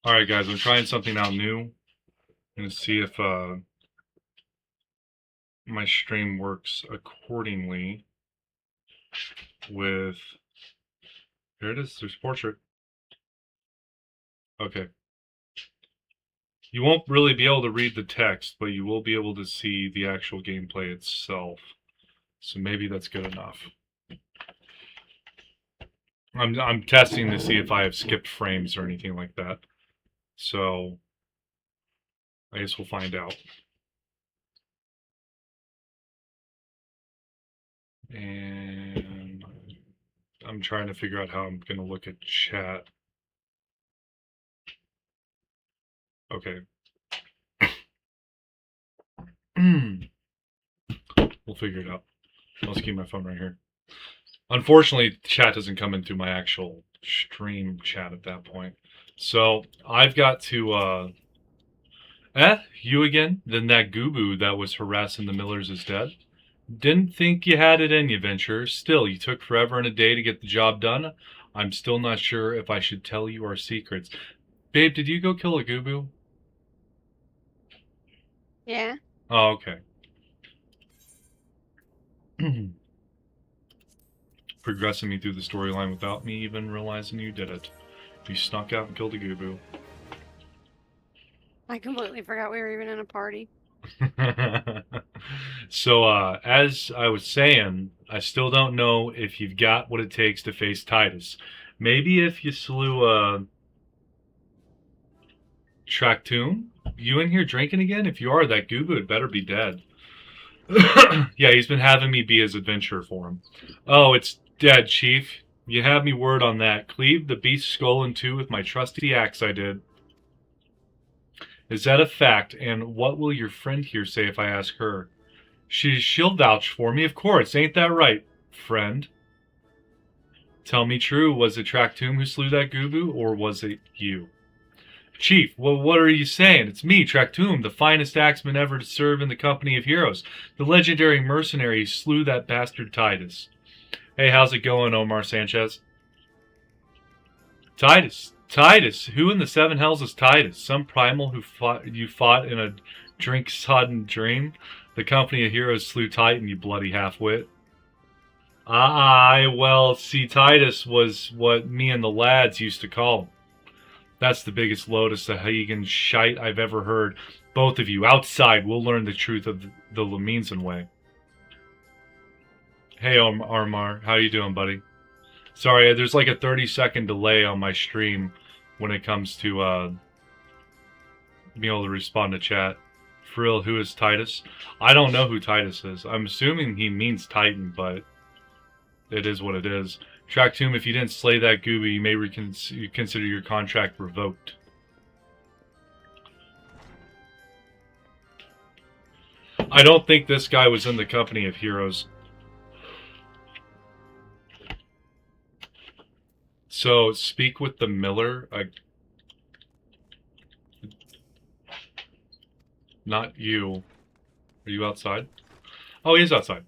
Alright guys, I'm trying something out new. I'm gonna see if my stream works accordingly with... Here it is, there's portrait. Okay. You won't really be able to read the text, but you will be able to see the actual gameplay itself. So maybe that's good enough. I'm testing to see if I have skipped frames or anything like that. So I guess we'll find out. And I'm trying to figure out how I'm going to look at chat. Okay. We'll figure it out. I'll just keep my phone right here. Unfortunately, chat doesn't come into my actual stream chat at that point. So I've got to, you again? Then that Goobu that was harassing the Millers is dead? Didn't think you had it in you, Venture. Still, you took forever and a day to get the job done. I'm still not sure if I should tell you our secrets. Babe, did you go kill a Goobu? Yeah. Oh, okay. Progressing me through the storyline without me even realizing you did it. You snuck out and killed a Goobu. I completely forgot we were even in a party. So, as I was saying, I still don't know if you've got what it takes to face Titus. Maybe if you slew, Traktoon? You in here drinking again? If you are, that Goobu had better be dead. Yeah, he's been having me be his adventurer for him. Oh, it's dead, Chief. You have me word on that. Cleave the beast's skull in two with my trusty axe I did. Is that a fact? And what will your friend here say if I ask her? She'll vouch for me, of course. Ain't that right, friend? Tell me true, was it Traktoon who slew that Goobu, or was it you? Chief, well, what are you saying? It's me, Traktoon, the finest axeman ever to serve in the company of heroes. The legendary mercenary who slew that bastard Titus. Hey, how's it going, Omar Sanchez? Titus? Titus? Who in the seven hells is Titus? Some primal you fought in a drink-sodden dream? The company of heroes slew Titan, you bloody half-wit. Well, see, Titus was what me and the lads used to call him. That's the biggest load of Sahagan shite I've ever heard. Both of you, outside, we'll learn the truth of the Leminson way. Hey, Armar, how you doing, buddy? Sorry, there's like a 30-second delay on my stream when it comes to being able to respond to chat. For real, who is Titus? I don't know who Titus is. I'm assuming he means Titan, but it is what it is. Traktoon, if you didn't slay that Gooby, you may consider your contract revoked. I don't think this guy was in the company of heroes. So, speak with the Miller. Not you. Are you outside? Oh, he is outside.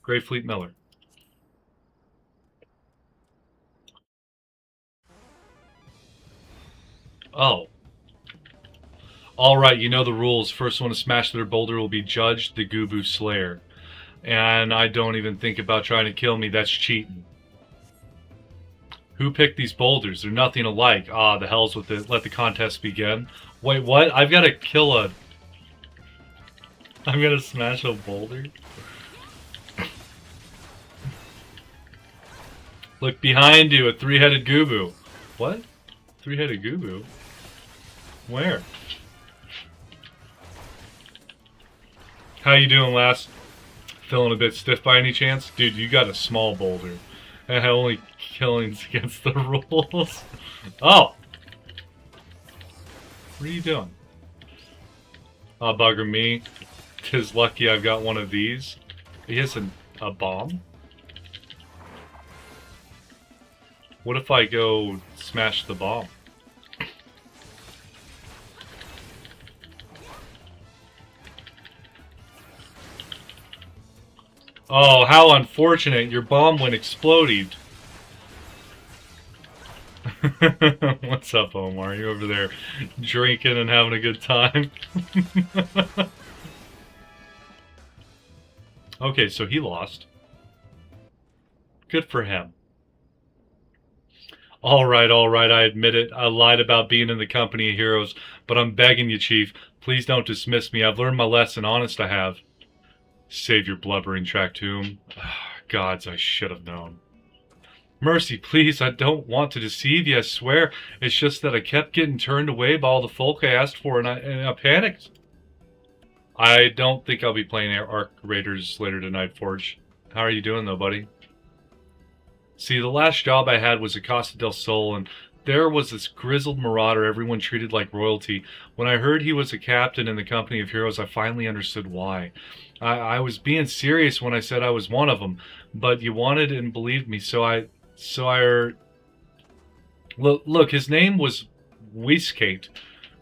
Greyfleet Miller. Oh. Alright, you know the rules. First one to smash their boulder will be judged the Goobu Slayer. And I don't even think about trying to kill me. That's cheating. Who picked these boulders? They're nothing alike. Ah, the hell's with it. Let the contest begin. Wait, what? I've got to kill a... I'm gonna smash a boulder? Look behind you, a three-headed Goobu. What? Three-headed Goobu? Where? How you doing, lass? Feeling a bit stiff by any chance? Dude, you got a small boulder. And only killing's against the rules. Oh! What are you doing? Oh, bugger me. 'Tis lucky I've got one of these. He has a bomb? What if I go smash the bomb? Oh, how unfortunate. Your bomb went exploded. What's up, Omar? You over there drinking and having a good time? Okay, so he lost. Good for him. All right, I admit it. I lied about being in the company of heroes, but I'm begging you, Chief, please don't dismiss me. I've learned my lesson, honest I have. Save your blubbering track tomb. Gods, I should have known. Mercy, please, I don't want to deceive you, I swear. It's just that I kept getting turned away by all the folk I asked for, and I panicked. I don't think I'll be playing Arc Raiders later tonight, Forge. How are you doing, though, buddy? See, the last job I had was at Costa del Sol, and there was this grizzled marauder everyone treated like royalty. When I heard he was a captain in the company of heroes, I finally understood why. I was being serious when I said I was one of them, but you wanted and believed me, so I look, his name was Whiskate.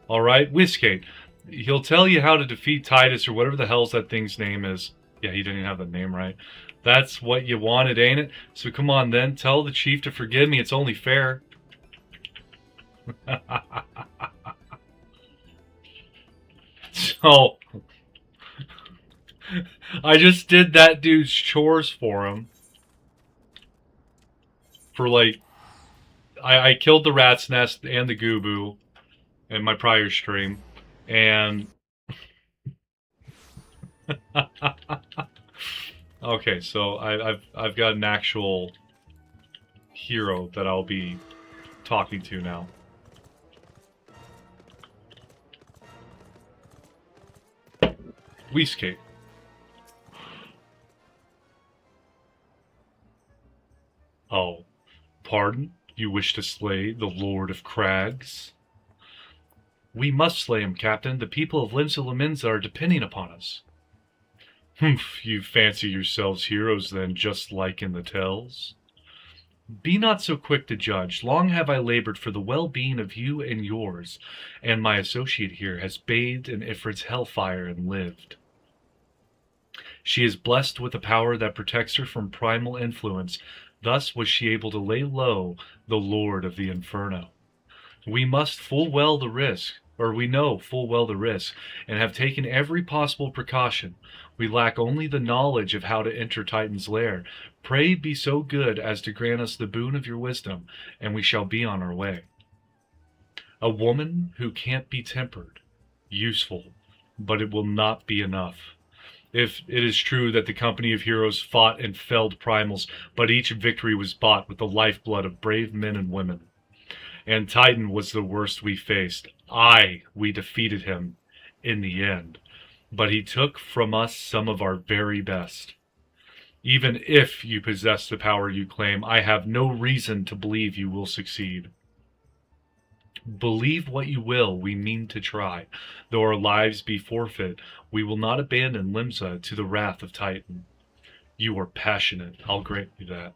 All right, Whiskate. He'll tell you how to defeat Titus or whatever the hell's that thing's name is. Yeah, he didn't even have the name right. That's what you wanted, ain't it? So come on then, tell the chief to forgive me. It's only fair. So, I just did that dude's chores for him. For like, I killed the rat's nest and the gooboo in my prior stream. And okay, so I've got an actual hero that I'll be talking to now. Whiskate. Oh, pardon? You wish to slay the Lord of Crags? We must slay him, Captain. The people of Limsa are depending upon us. Humph, you fancy yourselves heroes then, just like in the tales? Be not so quick to judge. Long have I labored for the well-being of you and yours, and my associate here has bathed in Ifrit's hellfire and lived. She is blessed with a power that protects her from primal influence. Thus was she able to lay low the Lord of the Inferno. We know full well the risk, and have taken every possible precaution. We lack only the knowledge of how to enter Titan's lair. Pray be so good as to grant us the boon of your wisdom, and we shall be on our way. A woman who can't be tempered. Useful, but it will not be enough. If it is true that the company of heroes fought and felled primals, but each victory was bought with the lifeblood of brave men and women. And Titan was the worst we faced. We defeated him in the end. But he took from us some of our very best. Even if you possess the power you claim, I have no reason to believe you will succeed. Believe what you will, we mean to try. Though our lives be forfeit, we will not abandon Limsa to the wrath of Titan. You are passionate, I'll grant you that.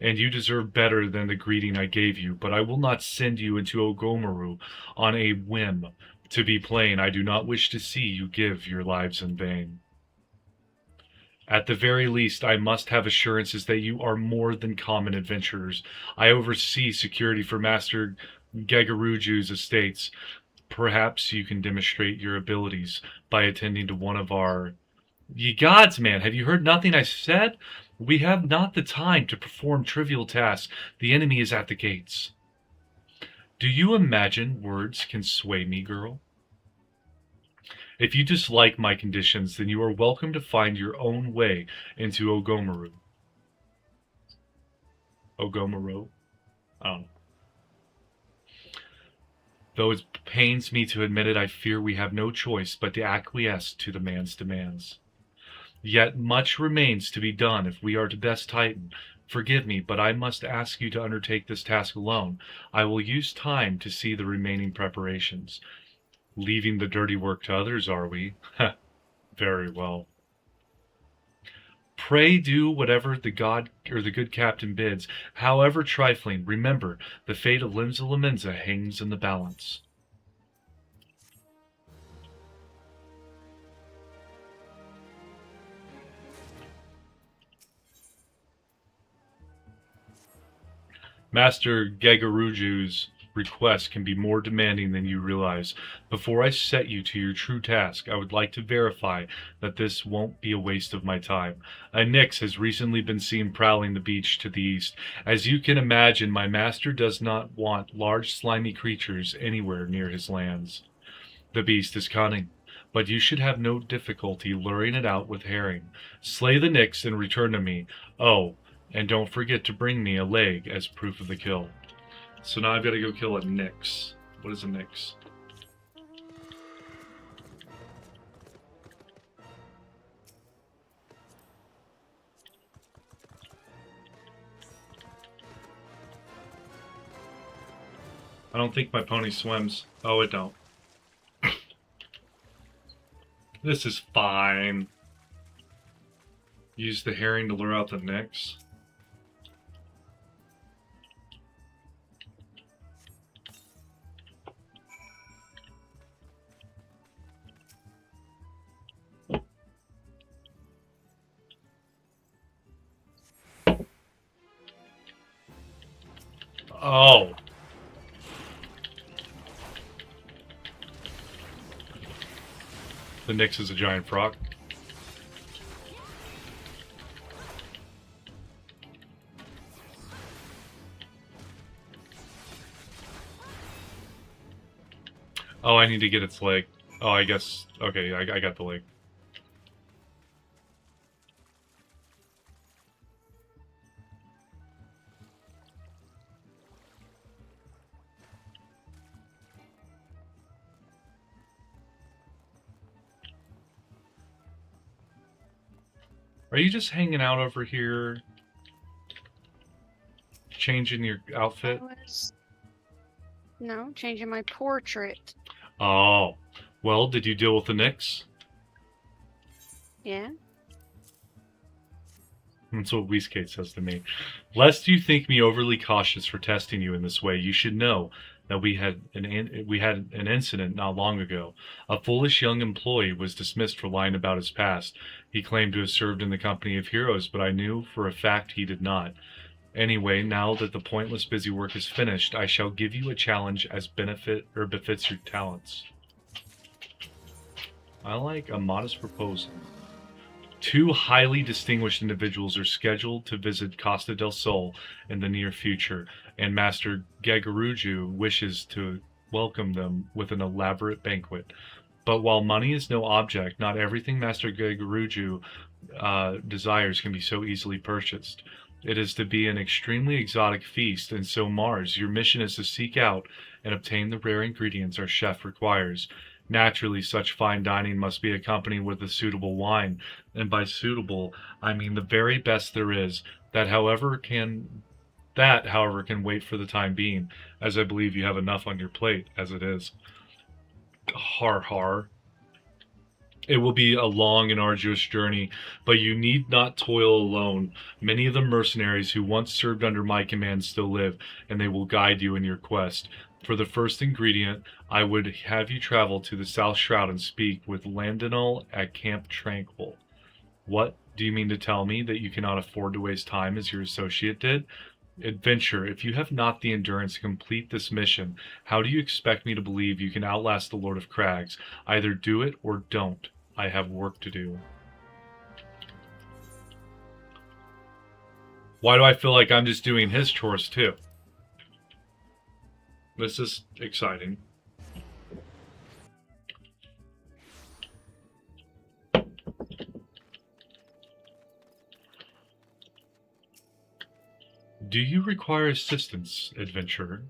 And you deserve better than the greeting I gave you, but I will not send you into Ogomaru on a whim. To be plain, I do not wish to see you give your lives in vain. At the very least, I must have assurances that you are more than common adventurers. I oversee security for Master Gagaruju's estates. Perhaps you can demonstrate your abilities by attending to one of our... Ye gods, man, have you heard nothing I said? We have not the time to perform trivial tasks. The enemy is at the gates. Do you imagine words can sway me, girl? If you dislike my conditions, then you are welcome to find your own way into Ogomaru. Ogomaru? I don't know. Though it pains me to admit it, I fear we have no choice but to acquiesce to the man's demands. Yet much remains to be done if we are to best Titan. Forgive me, but I must ask you to undertake this task alone. I will use time to see the remaining preparations. Leaving the dirty work to others, are we? Very well. Pray do whatever the god or the good captain bids, however trifling. Remember, the fate of Limsa hangs in the balance. Master Gagaruju's request can be more demanding than you realize. Before I set you to your true task, I would like to verify that this won't be a waste of my time. A Nyx has recently been seen prowling the beach to the east. As you can imagine, my master does not want large slimy creatures anywhere near his lands. The beast is cunning, but you should have no difficulty luring it out with herring. Slay the Nyx and return to me. Oh, and don't forget to bring me a leg as proof of the kill. So now I've got to go kill a Nyx. What is a Nyx? I don't think my pony swims. Oh, it don't. This is fine. Use the herring to lure out the Nyx. Oh. The Nyx is a giant frog. Oh, I need to get its leg. Oh, I guess. Okay, I got the leg. Are you just hanging out over here? Changing your outfit? No, changing my portrait. Oh. Well, did you deal with the Nyx? Yeah. That's what Weeskate says to me. Lest you think me overly cautious for testing you in this way, you should know that we had an incident not long ago. A foolish young employee was dismissed for lying about his past. He claimed to have served in the company of heroes, but I knew for a fact he did not. Anyway, now that the pointless busy work is finished, I shall give you a challenge as befits your talents. I like a modest proposal. 2 highly distinguished individuals are scheduled to visit Costa del Sol in the near future, and Master Gagaruju wishes to welcome them with an elaborate banquet. But while money is no object, not everything Master Gagaruju desires can be so easily purchased. It is to be an extremely exotic feast, and so Mars, your mission is to seek out and obtain the rare ingredients our chef requires. Naturally, such fine dining must be accompanied with a suitable wine, and by suitable, I mean the very best there is, however, can wait for the time being, as I believe you have enough on your plate as it is. Har har. It will be a long and arduous journey, but you need not toil alone. Many of the mercenaries who once served under my command still live, and they will guide you in your quest. For the first ingredient, I would have you travel to the South Shroud and speak with Landinal at Camp Tranquil. What? Do you mean to tell me that you cannot afford to waste time as your associate did? Adventure, if you have not the endurance to complete this mission, how do you expect me to believe you can outlast the Lord of Crags? Either do it or don't. I have work to do. Why do I feel like I'm just doing his chores too? This is exciting. Do you require assistance, adventurer?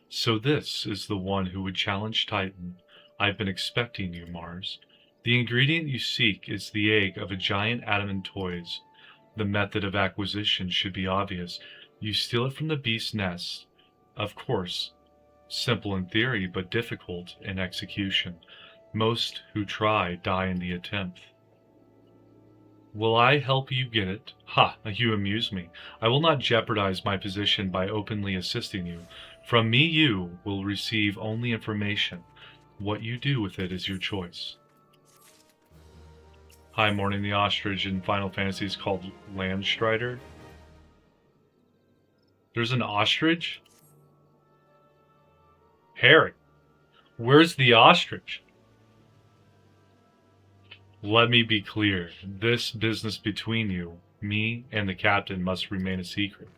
So this is the one who would challenge Titan. I've been expecting you, Mars. The ingredient you seek is the egg of a giant adamant toys. The method of acquisition should be obvious. You steal it from the beast's nest. Of course, simple in theory, but difficult in execution. Most who try die in the attempt. Will I help you get it? Ha, you amuse me. I will not jeopardize my position by openly assisting you. From me you will receive only information. What you do with it is your choice. Hi, Morning the Ostrich in Final Fantasy is called Landstrider. There's an ostrich? Harry, where's the ostrich? Let me be clear. This business between you, me, and the captain must remain a secret.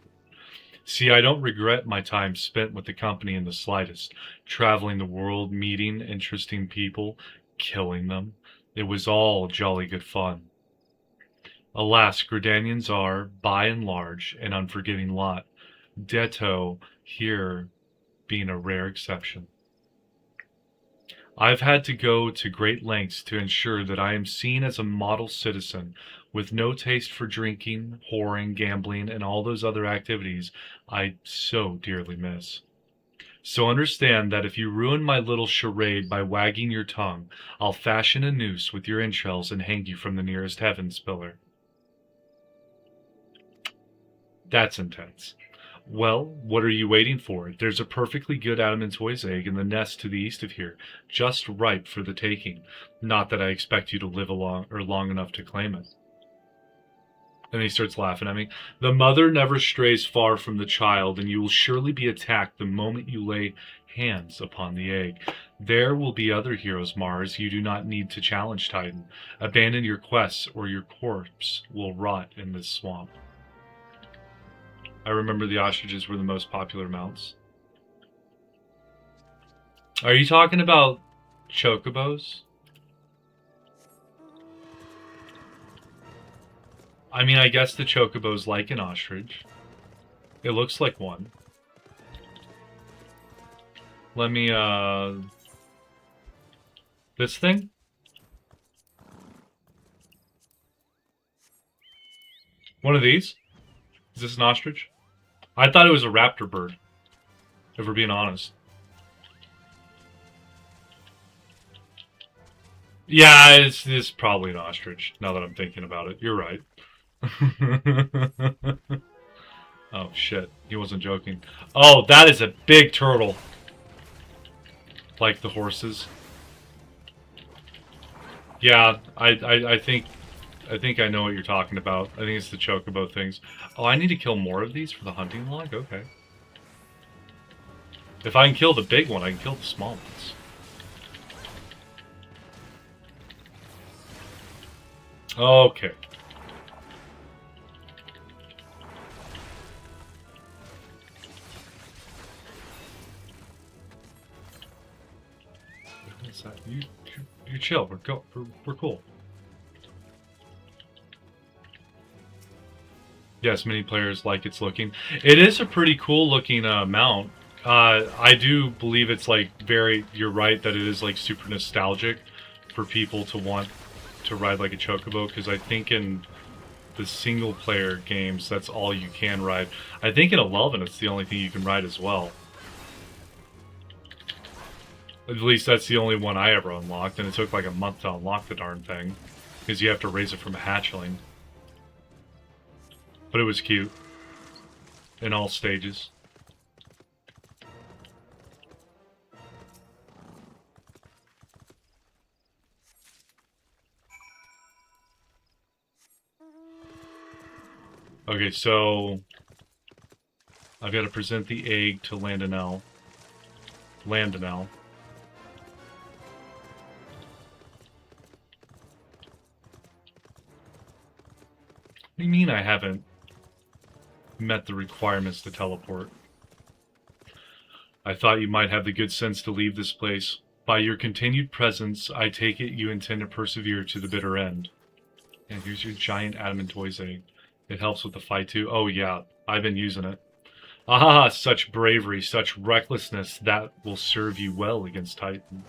See, I don't regret my time spent with the company in the slightest, traveling the world, meeting interesting people, killing them. It was all jolly good fun. Alas, Gridanians are, by and large, an unforgiving lot. Detto here being a rare exception. I've had to go to great lengths to ensure that I am seen as a model citizen with no taste for drinking, whoring, gambling, and all those other activities I so dearly miss. So understand that if you ruin my little charade by wagging your tongue, I'll fashion a noose with your entrails and hang you from the nearest heavens pillar. That's intense. Well, what are you waiting for? There's a perfectly good Adamantoise egg in the nest to the east of here, just ripe for the taking. Not that I expect you to live long enough to claim it. And he starts laughing at me. The mother never strays far from the child, and you will surely be attacked the moment you lay hands upon the egg. There will be other heroes, Mars. You do not need to challenge Titan. Abandon your quests, or your corpse will rot in this swamp. I remember the ostriches were the most popular mounts. Are you talking about chocobos? I mean, I guess the chocobo's like an ostrich. It looks like one. Let me, this thing? One of these? Is this an ostrich? I thought it was a raptor bird, if we're being honest. Yeah, it's probably an ostrich, now that I'm thinking about it. You're right. Oh, shit. He wasn't joking. Oh, that is a big turtle. Like the horses. Yeah, I think I know what you're talking about. I think it's the chocobo things. Oh, I need to kill more of these for the hunting log? Okay. If I can kill the big one, I can kill the small ones. Okay. What's that? You chill. We're cool. Yes, many players like its looking. It is a pretty cool looking mount. I do believe it's like you're right that it is like super nostalgic for people to want to ride like a chocobo, because I think in the single player games that's all you can ride. I think in 11 it's the only thing you can ride as well. At least that's the only one I ever unlocked, and it took like a month to unlock the darn thing, because you have to raise it from a hatchling. But it was cute. In all stages. Okay, so I've got to present the egg to Landonell. What do you mean I haven't met the requirements to teleport? I thought you might have the good sense to leave this place. By your continued presence, I take it you intend to persevere to the bitter end. And here's your giant Adamantoise egg. It helps with the fight too. Oh yeah, I've been using it. Ah, such bravery, such recklessness, that will serve you well against Titan.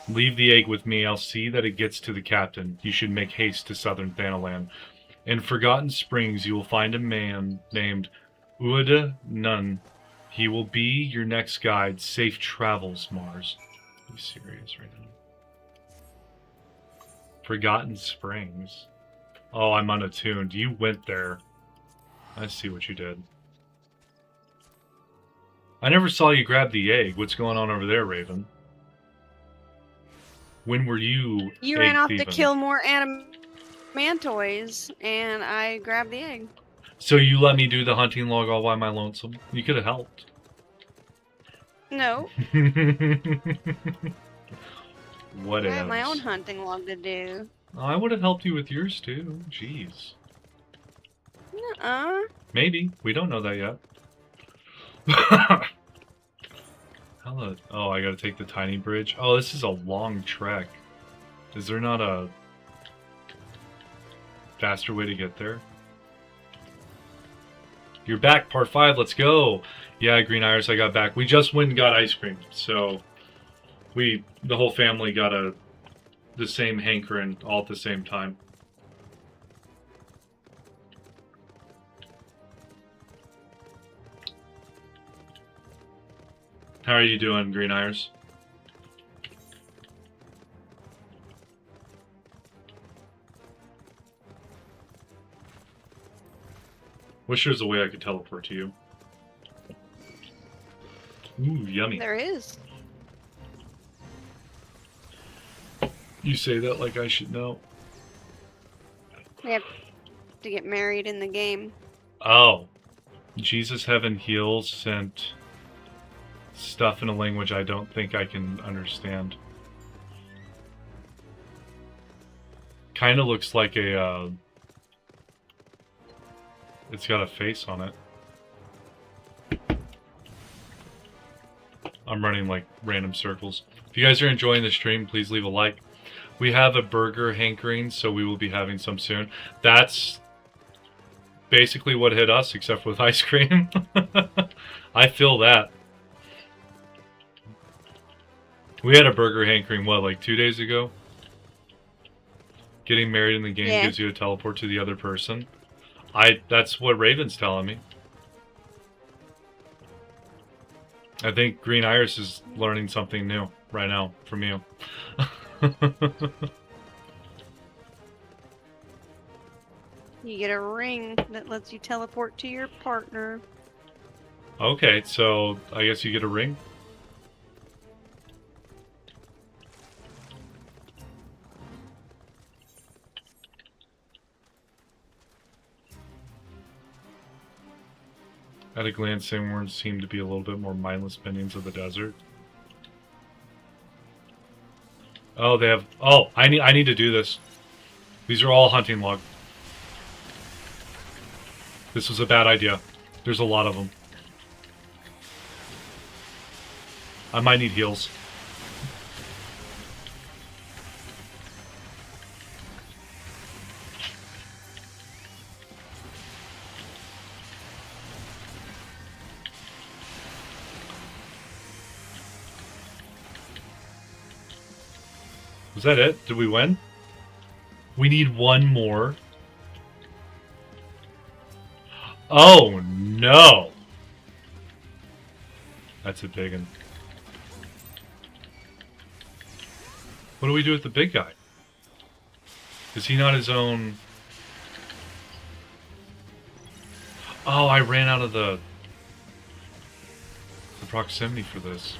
Leave the egg with me. I'll see that it gets to the captain. You should make haste to southern Thanalan. In Forgotten Springs, you will find a man named Ueda Nun. He will be your next guide. Safe travels, Mars. Are you serious right now? Forgotten Springs. Oh, I'm unattuned. You went there. I see what you did. I never saw you grab the egg. What's going on over there, Raven? When were you You egg ran off thieving? to kill more Adamantoises, and I grabbed the egg. So you let me do the hunting log all by my lonesome? You could have helped. No, What I have my own else? hunting log to do. I would have helped you with yours too. Jeez. Nuh-uh. Maybe. We don't know that yet. Oh, I gotta take the tiny bridge. Oh, this is a long trek. Is there not a faster way to get there? You're back, part 5, let's go! Yeah, Green Iris, I got back. We just went and got ice cream, so the whole family got the same hankering all at the same time. How are you doing, Green Iris? Wish there was a way I could teleport to you. Ooh, yummy. There is. You say that like I should know. We have to get married in the game. Oh. Jesus Heaven Heals sent stuff in a language I don't think I can understand. Kind of looks like a, it's got a face on it. I'm running like random circles. If you guys are enjoying the stream, please leave a like. We have a burger hankering, so we will be having some soon. That's basically what hit us, except with ice cream. I feel that. We had a burger hankering, what, like 2 days ago? Getting married in the game gives you a teleport to the other person. That's what Raven's telling me. I think Green Iris is learning something new right now from you. You get a ring that lets you teleport to your partner. Okay, so I guess you get a ring? At a glance, Sandworms seem to be a little bit more mindless minions of the desert. Oh, they have... Oh, I need to do this. These are all hunting log. This was a bad idea. There's a lot of them. I might need heals. Was that it? Did we win? We need one more. Oh, no. That's a big one. What do we do with the big guy? Is he not his own... Oh, I ran out of the proximity for this.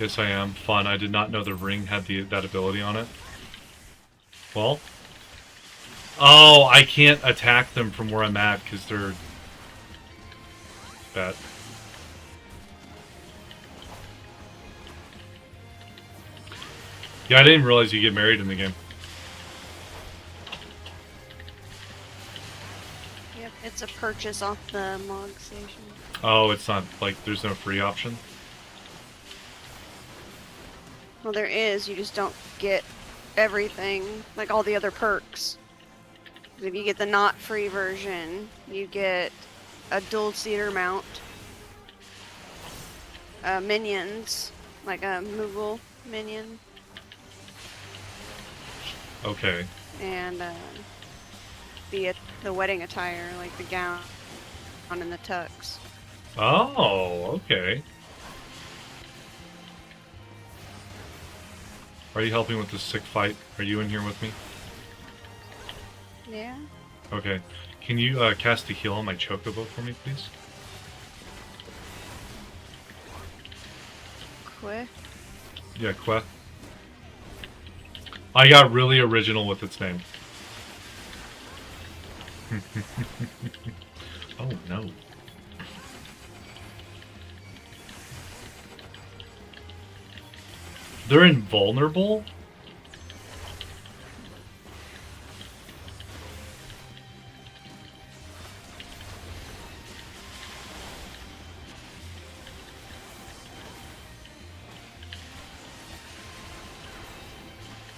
Yes, I am. Fun. I did not know the ring had that ability on it. Well. Oh, I can't attack them from where I'm at because they're... bad. Yeah, I didn't realize you get married in the game. Yep, it's a purchase off the log station. Oh, it's not like there's no free option? Well, there is. You just don't get everything, like all the other perks. If you get the not free version, you get a dual cedar mount, minions, like a Moogle minion, Okay. and the wedding attire, like the gown and the tux. Oh, okay. Are you helping with this sick fight? Are you in here with me? Yeah. Okay. Can you cast a heal on my chocobo for me, please? Quick. Yeah, Queth. I got really original with its name. Oh no. They're invulnerable?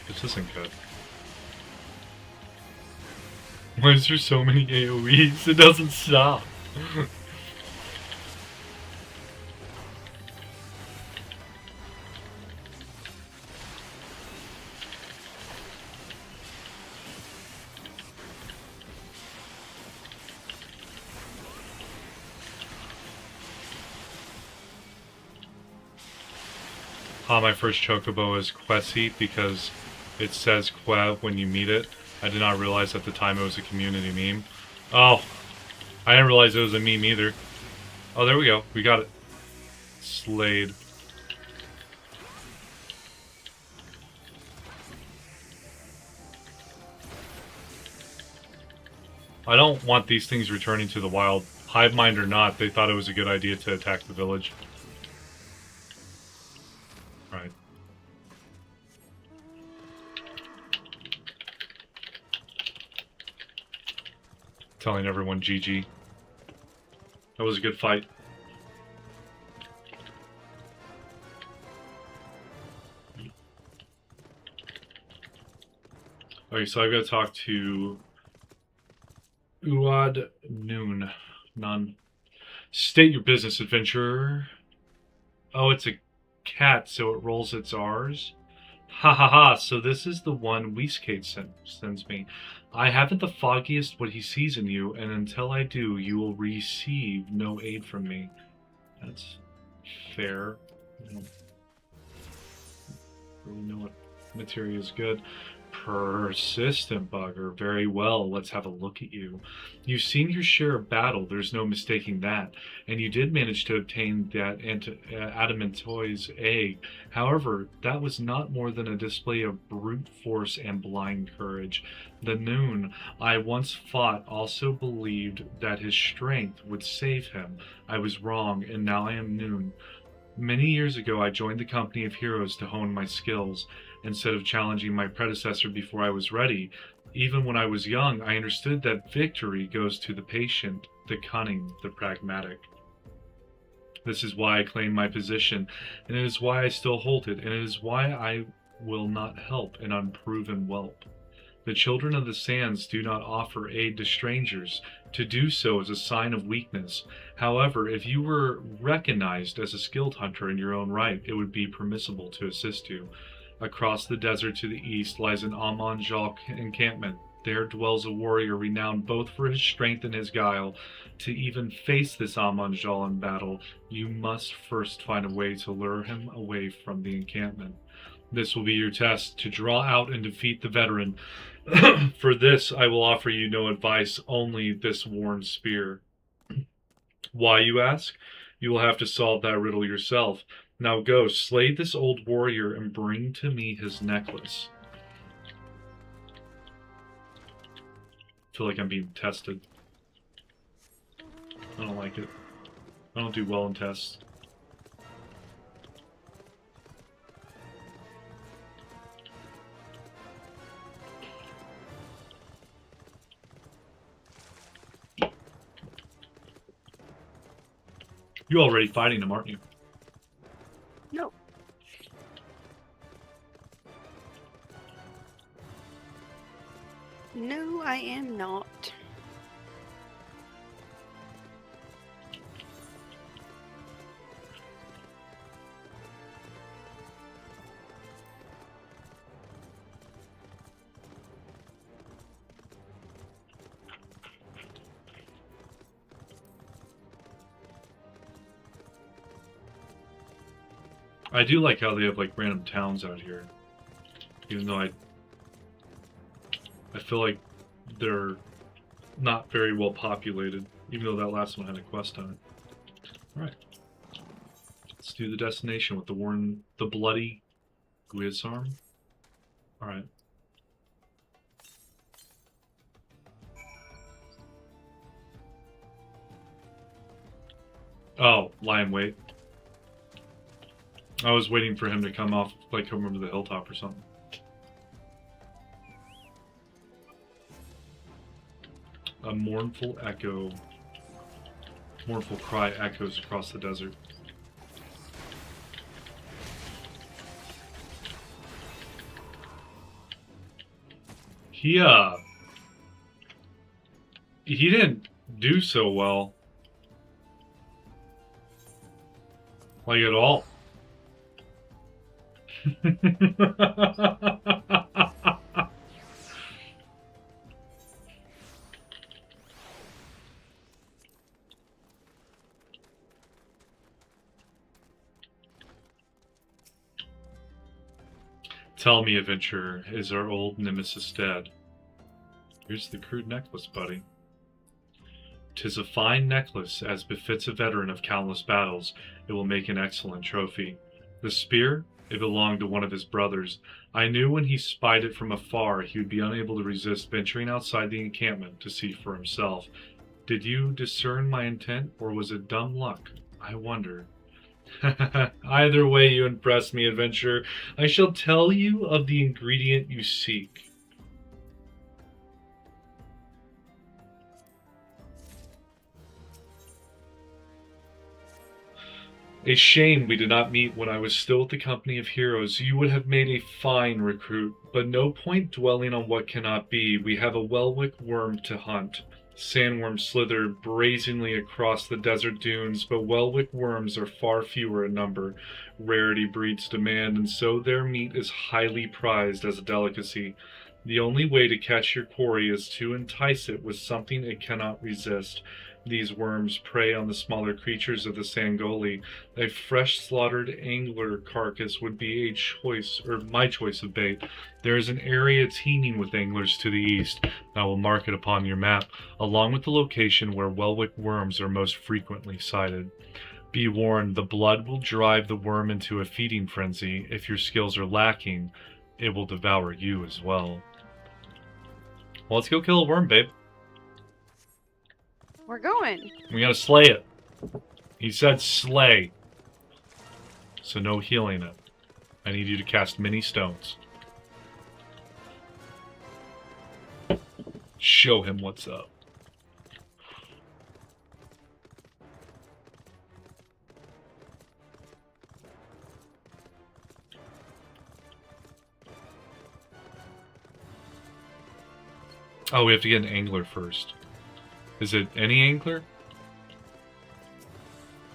This isn't good. Why is there so many AoEs? It doesn't stop. My first chocobo is Quessy because it says Que when you meet it. I did not realize at the time it was a community meme. Oh, I didn't realize it was a meme either. Oh, there we go. We got it. Slayed. I don't want these things returning to the wild. Hive mind or not, they thought it was a good idea to attack the village. Right. Telling everyone GG. That was a good fight. Okay, so I've got to talk to Uad Noon. None. State your business, adventurer. Oh, it's a cat, so it rolls its R's. Ha ha ha, so this is the one Weeskate sends me. I haven't the foggiest what he sees in you, and until I do, you will receive no aid from me. That's fair. I don't really know what material is good. Persistent bugger. Very well, let's have a look at you. You've seen your share of battle, there's no mistaking that. And you did manage to obtain that adamantoise egg. However, that was not more than a display of brute force and blind courage. The Noon I once fought also believed that his strength would save him. I was wrong, and now I am Noon. Many years ago, I joined the company of heroes to hone my skills. Instead of challenging my predecessor before I was ready, even when I was young, I understood that victory goes to the patient, the cunning, the pragmatic. This is why I claim my position, and it is why I still hold it, and it is why I will not help an unproven whelp. The children of the sands do not offer aid to strangers. To do so is a sign of weakness. However, if you were recognized as a skilled hunter in your own right, it would be permissible to assist you. Across the desert to the east lies an Amanjal encampment. There dwells a warrior renowned both for his strength and his guile. To even face this Amanjal in battle, you must first find a way to lure him away from the encampment. This will be your test, to draw out and defeat the veteran. For this, I will offer you no advice, only this worn spear. Why, you ask? You will have to solve that riddle yourself. Now go, slay this old warrior and bring to me his necklace. I feel like I'm being tested. I don't like it. I don't do well in tests. You're already fighting him, aren't you? No. No, I am not. I do like how they have like random towns out here. Even though I feel like they're not very well populated, even though that last one had a quest on it. Alright. Let's do the destination with the bloody Guizarm. Alright. Oh, lie in wait. I was waiting for him to come off, like come over the hilltop or something. A mournful echo, mournful cry echoes across the desert. He didn't do so well. Like at all. Tell me, adventurer, is our old nemesis dead? Here's the crude necklace, buddy. 'Tis a fine necklace, as befits a veteran of countless battles. It will make an excellent trophy. The spear? It belonged to one of his brothers. I knew when he spied it from afar, he would be unable to resist venturing outside the encampment to see for himself. Did you discern my intent, or was it dumb luck? I wonder. Either way, you impress me, adventurer. I shall tell you of the ingredient you seek. A shame we did not meet when I was still with the company of heroes. You would have made a fine recruit, but no point dwelling on what cannot be. We have a Welwick worm to hunt. Sandworms slither brazenly across the desert dunes, but Welwick worms are far fewer in number. Rarity breeds demand, and so their meat is highly prized as a delicacy. The only way to catch your quarry is to entice it with something it cannot resist. These worms prey on the smaller creatures of the Sangoli. A fresh slaughtered angler carcass would be a choice, or my choice of bait. There is an area teeming with anglers to the east. I will mark it upon your map, along with the location where Welwick worms are most frequently sighted. Be warned, the blood will drive the worm into a feeding frenzy. If your skills are lacking, it will devour you as well. Well, let's go kill a worm, babe. We're going. We gotta slay it. He said slay. So no healing it. I need you to cast many stones. Show him what's up. Oh, we have to get an angler first. Is it any angler?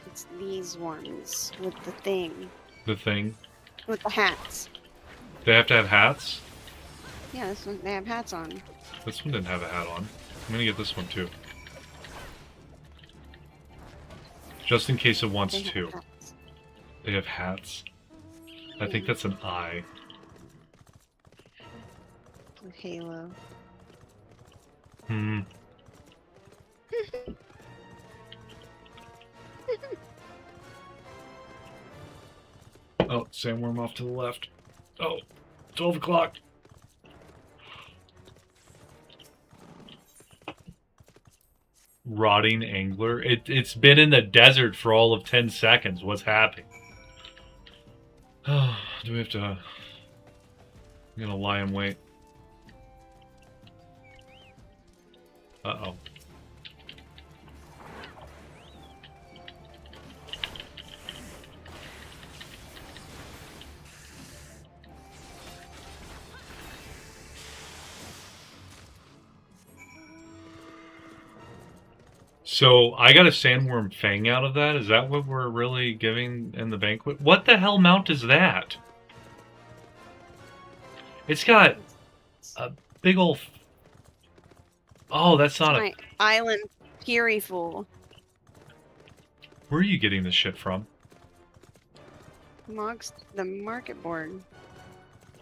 It's these ones with the thing. The thing? With the hats. They have to have hats? Yeah, this one, they have hats on. This one didn't have a hat on. I'm gonna get this one too. Just in case it wants to. Hats. They have hats. I think that's an eye. With halo. Hmm. Oh, sandworm off to the left. Oh, 12 o'clock. Rotting angler. It's been in the desert for all of 10 seconds. What's happening? Oh, do we have to... I'm gonna lie in wait. Uh-oh. So, I got a sandworm fang out of that? Is that what we're really giving in the banquet? What the hell mount is that? It's got a big old... Oh, that's not My island Fury Fool. Where are you getting this shit from? Mogs, the market board.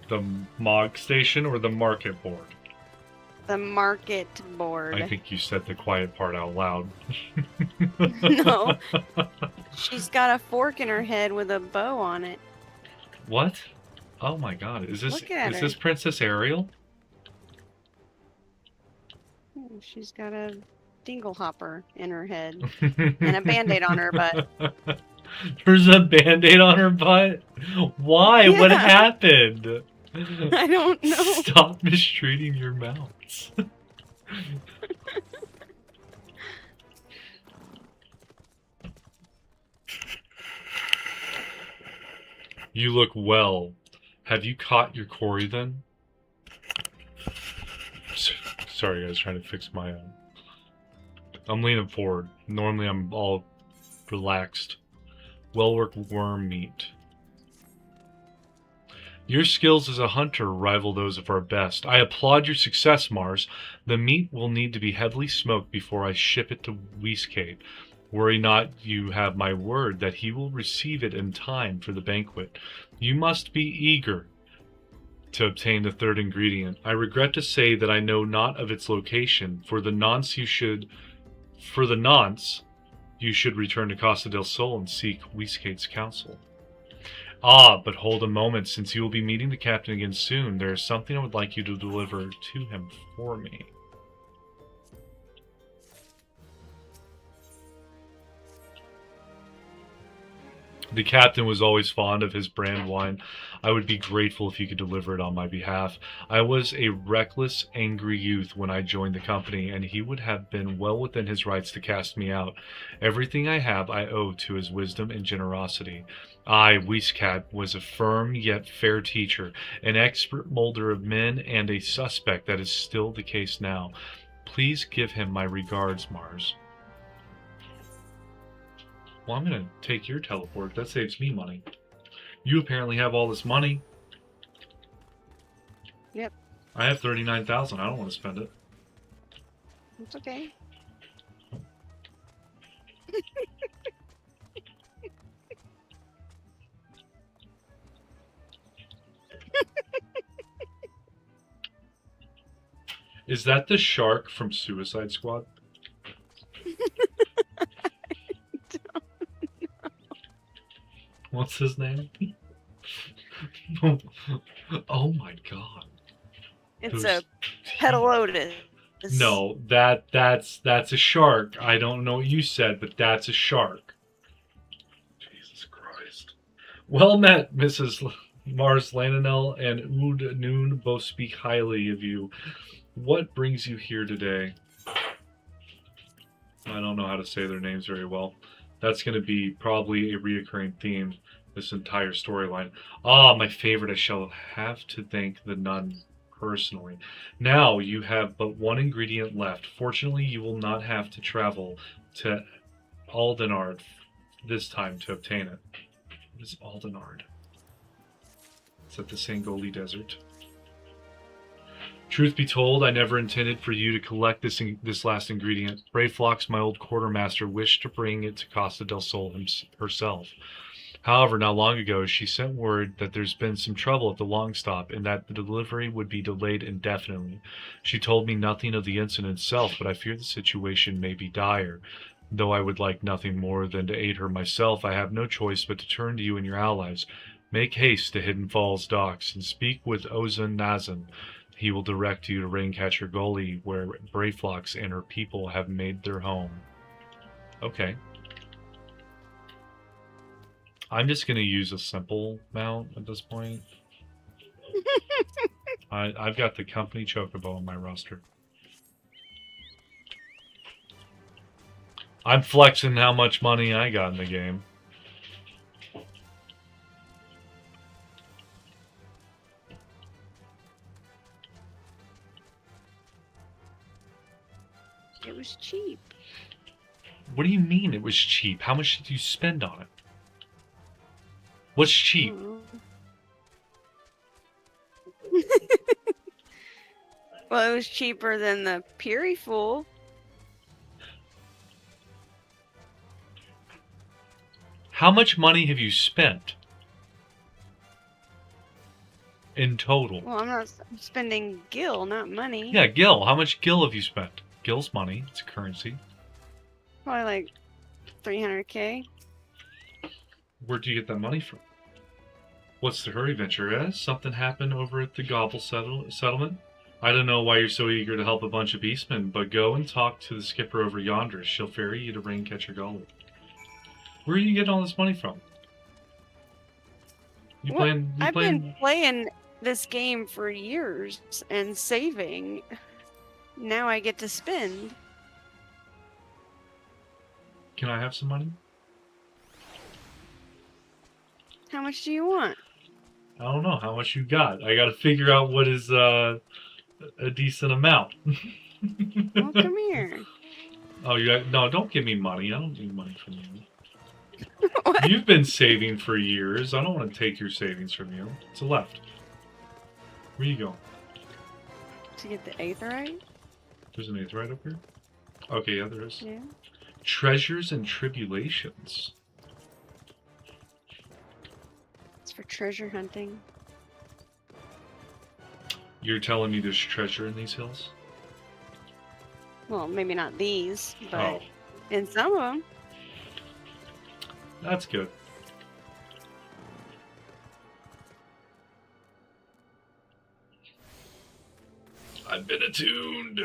The Mog Station or the Market Board? The market board. I think you said the quiet part out loud. No. She's got a fork in her head with a bow on it. What? Oh my god, is Look at her. this Princess Ariel? She's got a dinglehopper in her head and a band-aid on her butt. There's a band-aid on her butt? Why? Yeah. What happened? I don't know. Stop mistreating your mounts. You look well. Have you caught your quarry then? Sorry guys, trying to fix my I'm leaning forward. Normally I'm all relaxed. Well-worked worm meat. Your skills as a hunter rival those of our best. I applaud your success, Mars. The meat will need to be heavily smoked before I ship it to Weescape. Worry not, you have my word that he will receive it in time for the banquet. You must be eager to obtain the third ingredient. I regret to say that I know not of its location. For the nonce you should return to Costa del Sol and seek Weescape's counsel. Ah, but hold a moment, since you will be meeting the captain again soon, there is something I would like you to deliver to him for me. The captain was always fond of his brand wine. I would be grateful if you could deliver it on my behalf. I was a reckless, angry youth when I joined the company, and he would have been well within his rights to cast me out. Everything I have I owe to his wisdom and generosity. I, Weescat, was a firm yet fair teacher, an expert molder of men, and a suspect that is still the case now. Please give him my regards, Mars. Well, I'm going to take your teleport. That saves me money. You apparently have all this money. Yep. I have 39,000. I don't want to spend it. It's okay. Is that the shark from Suicide Squad? What's his name? Oh my god. It's a Petalotus. No, that's a shark. I don't know what you said, but that's a shark. Jesus Christ. Well met, Mrs. Mars Lananel and Ood Noon both speak highly of you. What brings you here today? I don't know how to say their names very well. That's going to be probably a reoccurring theme this entire storyline. Ah, my favorite. I shall have to thank the nun personally. Now you have but one ingredient left. Fortunately, you will not have to travel to Aldenard this time to obtain it. What is Aldenard? It's at the Sangoli Desert. Truth be told, I never intended for you to collect this last ingredient. Brave Flox, my old quartermaster, wished to bring it to Costa del Sol herself. However, not long ago, she sent word that there's been some trouble at the long stop and that the delivery would be delayed indefinitely. She told me nothing of the incident itself, but I fear the situation may be dire. Though I would like nothing more than to aid her myself, I have no choice but to turn to you and your allies. Make haste to Hidden Falls docks and speak with Ozan Nazan. He will direct you to Raincatcher Gully, where Brayflox and her people have made their home. Okay. I'm just going to use a simple mount at this point. I've got the company chocobo on my roster. I'm flexing how much money I got in the game. It was cheap. What do you mean it was cheap? How much did you spend on it? What's cheap? Well, it was cheaper than the Puri Fool. How much money have you spent in total? Well, I'm not spending gil, not money. Yeah, gil. How much gil have you spent? Gil's money. It's a currency. Probably like 300k. Where'd you get that money from? What's the hurry, Venturez? Something happened over at the Gobble settlement? I don't know why you're so eager to help a bunch of beastmen, but go and talk to the skipper over yonder. She'll ferry you to Raincatcher Gully. Where are you getting all this money from? I've been playing this game for years and saving. Now I get to spend. Can I have some money? How much do you want? I don't know how much you got. I gotta figure out what is a decent amount. Well, come here. Oh, no, don't give me money. I don't need money from you. What? You've been saving for years. I don't want to take your savings from you. To the left. Where you going? To get the aetheryte? There's an aetheryte up here? Okay, yeah, there is. Yeah. Treasures and tribulations. It's for treasure hunting. You're telling me there's treasure in these hills? Well, maybe not these, but Oh, in some of them. that's good. I've been attuned.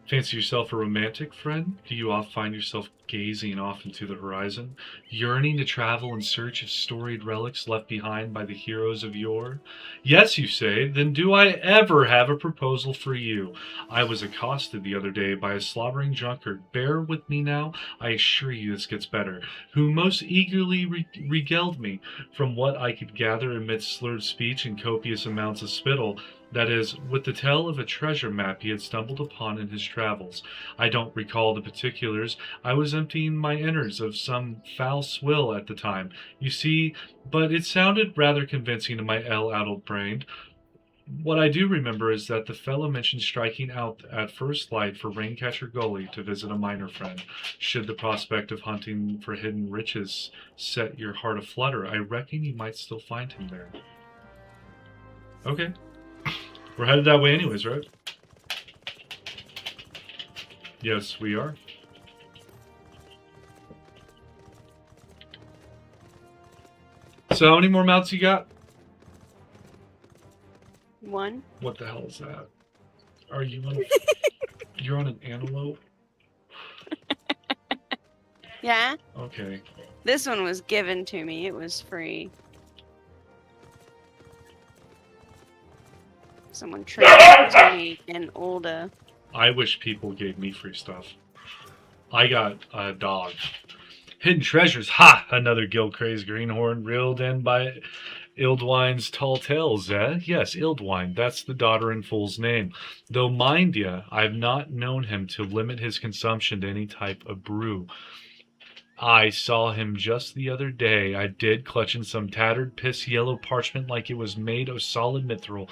Fancy yourself a romantic, friend? Do you often find yourself gazing off into the horizon, yearning to travel in search of storied relics left behind by the heroes of yore? Yes, you say. Then do I ever have a proposal for you? I was accosted the other day by a slobbering drunkard. Bear with me now. I assure you this gets better. Who most eagerly regaled me, from what I could gather amidst slurred speech and copious amounts of spittle, that is, with the tale of a treasure map he had stumbled upon in his travels. I don't recall the particulars. I was emptying my innards of some foul swill at the time, you see, but it sounded rather convincing to my addled brain. What I do remember is that the fellow mentioned striking out at first light for Raincatcher Gully to visit a miner friend. Should the prospect of hunting for hidden riches set your heart aflutter, I reckon you might still find him there. Okay. We're headed that way anyways, right? Yes, we are. So how many more mounts you got? One. What the hell is that? Are you on you're on an antelope? Yeah. Okay. This one was given to me. It was free. Someone traded it to me in Olda. I wish people gave me free stuff. I got a dog. Hidden treasures. Ha! Another gill-crazed greenhorn reeled in by Ildwine's tall tales, eh? Yes, Ildwine. That's the daughter in fool's name. Though, mind ya, I've not known him to limit his consumption to any type of brew. I saw him just the other day. I did, clutching some tattered piss-yellow parchment like it was made of solid mithril.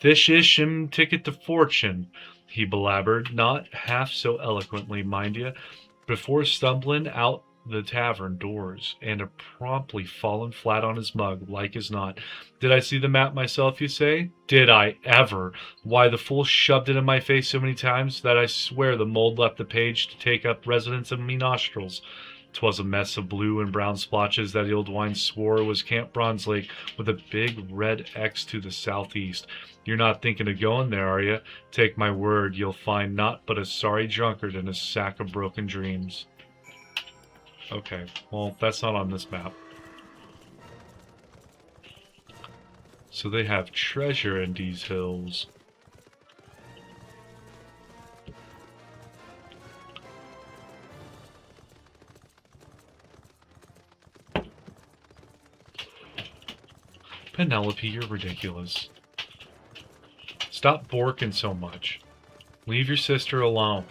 Fish-ish him ticket to fortune, he belabbered, not half so eloquently, mind ye, before stumbling out the tavern doors, and promptly fallen flat on his mug, like as not. Did I see the map myself, you say? Did I ever? Why, the fool shoved it in my face so many times that I swear the mold left the page to take up residence in me nostrils. 'Twas a mess of blue and brown splotches that Ildwine swore was Camp Bronze Lake, with a big red X to the southeast. You're not thinking of going there, are you? Take my word, you'll find naught but a sorry drunkard and a sack of broken dreams. Okay, well, that's not on this map. So they have treasure in these hills. Penelope, you're ridiculous. Stop borking so much. Leave your sister alone.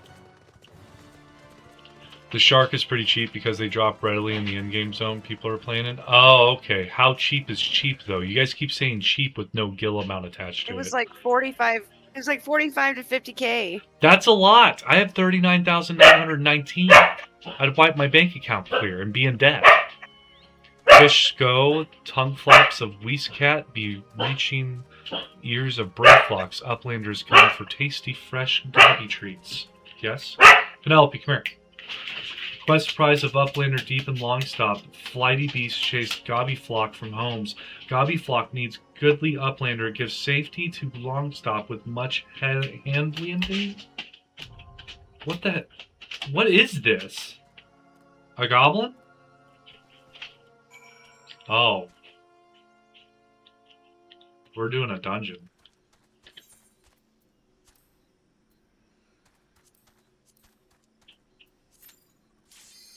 The shark is pretty cheap because they drop readily in the in-game zone people are playing in. Oh, okay. How cheap is cheap, though? You guys keep saying cheap with no gill amount attached to it. It was like 45. It was like 45 to 50K. That's a lot. I have 39,919. I'd wipe my bank account clear and be in debt. Fish go, tongue flaps of weascat be reaching ears of bird flocks. Uplanders come for tasty, fresh gobby treats. Yes? Penelope, come here. Quest prize of Uplander Deep and Longstop. Flighty beasts chase Gobbyflock from homes. Gobbyflock needs goodly Uplander. It gives safety to Longstop with much handling. What the? What is this? A goblin? Oh. We're doing a dungeon.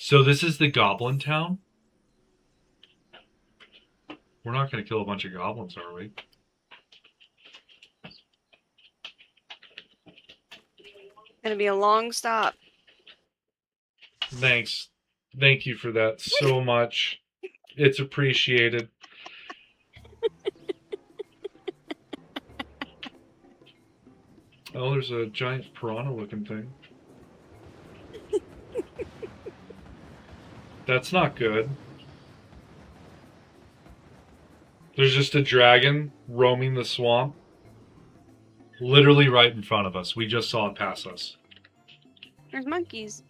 So this is the goblin town? We're not going to kill a bunch of goblins, are we? Gonna be a long stop. Thanks. Thank you for that so much. It's appreciated. Oh, there's a giant piranha looking thing. That's not good. There's just a dragon roaming the swamp. Literally right in front of us. We just saw it pass us. There's monkeys.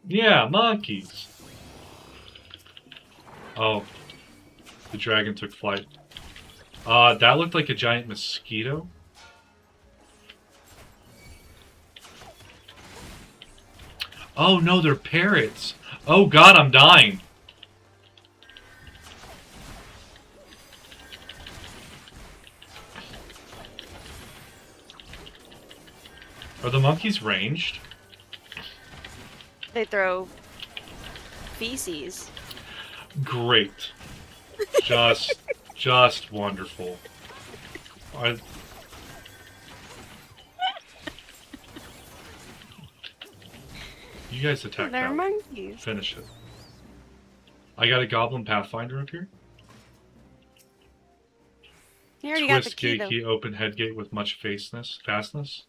Yeah, monkeys. Oh. The dragon took flight. That looked like a giant mosquito. Oh no, they're parrots. Oh god, I'm dying. Are the monkeys ranged? They throw feces. Great. Just wonderful. You guys attack They're that. monkeys. Finish it. I got a goblin pathfinder up here. You already got the Twist key, gate though. key, open head gate with much fastness.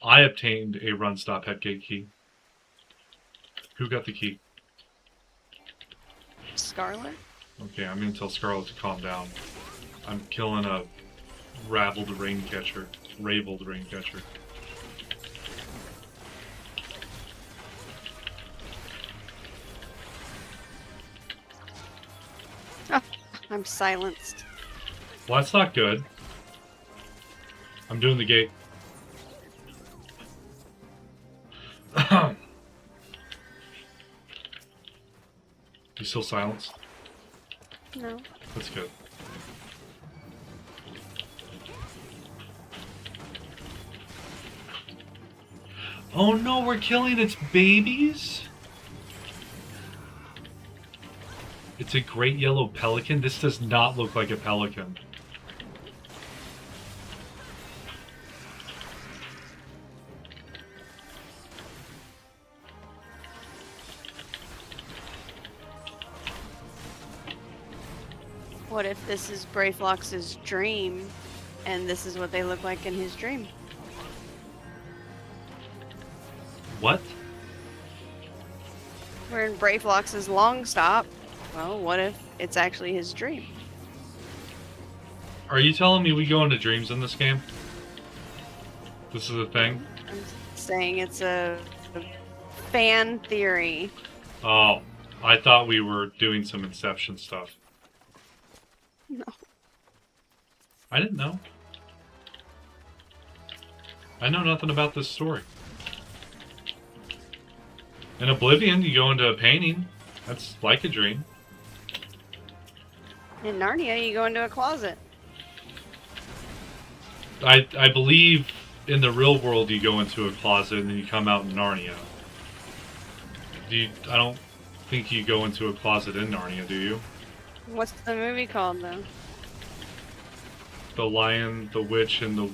I obtained a run stop head gate key. Who got the key? Scarlet? Okay, I'm gonna tell Scarlet to calm down. I'm killing a raveled rain catcher. Oh, I'm silenced. Well, that's not good. I'm doing the gate. You still silenced? No. That's good. Oh no, we're killing its babies? It's a great yellow pelican. This does not look like a pelican. What if this is Brayflox's dream, and this is what they look like in his dream? What? We're in Brayflox's long stop. Well, what if it's actually his dream? Are you telling me we go into dreams in this game? This is a thing? I'm saying it's a fan theory. Oh, I thought we were doing some Inception stuff. No. I didn't know. I know nothing about this story. In Oblivion, you go into a painting. That's like a dream. In Narnia, you go into a closet. I believe in the real world you go into a closet and then you come out in Narnia. I don't think you go into a closet in Narnia, do you? What's the movie called, though? The Lion, the Witch, and the...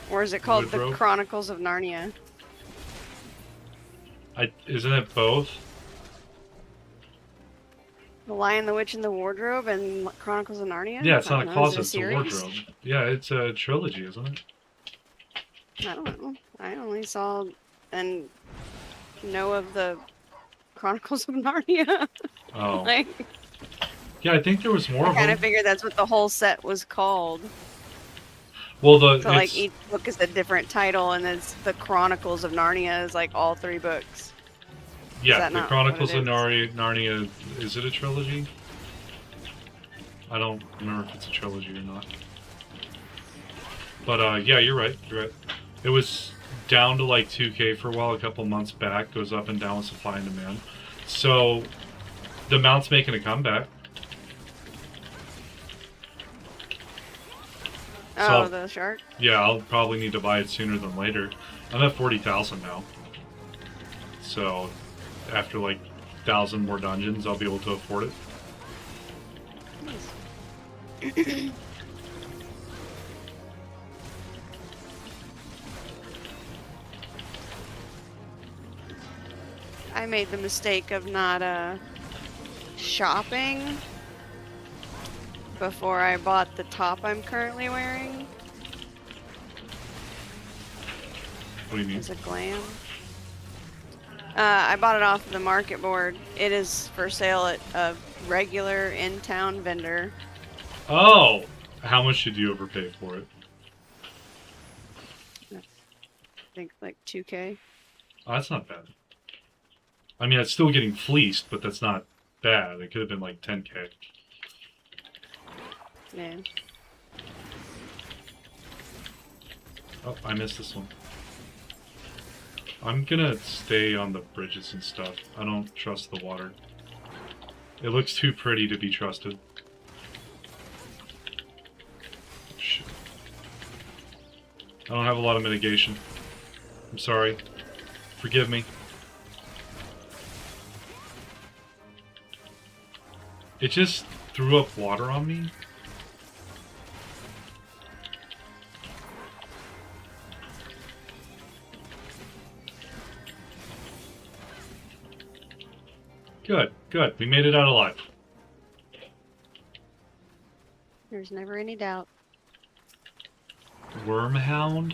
Or is it called The Woodrow? Chronicles of Narnia? Isn't it both? The Lion, the Witch, and the Wardrobe and Chronicles of Narnia? Yeah, it's I not a don't know. Is closet, it it's a series? wardrobe. Yeah, it's a trilogy, isn't it? I don't know. I only saw and know of the Chronicles of Narnia. Oh. Like, Yeah, I think there was more I of kind them. of figured that's what the whole set was called. Well, So like each book is a different title, and it's the Chronicles of Narnia is like all 3 books. Yeah, the Chronicles of Narnia. Is it a trilogy? I don't remember if it's a trilogy or not. But yeah, you're right. You're right. It was down to like 2K for a while, a couple months back. Goes up and down with supply and demand. So the mount's making a comeback. Oh, so, the shark? Yeah, I'll probably need to buy it sooner than later. I'm at 40,000 now. So after like 1,000 more dungeons, I'll be able to afford it. Nice. I made the mistake of not shopping before I bought the top I'm currently wearing. What do you mean? It's a glam. I bought it off the market board. It is for sale at a regular in-town vendor. Oh! How much did you overpay for it? I think like 2K. Oh, that's not bad. I mean, it's still getting fleeced, but that's not bad. It could have been like 10K. Yeah. Oh, I missed this one. I'm gonna stay on the bridges and stuff. I don't trust the water. It looks too pretty to be trusted. Shit. I don't have a lot of mitigation. I'm sorry. Forgive me. It just threw up water on me. Good, good. We made it out alive. There's never any doubt. Wormhound?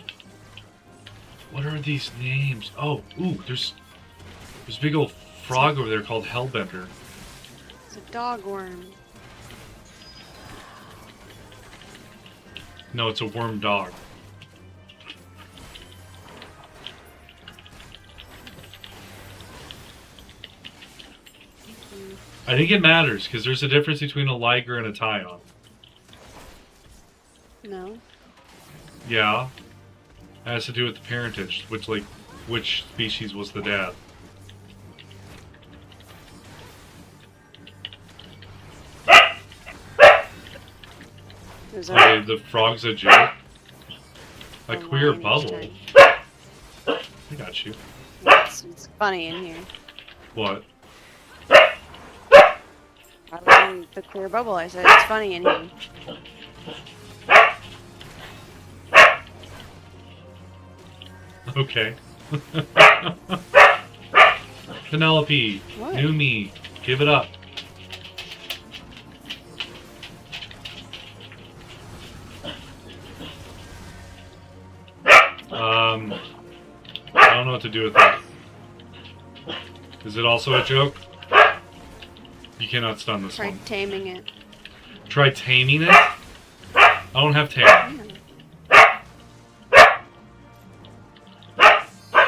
What are these names? Oh, ooh, there's a big old frog over there called Hellbender. It's a dog worm. No, it's a worm dog. I think it matters, because there's a difference between a liger and a tyon. No. Yeah. It has to do with the parentage, which species was the dad. Okay, the frog's a joke. A queer bubble. I got you. It's funny in here. What? I mean, the queer bubble, I said it's funny in here. Okay. Penelope, what? New me, give it up. I don't know what to do with that. Is it also a joke? You cannot stun this one. Try taming it. Try taming it? I don't have tame.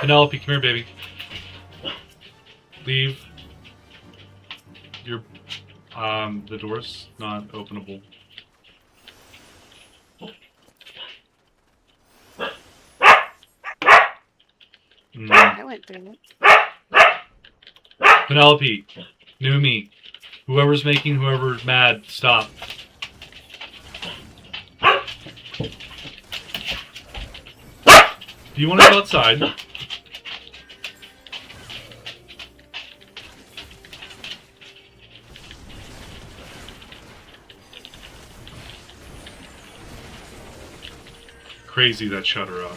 Penelope, come here, baby. Leave. Your, the door's not openable. I went through it. Penelope, new me. Whoever's making whoever's mad, stop. Do you want to go outside? Crazy that shut her up.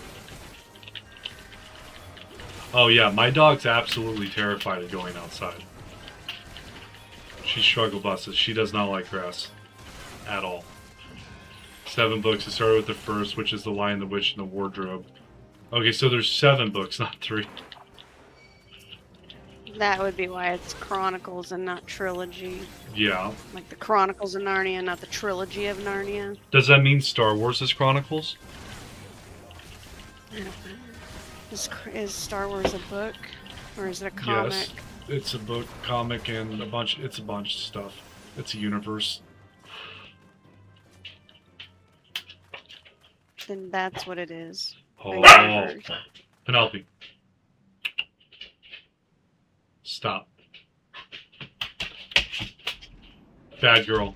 Oh yeah, my dog's absolutely terrified of going outside. She struggle buses. She does not like grass. At all. 7 books. It started with the first, which is The Lion, the Witch, and the Wardrobe. Okay, so there's 7 books, not 3. That would be why it's Chronicles and not Trilogy. Yeah. Like the Chronicles of Narnia, not the Trilogy of Narnia. Does that mean Star Wars is Chronicles? Is Star Wars a book? Or is it a comic? Yes, it's a book, comic, and it's a bunch of stuff. It's a universe. Then that's what it is. A Oh, universe. Penelope. Stop. Bad girl.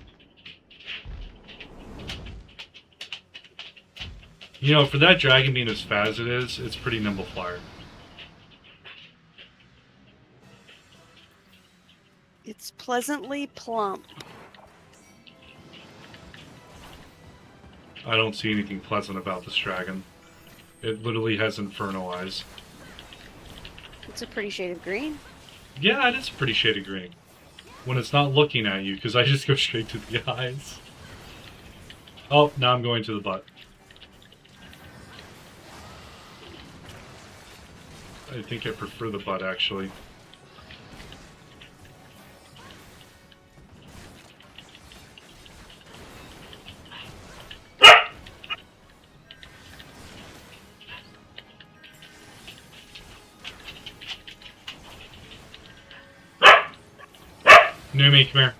You know, for that dragon being as fat as it is, it's pretty nimble flyer. It's pleasantly plump. I don't see anything pleasant about this dragon. It literally has inferno eyes. It's a pretty shade of green. Yeah, it is a pretty shade of green. When it's not looking at you, because I just go straight to the eyes. Oh, now I'm going to the butt. I think I prefer the butt, actually. Numi, come here.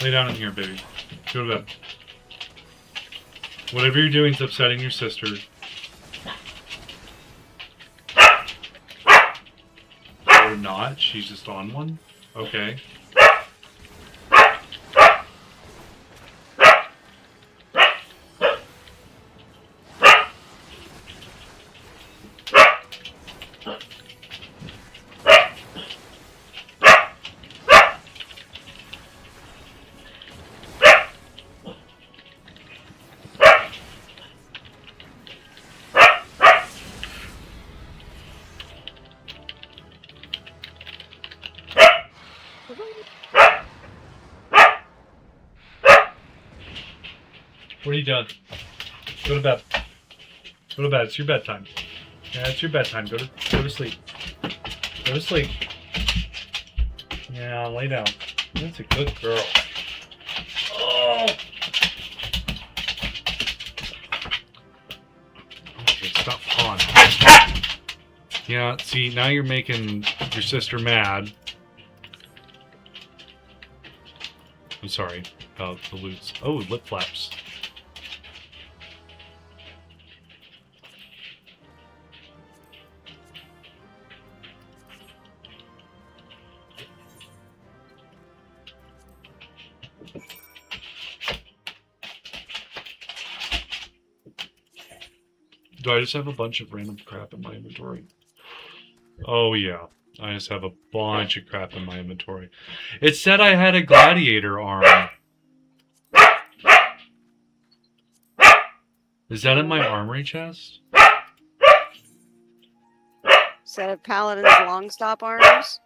Lay down in here, baby. Go to bed. Whatever you're doing is upsetting your sister. Or not. She's just on one. Okay. What are you doing? Go to bed. Go to bed. It's your bedtime. Yeah, it's your bedtime. Go to sleep. Go to sleep. Yeah, lay down. That's a good girl. Oh! Okay, stop pawing. Yeah, see, now you're making your sister mad. I'm sorry about the loots. Oh, lip flaps. Do I just have a bunch of random crap in my inventory? Oh yeah, I just have a bunch of crap in my inventory. It said I had a gladiator arm. Is that in my armory chest? Set of Paladin's long stop arms.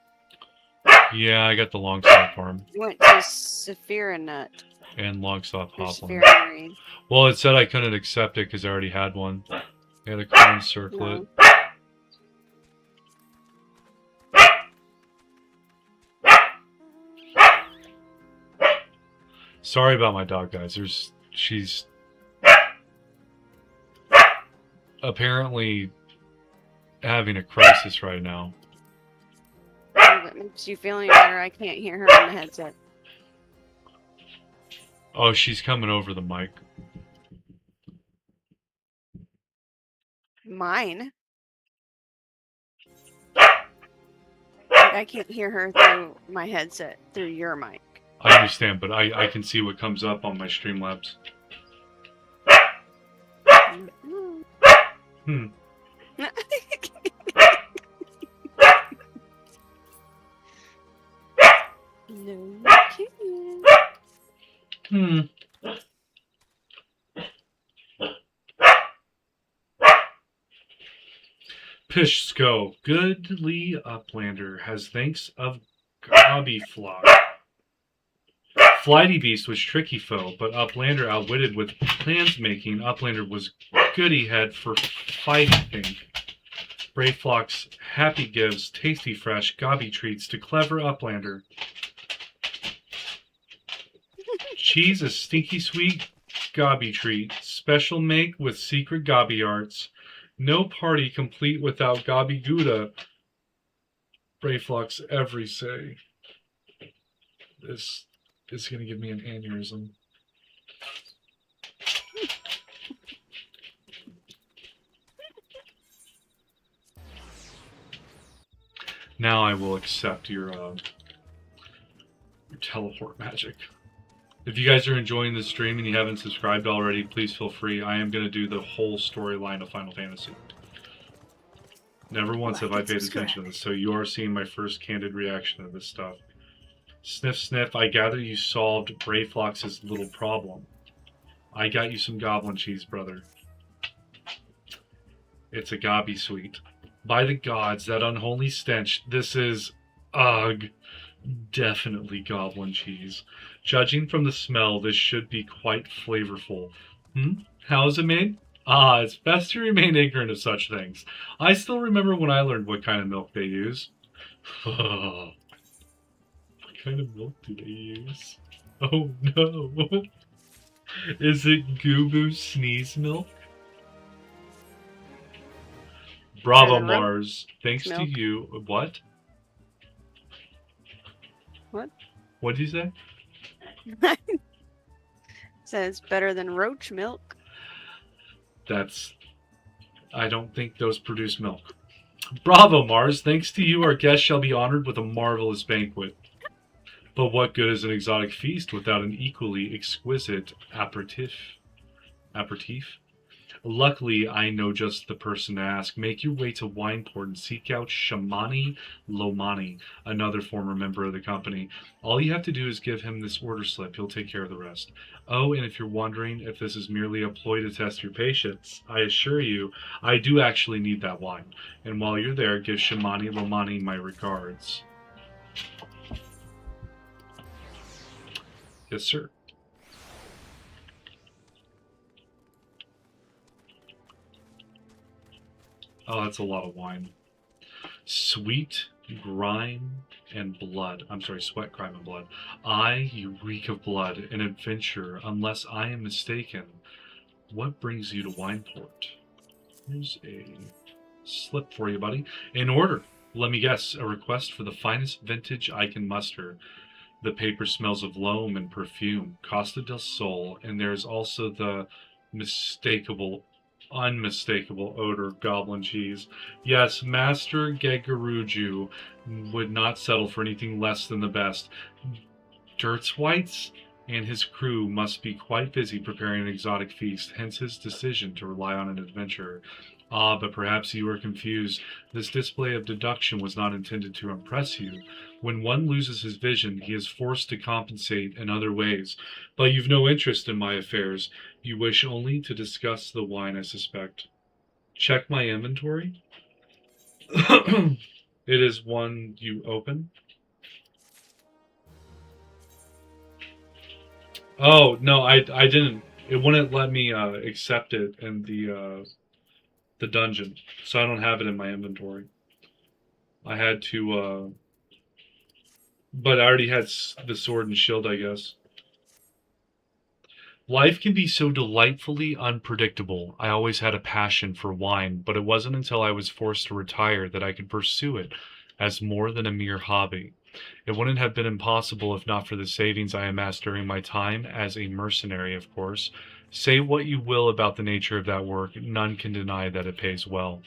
Yeah, I got the long stop arm. Went to Saphira Nut. And long stop Or hopline. Saphira Marine. Well, it said I couldn't accept it because I already had one. I had a cone circlet. No. Sorry about my dog, guys. She's apparently having a crisis right now. If it makes you feel any better, I can't hear her on the headset. Oh, she's coming over the mic. Mine? I can't hear her through my headset, through your mic. I understand, but I can see what comes up on my Streamlabs. Hmm. No, you can't. Hmm. Pishsko, goodly Uplander, has thanks of Gobby Flock. Flighty Beast was tricky foe, but Uplander outwitted with plans making. Uplander was goody head for fighting. Brave Flock's happy gives tasty fresh Gobby treats to clever Uplander. Cheese is stinky sweet Gobby treat. special make with secret gobby arts. No party complete without gobby gouda. Brayflux every say. This is going to give me an aneurysm. Now I will accept your teleport magic. If you guys are enjoying this stream and you haven't subscribed already, please feel free. I am going to do the whole storyline of Final Fantasy. Never once have I paid attention to this, so you are seeing my first candid reaction to this stuff. Sniff, sniff, I gather you solved Brayflox's little problem. I got you some goblin cheese, brother. It's a gobby sweet. By the gods, that unholy stench, this is... ugh. Definitely goblin cheese. Judging from the smell, this should be quite flavorful. How is it made? Ah, it's best to remain ignorant of such things. I still remember when I learned what kind of milk they use. What kind of milk do they use? Oh no. Is it Gubu sneeze milk? Bravo, Mars. Thanks to you. What? What? What did you say? Says better than roach milk. That's... I don't think those produce milk. Bravo, Mars. Thanks to you, our guest shall be honored with a marvelous banquet. But what good is an exotic feast without an equally exquisite aperitif? Aperitif? Luckily, I know just the person to ask. Make your way to Wineport and seek out Shamani Lomani, another former member of the company. All you have to do is give him this order slip. He'll take care of the rest. Oh, and if you're wondering if this is merely a ploy to test your patience, I assure you, I do actually need that wine. And while you're there, give Shamani Lomani my regards. Yes, sir. Oh, that's a lot of wine. Sweet, grime, and blood. I'm sorry, sweat, grime, and blood. You reek of blood, an adventure, unless I am mistaken. What brings you to Wineport? Here's a slip for you, buddy. In order, let me guess, a request for the finest vintage I can muster. The paper smells of loam and perfume, Costa del Sol, and there's also the unmistakable odor of goblin cheese. Yes, Master Gegaruju would not settle for anything less than the best. Dirtswites and his crew must be quite busy preparing an exotic feast, hence his decision to rely on an adventurer. Ah, but perhaps you are confused. This display of deduction was not intended to impress you. When one loses his vision, he is forced to compensate in other ways. But you've no interest in my affairs. You wish only to discuss the wine, I suspect. Check my inventory. It is one you open. Oh, no, I didn't. It wouldn't let me accept it in the dungeon, so I don't have it in my inventory. I had to, but I already had the sword and shield, I guess. Life can be so delightfully unpredictable. I always had a passion for wine, but it wasn't until I was forced to retire that I could pursue it as more than a mere hobby. It wouldn't have been impossible if not for the savings I amassed during my time as a mercenary, of course. Say what you will about the nature of that work, none can deny that it pays well.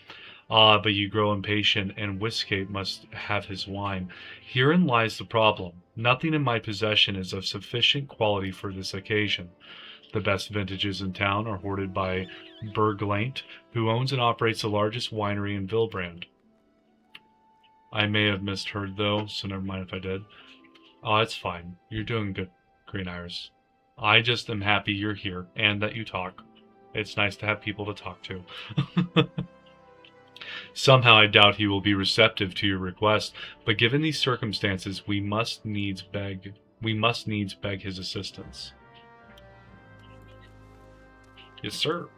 Ah, but you grow impatient, and Whiskate must have his wine. Herein lies the problem. Nothing in my possession is of sufficient quality for this occasion. The best vintages in town are hoarded by Berglaint, who owns and operates the largest winery in Vilbrand. I may have misheard, though, so never mind if I did. Oh, it's fine. You're doing good, Green Iris. I just am happy you're here, and that you talk. It's nice to have people to talk to. Somehow I doubt he will be receptive to your request, but given these circumstances, we must needs beg his assistance. Yes, sir.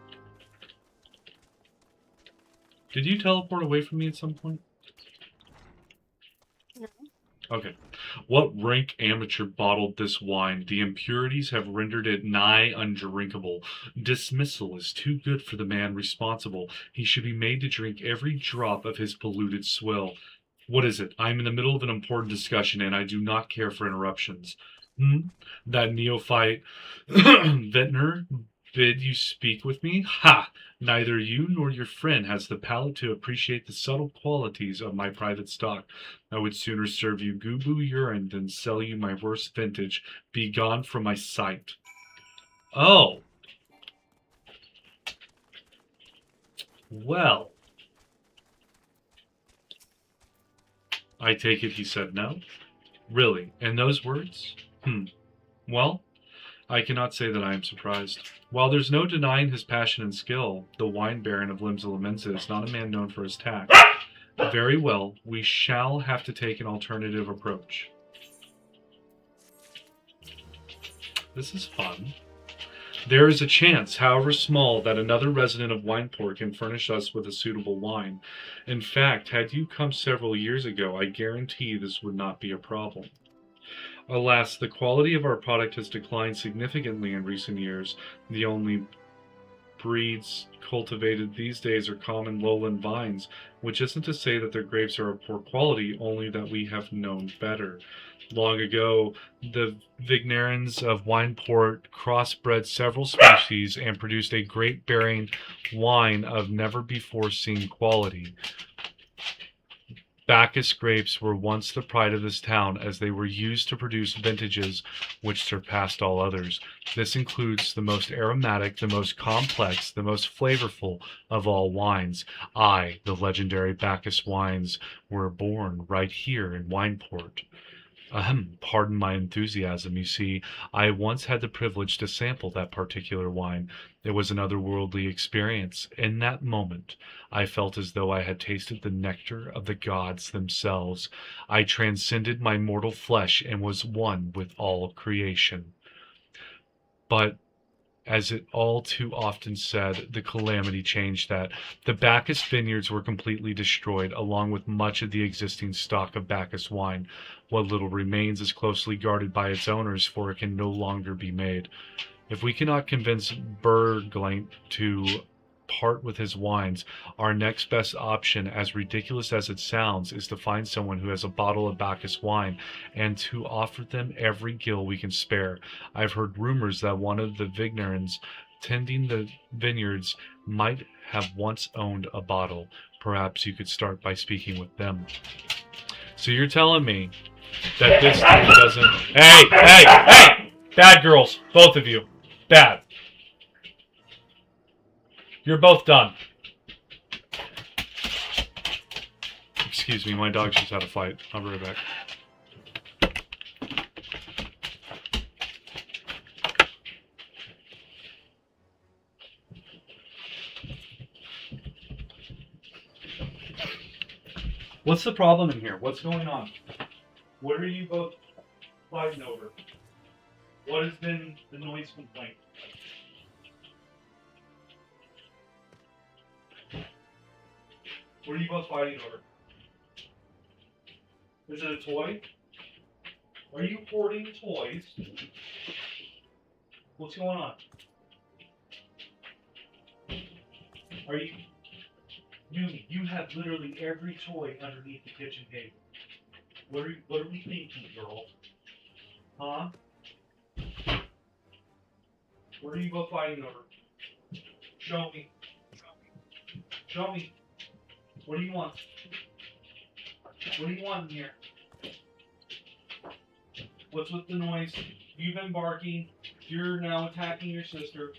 Did you teleport away from me at some point? No. Okay. What rank amateur bottled this wine? The impurities have rendered it nigh undrinkable. Dismissal is too good for the man responsible. He should be made to drink every drop of his polluted swill. What is it? I'm in the middle of an important discussion, and I do not care for interruptions. Hmm? That neophyte vintner bid you speak with me? Ha! Neither you nor your friend has the palate to appreciate the subtle qualities of my private stock. I would sooner serve you goo-boo urine than sell you my worst vintage. Be gone from my sight. Oh, well. I take it he said no? Really? And those words? Well, I cannot say that I am surprised. While there's no denying his passion and skill, the wine baron of Limsa Lamensa is not a man known for his tact. Very well, we shall have to take an alternative approach. This is fun. There is a chance, however small, that another resident of Wineport can furnish us with a suitable wine. In fact, had you come several years ago, I guarantee this would not be a problem. Alas, the quality of our product has declined significantly in recent years. The only breeds cultivated these days are common lowland vines, which isn't to say that their grapes are of poor quality, only that we have known better. Long ago, the Vignarans of Wineport crossbred several species and produced a grape-bearing wine of never-before-seen quality. Bacchus grapes were once the pride of this town, as they were used to produce vintages which surpassed all others. This includes the most aromatic, the most complex, the most flavorful of all wines. The legendary Bacchus wines, were born right here in Wineport. Pardon my enthusiasm. You see, I once had the privilege to sample that particular wine. It was an otherworldly experience. In that moment, I felt as though I had tasted the nectar of the gods themselves. I transcended my mortal flesh and was one with all creation. But as it all too often said, the calamity changed that. The Bacchus vineyards were completely destroyed, along with much of the existing stock of Bacchus wine. What little remains is closely guarded by its owners, for it can no longer be made. If we cannot convince Berglaint to part with his wines, our next best option, as ridiculous as it sounds, is to find someone who has a bottle of Bacchus wine and to offer them every gill we can spare. I've heard rumors that one of the Vignarans tending the vineyards might have once owned a bottle. Perhaps you could start by speaking with them. So you're telling me that this dude doesn't... Hey! Bad girls, both of you. Bad. You're both done. Excuse me, my dog just had a fight. I'll be right back. What's the problem in here? What's going on? What are you both fighting over? What has been the noise complaint? What are you both fighting over? Is it a toy? Are you hoarding toys? What's going on? Are you have literally every toy underneath the kitchen table. What are we thinking, girl? Huh? What are you both fighting over? Show me. Show me. What do you want? What do you want in here? What's with the noise? You've been barking. You're now attacking your sister.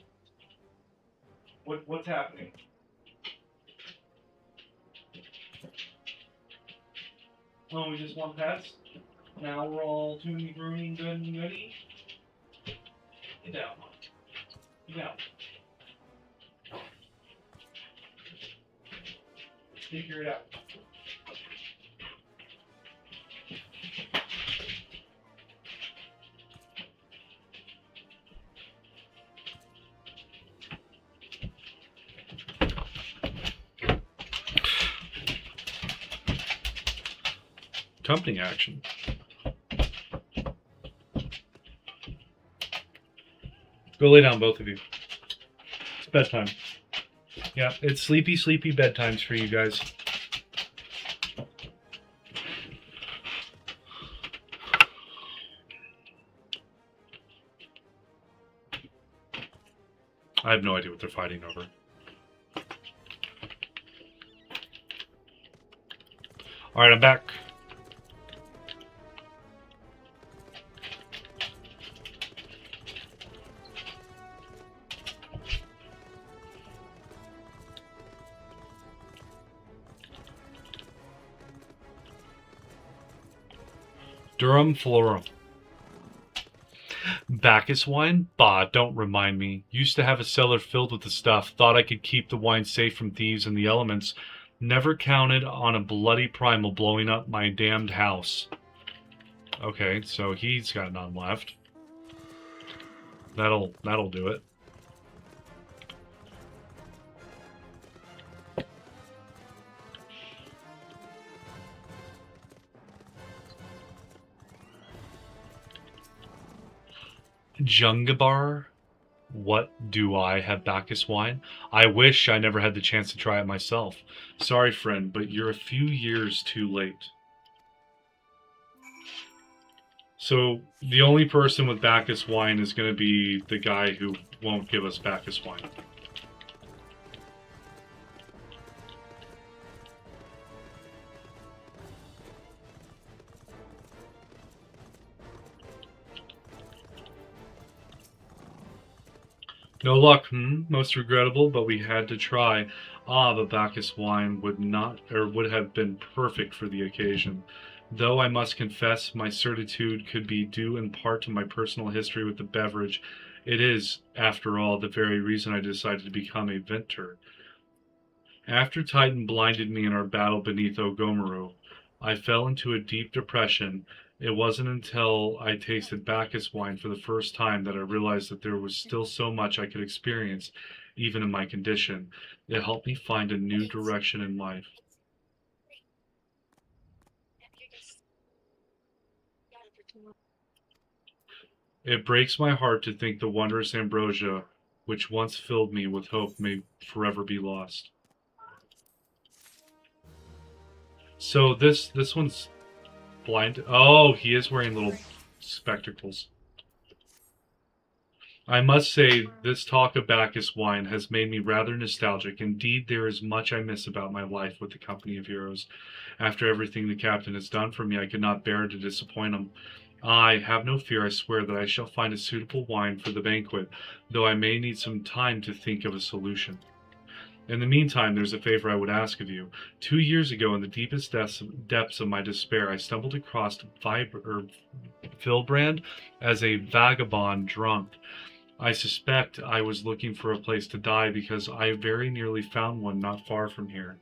What's happening? Oh, we just want pets? Now we're all toony grooming good and goody? Get down. Get down. Figure it out. Company action. Go lay down, both of you. It's bedtime. Yeah, it's sleepy, sleepy bedtimes for you guys. I have no idea what they're fighting over. Alright, I'm back. Durham Florum. Bacchus wine? Bah, don't remind me. Used to have a cellar filled with the stuff. Thought I could keep the wine safe from thieves and the elements. Never counted on a bloody primal blowing up my damned house. Okay, so he's got none left. That'll do it. Jungabar? What do I have Bacchus wine? I wish I never had the chance to try it myself. Sorry, friend, but you're a few years too late. So, the only person with Bacchus wine is going to be the guy who won't give us Bacchus wine. No luck, Most regrettable, but we had to try. Ah, the Bacchus wine would have been perfect for the occasion. Though I must confess, my certitude could be due in part to my personal history with the beverage. It is, after all, the very reason I decided to become a vintner. After Titan blinded me in our battle beneath Ogomaru, I fell into a deep depression. It wasn't until I tasted Bacchus wine for the first time that I realized that there was still so much I could experience, even in my condition. It helped me find a new direction in life. It breaks my heart to think the wondrous ambrosia, which once filled me with hope, may forever be lost. So this one's blind. Oh, he is wearing little spectacles. I must say, this talk of Bacchus wine has made me rather nostalgic. Indeed, there is much I miss about my life with the company of heroes. After everything the captain has done for me, I could not bear to disappoint him. I have no fear, I swear, that I shall find a suitable wine for the banquet, though I may need some time to think of a solution. In the meantime, there's a favor I would ask of you. 2 years ago, in the deepest depths of my despair, I stumbled across Vilbrand as a vagabond drunk. I suspect I was looking for a place to die because I very nearly found one not far from here.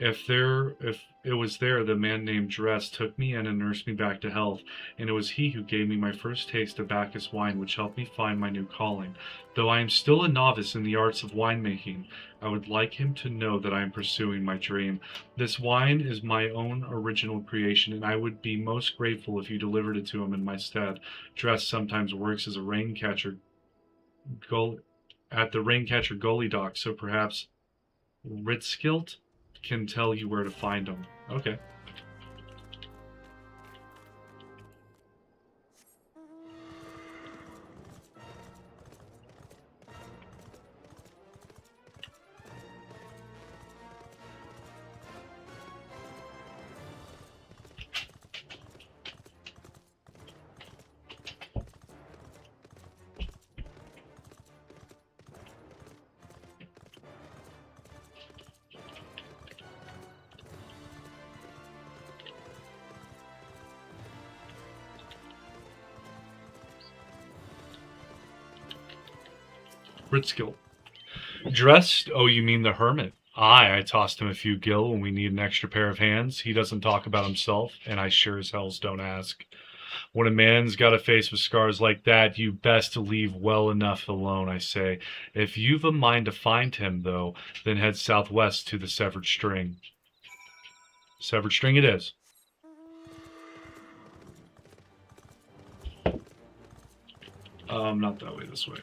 If it was there, the man named Dress took me in and nursed me back to health, and it was he who gave me my first taste of Bacchus wine, which helped me find my new calling. Though I am still a novice in the arts of winemaking, I would like him to know that I am pursuing my dream. This wine is my own original creation, and I would be most grateful if you delivered it to him in my stead. Dress sometimes works as a rain catcher at the Raincatcher goalie dock, so perhaps Ritskilt can tell you where to find him. Okay. Ritskill. Dressed? Oh, you mean the hermit? Aye, I tossed him a few gil when we need an extra pair of hands. He doesn't talk about himself, and I sure as hells don't ask. When a man's got a face with scars like that, you best leave well enough alone, I say. If you've a mind to find him, though, then head southwest to the Severed String. Severed String it is. Not that way, this way.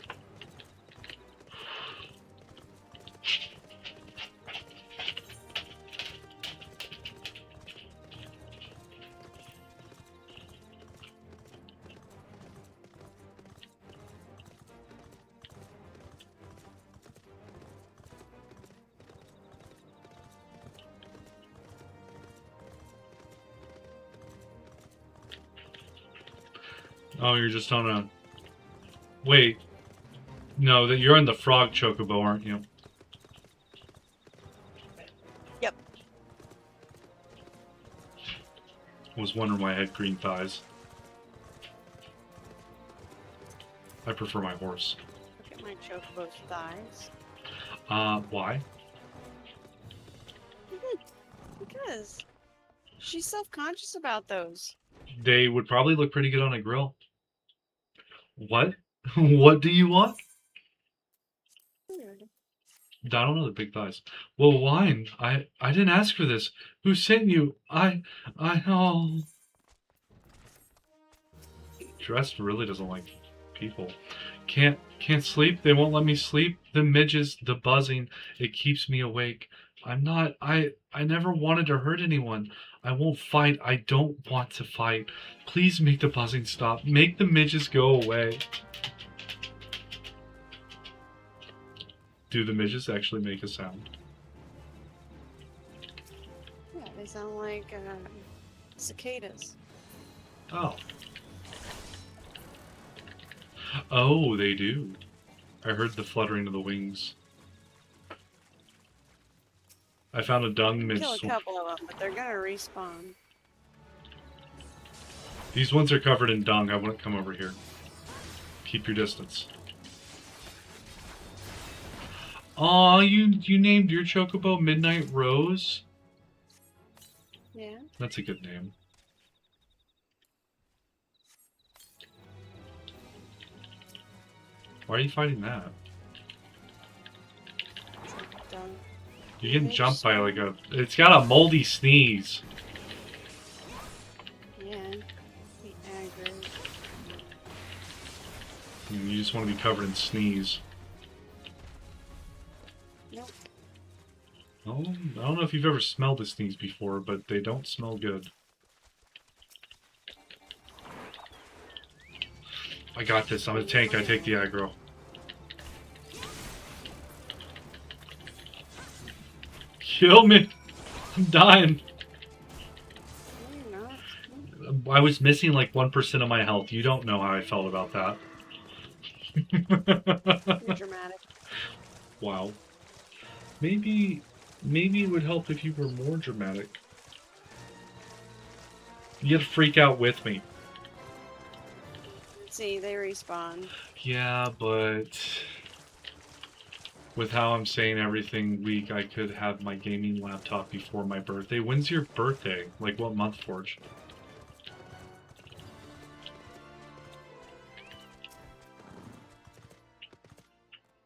Oh, you're just on a... Wait. No, that you're on the frog chocobo, aren't you? Yep. I was wondering why I had green thighs. I prefer my horse. Look at my chocobo's thighs. Why? Because she's self-conscious about those. They would probably look pretty good on a grill. What? What do you want? Weird. I don't know the big thighs. Well, wine. I didn't ask for this. Who sent you? Oh. Dressed really doesn't like people. Can't sleep. They won't let me sleep. The midges, the buzzing, it keeps me awake. I never wanted to hurt anyone. I won't fight. I don't want to fight. Please make the buzzing stop. Make the midges go away. Do the midges actually make a sound? Yeah, they sound like cicadas. Oh. Oh, they do. I heard the fluttering of the wings. I found a dung midge. Kill a couple of them, but they're gonna respawn. These ones are covered in dung. I wouldn't come over here. Keep your distance. Aw, you named your chocobo Midnight Rose? Yeah. That's a good name. Why are you fighting that? Done. You're getting jumped by like a... It's got a moldy sneeze. Yeah. The aggro. You just want to be covered in sneeze. Nope. Oh, I don't know if you've ever smelled a sneeze before, but they don't smell good. I got this. I'm a tank. I take the aggro. Kill me! I'm dying. No, you're not. I was missing like 1% of my health. You don't know how I felt about that. You're dramatic. Wow. Maybe it would help if you were more dramatic. You gotta freak out with me. See, they respawn. Yeah, but with how I'm saying everything week, I could have my gaming laptop before my birthday. When's your birthday? Like what month, Forge?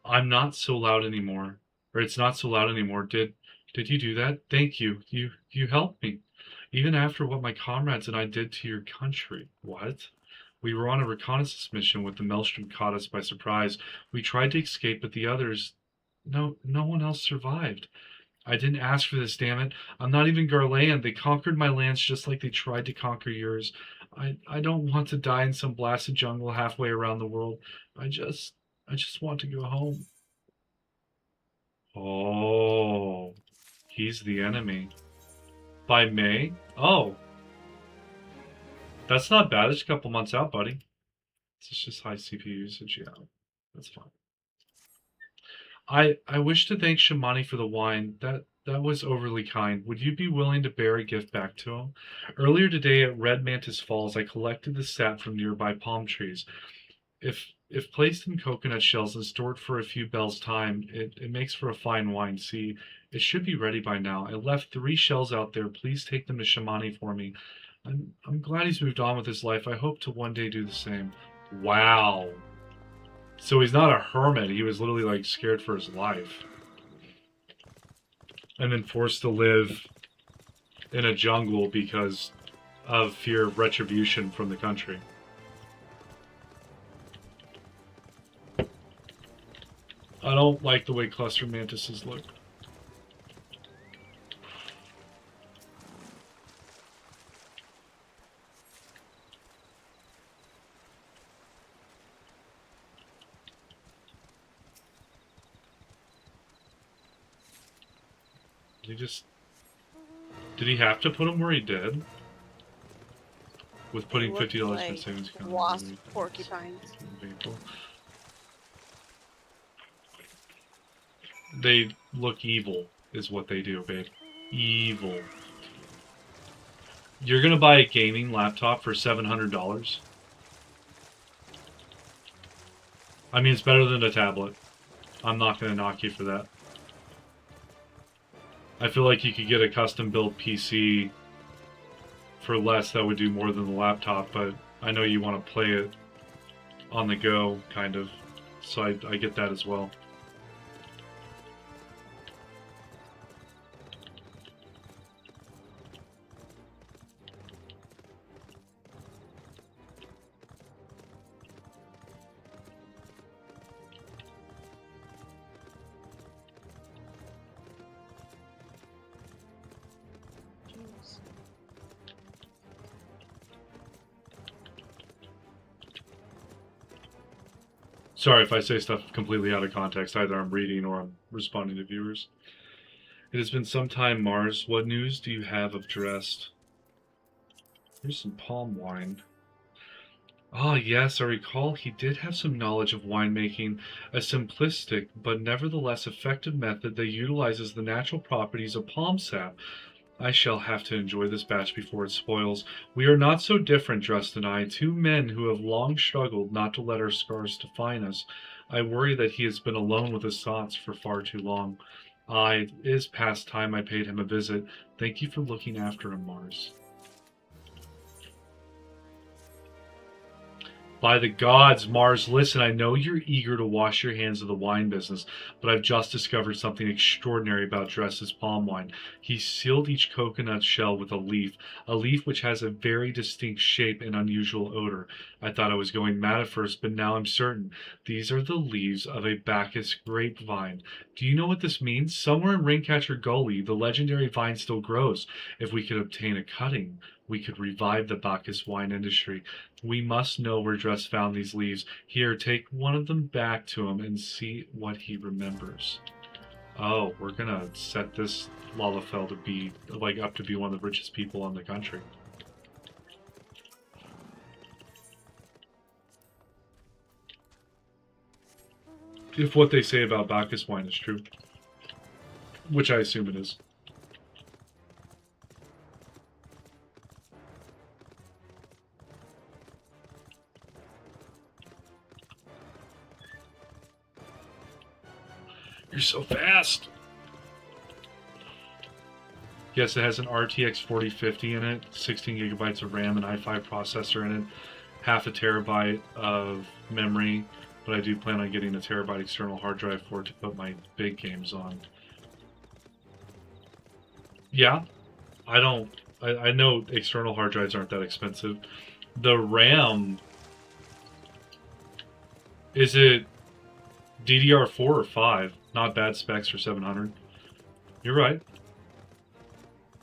I'm not so loud anymore. Or it's not so loud anymore. Did you do that? Thank you. You helped me. Even after what my comrades and I did to your country. What? We were on a reconnaissance mission when the Maelstrom caught us by surprise. We tried to escape, but the others... No one else survived. I didn't ask for this, damn it. I'm not even Garlean. They conquered my lands just like they tried to conquer yours. I don't want to die in some blasted jungle halfway around the world. I just want to go home. Oh, he's the enemy. By May? Oh. That's not bad. It's a couple months out, buddy. It's just high CPU usage, yeah. That's fine. I wish to thank Shamani for the wine. That was overly kind. Would you be willing to bear a gift back to him? Earlier today at Red Mantis Falls, I collected the sap from nearby palm trees. If placed in coconut shells and stored for a few bells' time, it makes for a fine wine. See, it should be ready by now. I left 3 shells out there. Please take them to Shamani for me. I'm glad he's moved on with his life. I hope to one day do the same. Wow. So he's not a hermit. He was literally like scared for his life. And then forced to live in a jungle because of fear of retribution from the country. I don't like the way cluster mantises look. Did he have to put him where he did? with putting look $50 like for savings account. wasp porcupines. They look evil, is what they do, babe. Evil. You're gonna buy a gaming laptop for $700? I mean, it's better than a tablet. I'm not gonna knock you for that. I feel like you could get a custom-built PC for less that would do more than the laptop, but I know you want to play it on the go, kind of. So I get that as well. Sorry if I say stuff completely out of context. Either I'm reading or I'm responding to viewers. It has been some time, Mars. What news do you have of Drest? Here's some palm wine. Ah, yes, I recall he did have some knowledge of winemaking, a simplistic but nevertheless effective method that utilizes the natural properties of palm sap. I shall have to enjoy this batch before it spoils. We are not so different, Drest and I, two men who have long struggled not to let our scars define us. I worry that he has been alone with his thoughts for far too long. It is past time I paid him a visit. Thank you for looking after him, Mars. By the gods, Mars, listen, I know you're eager to wash your hands of the wine business, but I've just discovered something extraordinary about Dress's palm wine. He sealed each coconut shell with a leaf which has a very distinct shape and unusual odor. I thought I was going mad at first, but now I'm certain. These are the leaves of a Bacchus grapevine. Do you know what this means? Somewhere in Raincatcher Gully, the legendary vine still grows. If we could obtain a cutting, we could revive the Bacchus wine industry. We must know where Dress found these leaves. Here, take one of them back to him and see what he remembers. Oh, we're gonna set this Lalafell to be, like, up to be one of the richest people in the country. If what they say about Bacchus wine is true. Which I assume it is. You're so fast! Yes, it has an RTX 4050 in it, 16 gigabytes of RAM, an i5 processor in it, half a terabyte of memory, but I do plan on getting a terabyte external hard drive for it to put my big games on. Yeah, I know external hard drives aren't that expensive. The RAM, is it DDR4 or 5? Not bad specs for 700. You're right.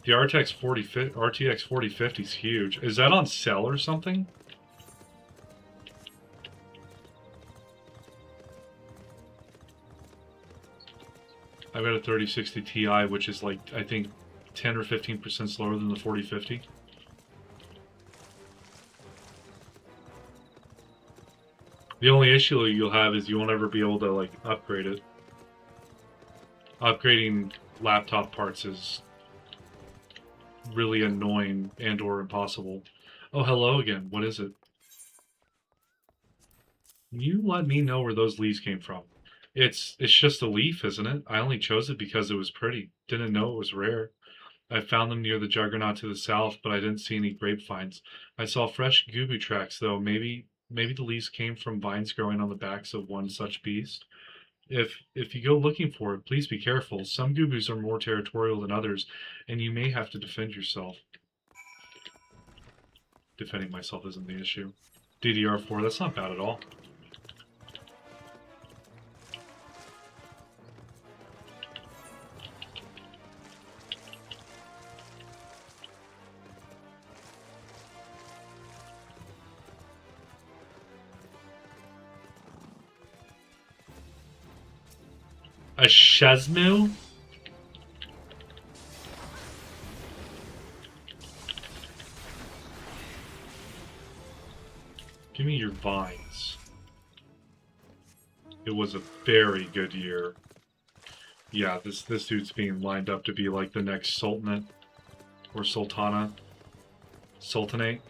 The RTX 4050 is huge. Is that on sale or something? I've got a 3060 Ti, which is like, I think, 10 or 15% slower than the 4050. The only issue you'll have is you won't ever be able to, like, upgrade it. Upgrading laptop parts is really annoying and or impossible. Oh, hello again. What is it? You let me know where those leaves came from. It's just a leaf, isn't it? I only chose it because it was pretty. Didn't know it was rare. I found them near the Juggernaut to the south, but I didn't see any grapevines. I saw fresh gubu tracks, though. Maybe the leaves came from vines growing on the backs of one such beast. If you go looking for it, please be careful. Some gubus are more territorial than others, and you may have to defend yourself. Defending myself isn't the issue. DDR4, that's not bad at all. A Shazmu? Give me your vines. It was a very good year. Yeah, this dude's being lined up to be like the next sultanate. Or sultana. Sultanate.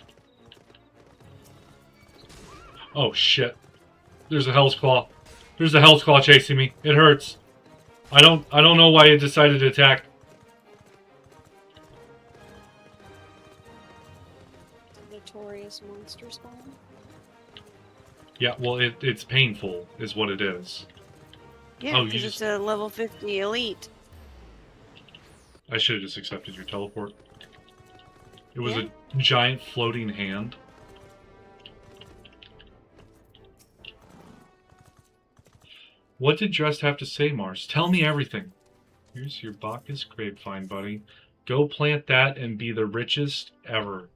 Oh shit. There's a Hell's Claw. There's a Hell's Claw chasing me. It hurts. I don't know why it decided to attack. Notorious monster spawn. Yeah, well, it's painful, is what it is. Yeah, because it's a level 50 elite. I should have just accepted your teleport. It was a giant floating hand. What did Drest have to say, Mars? Tell me everything. Here's your Bacchus grapevine, buddy. Go plant that and be the richest ever.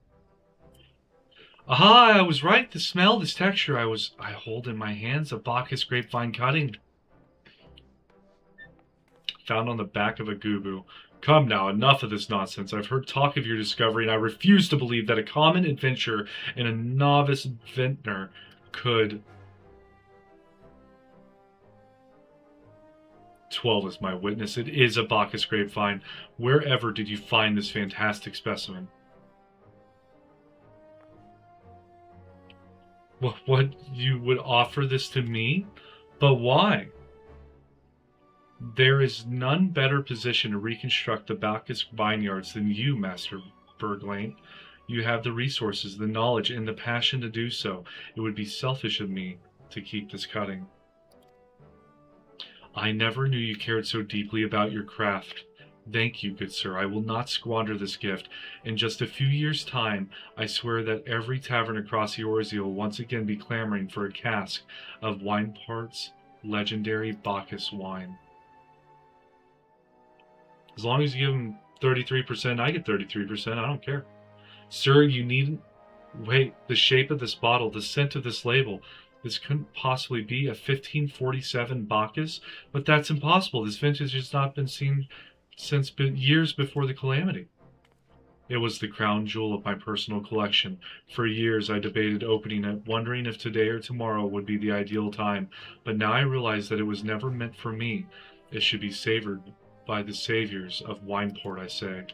Aha, I was right. The smell, this texture I hold in my hands, a Bacchus grapevine cutting. Found on the back of a gubu. Come now, enough of this nonsense. I've heard talk of your discovery, and I refuse to believe that a common adventurer and a novice vintner could... 12 is my witness. It is a Bacchus grapevine. Wherever did you find this fantastic specimen? What, you would offer this to me? But why? There is none better positioned to reconstruct the Bacchus vineyards than you, Master Berglane. You have the resources, the knowledge, and the passion to do so. It would be selfish of me to keep this cutting. I never knew you cared so deeply about your craft. Thank you, good sir. I will not squander this gift. In just a few years' time, I swear that every tavern across Eorzea will once again be clamoring for a cask of Wineport's legendary Bacchus wine. As long as you give him 33%, I get 33%. I don't care. Sir, you needn't... Wait, the shape of this bottle, the scent of this label... This couldn't possibly be a 1547 Bacchus, but that's impossible. This vintage has not been seen since years before the calamity. It was the crown jewel of my personal collection. For years I debated opening it, wondering if today or tomorrow would be the ideal time, but now I realize that it was never meant for me. It should be savored by the saviors of Wineport, I say.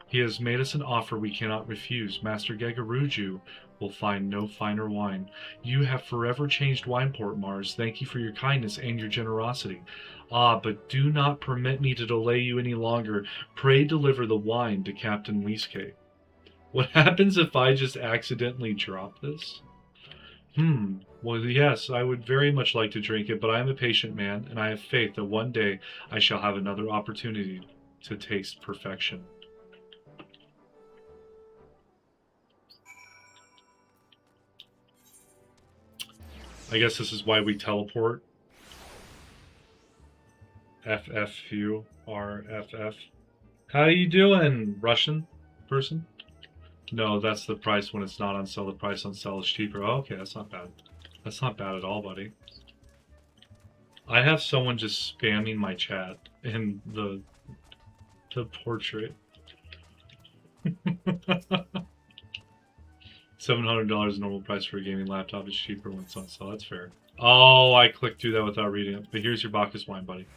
He has made us an offer we cannot refuse. Master Gegaruju will find no finer wine. You have forever changed Wineport, Mars. Thank you for your kindness and your generosity. Ah, but do not permit me to delay you any longer. Pray deliver the wine to Captain Wiske. What happens if I just accidentally drop this? Well, yes, I would very much like to drink it, but I am a patient man, and I have faith that one day I shall have another opportunity to taste perfection. I guess this is why we teleport. FFURFF. How you doing, Russian person? No, that's the price when it's not on sale. The price on sale is cheaper. Oh, okay, that's not bad. That's not bad at all, buddy. I have someone just spamming my chat in the portrait. $700 normal price for a gaming laptop is cheaper when it's on sale. That's fair. Oh, I clicked through that without reading it. But here's your Bacchus wine, buddy.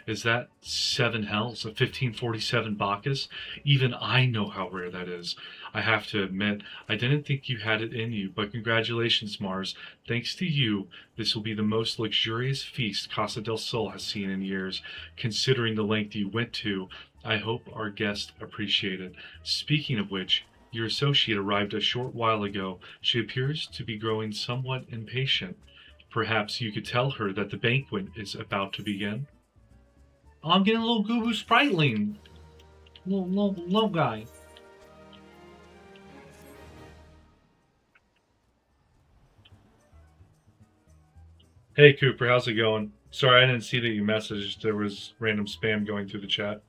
Is that 7 hells? A 1547 Bacchus? Even I know how rare that is. I have to admit, I didn't think you had it in you, but congratulations, Mars. Thanks to you, this will be the most luxurious feast Casa del Sol has seen in years. Considering the length you went to, I hope our guests appreciate it. Speaking of which, your associate arrived a short while ago. She appears to be growing somewhat impatient. Perhaps you could tell her that the banquet is about to begin? Oh, I'm getting a little Gubu Spriteling. Little guy. Hey Cooper, how's it going? Sorry, I didn't see that you messaged. There was random spam going through the chat.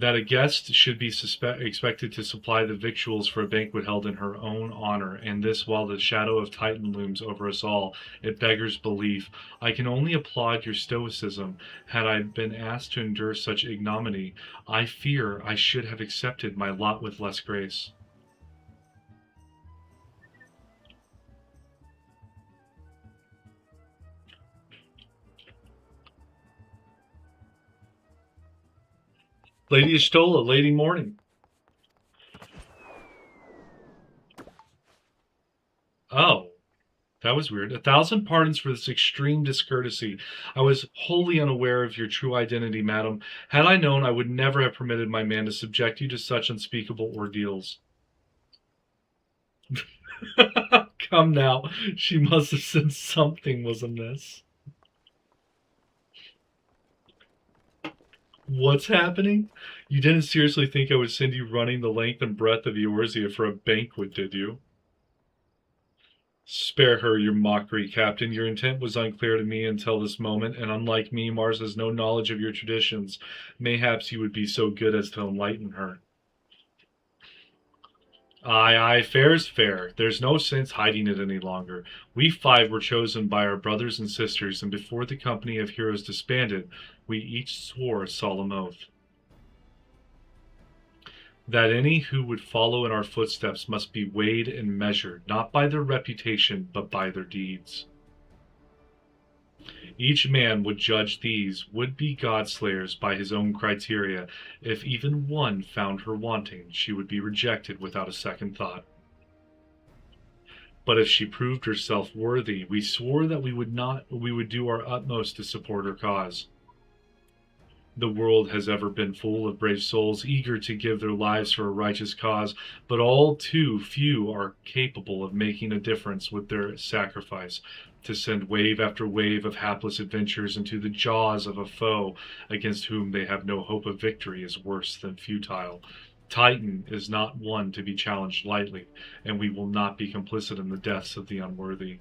That a guest should be expected to supply the victuals for a banquet held in her own honor, and this while the shadow of Titan looms over us all, it beggars belief. I can only applaud your stoicism. Had I been asked to endure such ignominy, I fear I should have accepted my lot with less grace. Lady Estola, Lady Morning. Oh, that was weird. 1,000 pardons for this extreme discourtesy. I was wholly unaware of your true identity, madam. Had I known, I would never have permitted my man to subject you to such unspeakable ordeals. Come now, she must have said something was amiss. What's happening? You didn't seriously think I would send you running the length and breadth of Eorzea for a banquet, did you? Spare her your mockery, Captain. Your intent was unclear to me until this moment, and unlike me, Mars has no knowledge of your traditions. Mayhaps you would be so good as to enlighten her. Aye, aye, fair's fair. There's no sense hiding it any longer. We 5 were chosen by our brothers and sisters, and before the company of heroes disbanded, we each swore a solemn oath. That any who would follow in our footsteps must be weighed and measured, not by their reputation, but by their deeds. Each man would judge these would-be God-slayers by his own criteria. If even one found her wanting, she would be rejected without a second thought. But if she proved herself worthy, we swore that we would do our utmost to support her cause. The world has ever been full of brave souls eager to give their lives for a righteous cause, but all too few are capable of making a difference with their sacrifice. To send wave after wave of hapless adventurers into the jaws of a foe against whom they have no hope of victory is worse than futile. Titan is not one to be challenged lightly, and we will not be complicit in the deaths of the unworthy.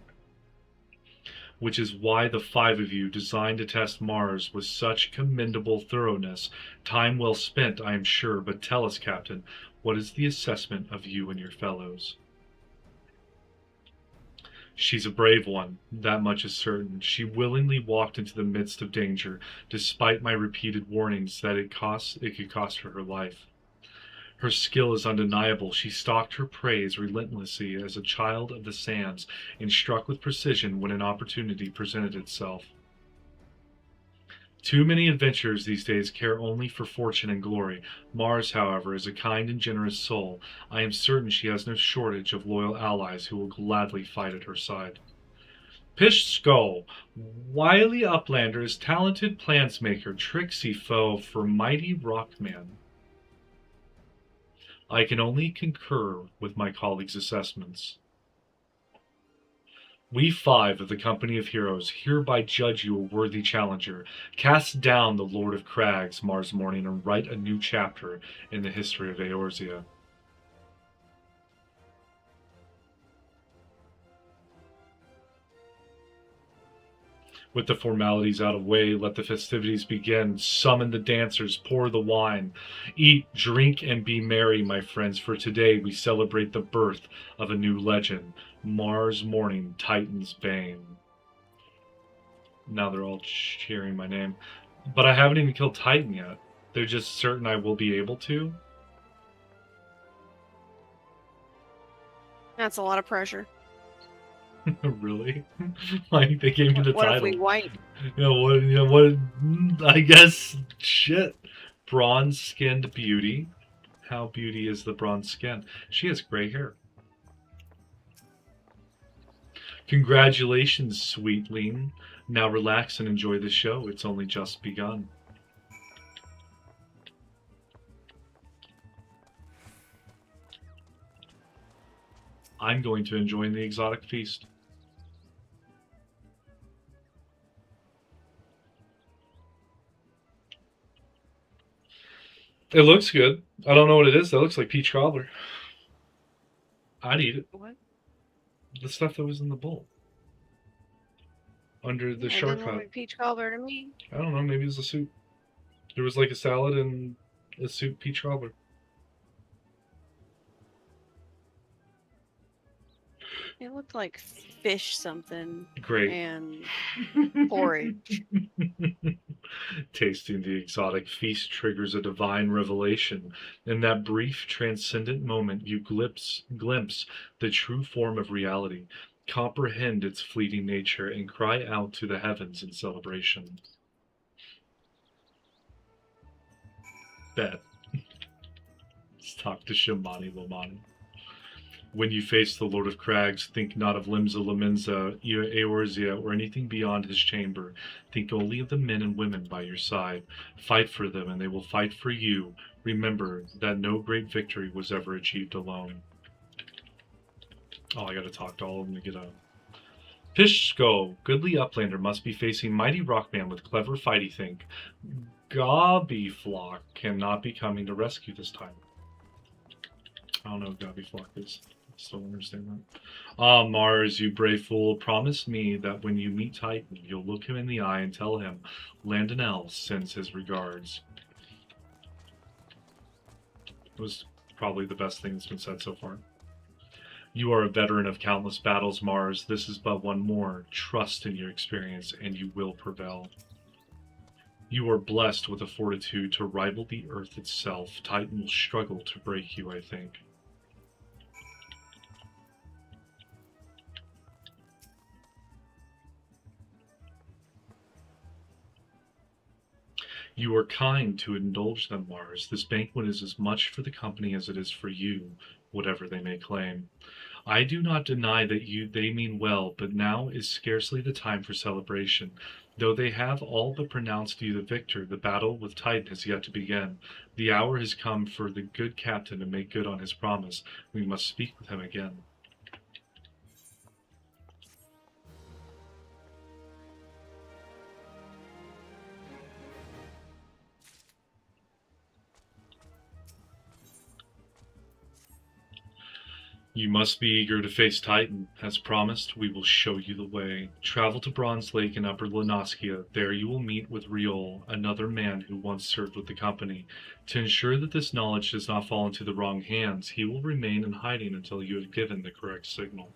Which is why the 5 of you designed to test Mars with such commendable thoroughness. Time well spent, I am sure, but tell us, Captain, what is the assessment of you and your fellows? She's a brave one, that much is certain. She willingly walked into the midst of danger, despite my repeated warnings that it could cost her her life. Her skill is undeniable. She stalked her prey as relentlessly as a child of the sands, and struck with precision when an opportunity presented itself. Too many adventurers these days care only for fortune and glory. Mars, however, is a kind and generous soul. I am certain she has no shortage of loyal allies who will gladly fight at her side. Pish Skull, wily uplanders, talented plansmaker, tricksy foe for mighty rockman. I can only concur with my colleagues' assessments. We 5 of the Company of Heroes hereby judge you a worthy challenger. Cast down the Lord of Crags, Mars Morning, and write a new chapter in the history of Eorzea. With the formalities out of the way, let the festivities begin. Summon the dancers, pour the wine. Eat, drink, and be merry, my friends, for today we celebrate the birth of a new legend. Mars Morning, Titan's Bane. Now they're all cheering my name. But I haven't even killed Titan yet. They're just certain I will be able to. That's a lot of pressure. Really? Like they gave me the What title. if we white? What? I guess shit. Bronze-skinned beauty. How beauty is the bronze skin? She has gray hair. Congratulations, sweetling. Now relax and enjoy the show. It's only just begun. I'm going to enjoy the exotic feast. It looks good. I don't know what it is. That looks like peach cobbler. I'd eat it. What? The stuff that was in the bowl. Under the shark It hut. look like peach cobbler to me. I don't know. Maybe it was a soup. There was like a salad and a soup peach cobbler. It looked like fish something. Great. And porridge. Tasting the exotic feast triggers a divine revelation. In that brief, transcendent moment, you glimpse the true form of reality, comprehend its fleeting nature, and cry out to the heavens in celebration. Bet. Let's talk to Shamani Lomani. When you face the Lord of Crags, think not of Limsa Laminza, Eorzea, or anything beyond his chamber. Think only of the men and women by your side. Fight for them, and they will fight for you. Remember that no great victory was ever achieved alone. Oh, I gotta talk to all of them to get a... Pishko, goodly uplander, must be facing mighty rockman with clever fighty think. Gobbyflock cannot be coming to rescue this time. I don't know what Gobbyflock is. Still don't understand that. Ah, Mars, you brave fool, promise me that when you meet Titan, you'll look him in the eye and tell him Landonell sends his regards. It was probably the best thing that's been said so far. You are a veteran of countless battles, Mars. This is but one more. Trust in your experience, and you will prevail. You are blessed with a fortitude to rival the Earth itself. Titan will struggle to break you, I think. You are kind to indulge them, Mars. This banquet is as much for the company as it is for you, whatever they may claim. I do not deny that they mean well, but now is scarcely the time for celebration. Though they have all but pronounced you the victor, the battle with Titan has yet to begin. The hour has come for the good captain to make good on his promise. We must speak with him again. You must be eager to face Titan. As promised, we will show you the way. Travel to Bronze Lake in Upper Lenaskia. There you will meet with Riol, another man who once served with the company. To ensure that this knowledge does not fall into the wrong hands, he will remain in hiding until you have given the correct signal.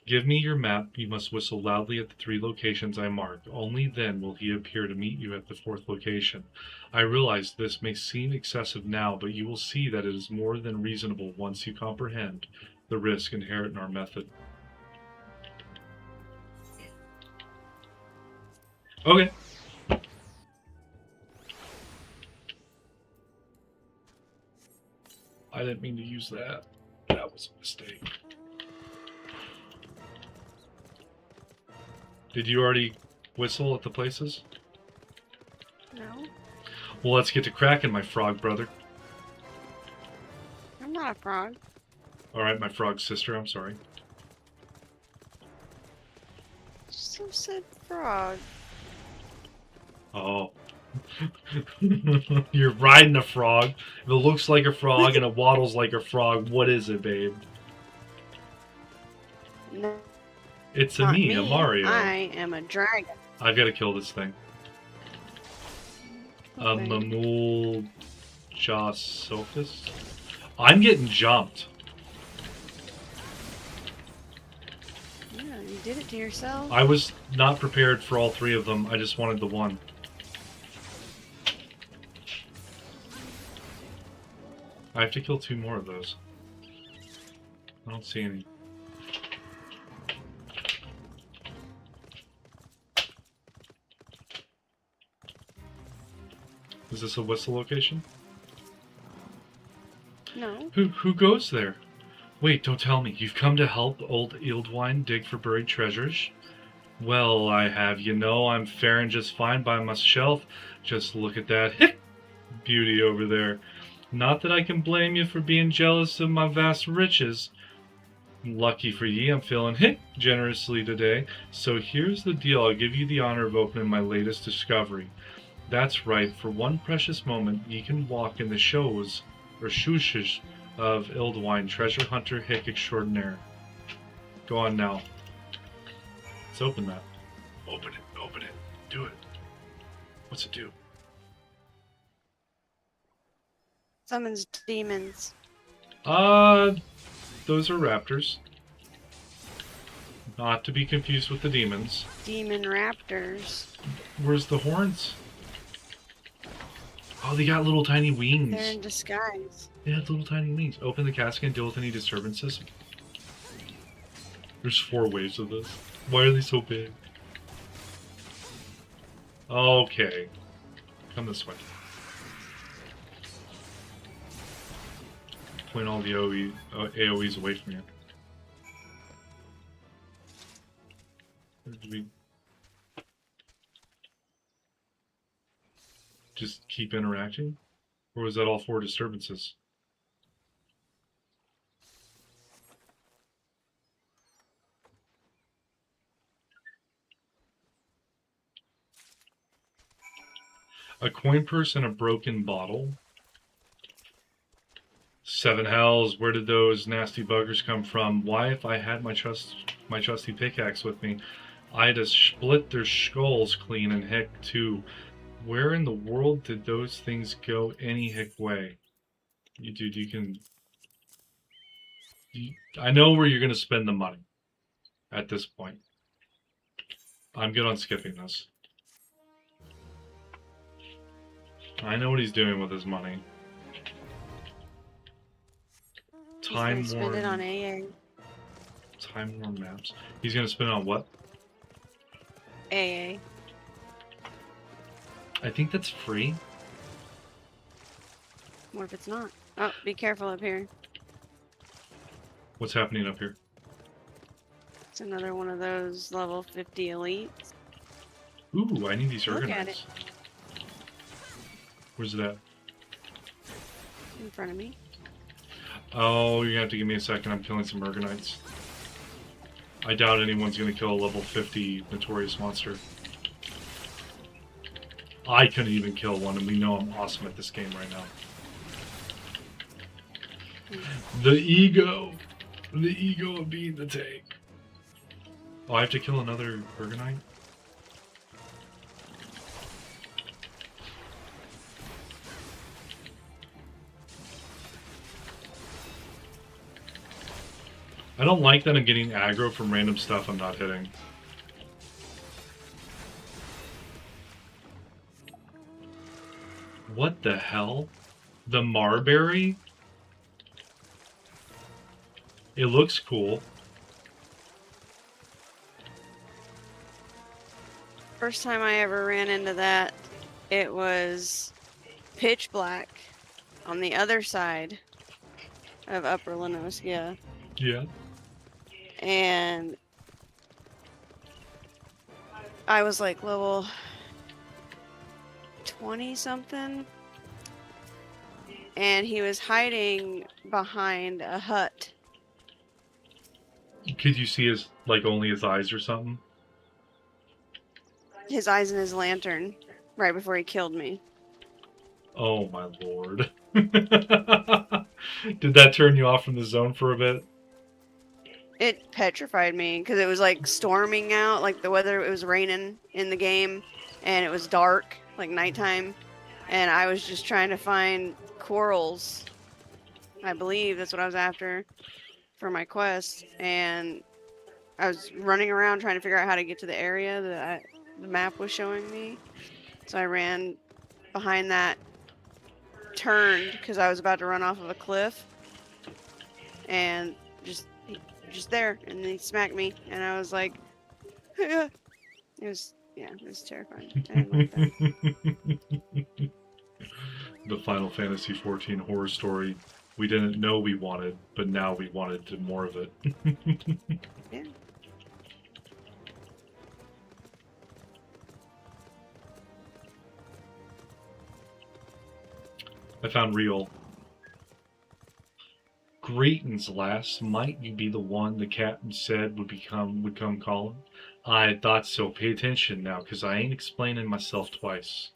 Give me your map. You must whistle loudly at the 3 locations I mark. Only then will he appear to meet you at the 4th location. I realize this may seem excessive now, but you will see that it is more than reasonable once you comprehend the risk inherent in our method. Okay. I didn't mean to use that. That was a mistake. Did you already whistle at the places? No. Well, let's get to cracking, my frog brother. I'm not a frog. Alright, my frog sister, I'm sorry. So said frog. Oh. You're riding a frog. If it looks like a frog and it waddles like a frog, what is it, babe? No. It's a me, a Mario. I am a dragon. I've got to kill this thing. A Okay. Mamul Josophus? I'm getting jumped. Yeah, you did it to yourself. I was not prepared for all 3 of them. I just wanted the one. I have to kill 2 more of those. I don't see any. Is this a whistle location? No. Who goes there? Wait, don't tell me. You've come to help old Ealdwine dig for buried treasures? Well, I have. You know, I'm faring just fine by myself. Just look at that beauty over there. Not that I can blame you for being jealous of my vast riches. Lucky for ye, I'm feeling generously today. So here's the deal. I'll give you the honor of opening my latest discovery. That's right, for one precious moment, ye can walk in the shows, or shooshes, of Ealdwine, treasure hunter extraordinaire. Go on now. Let's open that. Open it, do it. What's it do? Summons demons. Those are raptors. Not to be confused with the demons. Demon raptors. Where's the horns? Oh, they got little tiny wings. They're in disguise. They have little tiny wings. Open the casket and deal with any disturbances. There's 4 waves of this. Why are they so big? Okay. Come this way. Point all the AoEs away from you. Do we just keep interacting? Or was that all 4 disturbances? A coin purse and a broken bottle. 7 hells, where did those nasty buggers come from? Why, if I had my trusty pickaxe with me, I'd have split their skulls clean and heck too. Where in the world did those things go any heck way? Dude, you can... I know where you're going to spend the money at this point. I'm good on skipping this. I know what he's doing with his money. Time Spend it on AA. Time worn maps. He's gonna spend it on what? AA. I think that's free. What if it's not? Oh, be careful up here. What's happening up here? It's another one of those level 50 elites. Ooh, I need these Look at Ergonites. it. Where's it at? In front of me. Oh, you're gonna have to give me a second. I'm killing some Ergonites. I doubt anyone's gonna kill a level 50 notorious monster. I couldn't even kill one, and we know I'm awesome at this game right now. The ego! The ego of being the tank. Oh, I have to kill another Ergonite? I don't like that I'm getting aggro from random stuff I'm not hitting. What the hell? The Marberry? It looks cool. First time I ever ran into that, it was pitch black on the other side of Upper Lenoskia. Yeah. And I was like level 20 something, and he was hiding behind a hut. Could you see his, like, only his eyes or something? His eyes and his lantern right before he killed me. Oh my lord. Did that turn you off from the zone for a bit? It petrified me because it was like storming out, like the weather, it was raining in the game, and it was dark, like nighttime, and I was just trying to find corals. I believe that's what I was after for my quest, and I was running around trying to figure out how to get to the area that the map was showing me. So I ran behind that, turned because I was about to run off of a cliff, and just there, and then he smacked me, and I was like, it was terrifying. I didn't like that. The Final Fantasy XIV horror story we didn't know we wanted, but now we wanted more of it. Yeah. I found Real. Greetings, lass. Might you be the one the captain said would come calling? I thought so. Pay attention now, 'cause I ain't explaining myself twice.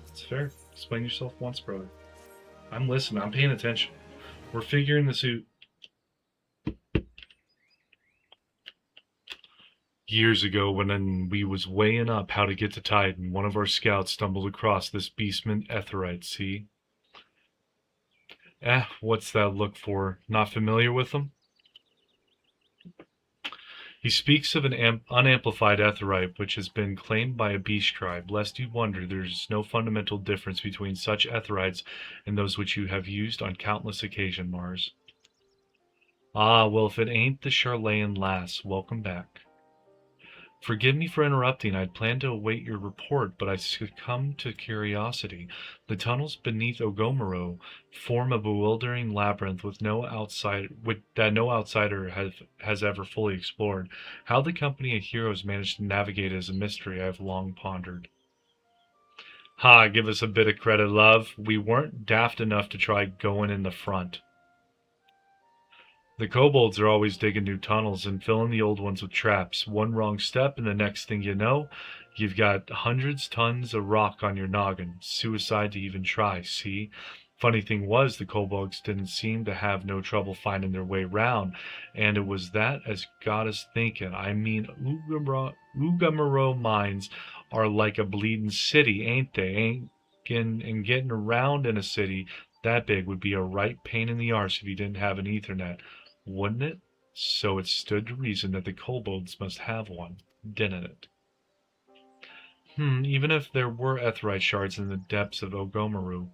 It's fair. Explain yourself once, brother. I'm listening. I'm paying attention. We're figuring this out. Years ago, when we was weighing up how to get to Titan, one of our scouts stumbled across this beastman Etherite, see? What's that look for? Not familiar with them? He speaks of an unamplified etherite which has been claimed by a beast tribe. Lest you wonder, there's no fundamental difference between such etherites and those which you have used on countless occasions, Mars. Ah, well, if it ain't the Charlayan lass, welcome back. Forgive me for interrupting. I'd planned to await your report, but I succumbed to curiosity. The tunnels beneath Ogomoro form a bewildering labyrinth with that no outsider has ever fully explored. How the company of heroes managed to navigate is a mystery I've long pondered. Ha, give us a bit of credit, love. We weren't daft enough to try going in the front. The kobolds are always digging new tunnels and filling the old ones with traps. One wrong step, and the next thing you know, you've got hundreds tons of rock on your noggin. Suicide to even try, see? Funny thing was, the kobolds didn't seem to have no trouble finding their way round, and it was that as got us thinking. I mean, Ugamaro mines are like a bleeding city, ain't they? And getting around in a city that big would be a right pain in the arse if you didn't have an Ethernet, wouldn't it? So it stood to reason that the kobolds must have one, didn't it? Even if there were etherite shards in the depths of Ogomaru,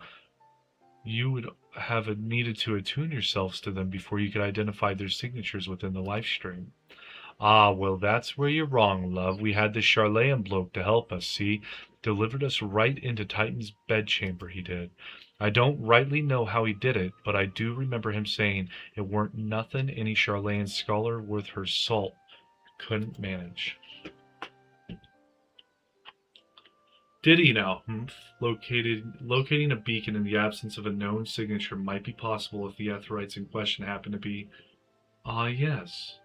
you would have needed to attune yourselves to them before you could identify their signatures within the life stream. Ah, well, that's where you're wrong, love. We had the Charlayan bloke to help us, see? Delivered us right into Titan's bedchamber, he did. I don't rightly know how he did it, but I do remember him saying it weren't nothing any Charlayan scholar worth her salt couldn't manage. Did he now? Locating a beacon in the absence of a known signature might be possible if the Etherites in question happen to be... Ah, yes.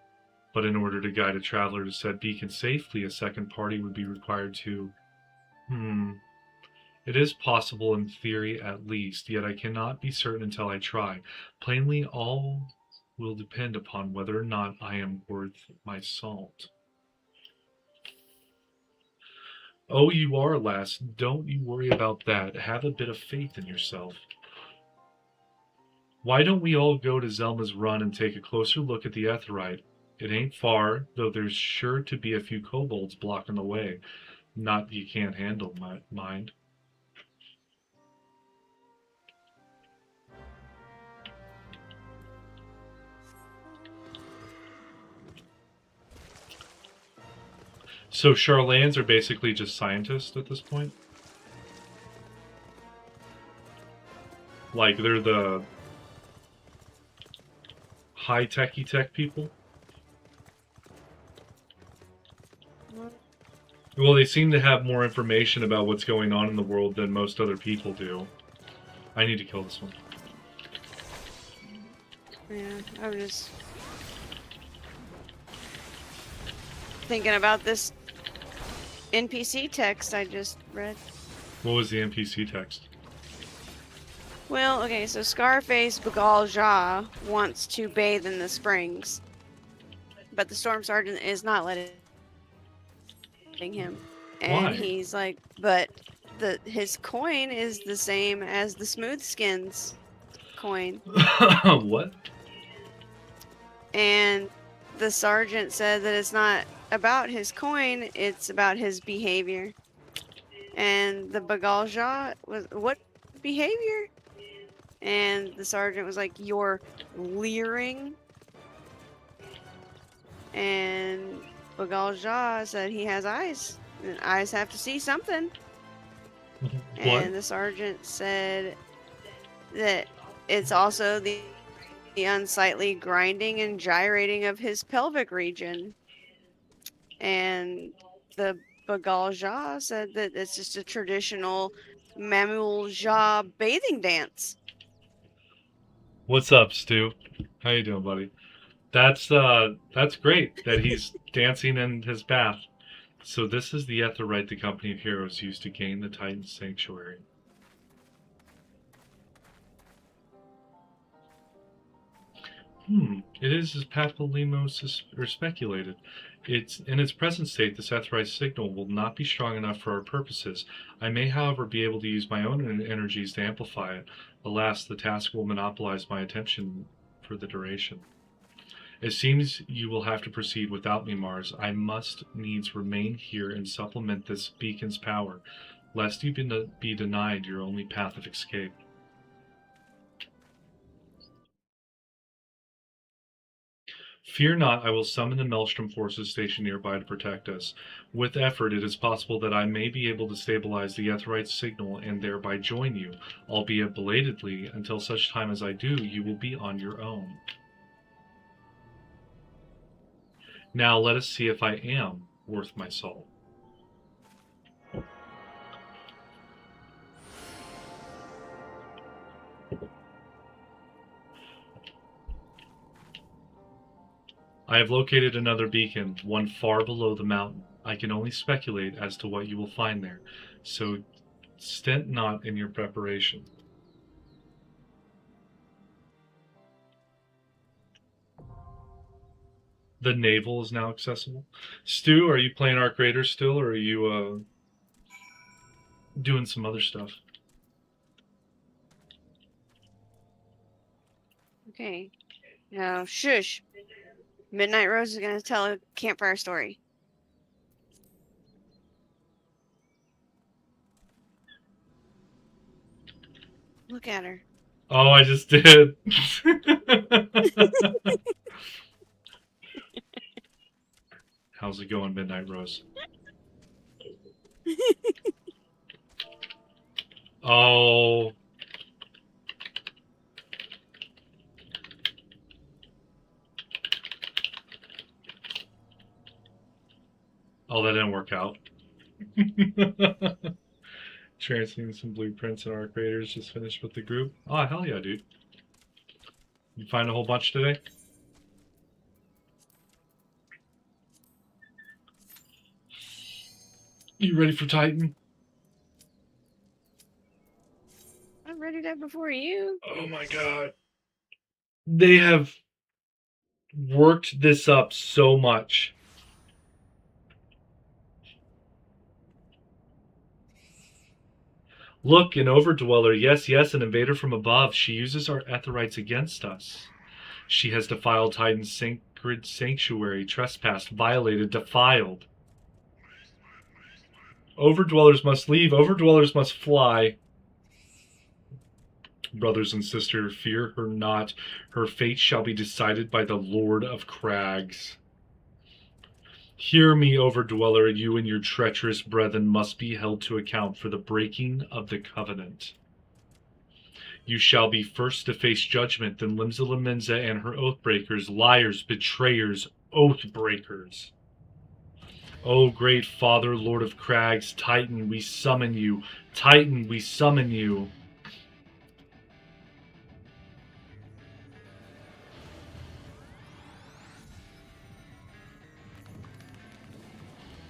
But in order to guide a traveler to said beacon safely, a second party would be required to... It is possible in theory at least, yet I cannot be certain until I try. Plainly, all will depend upon whether or not I am worth my salt. Oh, you are, lass. Don't you worry about that. Have a bit of faith in yourself. Why don't we all go to Zelma's Run and take a closer look at the Etherite? It ain't far, though there's sure to be a few kobolds blocking the way. Not that you can't handle, mind. So Charlans are basically just scientists at this point? Like, they're the high-techy tech people? Well, they seem to have more information about what's going on in the world than most other people do. I need to kill this one. Yeah, I'm just thinking about this NPC text I just read. What was the NPC text? Well, okay, so Scarface Bagalja wants to bathe in the springs, but the Storm Sergeant is not letting him. And Why? he's like, but his coin is the same as the Smooth Skins coin. What? And the sergeant said that it's not about his coin, it's about his behavior. And the Bagalja was, what behavior? And the sergeant was like, you're leering. And Bagalja said he has eyes, and eyes have to see something. What? And the sergeant said that it's also the unsightly grinding and gyrating of his pelvic region. And the Bagalja said that it's just a traditional Mamulja bathing dance. What's up, Stu? How you doing, buddy? That's great that he's dancing in his bath. So this is the Etherite the Company of Heroes used to gain the Titan Sanctuary. It is as Papalimos speculated. It's in its present state, the Sethrite signal will not be strong enough for our purposes. I may, however, be able to use my own energies to amplify it. Alas, the task will monopolize my attention for the duration. It seems you will have to proceed without me, Mars. I must needs remain here and supplement this beacon's power, lest you be denied your only path of escape. Fear not, I will summon the Maelstrom forces stationed nearby to protect us. With effort, it is possible that I may be able to stabilize the Aetheryte signal and thereby join you, albeit belatedly. Until such time as I do, you will be on your own. Now let us see if I am worth my salt. I have located another beacon, one far below the mountain. I can only speculate as to what you will find there, so stint not in your preparation. The naval is now accessible. Stu, are you playing Arc Raiders still, or are you doing some other stuff? Okay. Now, shush. Midnight Rose is going to tell a campfire story. Look at her. Oh, I just did. How's it going, Midnight Rose? Oh. Oh, that didn't work out. Transmitting some blueprints and Arc Raiders, just finished with the group. Oh, hell yeah, dude. You find a whole bunch today? You ready for Titan? I'm ready to before you. Oh my god. They have worked this up so much. Look, an overdweller. Yes, yes, an invader from above. She uses our Aetherites against us. She has defiled Titan's sacred sanctuary, trespassed, violated, defiled. Overdwellers must leave. Overdwellers must fly. Brothers and sisters, fear her not. Her fate shall be decided by the Lord of Crags. Hear me, Overdweller, you and your treacherous brethren must be held to account for the breaking of the covenant. You shall be first to face judgment, then Limsa Lemenza and her oathbreakers, liars, betrayers, oathbreakers. O great Father, Lord of Crags, Titan, we summon you. Titan, we summon you.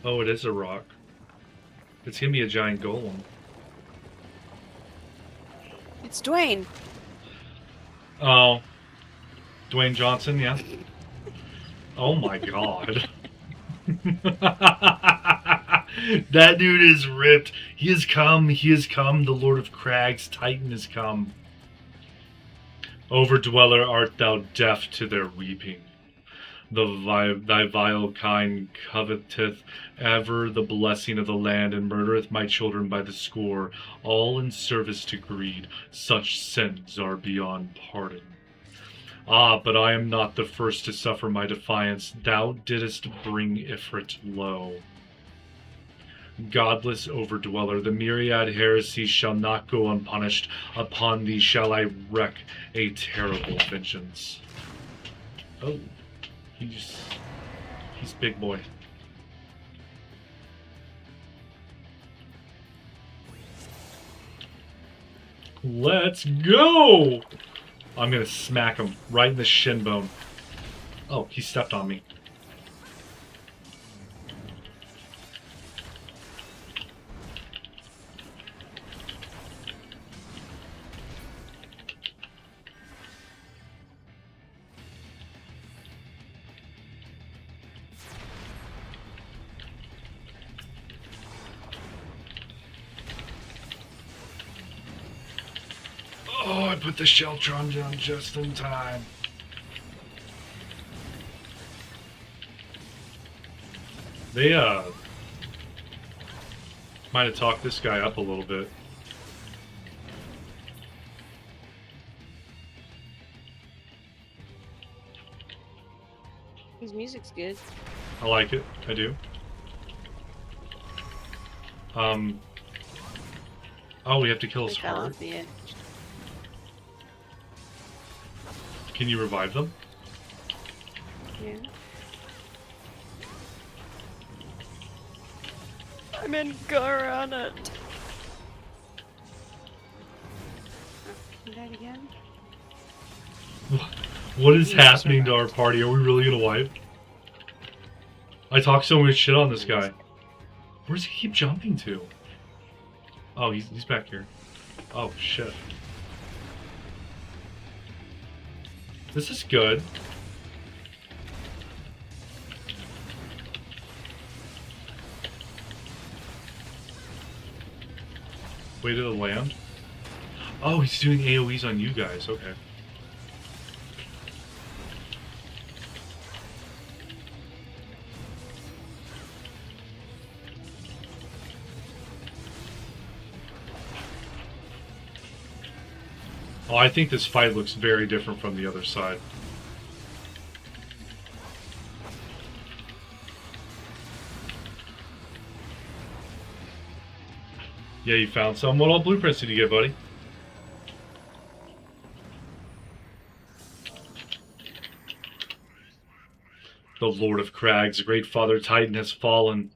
Oh, it is a rock. It's gonna be a giant golem. It's Dwayne. Oh. Dwayne Johnson, yeah? Oh my god. That dude is ripped. He has come, the Lord of Crags, Titan has come. Overdweller, art thou deaf to their weeping? Thy vile kind coveteth ever the blessing of the land, and murdereth my children by the score, all in service to greed. Such sins are beyond pardon. Ah, but I am not the first to suffer my defiance. Thou didst bring Ifrit low. Godless overdweller, the myriad heresies shall not go unpunished. Upon thee shall I wreak a terrible vengeance. Oh. He's big boy. Let's go! I'm gonna smack him right in the shin bone. Oh, he stepped on me. I put the Sheltron down just in time. They, might have talked this guy up a little bit. His music's good. I like it. I do. Oh, we have to kill his heart. Can you revive them? Yeah. I'm in Garanet. Oh, he died again? What is happening to our party? Are we really gonna wipe? I talk so much shit on this guy. Where does he keep jumping to? Oh, he's back here. Oh, shit. This is good. Way to the land. Oh, he's doing AoEs on you guys. Okay. Oh, I think this fight looks very different from the other side. Yeah, you found some. What all blueprints did you get, buddy? The Lord of Crags, the great Father Titan has fallen.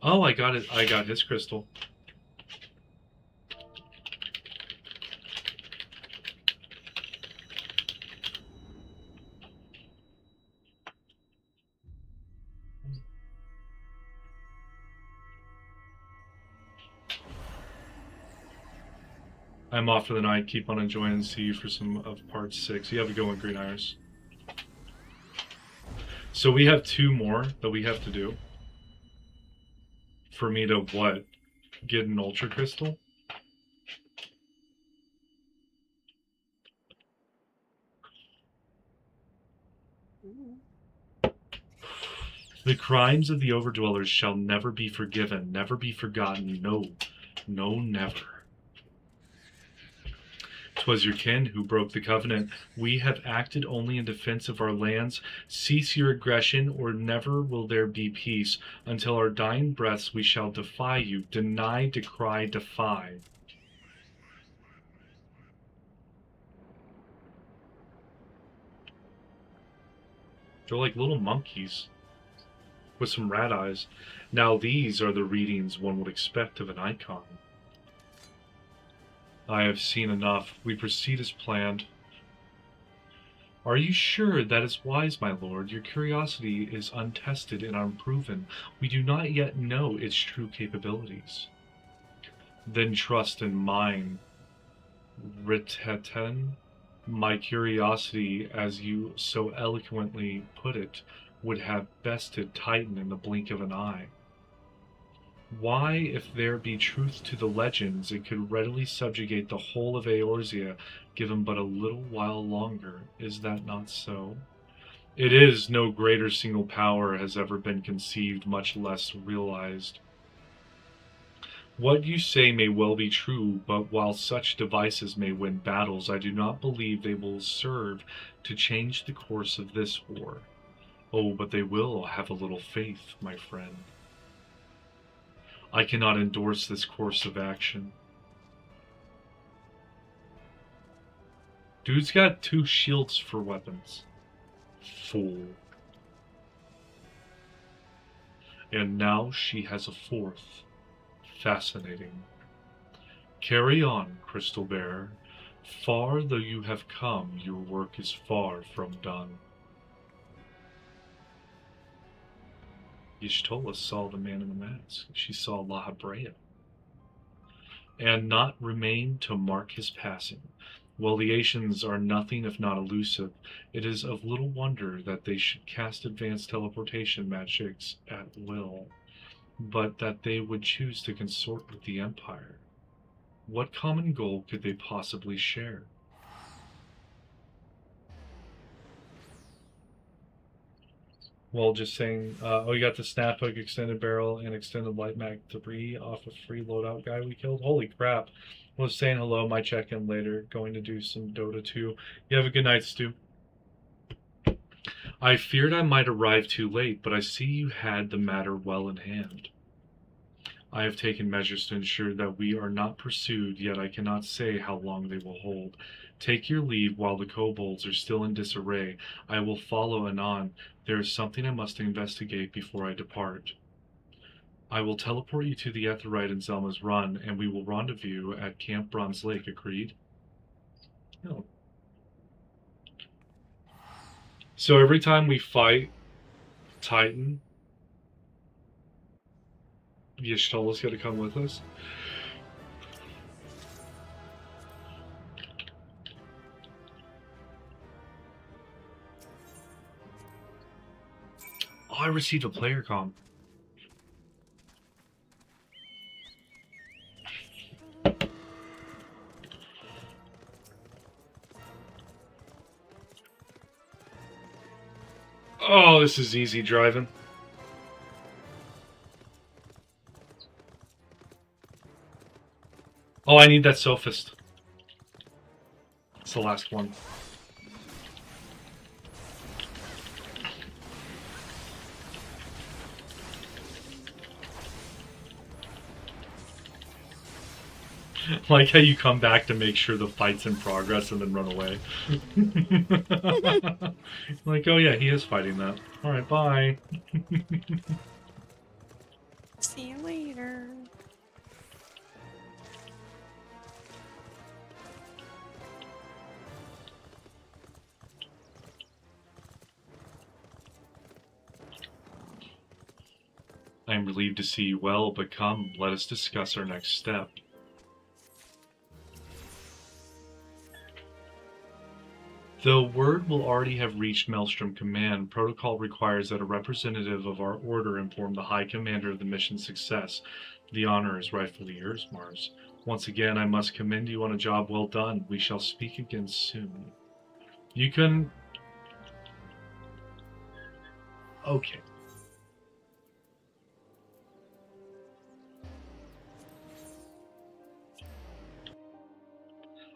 Oh, I got it. I got his crystal. I'm off for the night. Keep on enjoying and see you for some of part 6. You have a good one, Green Iris. So we have 2 more that we have to do. For me to, what? Get an Ultra Crystal? The crimes of the Overdwellers shall never be forgiven, never be forgotten. No, no, never. 'Twas your kin who broke the covenant. We have acted only in defense of our lands. Cease your aggression, or never will there be peace. Until our dying breaths we shall defy you. Deny, decry, defy. They're like little monkeys with some rat eyes. Now these are the readings one would expect of an icon. I have seen enough. We proceed as planned. Are you sure that is wise, my lord? Your curiosity is untested and unproven. We do not yet know its true capabilities. Then trust in mine, Riteten. My curiosity, as you so eloquently put it, would have bested Titan in the blink of an eye. Why, if there be truth to the legends, it could readily subjugate the whole of Eorzea, given but a little while longer. Is that not so? It is. No greater single power has ever been conceived, much less realized. What you say may well be true, but while such devices may win battles, I do not believe they will serve to change the course of this war. Oh, but they will. Have a little faith, my friend. I cannot endorse this course of action. Dude's got 2 shields for weapons. Fool. And now she has a 4th. Fascinating. Carry on, Crystal Bearer. Far though you have come, your work is far from done. Y'shtola saw the man in the mask. She saw La Habrea. And not remain to mark his passing. While the Asians are nothing if not elusive, it is of little wonder that they should cast advanced teleportation magics at will. but that they would choose to consort with the Empire. What common goal could they possibly share? Well, just saying, oh, you got the snap hook, extended barrel, and extended light mag 3 off a free loadout guy we killed. Holy crap. Was saying hello, might check in later. Going to do some Dota 2. You have a good night, Stu. I feared I might arrive too late, but I see you had the matter well in hand. I have taken measures to ensure that we are not pursued, yet I cannot say how long they will hold. Take your leave while the kobolds are still in disarray. I will follow anon. There is something I must investigate before I depart. I will teleport you to the Etherite and Zelma's Run, and we will rendezvous at Camp Bronze Lake. Agreed? No. So every time we fight Titan, Y'shtola's got to come with us. Oh, I received a player comp. Oh, this is easy driving. Oh, I need that sophist. It's the last one. Like how you come back to make sure the fight's in progress and then run away. Like, oh yeah, he is fighting that. Alright, bye. See you later. I am relieved to see you well, but come, let us discuss our next step. Though word will already have reached Maelstrom Command, protocol requires that a representative of our order inform the High Commander of the mission's success. The honor is rightfully yours, Mars. Once again, I must commend you on a job well done. We shall speak again soon. You can... Okay.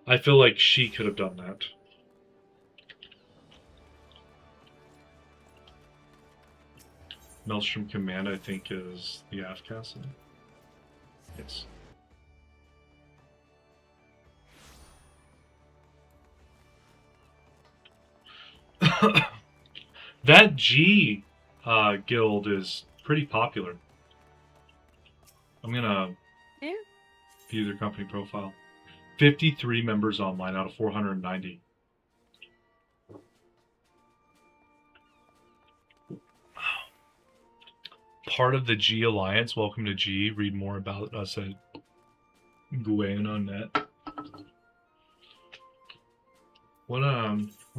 I feel like she could have done that. Maelstrom Command, I think, is the Aft Castle. Yes. That G guild is pretty popular. I'm gonna view their company profile. 53 members online out of 490. Part of the G Alliance. Welcome to G. Read more about us at Guyana.net. What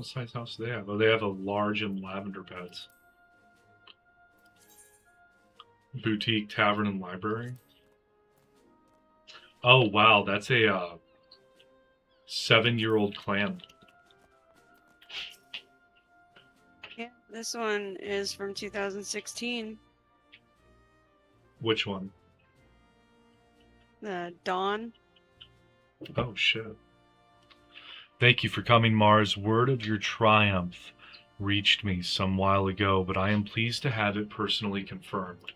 size house do they have? Oh, they have a large and lavender beds. Boutique, tavern, and library. Oh wow, that's a 7-year-old clan. Yeah, this one is from 2016. Which one? The Dawn. Oh shit. Thank you for coming, Mars. Word of your triumph reached me some while ago, but I am pleased to have it personally confirmed.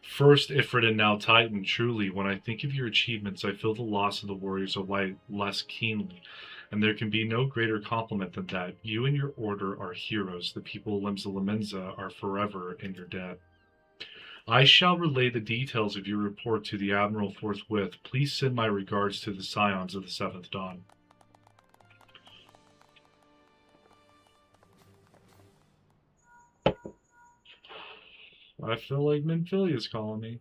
First Ifrit and now Titan, truly, when I think of your achievements, I feel the loss of the Warriors of Light less keenly, and there can be no greater compliment than that. You and your order are heroes. The people of Limsa Lominsa are forever in your debt. I shall relay the details of your report to the Admiral forthwith. Please send my regards to the Scions of the Seventh Dawn. I feel like Minfilia is calling me.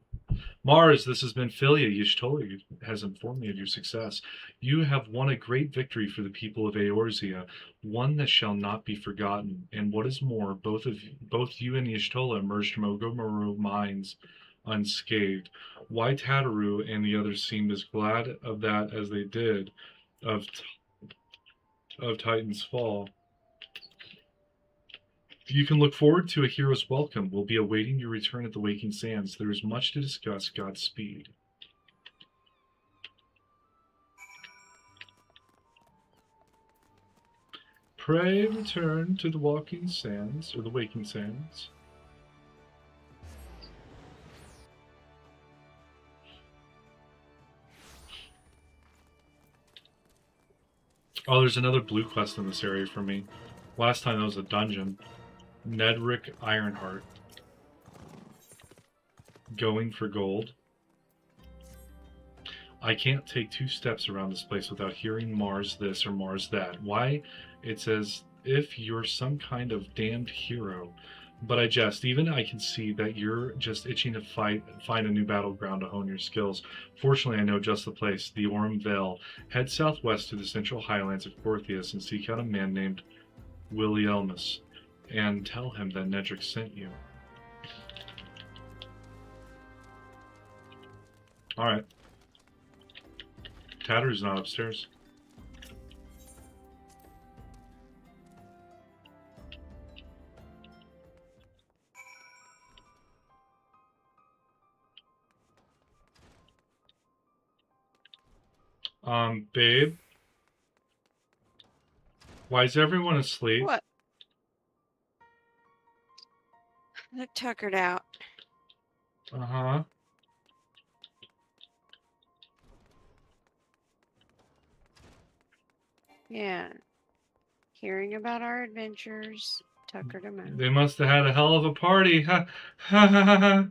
Mars, this has been Philia. Y'shtola has informed me of your success. You have won a great victory for the people of Eorzea, one that shall not be forgotten. And what is more, both you and Y'shtola emerged from Ogomaru mines unscathed. Why Tataru and the others seemed as glad of that as they did of Titan's fall. You can look forward to a hero's welcome. We'll be awaiting your return at the Waking Sands. There is much to discuss. Godspeed. Pray return to the Waking Sands, or the Waking Sands. Oh, there's another blue quest in this area for me. Last time that was a dungeon. Nedrick Ironheart. Going for gold. I can't take 2 steps around this place without hearing Mars this or Mars that. Why? It's as if you're some kind of damned hero. But I jest. Even I can see that you're just itching to find a new battleground to hone your skills. Fortunately, I know just the place, the Orm Vale. Head southwest to the central highlands of Cortheus and seek out a man named Willielmus. And tell him that Nedrick sent you. Alright. Tatter's not upstairs. Babe? Why is everyone asleep? What? Look tuckered out. Uh-huh. Yeah. Hearing about our adventures, tuckered him out. They must have had a hell of a party. Ha ha ha ha ha.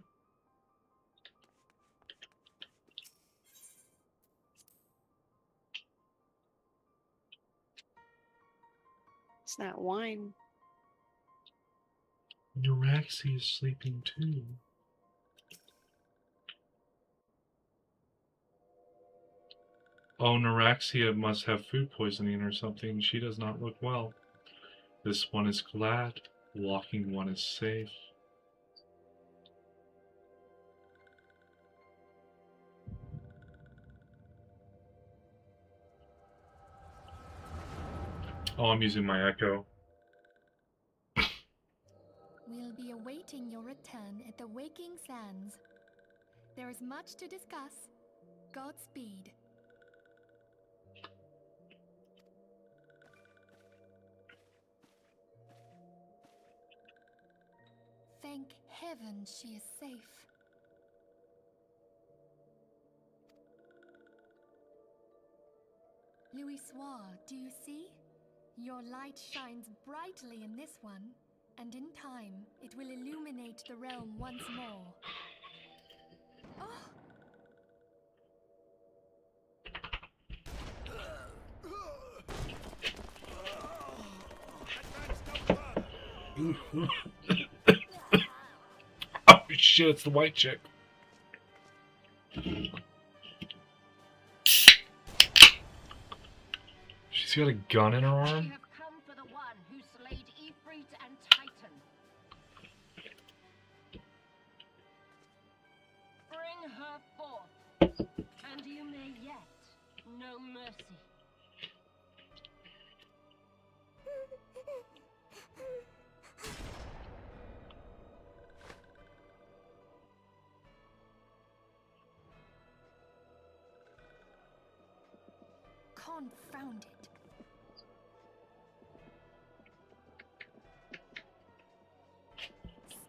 It's that wine. Neuraxi is sleeping too. Oh, Neuraxia must have food poisoning or something. She does not look well. This one is glad. Walking one is safe. Oh, I'm using my echo. We'll be awaiting your return at the Waking Sands. There is much to discuss. Godspeed. Thank heaven she is safe. Louis Soir, do you see? Your light shines brightly in this one, and in time it will illuminate the realm once more. Oh! Oh shit, it's the white chick. She's got a gun in her arm? You have come for the one who slayed Ifrit and Titan. Bring her forth, and you may yet know mercy. Confound it.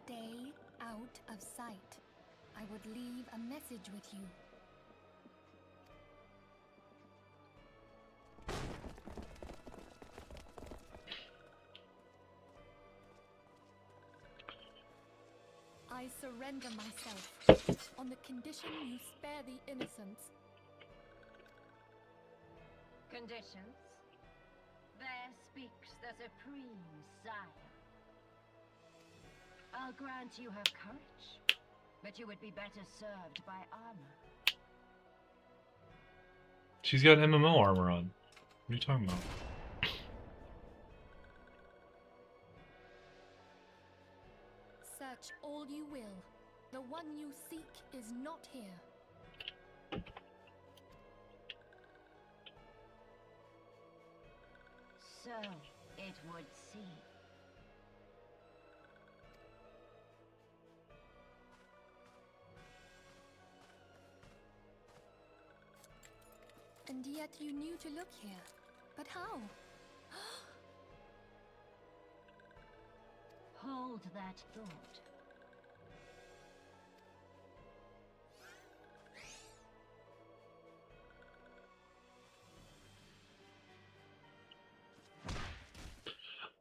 Stay out of sight. I would leave a message with you. I surrender myself on the condition you spare the innocents. Conditions? There speaks the Supreme Sire. I'll grant you her courage, but you would be better served by armor. She's got MMO armor on. What are you talking about? Search all you will. The one one you seek is not here. So it would seem. And yet you knew to look here. But how? Hold that thought.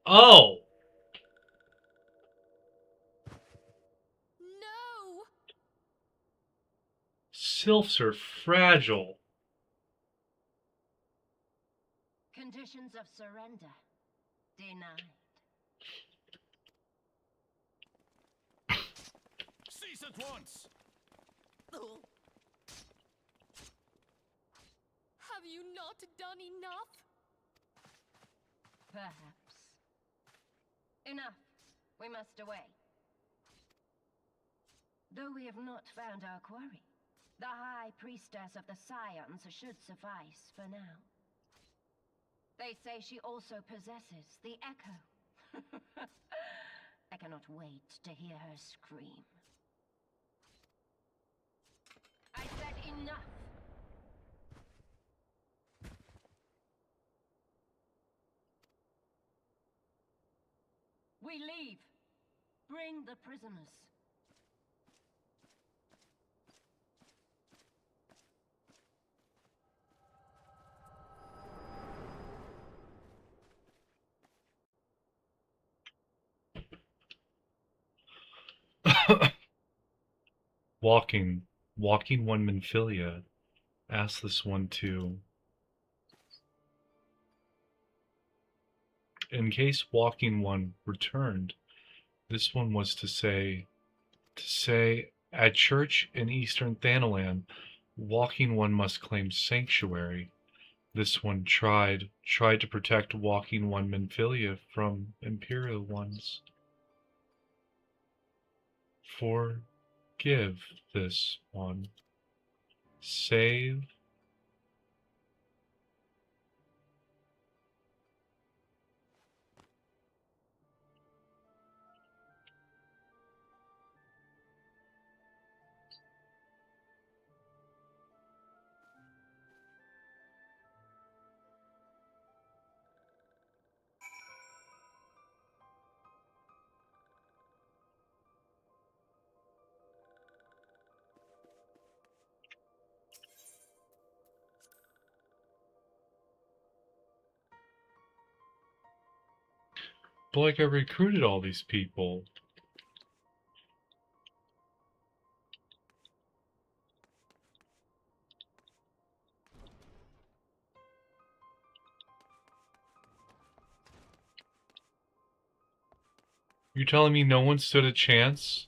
Oh! No! Sylphs are fragile. Conditions of surrender denied. Cease at once! Have you not done enough? Perhaps. Enough. We must away. Though we have not found our quarry, the High Priestess of the Scions should suffice for now. They say she also possesses the Echo. I cannot wait to hear her scream. I said enough! We leave. Bring the prisoners. Walking one Minfilia. Ask this one to. In case walking one returned, this one was to say, at church in eastern Thanalan, walking one must claim sanctuary. This one tried to protect walking one Minfilia from Imperial ones. Forgive this one. Save. But like I recruited all these people. You're telling me no one stood a chance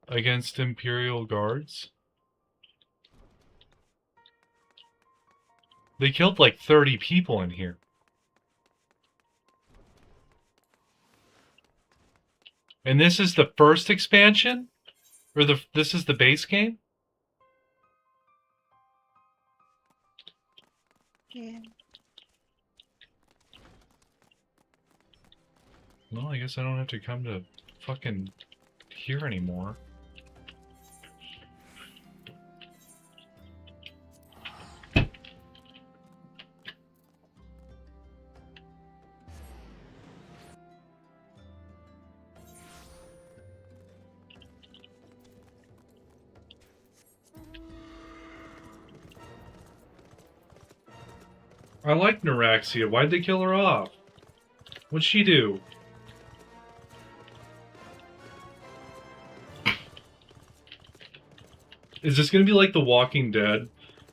against Imperial guards? They killed like 30 people in here. And this is the first expansion? Or this is the base game? Yeah. Well, I guess I don't have to come to fucking here anymore. I like Neuraxia. Why'd they kill her off? What'd she do? Is this going to be like The Walking Dead,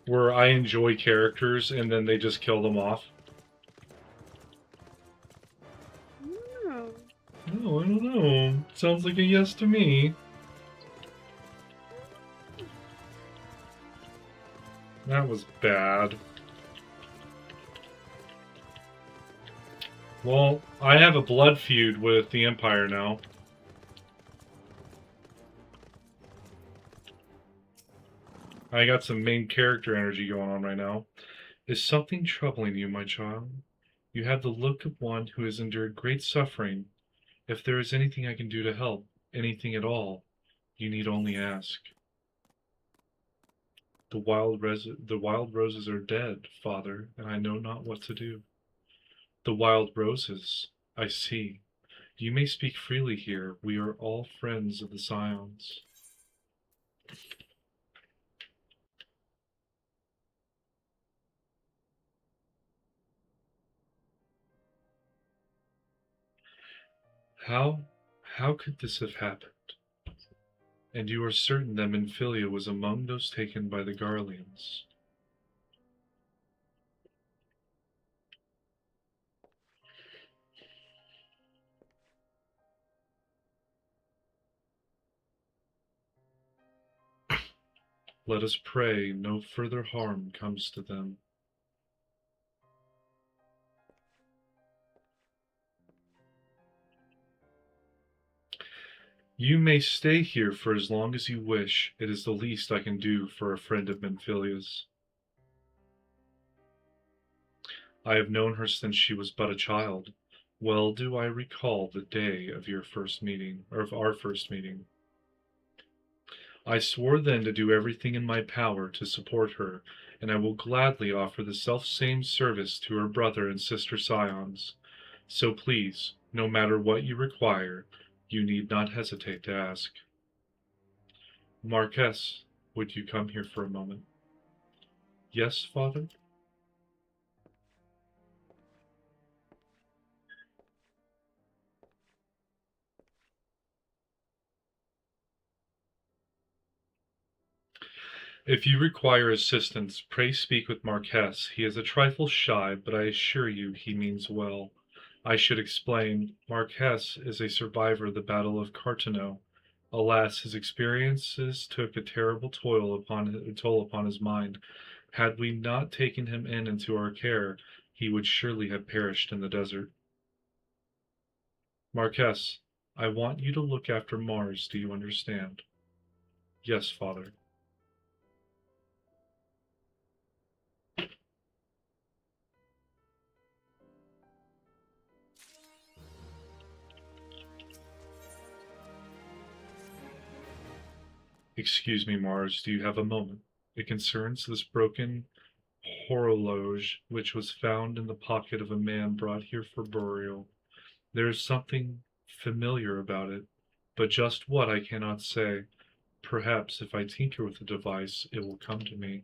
where I enjoy characters and then they just kill them off? No. Oh, I don't know. Sounds like a yes to me. That was bad. Well, I have a blood feud with the Empire now. I got some main character energy going on right now. Is something troubling you, my child? You have the look of one who has endured great suffering. If there is anything I can do to help, anything at all, you need only ask. The wild roses are dead, father, and I know not what to do. The wild roses, I see. You may speak freely here. We are all friends of the Scions. How how could this have happened? And you are certain that Minfilia was among those taken by the Garleans? Let us pray no further harm comes to them. You may stay here for as long as you wish. It is the least I can do for a friend of Minfilia's. I have known her since she was but a child. Well do I recall the day of your first meeting, or of our first meeting. I swore then to do everything in my power to support her, and I will gladly offer the self-same service to her brother and sister scions. So please, no matter what you require, you need not hesitate to ask. Marquess, would you come here for a moment? Yes, father? If you require assistance, pray speak with Marquess. He is a trifle shy, but I assure you he means well. I should explain, Marquess is a survivor of the Battle of Cartano. Alas, his experiences took a terrible toll upon his mind. Had we not taken him into our care, he would surely have perished in the desert. Marquess, I want you to look after Mars, do you understand? Yes, father. Excuse me, Mars, do you have a moment? It concerns this broken horologe which was found in the pocket of a man brought here for burial. There is something familiar about it, but just what I cannot say. Perhaps if I tinker with the device, it will come to me.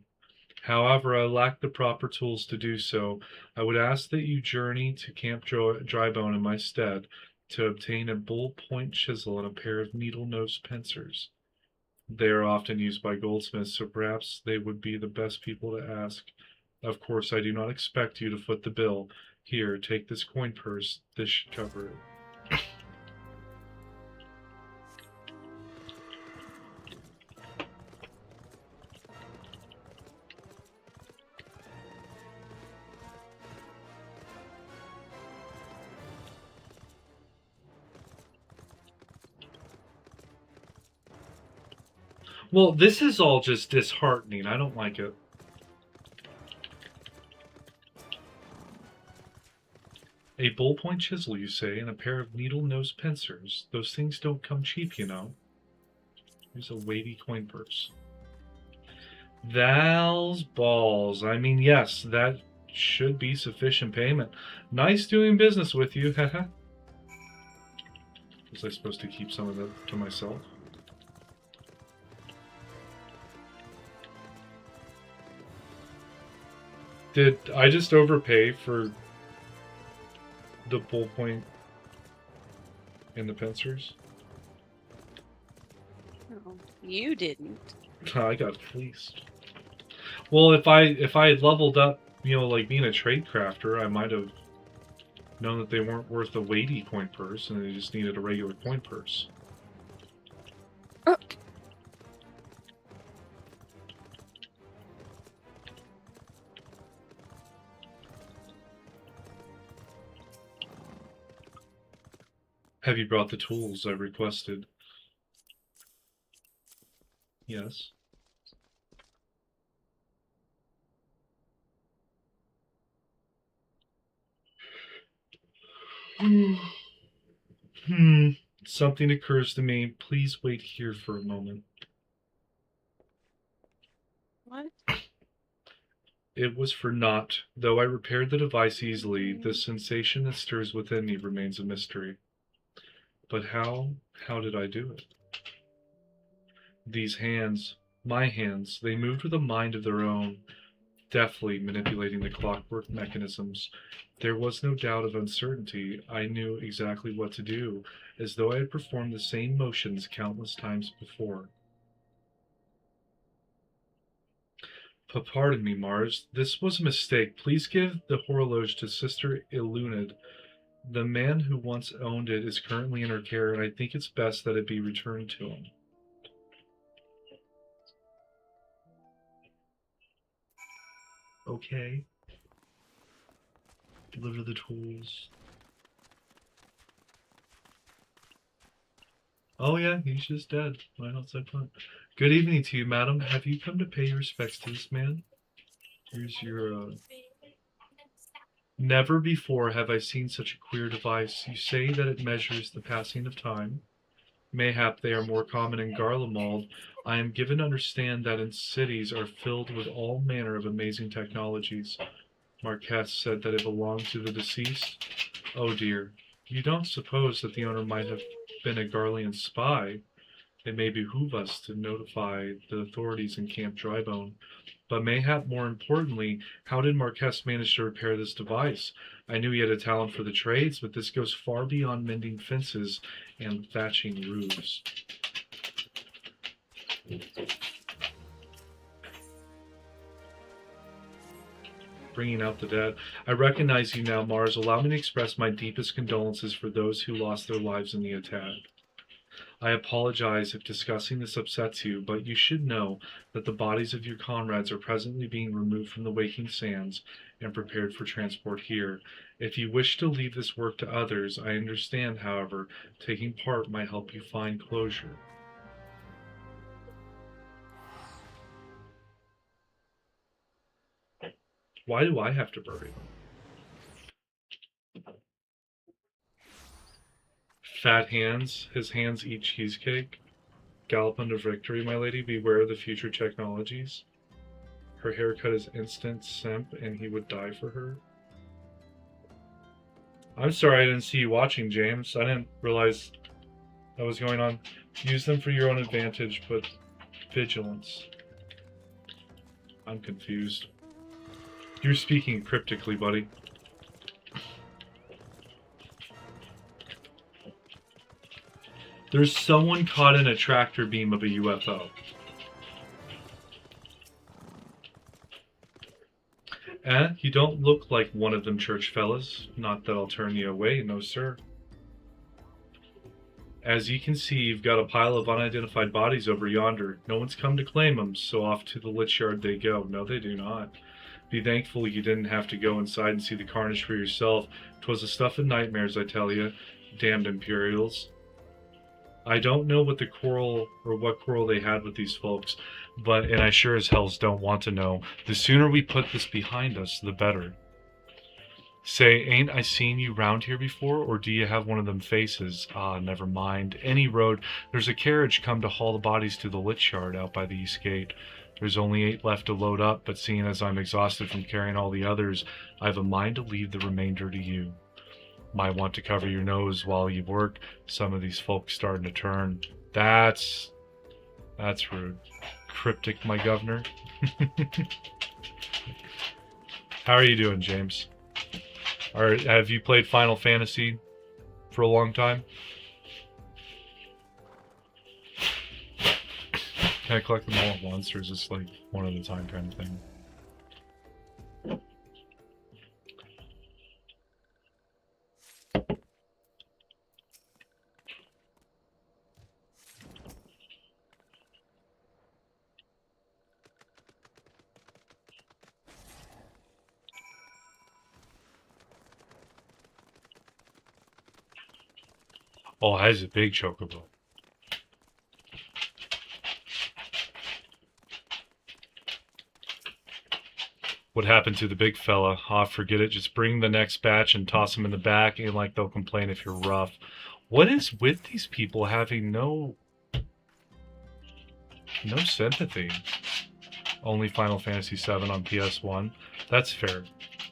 However, I lack the proper tools to do so. I would ask that you journey to Camp Drybone in my stead to obtain a bull-point chisel and a pair of needle-nosed pincers. They are often used by goldsmiths, so perhaps they would be the best people to ask. Of course, I do not expect you to foot the bill. Here, take this coin purse. This should cover it. Well, this is all just disheartening. I don't like it. A ballpoint chisel, you say, and a pair of needle-nosed pincers. Those things don't come cheap, you know. Here's a weighty coin purse. Val's balls. I mean, yes, that should be sufficient payment. Nice doing business with you, haha. Was I supposed to keep some of that to myself? Did I just overpay for the ballpoint and the pincers? No, you didn't. I got fleeced. Well, if I had leveled up, you know, like being a trade crafter, I might have known that they weren't worth a weighty coin purse and they just needed a regular coin purse. Oh. Have you brought the tools I requested? Yes. Something occurs to me. Please wait here for a moment. What? It was for naught. Though I repaired the device easily, the sensation that stirs within me remains a mystery. But how did I do it? These hands, my hands, they moved with a mind of their own, deftly manipulating the clockwork mechanisms. There was no doubt of uncertainty. I knew exactly what to do, as though I had performed the same motions countless times before. Pardon me, Mars. This was a mistake. Please give the horologe to Sister Ilunid. The man who once owned it is currently in her care, and I think it's best that it be returned to him. Okay. Deliver the tools. Oh yeah, he's just dead. Right outside front. Good evening to you, madam. Have you come to pay your respects to this man? Here's your, Never before have I seen such a queer device. You say that it measures the passing of time. Mayhap they are more common in Garlemald. I am given to understand that in cities are filled with all manner of amazing technologies. Marquess said that it belonged to the deceased. Oh dear. You don't suppose that the owner might have been a Garlean spy? It may behoove us to notify the authorities in Camp Drybone. But mayhap more importantly, how did Marquess manage to repair this device? I knew he had a talent for the trades, but this goes far beyond mending fences and thatching roofs. Bringing out the dead. I recognize you now, Mars. Allow me to express my deepest condolences for those who lost their lives in the attack. I apologize if discussing this upsets you, but you should know that the bodies of your comrades are presently being removed from the Waking Sands and prepared for transport here. If you wish to leave this work to others, I understand, however, taking part might help you find closure. Why do I have to bury them? Fat hands, his hands eat cheesecake. Gallop unto victory, my lady, beware of the future technologies. Her haircut is instant simp, and he would die for her. I'm sorry I didn't see you watching, James. I didn't realize that was going on. Use them for your own advantage, but vigilance. I'm confused. You're speaking cryptically, buddy. There's someone caught in a tractor beam of a UFO. You don't look like one of them church fellas. Not that I'll turn you away, no sir. As you can see, you've got a pile of unidentified bodies over yonder. No one's come to claim them, so off to the lich yard they go. No, they do not. Be thankful you didn't have to go inside and see the carnage for yourself. 'Twas the stuff of nightmares, I tell you. Damned Imperials. I don't know what the quarrel or what quarrel they had with these folks, and I sure as hells don't want to know. The sooner we put this behind us, the better. Say, ain't I seen you round here before, or do you have one of them faces? Ah, never mind. Any road. There's a carriage come to haul the bodies to the lich yard out by the east gate. There's only 8 left to load up, but seeing as I'm exhausted from carrying all the others, I have a mind to leave the remainder to you. Might want to cover your nose while you work. Some of these folks starting to turn. That's rude. Cryptic, my governor. How are you doing, James? Have you played Final Fantasy for a long time? Can I collect them all at once, or is this like one at a time kind of thing? Oh, that is a big chocobo. What happened to the big fella? Ah, forget it. Just bring the next batch and toss them in the back. Ain't like they'll complain if you're rough. What is with these people having no sympathy? Only Final Fantasy VII on PS1. That's fair.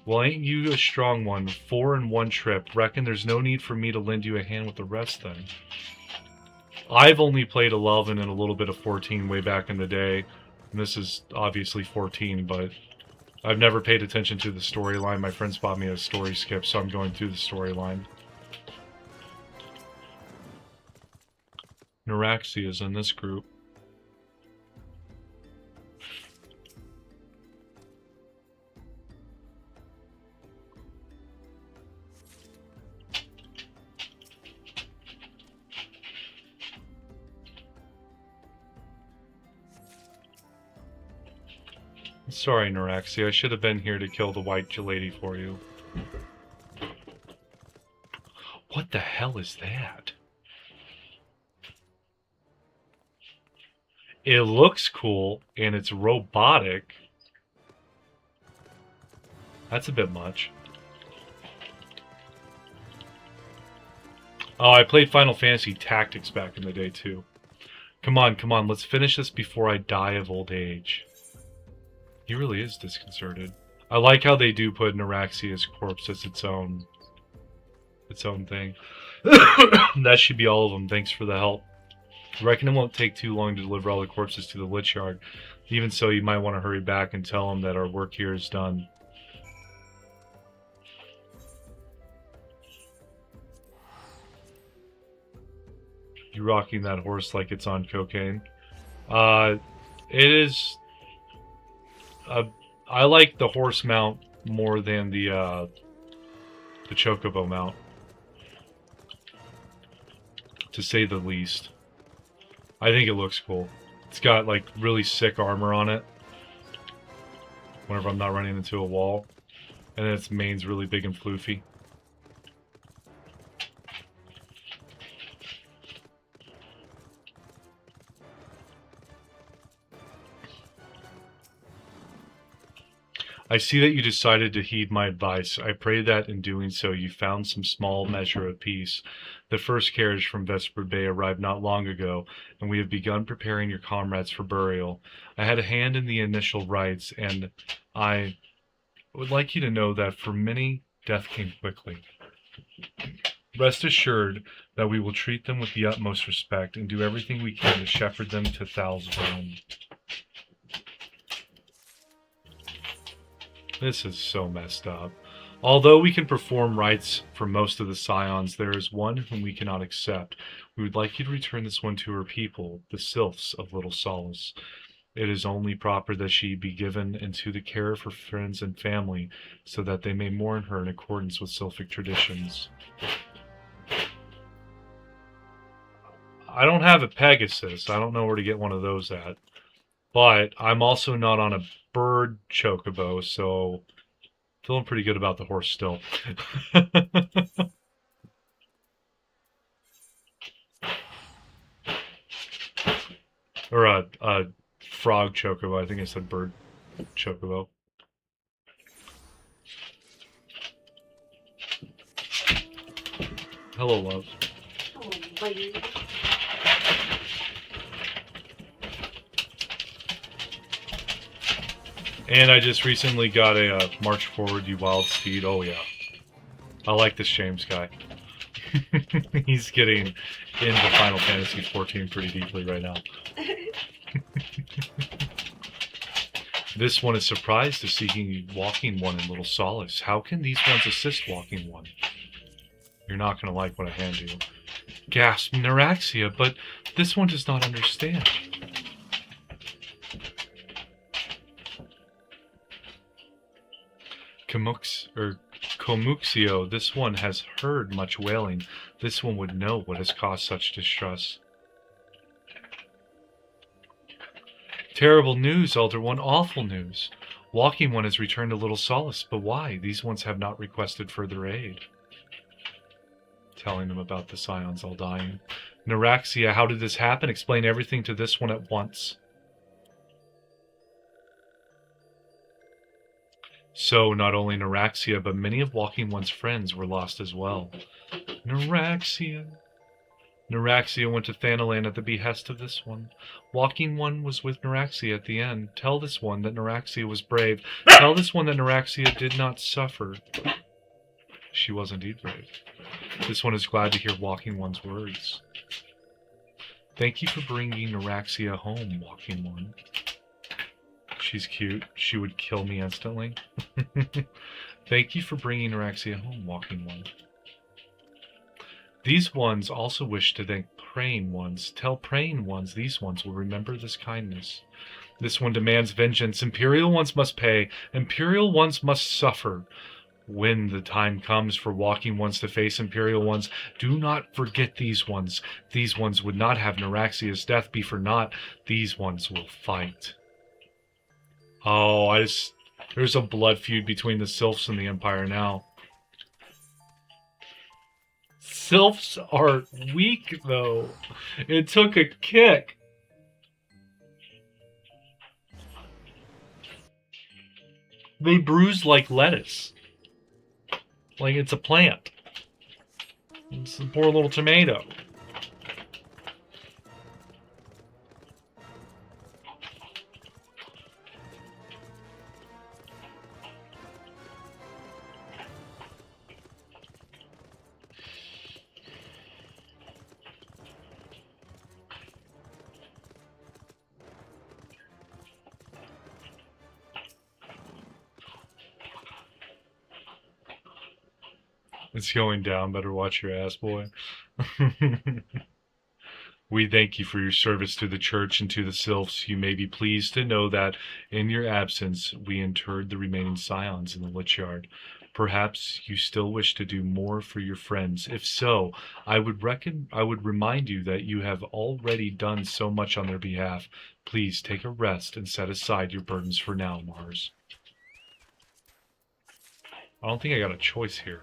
Well, ain't you a strong one? 4 in one trip. Reckon there's no need for me to lend you a hand with the rest then. I've only played 11 and a little bit of 14 way back in the day. And this is obviously 14, but I've never paid attention to the storyline. My friends bought me a story skip, so I'm going through the storyline. Neuraxia is in this group. Sorry, Neuraxia. I should have been here to kill the white lady for you. What the hell is that? It looks cool, and it's robotic. That's a bit much. Oh, I played Final Fantasy Tactics back in the day, too. Come on, let's finish this before I die of old age. He really is disconcerted. I like how they do put Neuraxia's corpse as its own thing. That should be all of them. Thanks for the help. I reckon it won't take too long to deliver all the corpses to the Lich Yard. Even so, you might want to hurry back and tell them that our work here is done. You rocking that horse like it's on cocaine. It is... I like the horse mount more than the chocobo mount, to say the least. I think it looks cool. It's got like really sick armor on it whenever I'm not running into a wall, and then its mane's really big and floofy. I see that you decided to heed my advice. I pray that in doing so you found some small measure of peace. The first carriage from Vesper Bay arrived not long ago, and we have begun preparing your comrades for burial. I had a hand in the initial rites, and I would like you to know that for many, death came quickly. Rest assured that we will treat them with the utmost respect and do everything we can to shepherd them to Thal's realm. This is so messed up. Although we can perform rites for most of the scions, there is one whom we cannot accept. We would like you to return this one to her people, the Sylphs of Little Solace. It is only proper that she be given into the care of her friends and family, so that they may mourn her in accordance with Sylphic traditions. I don't have a Pegasus. I don't know where to get one of those at. But I'm also not on a bird chocobo, so feeling pretty good about the horse still. Or a frog chocobo. I think I said bird chocobo. Hello, love. Oh, buddy. And I just recently got a March Forward, You Wild Steed. Oh, yeah. I like this James guy. He's getting into Final Fantasy XIV pretty deeply right now. This one is surprised to see Walking One in Little Solace. How can these ones assist Walking One? You're not going to like what I hand you. Gasp, Neuraxia, but this one does not understand. Comuxio, this one has heard much wailing. This one would know what has caused such distress. Terrible news, Elder One, awful news. Walking One has returned to Little Solace, but why? These ones have not requested further aid. Telling them about the scions all dying. Neuraxia, how did this happen? Explain everything to this one at once. So not only Neuraxia, but many of Walking One's friends were lost as well. Neuraxia. Neuraxia went to Thanalan at the behest of this one. Walking One was with Neuraxia at the end. Tell this one that Neuraxia was brave. Tell this one that Neuraxia did not suffer. She was indeed brave. This one is glad to hear Walking One's words. Thank you for bringing Neuraxia home, Walking One. She's cute. She would kill me instantly. Thank you for bringing Eorzea home, Walking One. These ones also wish to thank praying ones. Tell praying ones these ones will remember this kindness. This one demands vengeance. Imperial ones must pay. Imperial ones must suffer. When the time comes for Walking Ones to face Imperial ones, do not forget these ones. These ones would not have Neuraxia's death be for naught. These ones will fight. Oh, there's a blood feud between the Sylphs and the Empire now. Sylphs are weak, though. It took a kick. They bruise like lettuce. Like it's a plant. It's a poor little tomato. It's going down. Better watch your ass, boy. We thank you for your service to the church and to the Sylphs. You may be pleased to know that, in your absence, we interred the remaining scions in the Lich Yard. Perhaps you still wish to do more for your friends. If so, I would remind you that you have already done so much on their behalf. Please take a rest and set aside your burdens for now, Mars. I don't think I got a choice here.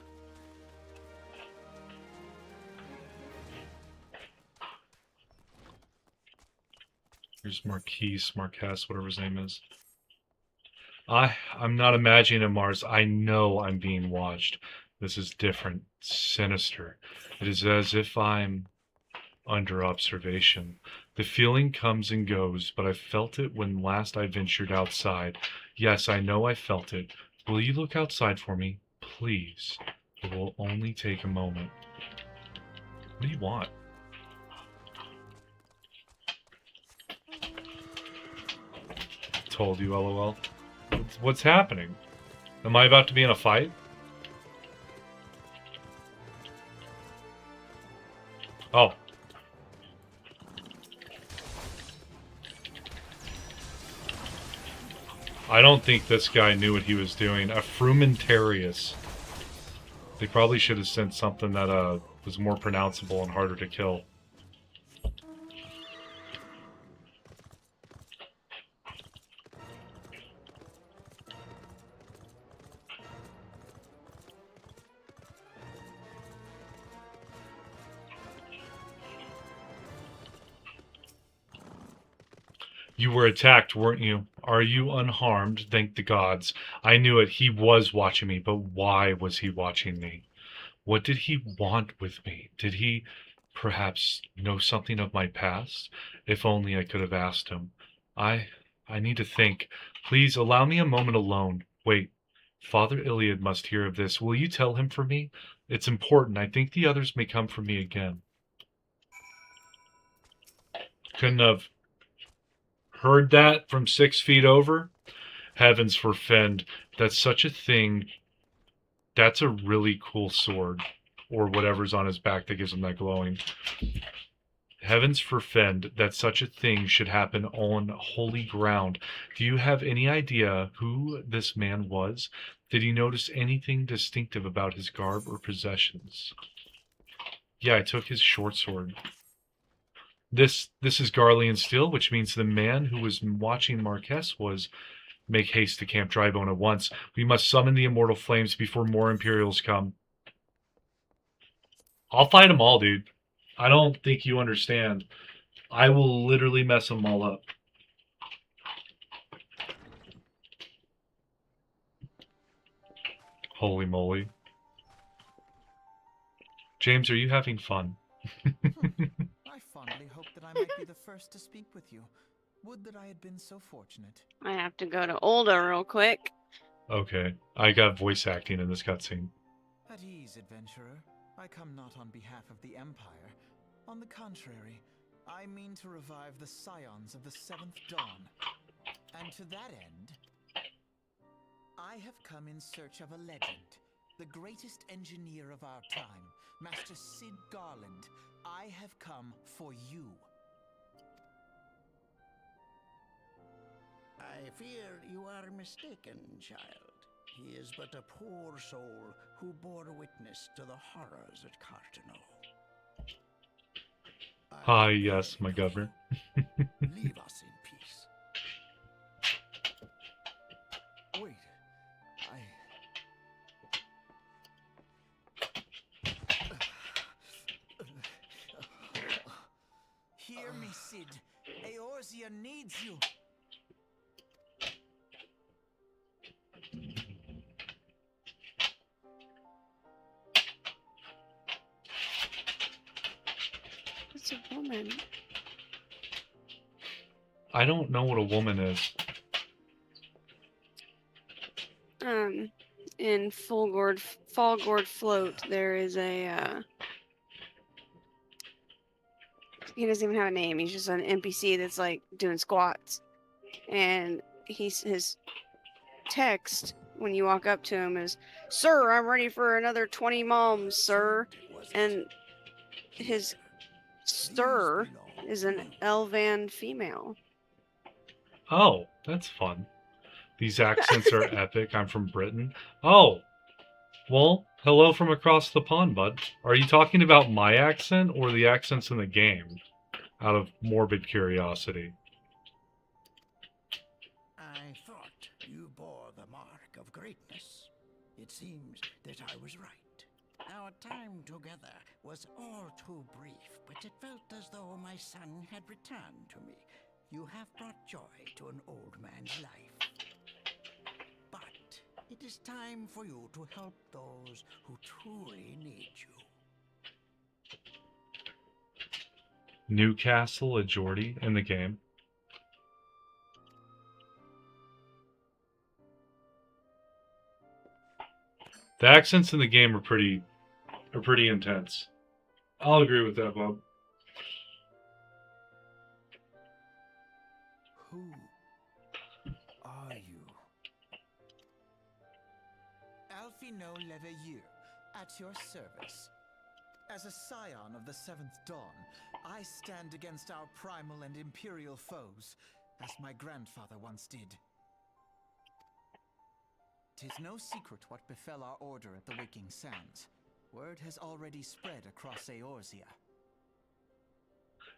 Here's Marquess, whatever his name is. I'm not imagining it, Mars. I know I'm being watched. This is different, sinister. It is as if I'm under observation. The feeling comes and goes, but I felt it when last I ventured outside. Yes, I know I felt it. Will you look outside for me? Please. It will only take a moment. What do you want? Told you, LOL. What's happening? Am I about to be in a fight? Oh. I don't think this guy knew what he was doing. A Frumentarius. They probably should have sent something that was more pronounceable and harder to kill. You were attacked, weren't you? Are you unharmed? Thank the gods. I knew it. He was watching me, but why was he watching me? What did he want with me? Did he perhaps know something of my past? If only I could have asked him. I need to think. Please allow me a moment alone. Wait. Father Iliad must hear of this. Will you tell him for me? It's important. I think the others may come for me again. Couldn't have heard that from 6 feet over? Heavens forfend. That's such a thing. That's a really cool sword. Or whatever's on his back that gives him that glowing. Heavens forfend that such a thing should happen on holy ground. Do you have any idea who this man was? Did he notice anything distinctive about his garb or possessions? Yeah, I took his short sword. This is Garlean steel, which means the man who was watching Marquess was... Make haste to Camp Drybone at once. We must summon the immortal flames before more Imperials come. I'll fight them all, dude. I don't think you understand. I will literally mess them all up. Holy moly. James, are you having fun? I fondly hope that I might be the first to speak with you. Would that I had been so fortunate. I have to go to Olda real quick. Okay, I got voice acting in this cutscene. At ease, adventurer. I come not on behalf of the Empire. On the contrary, I mean to revive the scions of the Seventh Dawn. And to that end, I have come in search of a legend. The greatest engineer of our time, Master Sid Garland. I have come for you. I fear you are mistaken, child. He is but a poor soul who bore witness to the horrors at Cartano. Ah, yes, my governor. Leave us in peace. Wait, Hear me, Sid. Eorzea needs you. It's a woman. I don't know what a woman is. In Fallgord Float, there is a, he doesn't even have a name. He's just an NPC that's like doing squats. And his text when you walk up to him is, "Sir, I'm ready for another 20 moms, sir." And his sir is an Elvan female. Oh, that's fun. These accents are epic. I'm from Britain. Oh, well, hello from across the pond, bud. Are you talking about my accent or the accents in the game? Out of morbid curiosity. I thought you bore the mark of greatness. It seems that I was right. Our time together was all too brief, but it felt as though my son had returned to me. You have brought joy to an old man's life. But it is time for you to help those who truly need you. Newcastle, a Geordie in the game. The accents in the game are pretty intense. I'll agree with that, Bob. Who are you? Alfino Leveilleur, at your service. As a scion of the Seventh Dawn, I stand against our primal and imperial foes, as my grandfather once did. 'Tis no secret what befell our order at the Waking Sands. Word has already spread across Eorzea.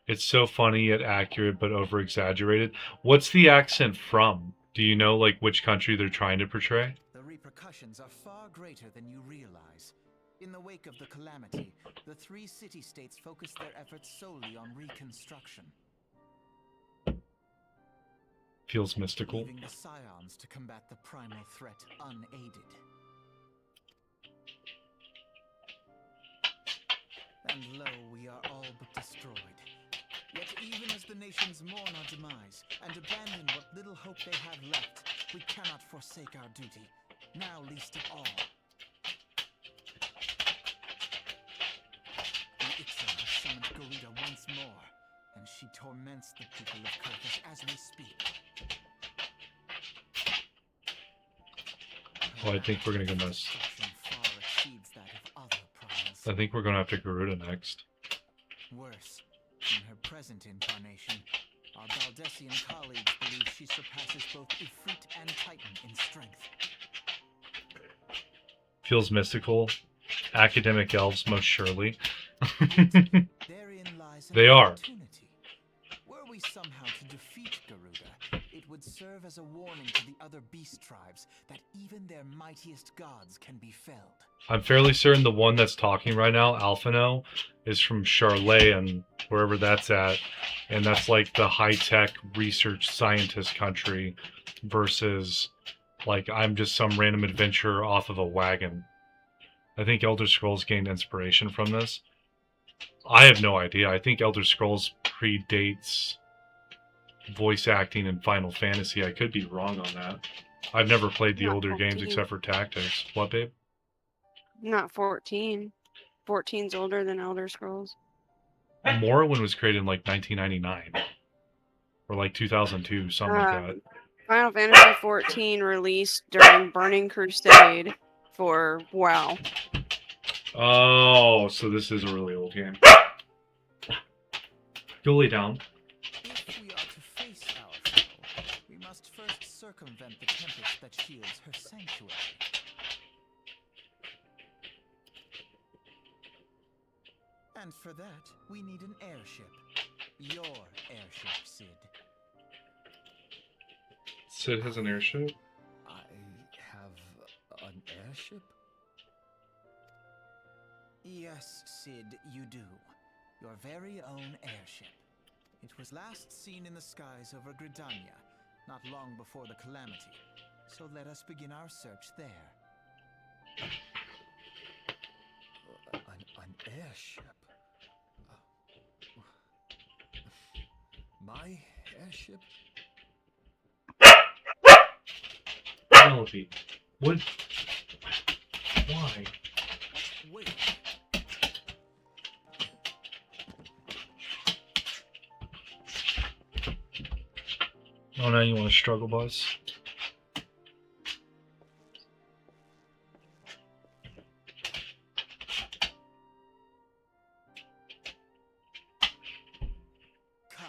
It's so funny yet accurate but over-exaggerated. What's the accent from? Do you know, like, which country they're trying to portray? The repercussions are far greater than you realize. In the wake of the calamity, the three city-states focused their efforts solely on reconstruction, Feels mystical. leaving the scions to combat the primal threat unaided. And lo, we are all but destroyed. Yet even as the nations mourn our demise and abandon what little hope they have left, we cannot forsake our duty, now least of all. The Ixal has summoned Garuda once more, and she torments the people of Kurthus as we speak. Oh, I think we're gonna go miss. Destruction far exceeds that of other primals. I think we're gonna have to Garuda next. Worse, in her present incarnation, our Baldessian colleagues believe she surpasses both Ifrit and Titan in strength. Feels mystical. Academic elves, most surely. Therein lies an They are. opportunity. Were we somehow to defeat Garuda, it would serve as a warning to the other beast tribes that even their mightiest gods can be felled. I'm fairly certain the one that's talking right now, Alphino, is from Charlotte and wherever that's at. And that's like the high-tech research scientist country versus Like I'm just some random adventurer off of a wagon. I think Elder Scrolls gained inspiration from this. I have no idea. I think Elder Scrolls predates voice acting in Final Fantasy. I could be wrong on that. I've never played the Not older games 14. except for Tactics. What, babe? Not 14. 14's older than Elder Scrolls. Morrowind was created in like 1999 or like 2002, something like that. Final Fantasy 14 released during Burning Crusade for WoW. Oh, so this is a really old game. Go lay down. If we are to face our foe, we must first circumvent the tempest that shields her sanctuary. And for that, we need an airship. Your airship, Sid. Sid has an airship? I have an airship? Yes, Sid, you do. Your very own airship. It was last seen in the skies over Gridania, not long before the calamity. So let us begin our search there. An airship? My airship? Penelope. What? Why? Wait. Oh, now you want a struggle bus? Come,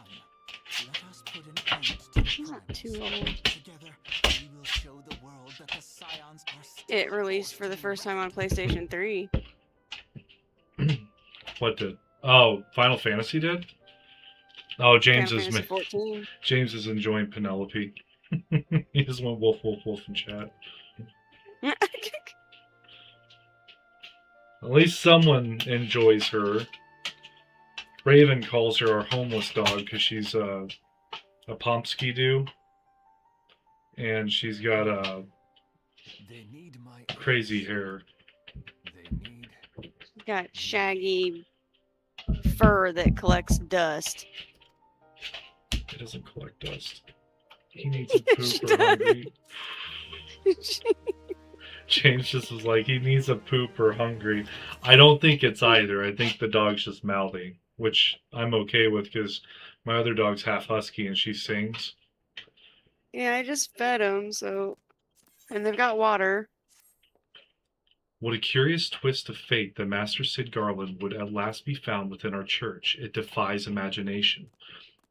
let us put an end to the She's not crimes. too old. Together, we will show the world that the Scions are still It released for the first time on PlayStation 3. What did? Oh, Final Fantasy did? Oh, James Final is Fantasy 14. James is enjoying Penelope. He just went wolf, wolf, wolf in chat. At least someone enjoys her. Raven calls her our homeless dog because she's a Pomsky do, and she's got a They need my crazy airship. hair. They need Got shaggy fur that collects dust. He doesn't collect dust. He needs a poop or hungry. James just was like, he needs a poop or hungry. I don't think it's either. I think the dog's just mouthy, which I'm okay with because my other dog's half husky and she sings. Yeah, I just fed them, so. And they've got water. What a curious twist of fate that Master Sid Garland would at last be found within our church. It defies imagination.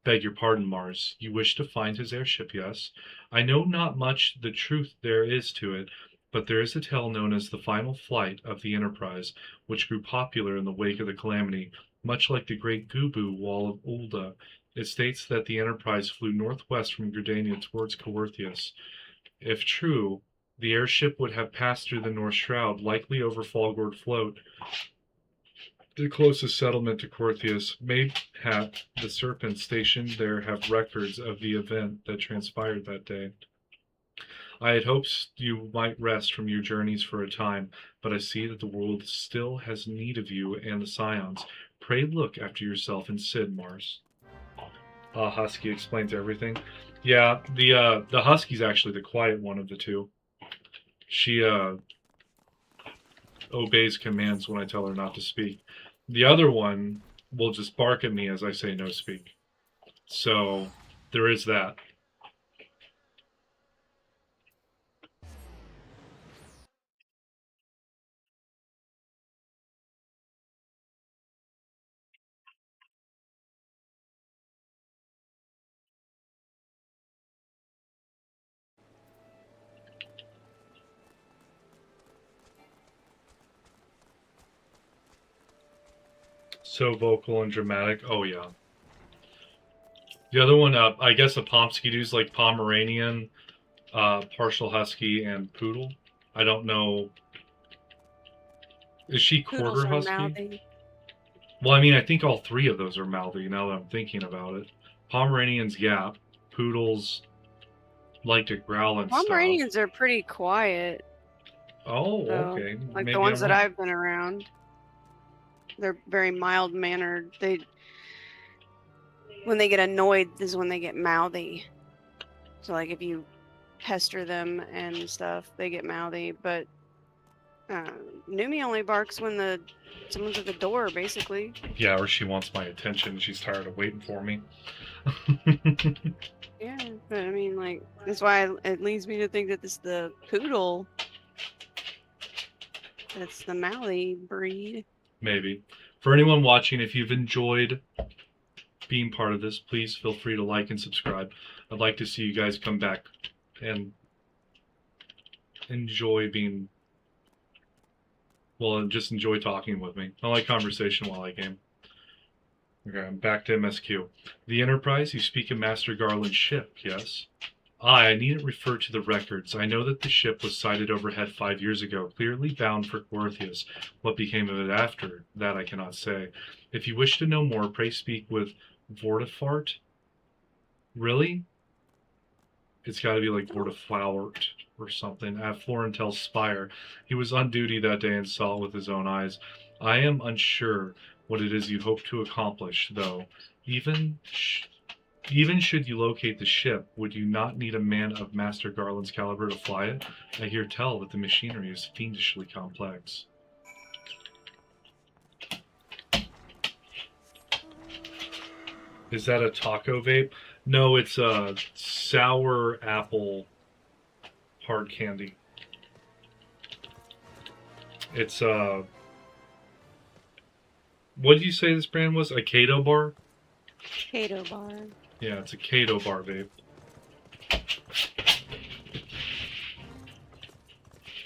Beg your pardon, Mars. You wish to find his airship, yes? I know not much the truth there is to it, but there is a tale known as the final flight of the Enterprise, which grew popular in the wake of the calamity, much like the Great Gubu Wall of Ulda. It states that the Enterprise flew northwest from Gridania towards Coerthius. If true, the airship would have passed through the North Shroud, likely over Falgord Float, the closest settlement to Coerthius. Mayhap the Serpents stationed there have records of the event that transpired that day. I had hopes you might rest from your journeys for a time, but I see that the world still has need of you and the Scions. Pray look after yourself and Sid, Mars. Husky explains everything. Yeah, the Husky's actually the quiet one of the two. She obeys commands when I tell her not to speak. The other one will just bark at me as I say no speak. So there is that. So vocal and dramatic. Oh, yeah. The other one, I guess a Pomsky dude's like Pomeranian, partial Husky, and Poodle. I don't know. Is she Poodles quarter are Husky? mouthy. Well, I mean, I think all three of those are mouthy now that I'm thinking about it. Pomeranian's, yeah. Poodles, like to growl and stuff. Pomeranians are pretty quiet, Oh, though. okay. Like Maybe the ones I'm that wrong. I've been around. They're very mild mannered. When they get annoyed is when they get mouthy. So like if you pester them and stuff, they get mouthy. But Numi only barks when someone's at the door, basically. Yeah, or she wants my attention. She's tired of waiting for me. Yeah, but I mean, like, that's why it leads me to think that this is the poodle. That's the mouthy breed. Maybe. For anyone watching, if you've enjoyed being part of this, please feel free to like and subscribe. I'd like to see you guys come back and enjoy being, well, and just enjoy talking with me. I like conversation while I game. Okay, I'm back to MSQ. The Enterprise, you speak of Master Garland's ship, yes? I needn't refer to the records. I know that the ship was sighted overhead 5 years ago, clearly bound for Quarthius. What became of it after, that I cannot say. If you wish to know more, pray speak with Vortifart. Really? It's got to be like Vortiflowert or something. At Florentel's Spire. He was on duty that day and saw it with his own eyes. I am unsure what it is you hope to accomplish, though. Even should you locate the ship, would you not need a man of Master Garland's caliber to fly it? I hear tell that the machinery is fiendishly complex. Is that a taco vape? No, it's a sour apple hard candy. It's what did you say this brand was? A Kato bar? Kato bar. Yeah, it's a Kato bar vape.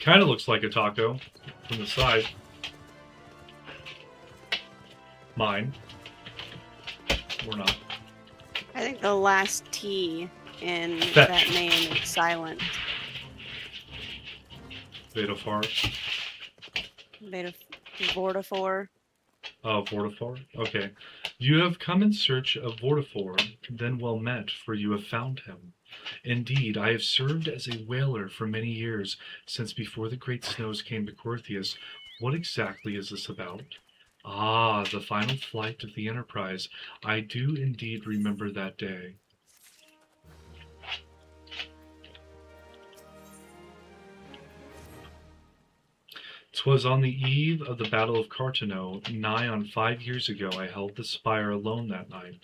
Kind of looks like a taco from the side. Mine. Or not. I think the last T in Fetch. that name is silent. Betafar. Vortifor. Oh, Vortifor? Okay. You have come in search of Vortifor, then well met, for you have found him. Indeed, I have served as a whaler for many years, since before the great snows came to Quarthius. What exactly is this about? Ah, the final flight of the Enterprise. I do indeed remember that day. 'Twas on the eve of the Battle of Cartano, nigh on 5 years ago. I held the spire alone that night,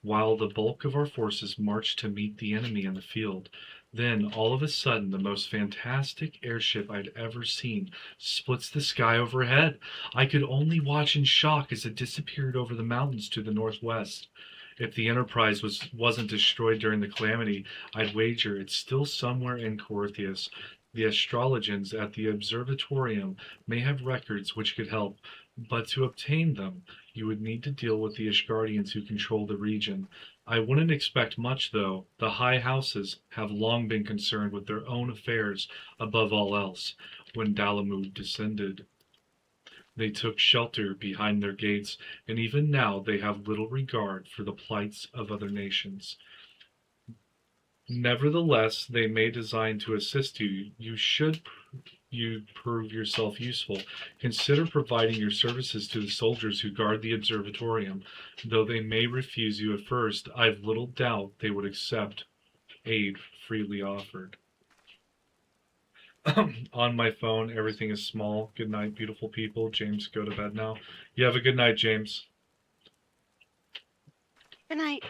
while the bulk of our forces marched to meet the enemy in the field. Then, all of a sudden, the most fantastic airship I'd ever seen splits the sky overhead. I could only watch in shock as it disappeared over the mountains to the northwest. If the Enterprise wasn't destroyed during the calamity, I'd wager it's still somewhere in Quarthius. The astrologians at the observatorium may have records which could help, but to obtain them, you would need to deal with the Ishgardians who control the region. I wouldn't expect much, though. The high houses have long been concerned with their own affairs above all else. When Dalamud descended, they took shelter behind their gates, and even now they have little regard for the plights of other nations. Nevertheless, they may design to assist you. You prove yourself useful. Consider providing your services to the soldiers who guard the observatorium. Though they may refuse you at first, I've little doubt they would accept aid freely offered. On my phone, everything is small. Good night, beautiful people. James, go to bed now. You have a good night, James. Good night.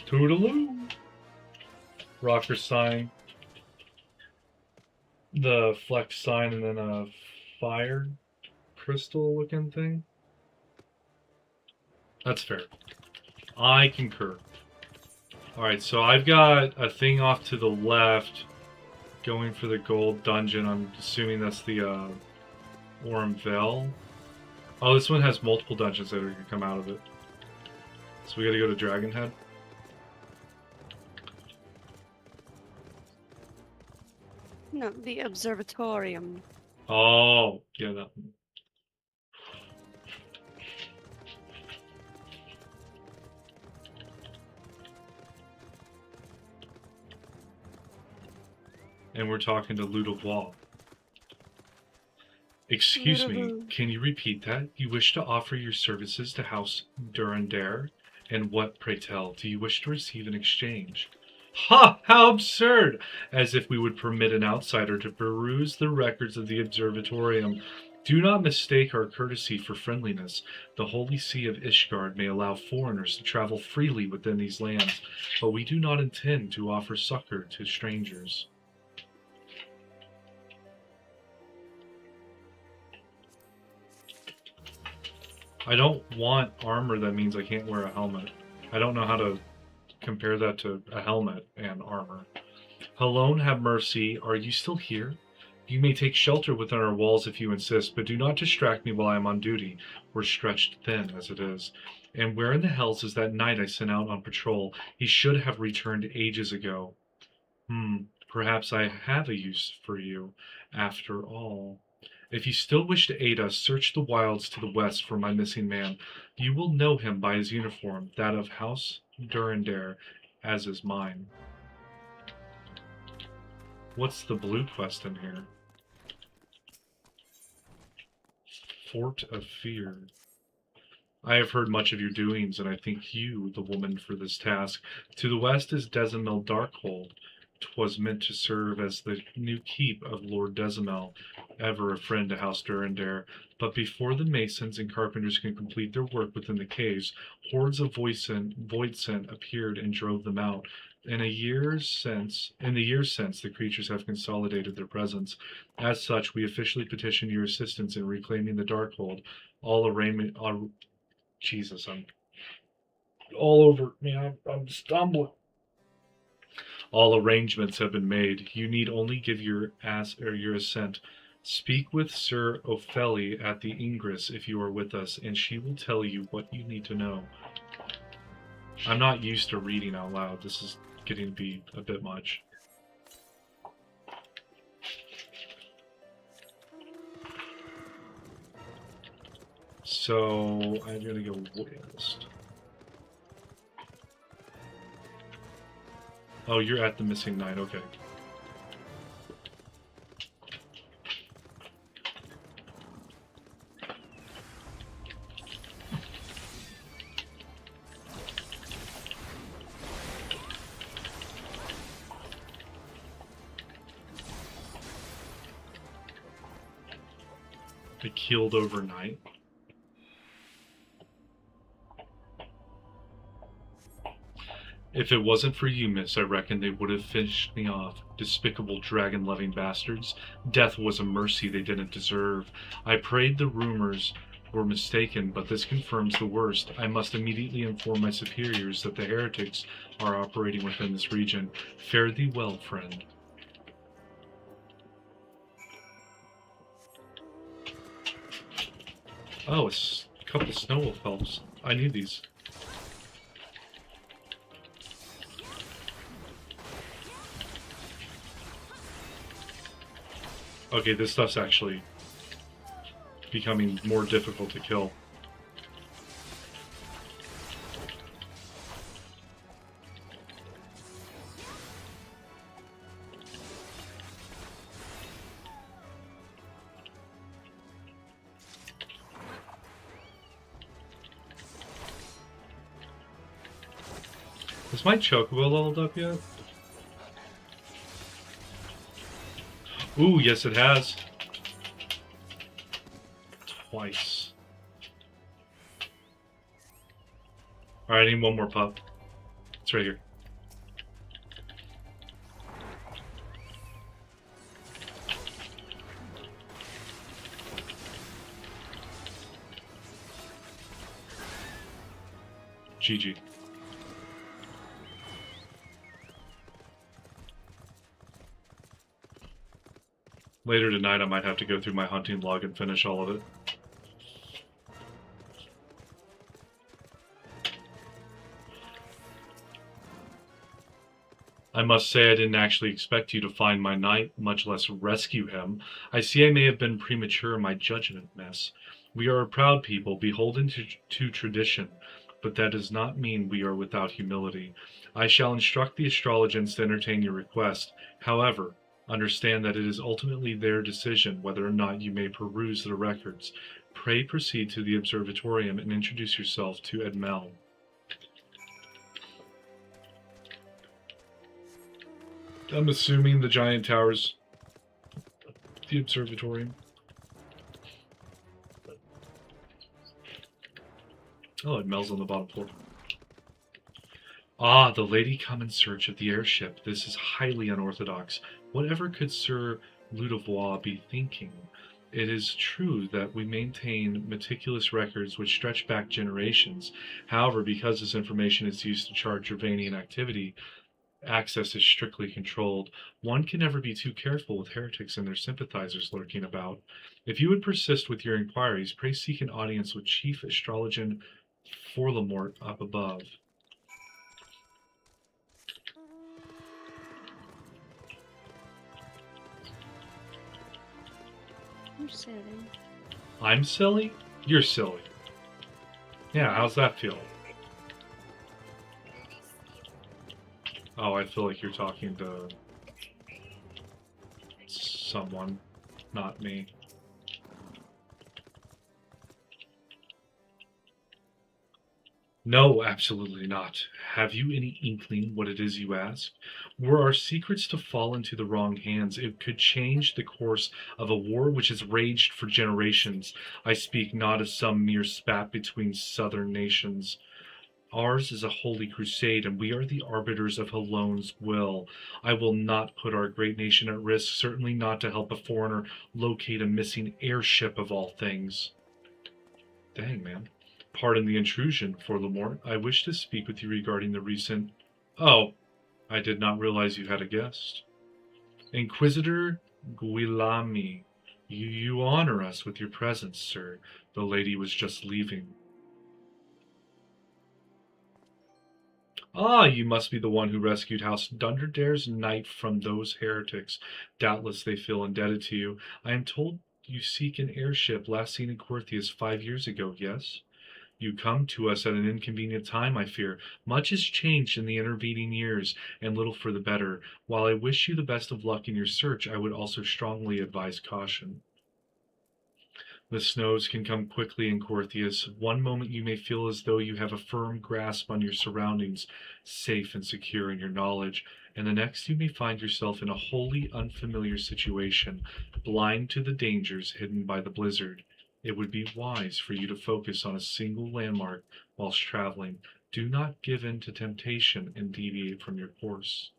Toodaloo! Rocker sign. The flex sign, and then a fire crystal looking thing. That's fair. I concur. Alright, so I've got a thing off to the left going for the gold dungeon. I'm assuming that's the Ormvale. Oh, this one has multiple dungeons that are going to come out of it. So we gotta go to Dragonhead. No, the observatorium. Oh, yeah, that one. And we're talking to Ludovois. Excuse me, Ludovic. can you repeat that? You wish to offer your services to House Durandare? And what, pray tell, do you wish to receive in exchange? Ha! How absurd! As if we would permit an outsider to peruse the records of the Observatorium. Do not mistake our courtesy for friendliness. The Holy See of Ishgard may allow foreigners to travel freely within these lands, but we do not intend to offer succor to strangers. I don't want armor that means I can't wear a helmet. I don't know how to compare that to a helmet and armor. Halone, have mercy. Are you still here? You may take shelter within our walls if you insist, but do not distract me while I am on duty. We're stretched thin as it is. And where in the hells is that knight I sent out on patrol? He should have returned ages ago. Perhaps I have a use for you, after all. If you still wish to aid us, search the wilds to the west for my missing man. You will know him by his uniform, that of House Durandare, as is mine. What's the blue quest in here? Fort of Fear. I have heard much of your doings, and I think you the woman for this task. To the west is Desimel Darkhold. 'Twas meant to serve as the new keep of Lord Desimel, ever a friend to House Durandare. But before the masons and carpenters can complete their work within the caves, hordes of Voidsent appeared and drove them out. In the years since, the creatures have consolidated their presence. As such, we officially petition your assistance in reclaiming the Darkhold. Jesus, I'm all over me. I'm stumbling. All arrangements have been made. You need only give your assent. Speak with Sir Ophelli at the Ingress if you are with us, and she will tell you what you need to know. I'm not used to reading out loud. This is getting to be a bit much. So I'm gonna go west. Oh, you're at the missing knight, okay. I keeled overnight. If it wasn't for you, miss, I reckon they would have finished me off. Despicable dragon-loving bastards. Death was a mercy they didn't deserve. I prayed the rumors were mistaken, but this confirms the worst. I must immediately inform my superiors that the heretics are operating within this region. Fare thee well, friend. Oh, it's a couple of snow wolf elves. I need these. Okay, this stuff's actually becoming more difficult to kill. Is my chocobo leveled up yet? Ooh, yes it has. Twice. Alright, I need one more pup. It's right here. GG. Later tonight, I might have to go through my hunting log and finish all of it. I must say I didn't actually expect you to find my knight, much less rescue him. I see I may have been premature in my judgment, miss. We are a proud people, beholden to tradition, but that does not mean we are without humility. I shall instruct the astrologers to entertain your request. However, understand that it is ultimately their decision whether or not you may peruse the records. Pray proceed to the observatorium and introduce yourself to Edmel. I'm assuming the giant towers, the observatorium. Oh, it melts on the bottom floor. Ah, the lady come in search of the airship. This is highly unorthodox. Whatever could Sir Ludovois be thinking? It is true that we maintain meticulous records which stretch back generations. However, because this information is used to chart Gervanian activity, access is strictly controlled. One can never be too careful with heretics and their sympathizers lurking about. If you would persist with your inquiries, pray seek an audience with Chief Astrologan Forlamort up above. You're silly. I'm silly? You're silly. Yeah, how's that feel? Oh, I feel like you're talking to someone, not me. No, absolutely not. Have you any inkling what it is you ask? Were our secrets to fall into the wrong hands, it could change the course of a war which has raged for generations. I speak not of some mere spat between southern nations. Ours is a holy crusade, and we are the arbiters of Halone's will. I will not put our great nation at risk, certainly not to help a foreigner locate a missing airship of all things. Dang, man. Pardon the intrusion, Forlamort. I wish to speak with you regarding the recent... Oh, I did not realize you had a guest. Inquisitor Guilami, you honor us with your presence, sir. The lady was just leaving. Ah, you must be the one who rescued House Dunderdare's knight from those heretics. Doubtless they feel indebted to you. I am told you seek an airship last seen in Corthius 5 years ago, yes? You come to us at an inconvenient time, I fear. Much has changed in the intervening years, and little for the better. While I wish you the best of luck in your search, I would also strongly advise caution. The snows can come quickly in Corthius. One moment you may feel as though you have a firm grasp on your surroundings, safe and secure in your knowledge, and the next you may find yourself in a wholly unfamiliar situation, blind to the dangers hidden by the blizzard. It would be wise for you to focus on a single landmark whilst traveling. Do not give in to temptation and deviate from your course.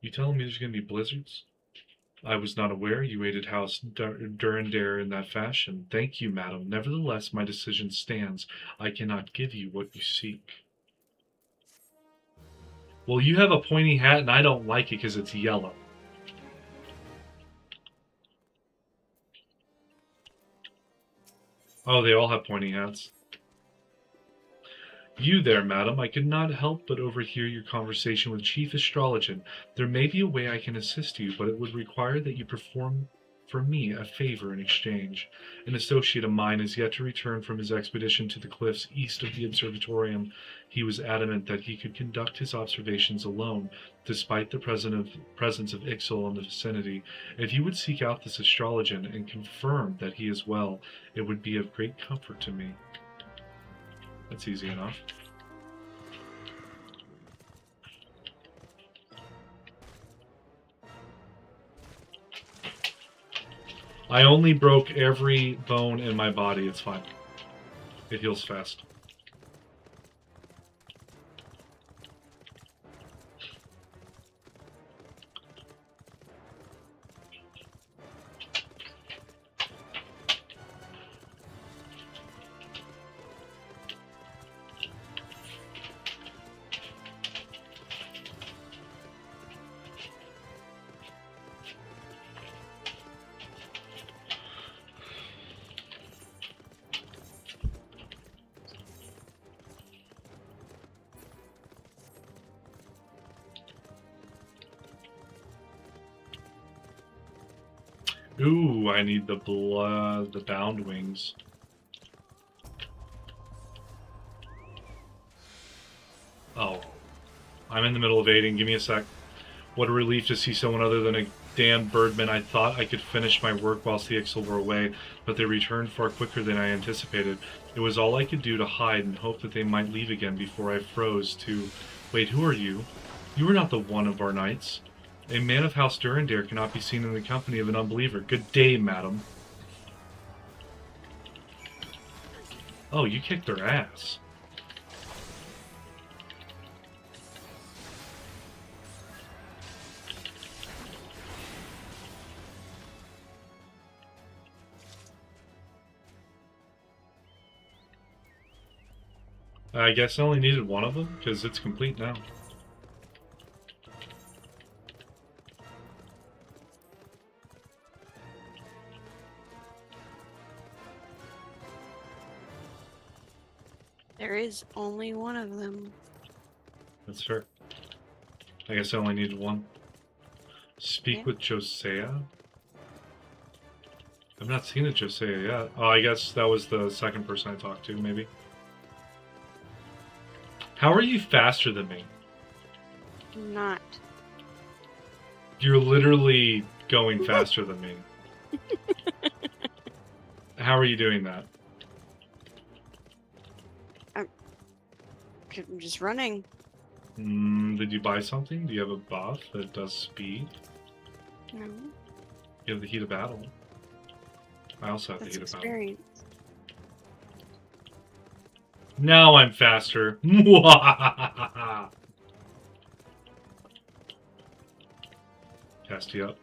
You telling me there's going to be blizzards? I was not aware you aided House Durandare in that fashion. Thank you, madam. Nevertheless, my decision stands. I cannot give you what you seek. Well, you have a pointy hat, and I don't like it because it's yellow. Oh, they all have pointy hats. You there, madam. I could not help but overhear your conversation with Chief Astrologan. There may be a way I can assist you, but it would require that you perform for me a favor in exchange. An associate of mine is yet to return from his expedition to the cliffs east of the observatorium. He was adamant that he could conduct his observations alone, despite the presence of Ixal in the vicinity. If you would seek out this astrologan and confirm that he is well, it would be of great comfort to me. That's easy enough. I only broke every bone in my body. It's fine. It heals fast. Ooh, I need the blood, the bound wings. Oh. I'm in the middle of aiding. Give me a sec. What a relief to see someone other than a damn birdman. I thought I could finish my work whilst the Ixal were away, but they returned far quicker than I anticipated. It was all I could do to hide and hope that they might leave again before I froze to... Wait, who are you? You are not the one of our knights. A man of House Durandare cannot be seen in the company of an unbeliever. Good day, madam. Oh, you kicked their ass. I guess I only needed one of them, because it's complete now. There is only one of them. That's fair. I guess I only needed one. Speak Yeah. with Eorzea? I've not seen a Eorzea yet. Oh, I guess that was the second person I talked to, maybe. How are you faster than me? Not. You're literally going faster than me. How are you doing that? I'm just running. Did you buy something? Do you have a buff that does speed? No, You have the heat of battle. I also have that's the heat of battle. experience. Now I'm faster. Cast you up.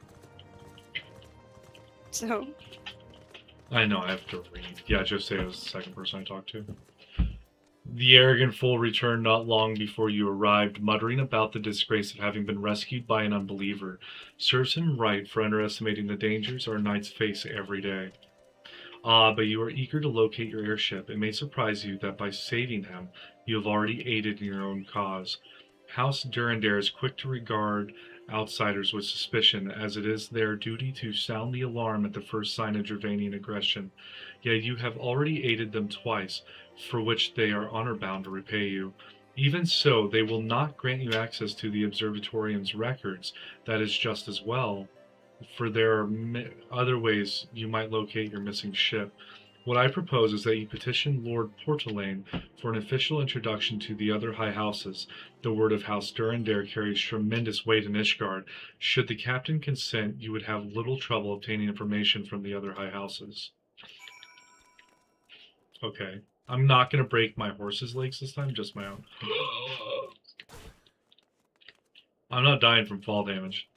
So, I know, I have to read. Yeah, Eorzea was the second person I talked to. The arrogant fool returned not long before you arrived, muttering about the disgrace of having been rescued by an unbeliever. Serves him right for underestimating the dangers our knights face every day. Ah, but you are eager to locate your airship. It may surprise you that by saving him, you have already aided in your own cause. House Durandare is quick to regard outsiders with suspicion, as it is their duty to sound the alarm at the first sign of Dravanian aggression. Yet you have already aided them twice, for which they are honor-bound to repay you. Even so, they will not grant you access to the Observatorium's records. That is just as well, for there are other ways you might locate your missing ship. What I propose is that you petition Lord Portelaine for an official introduction to the other high houses. The word of House Durandare carries tremendous weight in Ishgard. Should the captain consent, you would have little trouble obtaining information from the other high houses. Okay. I'm not going to break my horse's legs this time, just my own. I'm not dying from fall damage.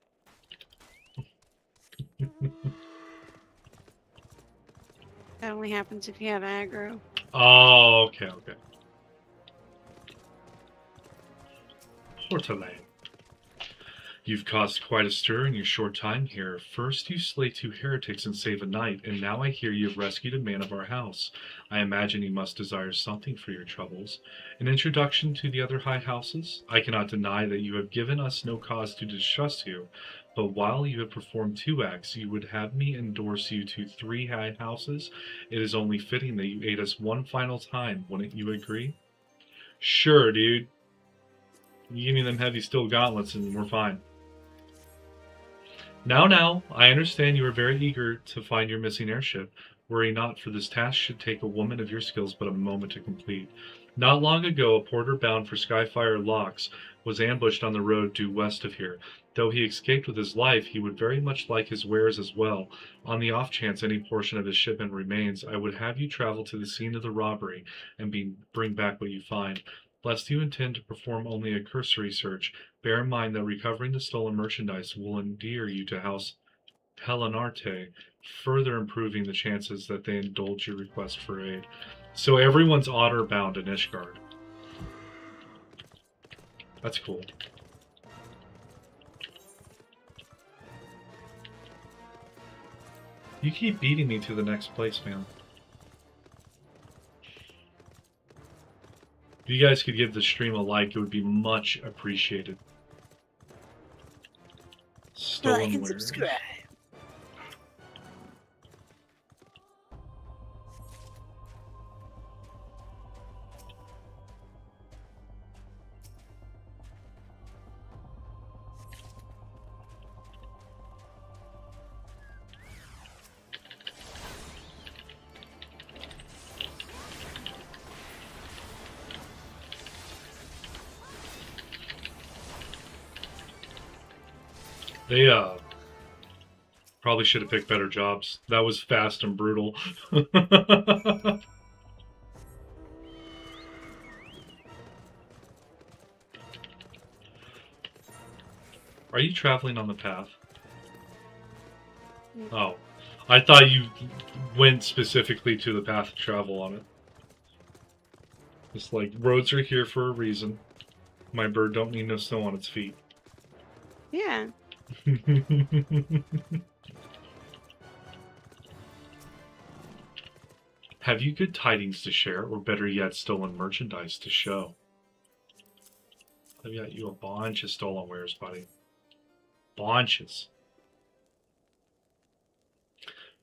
that only happens if you have aggro. Oh, okay. Portelaine. You've caused quite a stir in your short time here. First you slay 2 heretics and save a knight, and now I hear you have rescued a man of our house. I imagine you must desire something for your troubles. An introduction to the other high houses? I cannot deny that you have given us no cause to distrust you, but while you have performed 2 acts, you would have me endorse you to 3 high houses. It is only fitting that you aid us one final time, wouldn't you agree? Sure, dude. You give me them heavy steel gauntlets and we're fine. Now, I understand you are very eager to find your missing airship. Worry not, for this task should take a woman of your skills but a moment to complete. Not long ago, a porter bound for Skyfire Locks was ambushed on the road due west of here. Though he escaped with his life, he would very much like his wares as well. On the off chance any portion of his shipment remains, I would have you travel to the scene of the robbery and bring back what you find. Lest you intend to perform only a cursory search, bear in mind that recovering the stolen merchandise will endear you to House Helenarte, further improving the chances that they indulge your request for aid. So everyone's honor bound in Ishgard. That's cool. You keep beating me to the next place, man. If you guys could give the stream a like, it would be much appreciated. Stolen Like and wares. subscribe. They probably should have picked better jobs. That was fast and brutal. Are you traveling on the path? Oh. I thought you went specifically to the path to travel on it. It's like, roads are here for a reason. My bird don't need no snow on its feet. Yeah. Have you good tidings to share, or better yet, stolen merchandise to show? I've got you a bunch of stolen wares, buddy. Bunches.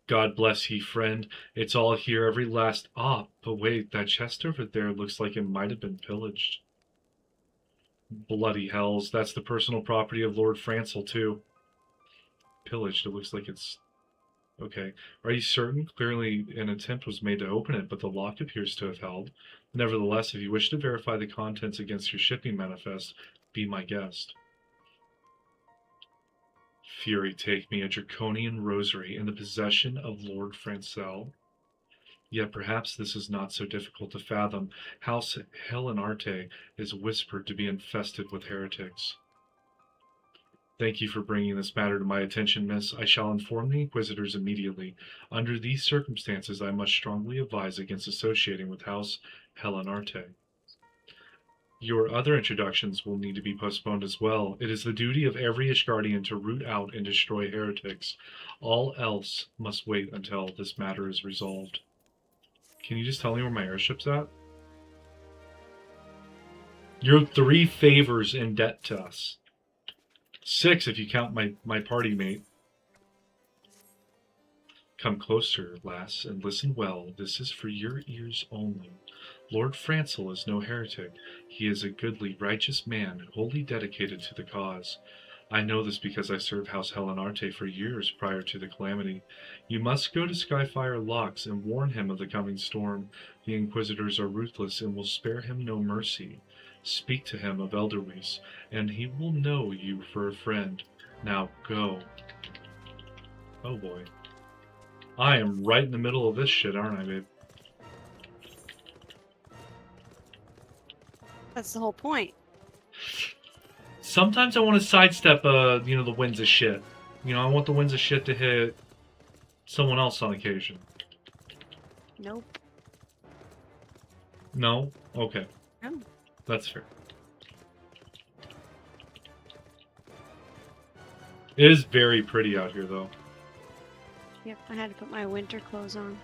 God bless ye, friend. It's all here, every last... Ah, but wait, that chest over there looks like it might have been pillaged. Bloody hells, that's the personal property of Lord Francel, too. Pillaged, it looks like it's... Okay. Are you certain? Clearly an attempt was made to open it, but the lock appears to have held. Nevertheless, if you wish to verify the contents against your shipping manifest, be my guest. Fury take me, a draconian rosary in the possession of Lord Francel. Yet perhaps this is not so difficult to fathom. House Helenarte is whispered to be infested with heretics. Thank you for bringing this matter to my attention, miss. I shall inform the Inquisitors immediately. Under these circumstances, I must strongly advise against associating with House Helenarte. Your other introductions will need to be postponed as well. It is the duty of every Ishgardian to root out and destroy heretics. All else must wait until this matter is resolved. Can you just tell me where my airship's at? You're 3 favors in debt to us. 6 if you count my party mate. Come closer, lass, and listen well. This is for your ears only. Lord Francel is no heretic. He is a goodly, righteous man, wholly dedicated to the cause. I know this because I served House Helenarte for years prior to the calamity. You must go to Skyfire Locks and warn him of the coming storm. The Inquisitors are ruthless and will spare him no mercy. Speak to him of Elderweis, and he will know you for a friend. Now go. Oh boy. I am right in the middle of this shit, aren't I, babe? That's the whole point. Sometimes I want to sidestep, the winds of shit. I want the winds of shit to hit someone else on occasion. Nope. No? Okay. No. That's fair. It is very pretty out here, though. Yep, I had to put my winter clothes on.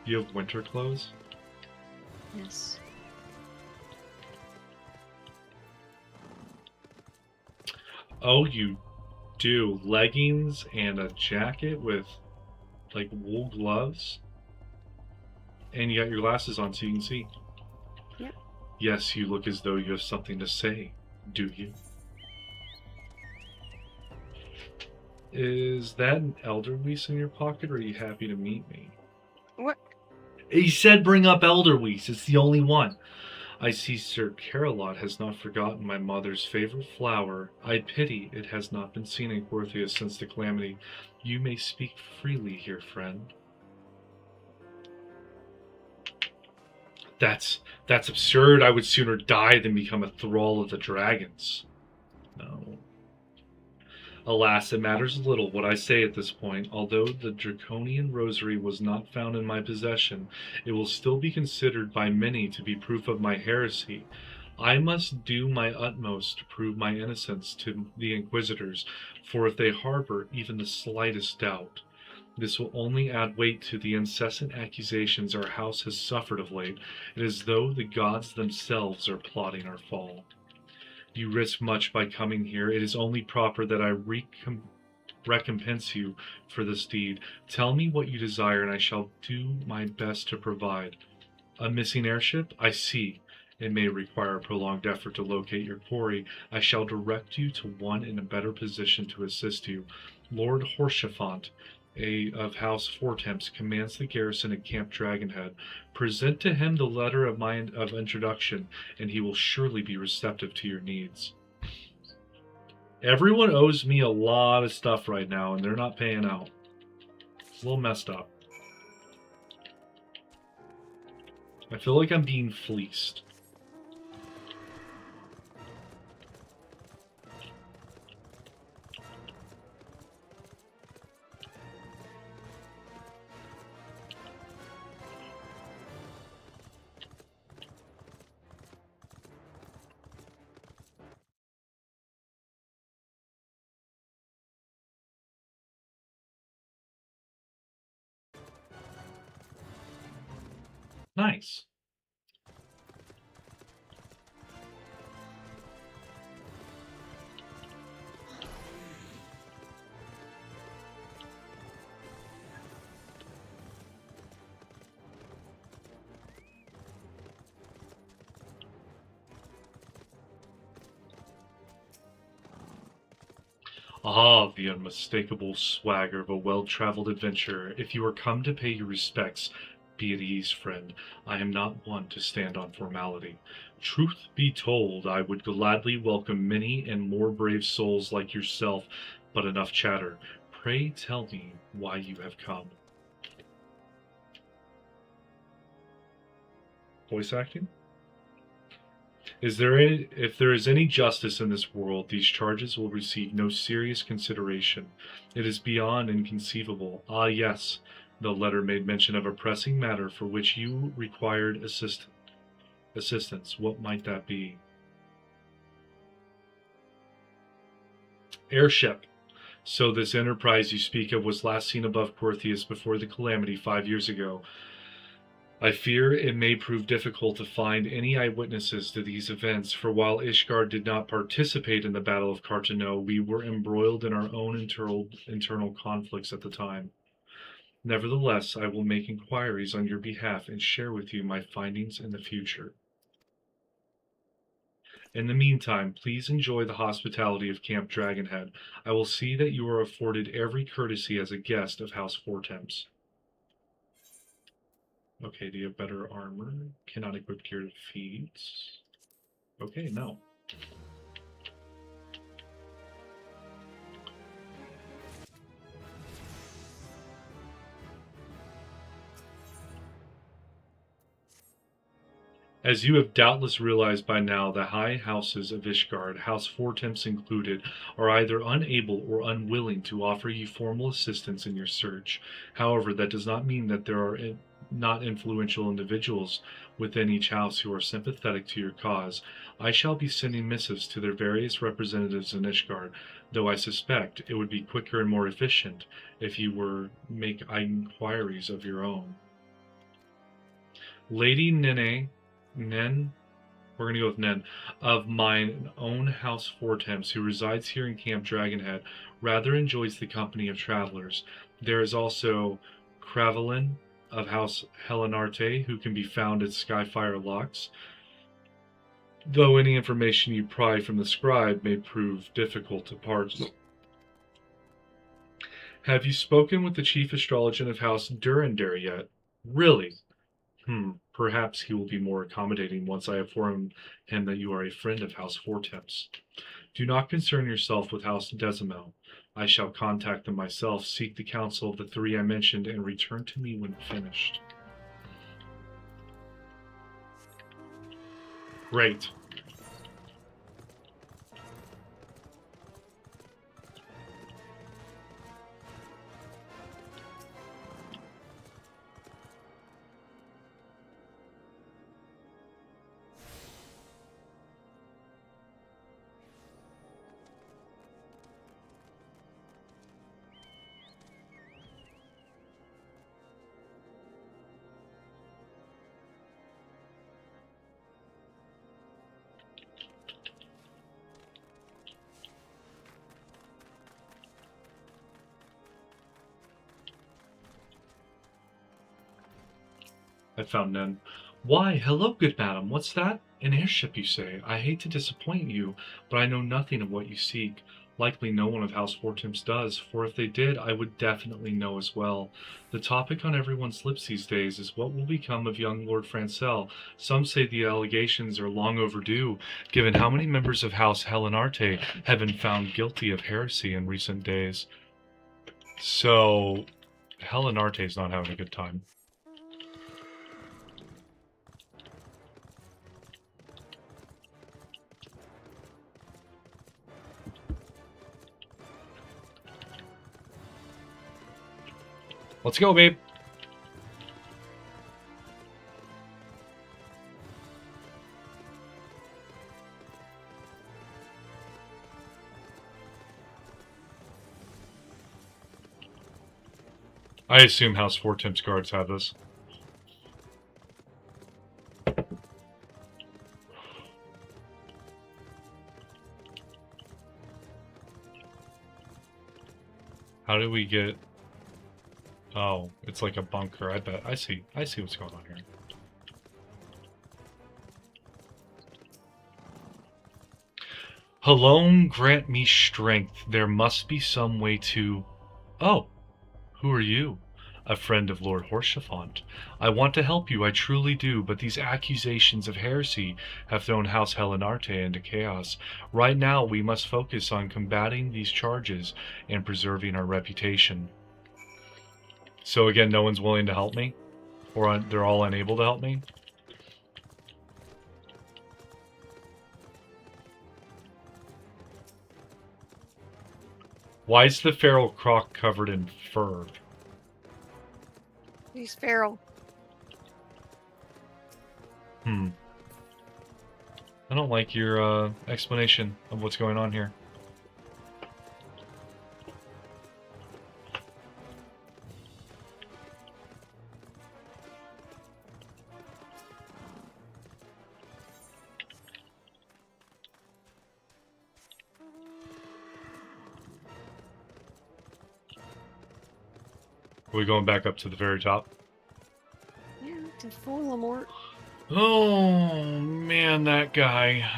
You have winter clothes? Yes. Oh, you do. Leggings and a jacket with, like, wool gloves? And you got your glasses on so you can see. Yep. Yes, you look as though you have something to say, do you? Is that an Elderweis in your pocket, or are you happy to meet me? What? He said bring up Elderweis. It's the only one. I see Sir Carolot has not forgotten my mother's favorite flower. I pity it has not been seen in Eorzea since the calamity. You may speak freely here, friend. That's absurd. I would sooner die than become a thrall of the dragons. No. Alas, it matters little what I say at this point. Although the draconian rosary was not found in my possession, it will still be considered by many to be proof of my heresy. I must do my utmost to prove my innocence to the Inquisitors, for if they harbor even the slightest doubt, this will only add weight to the incessant accusations our house has suffered of late. It is as though the gods themselves are plotting our fall. You risk much by coming here. It is only proper that I recompense you for this deed. Tell me what you desire, and I shall do my best to provide. A missing airship? I see. It may require a prolonged effort to locate your quarry. I shall direct you to one in a better position to assist you. Lord Horsefant, of House Fortemps, commands the garrison at Camp Dragonhead. Present to him the letter of introduction, and he will surely be receptive to your needs. Everyone owes me a lot of stuff right now, and they're not paying out. It's a little messed up. I feel like I'm being fleeced. Nice. Ah, the unmistakable swagger of a well-traveled adventurer. If you are come to pay your respects, be at ease, friend. I am not one to stand on formality. Truth be told, I would gladly welcome many and more brave souls like yourself, but enough chatter. Pray tell me why you have come. Voice acting? If there is any justice in this world, these charges will receive no serious consideration. It is beyond inconceivable. Ah, yes, the letter made mention of a pressing matter for which you required assistance. What might that be? Airship. So this enterprise you speak of was last seen above Portheus before the calamity 5 years ago. I fear it may prove difficult to find any eyewitnesses to these events, for while Ishgard did not participate in the Battle of Carteneau, we were embroiled in our own internal conflicts at the time. Nevertheless, I will make inquiries on your behalf and share with you my findings in the future. In the meantime, please enjoy the hospitality of Camp Dragonhead. I will see that you are afforded every courtesy as a guest of House Fortemps. Okay, do you have better armor? Cannot equip gear feats. Okay, no. As you have doubtless realized by now, the high houses of Ishgard, House Fortemps included, are either unable or unwilling to offer you formal assistance in your search. However, that does not mean that there are not influential individuals within each house who are sympathetic to your cause. I shall be sending missives to their various representatives in Ishgard, though I suspect it would be quicker and more efficient if you were make inquiries of your own. Lady Nen, we're going to go with Nen, of mine own House Fortemps, who resides here in Camp Dragonhead, rather enjoys the company of travelers. There is also Cravelin of House Helenarte, who can be found at Skyfire Locks, though any information you pry from the scribe may prove difficult to parse. Have you spoken with the chief astrologer of House Durandare yet? Really? Perhaps he will be more accommodating once I inform him that you are a friend of House Fortemps. Do not concern yourself with House Desimel. I shall contact them myself, seek the counsel of the three I mentioned, and return to me when finished. Great. I found none. Why, hello, good madam. What's that? An airship, you say? I hate to disappoint you, but I know nothing of what you seek. Likely no one of House Fortemps does, for if they did, I would definitely know as well. The topic on everyone's lips these days is what will become of young Lord Francel. Some say the allegations are long overdue, given how many members of House Helenarte have been found guilty of heresy in recent days. So, Helenarte's not having a good time. Let's go, babe. I assume House Fortemps guards have this. How do we get... Oh, it's like a bunker. I bet. I see what's going on here. Alone grant me strength. There must be some way to... Oh, who are you? A friend of Lord Horsefant. I want to help you, I truly do, but these accusations of heresy have thrown House Helenarte into chaos. Right now, we must focus on combating these charges and preserving our reputation. So again, no one's willing to help me? Or they're all unable to help me? Why is the feral croc covered in fur? He's feral. I don't like your explanation of what's going on here. Are we going back up to the very top? Yeah, to Voldemort. Oh man, that guy.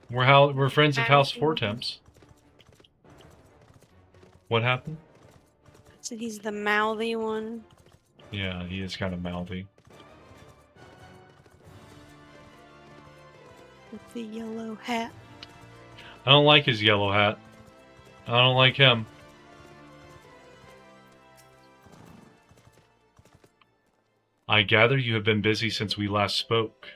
We're friends of House Fortemps. What happened? So he's the mouthy one. Yeah, he is kind of mouthy. With the yellow hat. I don't like his yellow hat. I don't like him. I gather you have been busy since we last spoke.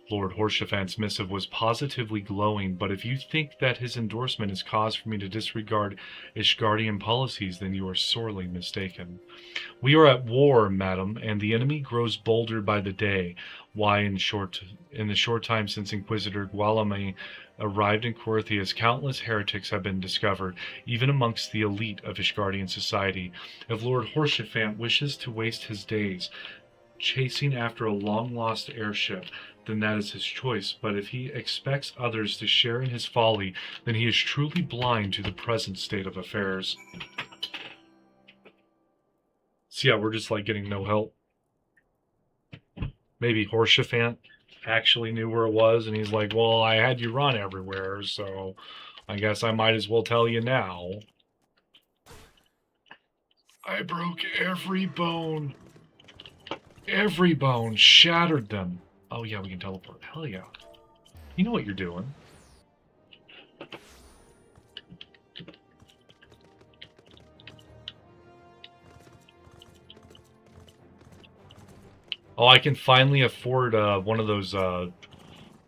Lord Horsefant's missive was positively glowing, but if you think that his endorsement is cause for me to disregard Ishgardian policies, then you are sorely mistaken. We are at war, madam, and the enemy grows bolder by the day. Why, in the short time since Inquisitor Gualame arrived in Corythias, countless heretics have been discovered, even amongst the elite of Ishgardian society. If Lord Horsefant wishes to waste his days chasing after a long-lost airship, then that is his choice. But if he expects others to share in his folly, then he is truly blind to the present state of affairs. So yeah, we're just like getting no help. Maybe Horsefant actually knew where it was, and he's like, well, I had you run everywhere, so I guess I might as well tell you now. I broke every bone. Every bone, shattered them. Oh yeah, we can teleport. Hell yeah. You know what you're doing. Oh, I can finally afford one of those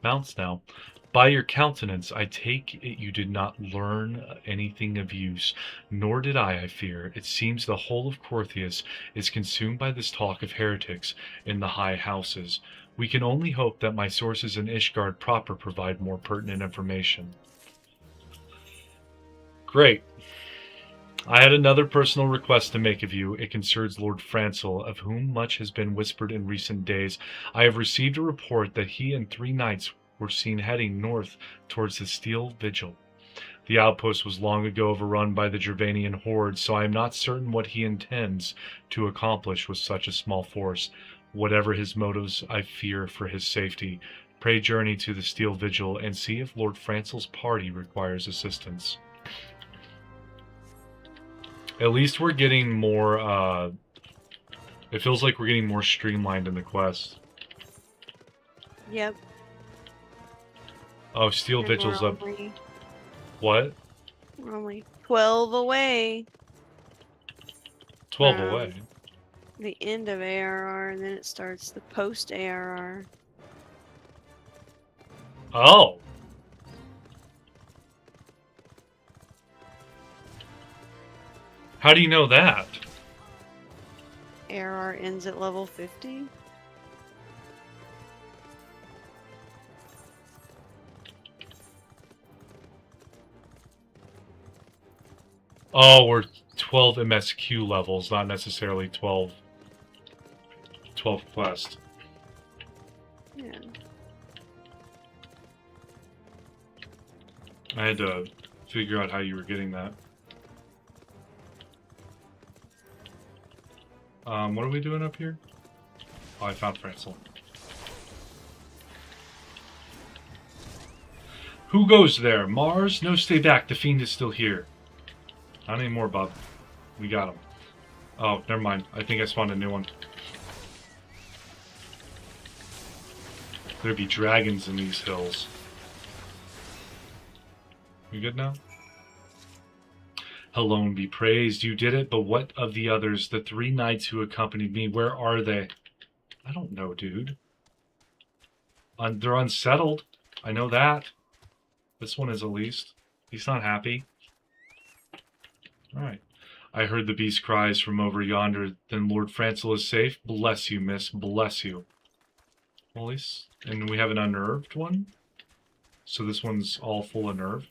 mounts now. By your countenance, I take it you did not learn anything of use, nor did I fear. It seems the whole of Corythias is consumed by this talk of heretics in the high houses. We can only hope that my sources in Ishgard proper provide more pertinent information. Great. I had another personal request to make of you. It concerns Lord Francel, of whom much has been whispered in recent days. I have received a report that he and 3 knights were seen heading north towards the Steel Vigil. The outpost was long ago overrun by the Gervanian horde, so I am not certain what he intends to accomplish with such a small force. Whatever his motives, I fear for his safety. Pray journey to the Steel Vigil and see if Lord Francel's party requires assistance. At least we're getting more, it feels like we're getting more streamlined in the quest. Yep. Oh, Steel And Vigil's we're up. only, What? we're only 12 away. 12 from away. The end of ARR, and then it starts the post ARR. Oh! How do you know that? ARR ends at level 50. Oh, we're 12 MSQ levels, not necessarily 12 quest. Yeah. I had to figure out how you were getting that. What are we doing up here? Oh, I found Francel. Who goes there? Mars? No, stay back. The Fiend is still here. Not anymore, bub. We got him. Oh, never mind. I think I spawned a new one. There be dragons in these hills. We good now? Alone be praised, you did it, but what of the others, the 3 knights who accompanied me, where are they? I don't know, dude. They're unsettled. I know that. This one is at least. He's not happy. Alright. I heard the beast cries from over yonder. Then Lord Francel is safe? Bless you, miss. Bless you. Well, at least... And we have an unnerved one? So this one's all full of nerve?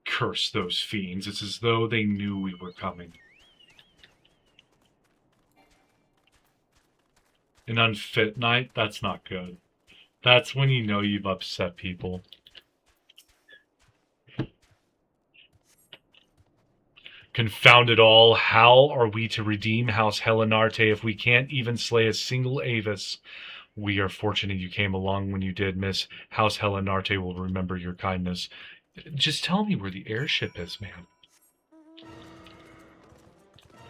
Curse those fiends. It's as though they knew we were coming. An unfit knight? That's not good. That's when you know you've upset people. Confound it all, how are we to redeem House Helenarte if we can't even slay a single Avis? We are fortunate you came along when you did, miss. House Helenarte will remember your kindness. Just tell me where the airship is, man.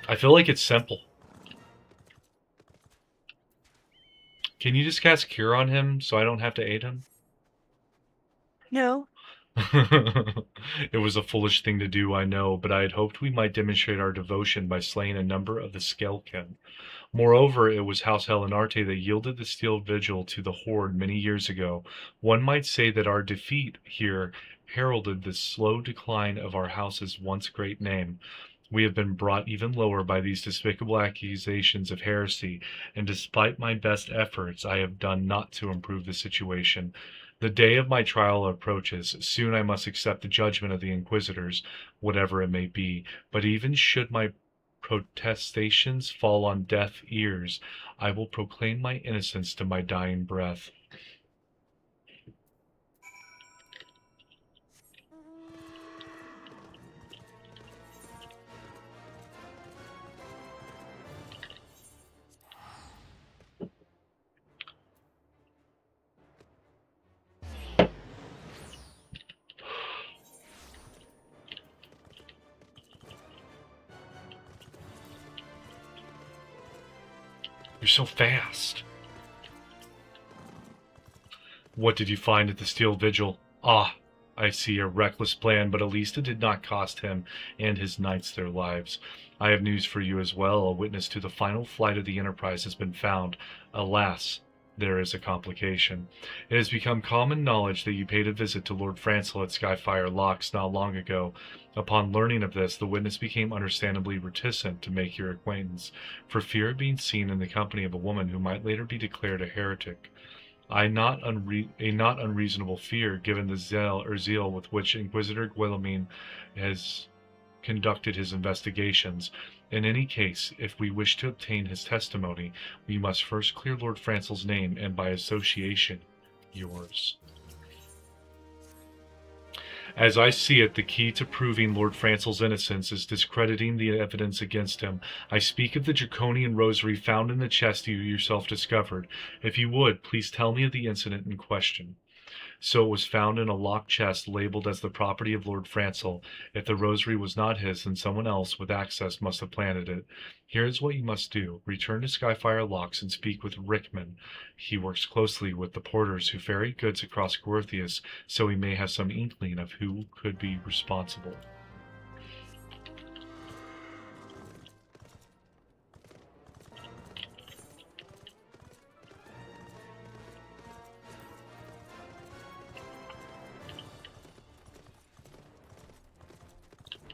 I feel like it's simple. Can you just cast Cure on him so I don't have to aid him? No. It was a foolish thing to do, I know, but I had hoped we might demonstrate our devotion by slaying a number of the Skelkin. Moreover, it was House Helenarte that yielded the Steel Vigil to the Horde many years ago. One might say that our defeat here heralded the slow decline of our house's once great name. We have been brought even lower by these despicable accusations of heresy, and despite my best efforts, I have done naught to improve the situation. The day of my trial approaches. Soon I must accept the judgment of the Inquisitors, whatever it may be. But even should my protestations fall on deaf ears, I will proclaim my innocence to my dying breath. You're so fast. What did you find at the Steel Vigil? Ah, I see a reckless plan, but at least it did not cost him and his knights their lives. I have news for you as well. A witness to the final flight of the Enterprise has been found. Alas, there is a complication. It has become common knowledge that you paid a visit to Lord Francel at Skyfire Locks not long ago. Upon learning of this, the witness became understandably reticent to make your acquaintance, for fear of being seen in the company of a woman who might later be declared a heretic. A not unreasonable fear, given the zeal with which Inquisitor Guillemine has conducted his investigations. In any case, if we wish to obtain his testimony, we must first clear Lord Francel's name, and by association, yours. As I see it, the key to proving Lord Francel's innocence is discrediting the evidence against him. I speak of the draconian rosary found in the chest you yourself discovered. If you would, please tell me of the incident in question. So it was found in a locked chest labeled as the property of Lord Francel. If the rosary was not his, then someone else with access must have planted it. Here is what you must do. Return to Skyfire Locks and speak with Rickman. He works closely with the porters who ferry goods across Gorthius, so he may have some inkling of who could be responsible.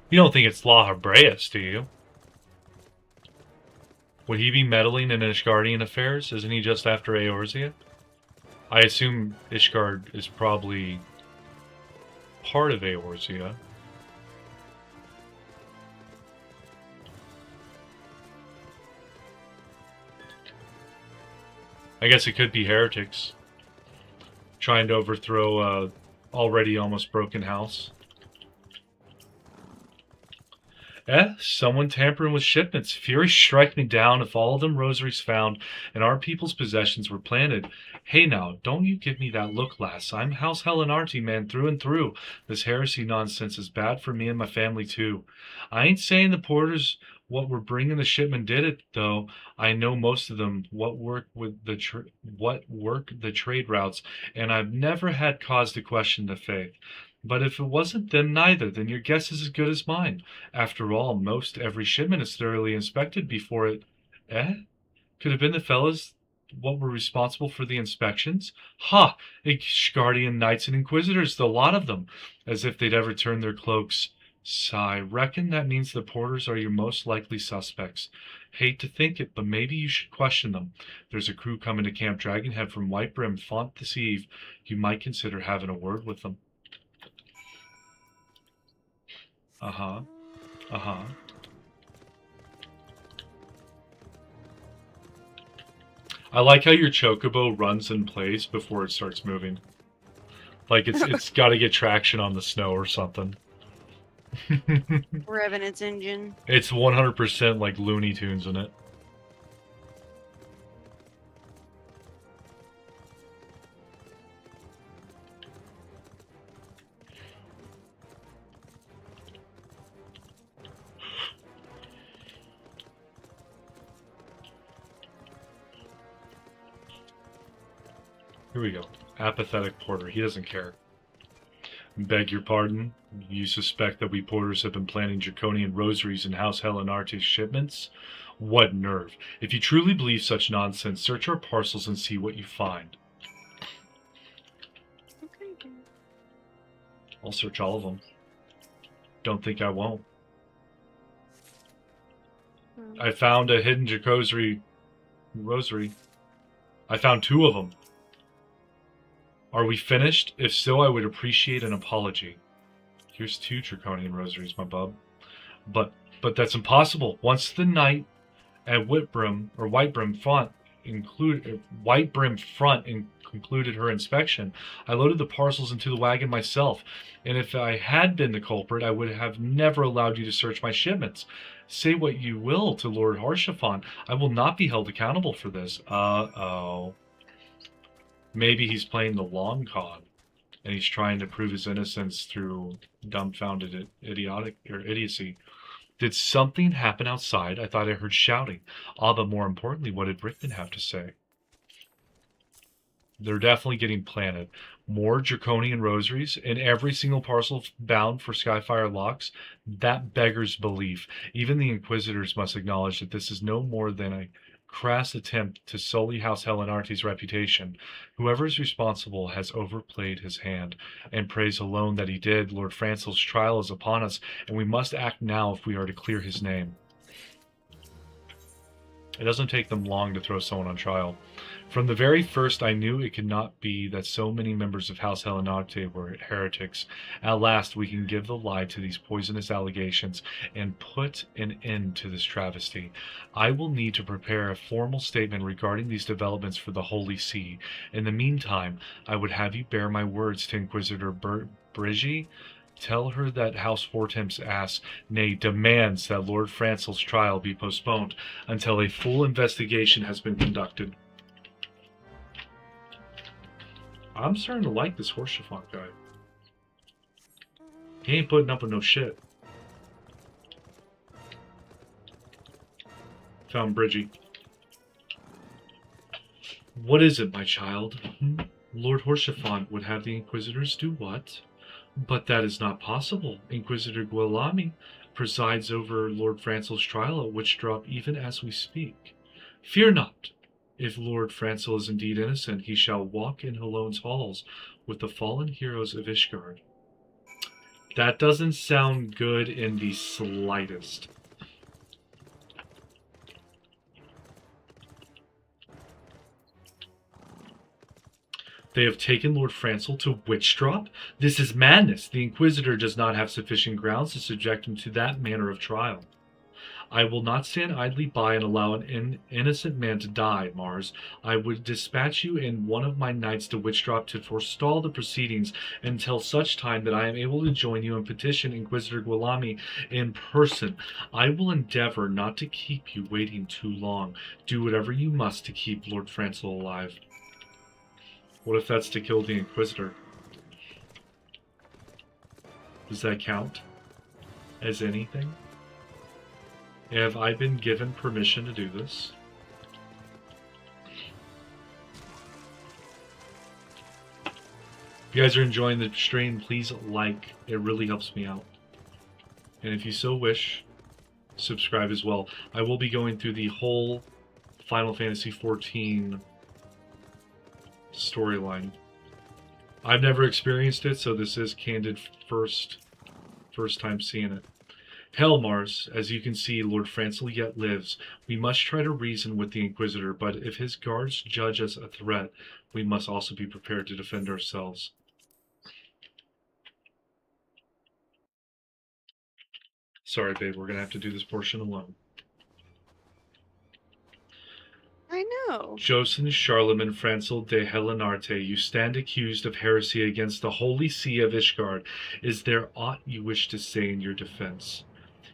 You don't think it's La Hebreus, do you? Would he be meddling in Ishgardian affairs? Isn't he just after Eorzea? I assume Ishgard is probably part of Eorzea. I guess it could be heretics trying to overthrow a already almost broken house. Someone tampering with shipments. Fury strike me down if all of them rosaries found in our people's possessions were planted. Hey now, don't you give me that look, lass. I'm House Helenarty, man, through and through. This heresy nonsense is bad for me and my family, too. I ain't saying the porters what were bringing the shipment did it, though. I know most of them, what work the trade routes, and I've never had cause to question the faith. But if it wasn't them neither, then your guess is as good as mine. After all, most every shipment is thoroughly inspected before it... Could have been the fellas what were responsible for the inspections? Ha! Ishgardian Knights and Inquisitors, the lot of them. As if they'd ever turn their cloaks. Sigh, reckon that means the porters are your most likely suspects. Hate to think it, but maybe you should question them. There's a crew coming to Camp Dragonhead from Whitebrim Font this eve. You might consider having a word with them. Uh-huh. I like how your chocobo runs in place before it starts moving. Like it's got to get traction on the snow or something. Revving its engine. It's 100% like Looney Tunes in it. Here we go. Apathetic porter. He doesn't care. Beg your pardon? You suspect that we porters have been planting draconian rosaries in House Helenarte's shipments? What nerve. If you truly believe such nonsense, search our parcels and see what you find. Okay. I'll search all of them. Don't think I won't. I found a hidden rosary. I found 2 of them. Are we finished? If so, I would appreciate an apology. Here's 2 draconian rosaries, my bub. But that's impossible. Once the knight at Whitebrim Front concluded her inspection, I loaded the parcels into the wagon myself. And if I had been the culprit, I would have never allowed you to search my shipments. Say what you will to Lord Harshaphon, I will not be held accountable for this. Uh-oh. Maybe he's playing the long con, and he's trying to prove his innocence through dumbfounded idiocy. Did something happen outside? I thought I heard shouting. But more importantly, what did Rickman have to say? They're definitely getting planted. More draconian rosaries in every single parcel bound for Skyfire Locks. That beggars belief. Even the Inquisitors must acknowledge that this is no more than a crass attempt to sully House Helenarte's reputation. Whoever is responsible has overplayed his hand, and praise alone that he did. Lord Francel's trial is upon us, and we must act now if we are to clear his name. It doesn't take them long to throw someone on trial. From the very first, I knew it could not be that so many members of House Helenarte were heretics. At last, we can give the lie to these poisonous allegations and put an end to this travesty. I will need to prepare a formal statement regarding these developments for the Holy See. In the meantime, I would have you bear my words to Inquisitor Brigi. Tell her that House Hortemps asks, nay, demands that Lord Francel's trial be postponed until a full investigation has been conducted. I'm starting to like this Horsefont guy. He ain't putting up with no shit. Found Bridgie. What is it, my child? Lord Horsefont would have the Inquisitors do what? But that is not possible. Inquisitor Guilami presides over Lord Francel's trial at Witchdrop even as we speak. Fear not. If Lord Francel is indeed innocent, he shall walk in Halone's halls with the fallen heroes of Ishgard. That doesn't sound good in the slightest. They have taken Lord Francel to Witchdrop? This is madness. The Inquisitor does not have sufficient grounds to subject him to that manner of trial. I will not stand idly by and allow an innocent man to die, Mars. I would dispatch you in one of my knights to Witchdrop to forestall the proceedings until such time that I am able to join you and petition Inquisitor Guilami in person. I will endeavor not to keep you waiting too long. Do whatever you must to keep Lord Francel alive. What if that's to kill the Inquisitor? Does that count as anything? Have I been given permission to do this? If you guys are enjoying the stream, please like. It really helps me out. And if you so wish, subscribe as well. I will be going through the whole Final Fantasy XIV storyline. I've never experienced it, so this is candid first time seeing it. Hell, Mars, as you can see, Lord Francel yet lives. We must try to reason with the Inquisitor, but if his guards judge us a threat, we must also be prepared to defend ourselves. Sorry, babe, we're gonna have to do this portion alone. I know. Jocelyn Charlemagne Francel de Helenarte, you stand accused of heresy against the Holy See of Ishgard. Is there aught you wish to say in your defense?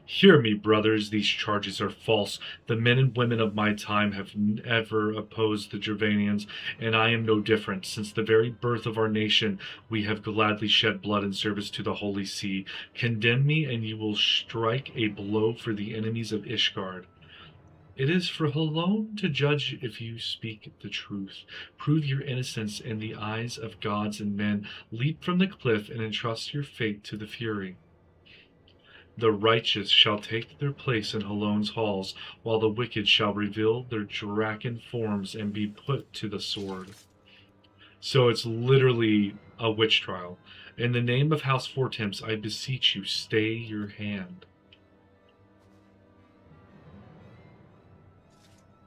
Hear me, brothers, these charges are false. The men and women of my time have never opposed the Gervanians, and I am no different. Since the very birth of our nation, we have gladly shed blood in service to the Holy See. Condemn me, and you will strike a blow for the enemies of Ishgard. It is for Halone to judge if you speak the truth. Prove your innocence in the eyes of gods and men. Leap from the cliff and entrust your fate to the Fury. The righteous shall take their place in Halone's halls, while the wicked shall reveal their draken forms and be put to the sword. So it's literally a witch trial. In the name of House Hortemps, I beseech you, stay your hand.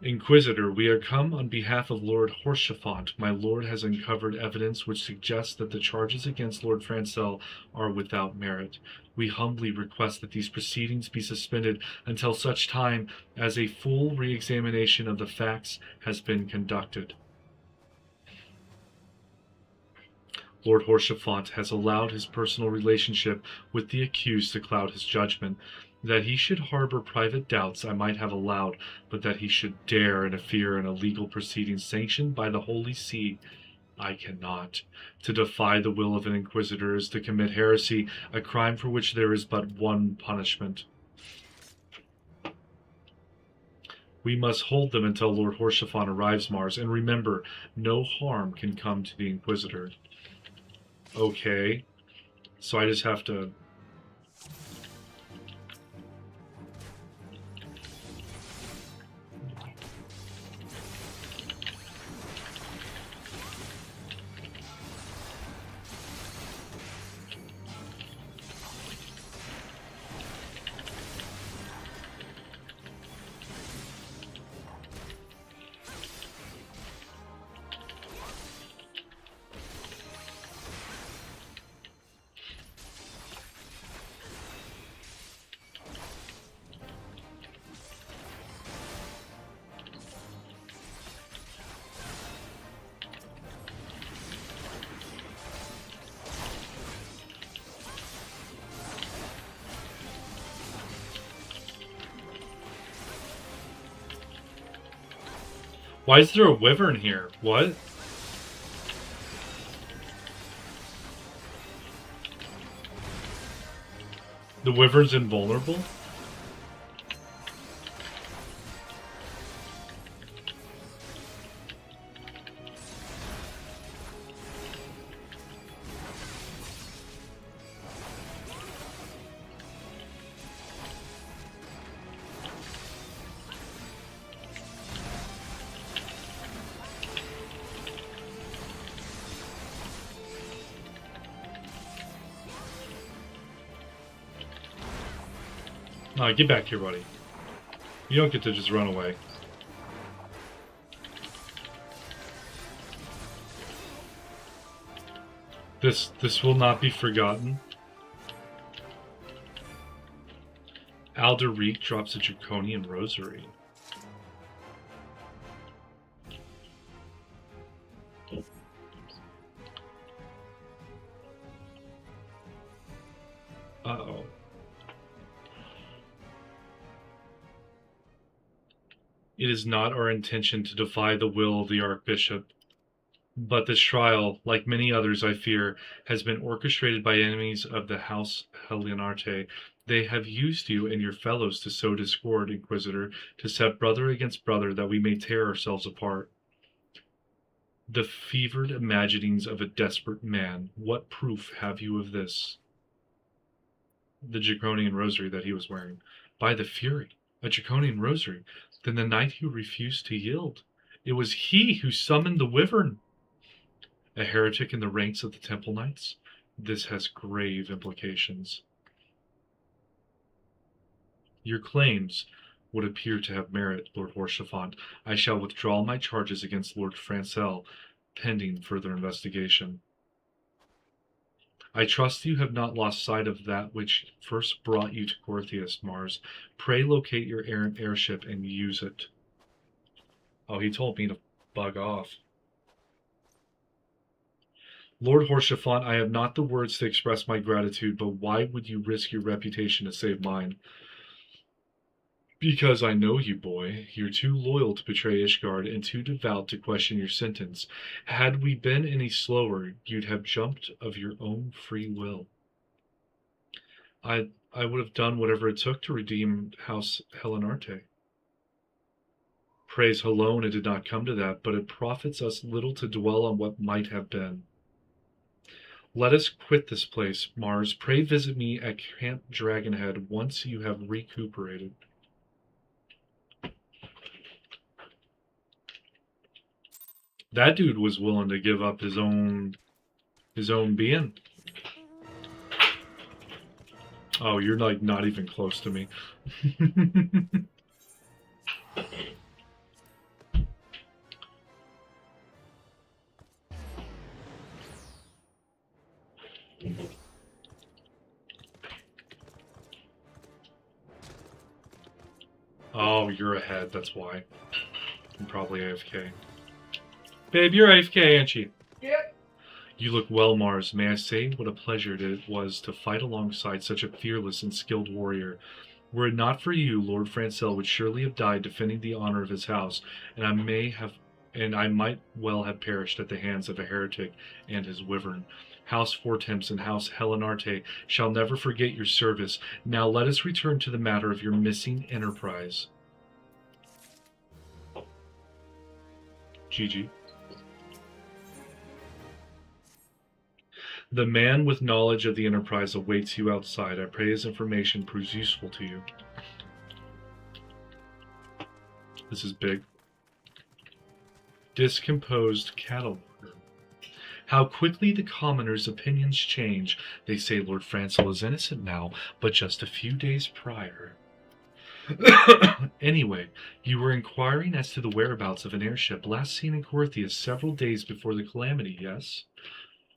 Inquisitor, we are come on behalf of Lord Horsefont. My lord has uncovered evidence which suggests that the charges against Lord Francel are without merit. We humbly request that these proceedings be suspended until such time as a full re-examination of the facts has been conducted. Lord Horsefont has allowed his personal relationship with the accused to cloud his judgment. That he should harbor private doubts I might have allowed, but that he should dare interfere in a legal proceeding sanctioned by the Holy See, I cannot. To defy the will of an Inquisitor is to commit heresy, a crime for which there is but one punishment. We must hold them until Lord Horsefont arrives, Mars, and remember, no harm can come to the Inquisitor. Okay, so I just have to... Why is there a wyvern here? What? The wyvern's invulnerable? Get back here, buddy. You don't get to just run away. This will not be forgotten. Alderic drops a draconian rosary. Uh-oh. It is not our intention to defy the will of the Archbishop, but this trial, like many others I fear, has been orchestrated by enemies of the House Helenarte. They have used you and your fellows to sow discord, Inquisitor, to set brother against brother that we may tear ourselves apart. The fevered imaginings of a desperate man. What proof have you of this? The Draconian rosary that he was wearing. By the Fury, a Draconian rosary. Then the knight who refused to yield. It was he who summoned the wyvern. A heretic in the ranks of the Temple Knights? This has grave implications. Your claims would appear to have merit, Lord Horsefant. I shall withdraw my charges against Lord Francel, pending further investigation. I trust you have not lost sight of that which first brought you to Corthius, Mars. Pray locate your errant airship and use it. Oh, he told me to bug off. Lord Horsefant, I have not the words to express my gratitude, but why would you risk your reputation to save mine? Because I know you, boy. You're too loyal to betray Ishgard and too devout to question your sentence. Had we been any slower, you'd have jumped of your own free will. I would have done whatever it took to redeem House Helenarte. Praise Helone, it did not come to that, but it profits us little to dwell on what might have been. Let us quit this place, Mars. Pray visit me at Camp Dragonhead once you have recuperated. That dude was willing to give up his own being. Oh, you're like not even close to me. Oh, you're ahead, that's why. I'm probably AFK. Babe, you're AFK, ain't you? Yep. You look well, Mars. May I say what a pleasure it was to fight alongside such a fearless and skilled warrior. Were it not for you, Lord Francel would surely have died defending the honor of his house, and I might well have perished at the hands of a heretic and his wyvern. House Fortemps and House Helenarte shall never forget your service. Now let us return to the matter of your missing enterprise. GG. The man with knowledge of the enterprise awaits you outside. I pray his information proves useful to you. This is big. Discomposed cattle worker. How quickly the commoners' opinions change. They say Lord Francel is innocent now, but just a few days prior. Anyway, you were inquiring as to the whereabouts of an airship last seen in Corthius several days before the calamity, yes?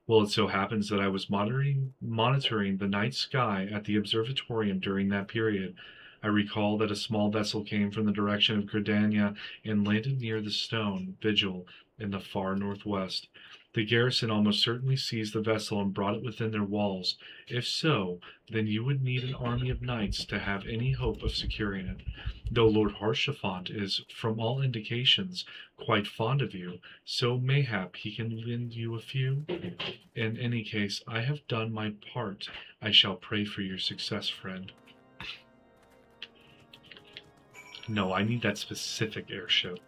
Well, it so happens that I was monitoring the night sky at the observatorium during that period. I recall that a small vessel came from the direction of Credania and landed near the stone Vigil in the far northwest. The garrison almost certainly seized the vessel and brought it within their walls. If so, then you would need an army of knights to have any hope of securing it. Though Lord Haurchefant is, from all indications, quite fond of you, so mayhap he can lend you a few. In any case, I have done my part. I shall pray for your success, friend. No, I need that specific airship.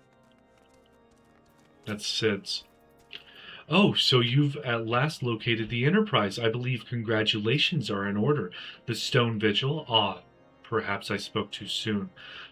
That's Sid's. Oh, so you've at last located the Enterprise. I believe congratulations are in order. The Stone Vigil? Ah, perhaps I spoke too soon.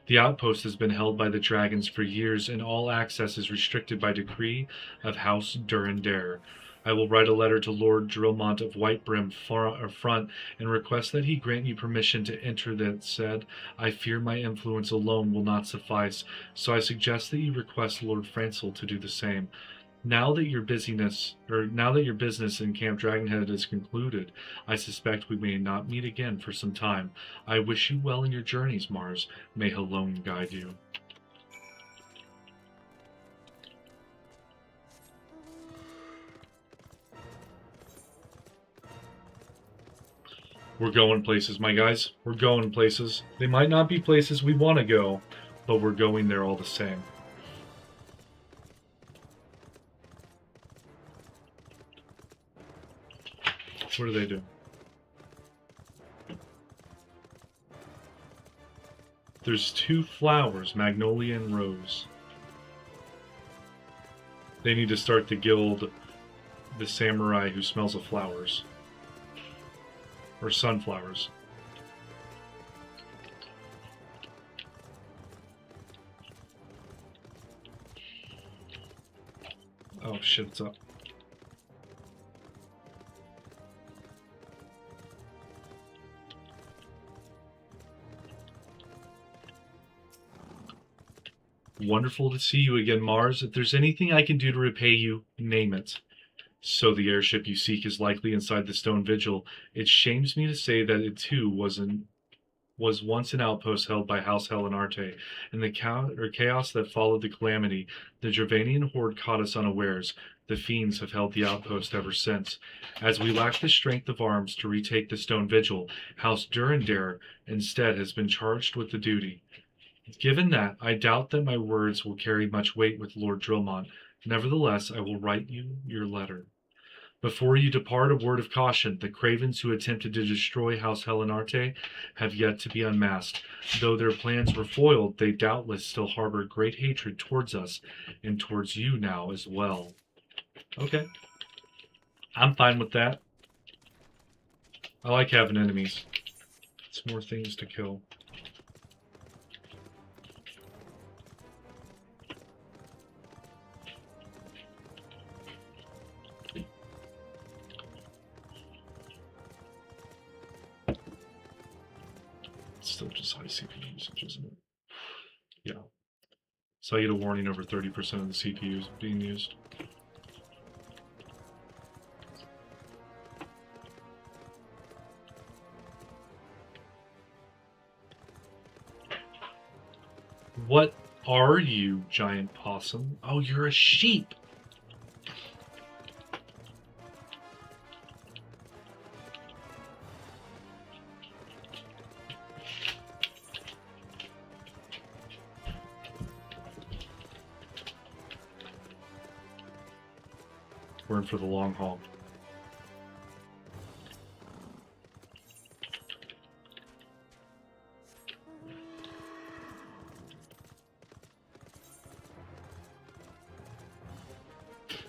The outpost has been held by the dragons for years, and all access is restricted by decree of House Durandare. I will write a letter to Lord Drillmont of Whitebrim front and request that he grant you permission to enter. That said, I fear my influence alone will not suffice, so I suggest that you request Lord Francel to do the same. Now that your business in Camp Dragonhead is concluded, I suspect we may not meet again for some time. I wish you well in your journeys, Mars. May Halone guide you. We're going places, my guys. We're going places. They might not be places we want to go, but we're going there all the same. What do they do? There's 2 flowers, Magnolia and Rose. They need to start the guild, the samurai who smells of flowers. Or sunflowers. Oh shit, it's up. Wonderful to see you again, Mars. If there's anything I can do to repay you, name it. So the airship you seek is likely inside the Stone Vigil. It shames me to say that it too was once an outpost held by House Helenarte. In the chaos that followed the calamity, the Gervanian horde caught us unawares. The fiends have held the outpost ever since. As we lack the strength of arms to retake the Stone Vigil, House Durandare instead has been charged with the duty. Given that, I doubt that my words will carry much weight with Lord Drillmont. Nevertheless, I will write you your letter. Before you depart, a word of caution. The cravens who attempted to destroy House Helenarte have yet to be unmasked. Though their plans were foiled, they doubtless still harbor great hatred towards us, and towards you now as well. Okay. I'm fine with that. I like having enemies. It's more things to kill. Still just high CPU usage, isn't it? Yeah. So I get a warning over 30% of the CPUs being used. What are you, giant possum? Oh, you're a sheep. We're in for the long haul.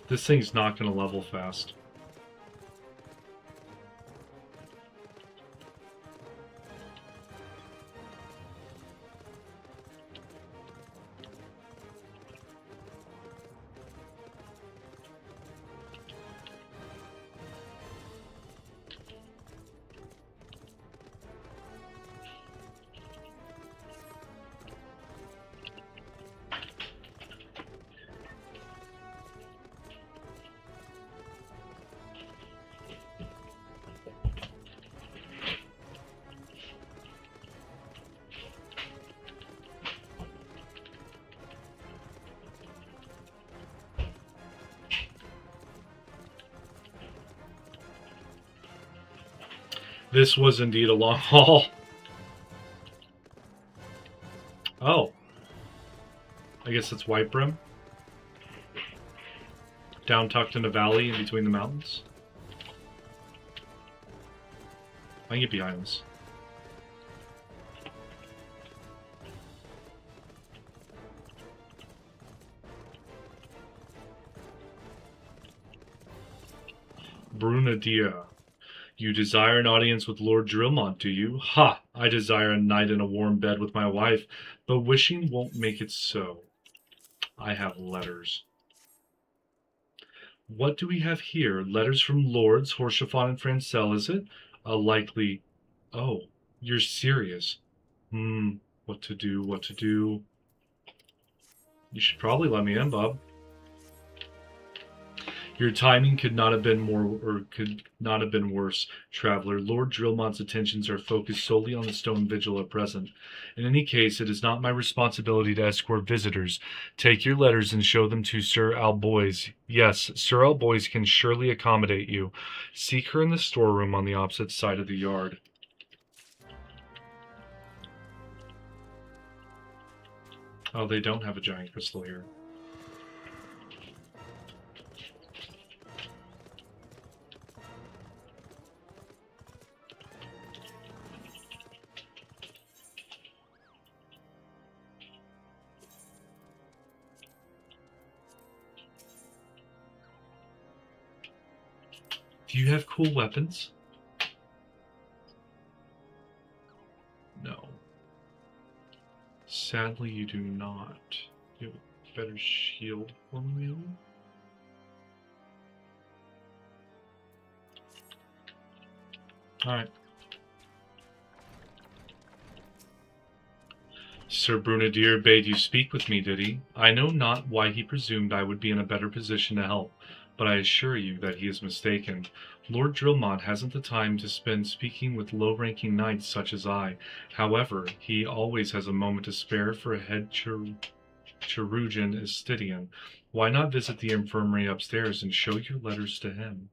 This thing's not going to level fast. This was indeed a long haul. Oh. I guess it's White Brim. Down tucked in a valley in between the mountains. I can get behind this. Brunadia. You desire an audience with Lord Drillmont, do you? Ha! I desire a night in a warm bed with my wife, but wishing won't make it so. I have letters. What do we have here? Letters from Lords Horshaphon and Francel, is it? A likely... Oh, you're serious. What to do, what to do. You should probably let me in, bub. Your timing could not have been worse, traveler. Lord Drillmont's attentions are focused solely on the stone vigil at present. In any case, it is not my responsibility to escort visitors. Take your letters and show them to Sir Alboys. Yes, Sir Alboys can surely accommodate you. Seek her in the storeroom on the opposite side of the yard. Oh, they don't have a giant crystal here. Do you have cool weapons? No. Sadly, you do not. You have a better shield for me? Alright. Sir Brunadir bade you speak with me, did he? I know not why he presumed I would be in a better position to help, but I assure you that he is mistaken. Lord Drillmont hasn't the time to spend speaking with low-ranking knights such as I. However, he always has a moment to spare for a head Cherugian Estidian. Why not visit the infirmary upstairs and show your letters to him?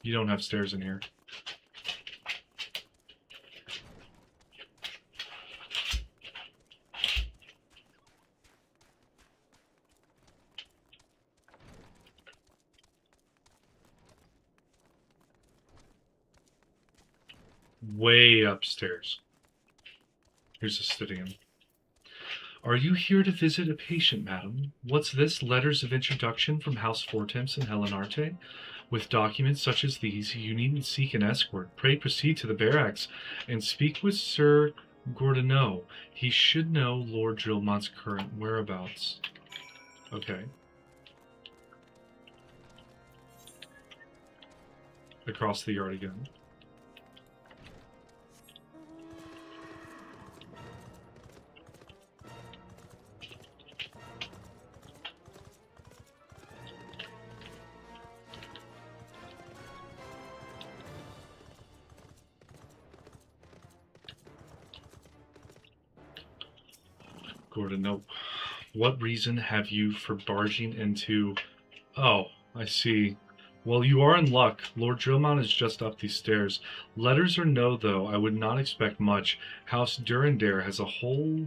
You don't have stairs in here. Way upstairs. Here's a Stydian. Are you here to visit a patient, madam? What's this? Letters of introduction from House Fortemps and Helenarte? With documents such as these, you needn't seek an escort. Pray proceed to the barracks and speak with Sir Gordeneau. He should know Lord Drillmont's current whereabouts. Okay. Across the yard again. Gordon, no. What reason have you for barging into... Oh, I see. Well, you are in luck. Lord Drillmont is just up these stairs. Letters or no, though, I would not expect much. House Durandare as a whole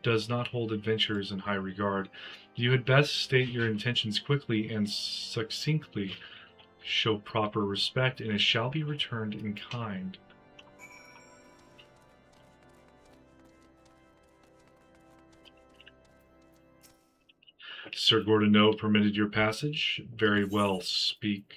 does not hold adventurers in high regard. You had best state your intentions quickly and succinctly. Show proper respect, and it shall be returned in kind. Sir Gordeneau permitted your passage? Very well, speak.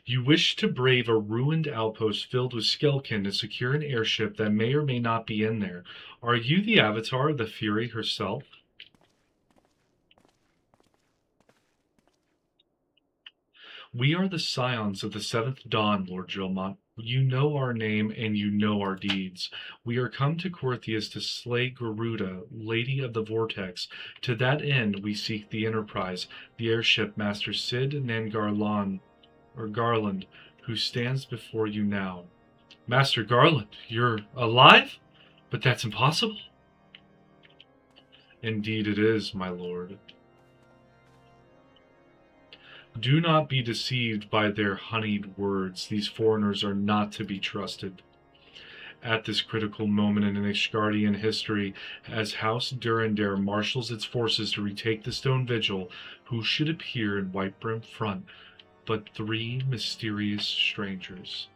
You wish to brave a ruined outpost filled with Skelkin to secure an airship that may or may not be in there. Are you the avatar of the Fury herself? We are the scions of the Seventh Dawn, Lord Drillmont. You know our name, and you know our deeds. We are come to Corthius to slay Garuda, Lady of the Vortex. To that end, we seek the Enterprise, the airship Master Sid Nangarlan, or Garland, who stands before you now. Master Garland, you're alive? But that's impossible. Indeed it is, my lord. Do not be deceived by their honeyed words. These foreigners are not to be trusted. At this critical moment in Ishgardian history, as House Durandare marshals its forces to retake the Stone Vigil, who should appear in Whitebrim Front but 3 mysterious strangers?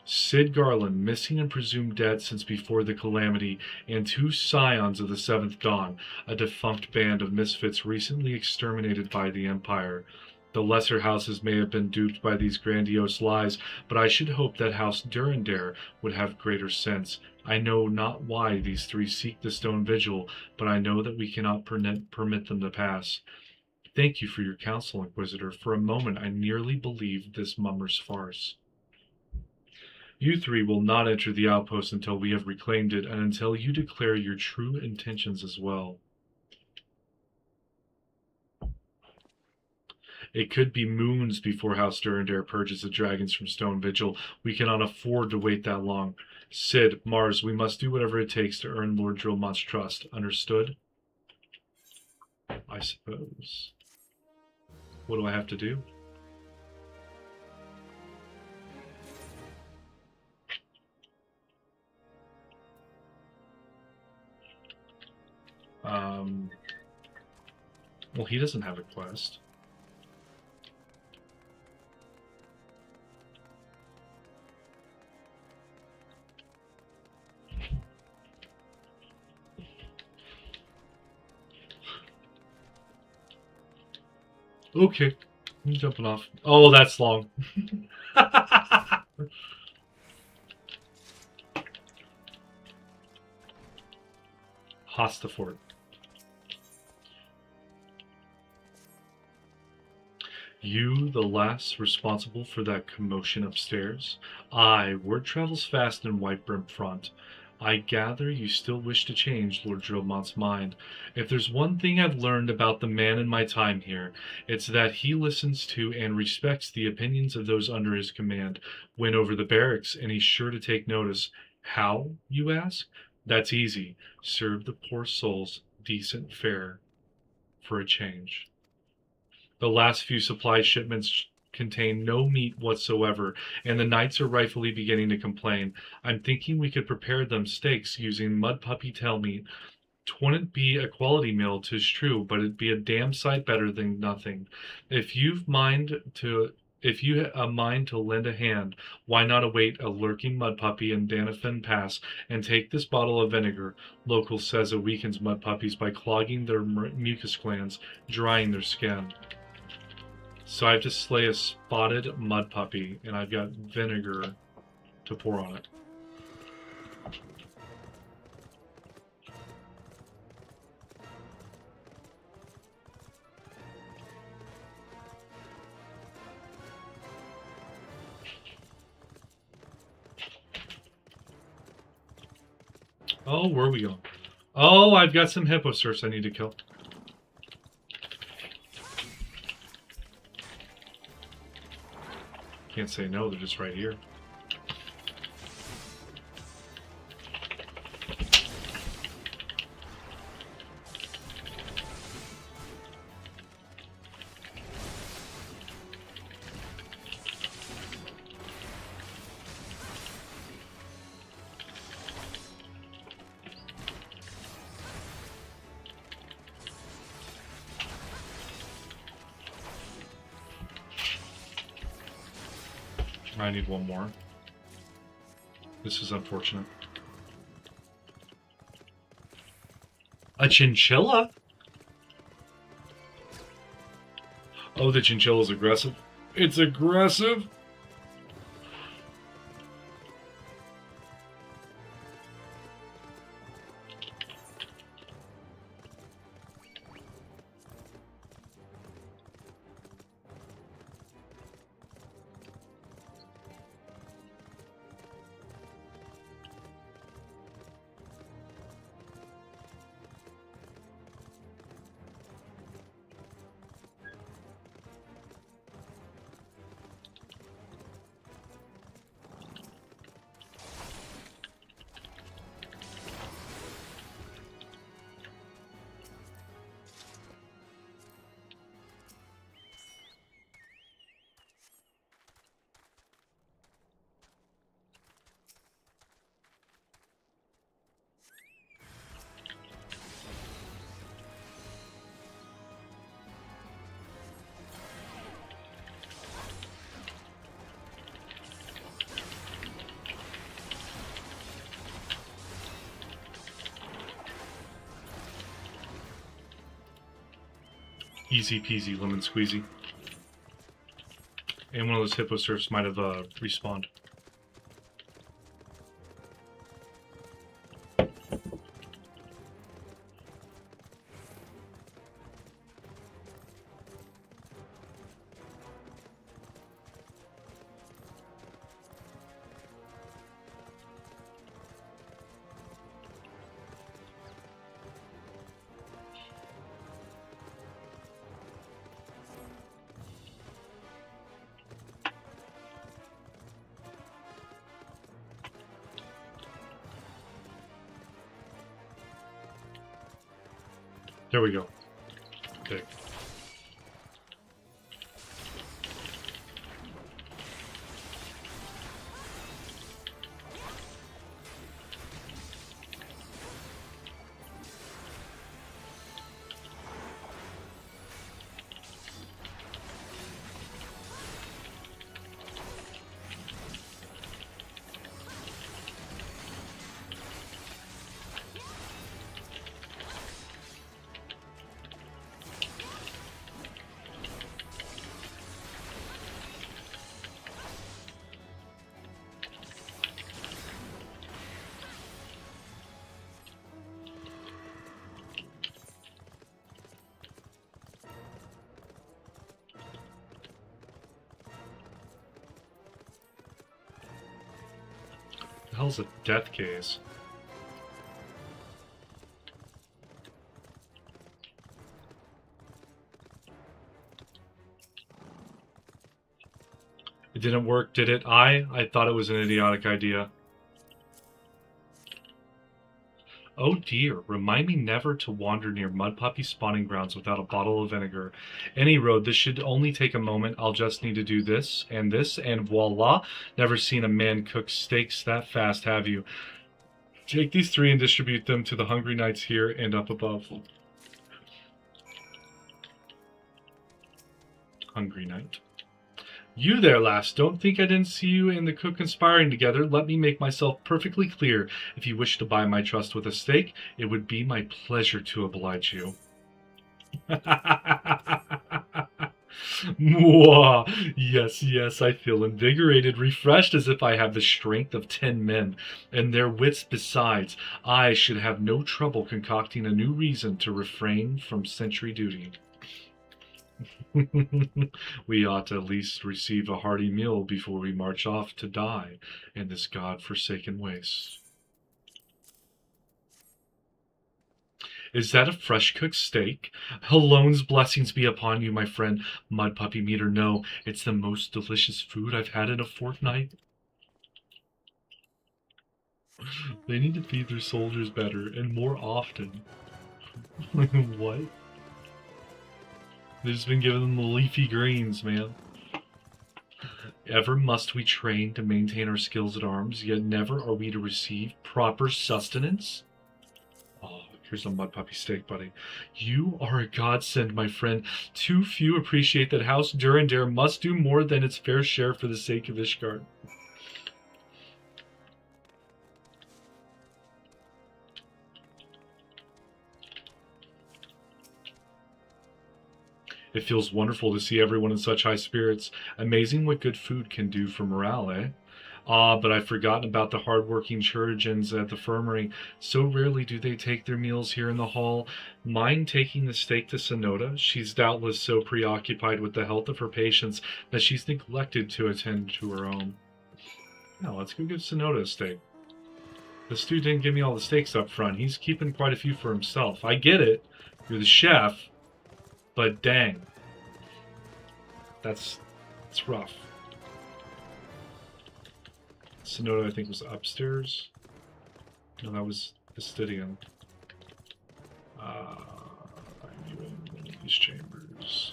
Cid Garland, missing and presumed dead since before the calamity, and 2 scions of the Seventh Dawn, a defunct band of misfits recently exterminated by the Empire. The lesser houses may have been duped by these grandiose lies, but I should hope that House Durandare would have greater sense. I know not why these 3 seek the Stone Vigil, but I know that we cannot permit them to pass. Thank you for your counsel, Inquisitor. For a moment I nearly believed this mummer's farce. You 3 will not enter the outpost until we have reclaimed it, and until you declare your true intentions as well. It could be moons before House Durandare purges the dragons from Stone Vigil. We cannot afford to wait that long. Cid, Mars, we must do whatever it takes to earn Lord Drillmont's trust. Understood? I suppose. What do I have to do? Well, he doesn't have a quest. Okay, I'm jumping off. Oh, that's long. Hostafort. You, the last responsible for that commotion upstairs? Aye, word travels fast in Whitebrim Front. I gather you still wish to change Lord Drillmont's mind. If there's one thing I've learned about the man in my time here, it's that he listens to and respects the opinions of those under his command. Win over the barracks, and he's sure to take notice. How, you ask? That's easy. Serve the poor souls decent fare for a change. The last few supply shipments contain no meat whatsoever, and the knights are rightfully beginning to complain. I'm thinking we could prepare them steaks using mud puppy tail meat. 'Twouldn't be a quality meal, 'tis true, but it'd be a damn sight better than nothing. If you a mind to lend a hand, why not await a lurking mud puppy in Danafin Pass and take this bottle of vinegar? Local says it weakens mud puppies by clogging their mucus glands, drying their skin. So I have to slay a spotted mud puppy, and I've got vinegar to pour on it. Oh, where are we going? Oh, I've got some hippocerfs I need to kill. Can't say no, they're just right here. I need one more. This is unfortunate. A chinchilla? Oh, the chinchilla's aggressive. It's aggressive! Easy peasy lemon squeezy. And one of those hippo surfs might have respawned. There we go. Okay. The hell's a death gaze? It didn't work, did it? I thought it was an idiotic idea. Oh dear, remind me never to wander near mud puppy spawning grounds without a bottle of vinegar. Any road, this should only take a moment. I'll just need to do this, and voila. Never seen a man cook steaks that fast, have you? Take these 3 and distribute them to the hungry knights here and up above. Hungry knight. You there, lass. Don't think I didn't see you and the cook conspiring together. Let me make myself perfectly clear. If you wish to buy my trust with a steak, it would be my pleasure to oblige you. Mwah. Yes, yes, I feel invigorated, refreshed, as if I have the strength of 10 men, and their wits besides. I should have no trouble concocting a new reason to refrain from sentry duty. We ought to at least receive a hearty meal before we march off to die in this god-forsaken waste. Is that a fresh-cooked steak? Halone's blessings be upon you, my friend. Mud puppy meat or no, it's the most delicious food I've had in a fortnight. They need to feed their soldiers better and more often. What? They've just been giving them the leafy greens, man. Ever must we train to maintain our skills at arms, yet never are we to receive proper sustenance? Oh, here's a mud puppy steak, buddy. You are a godsend, my friend. Too few appreciate that House Durandare must do more than its fair share for the sake of Ishgard. It feels wonderful to see everyone in such high spirits. Amazing what good food can do for morale, eh? Ah, but I've forgotten about the hard-working chirurgeons at the infirmary. So rarely do they take their meals here in the hall. Mind taking the steak to Sonoda? She's doubtless so preoccupied with the health of her patients that she's neglected to attend to her own. Now, let's go give Sonoda a steak. This dude didn't give me all the steaks up front. He's keeping quite a few for himself. I get it. You're the chef. But dang, it's rough. Sonoda, I think, was upstairs. No, that was Fastidian. I'm in one of these chambers.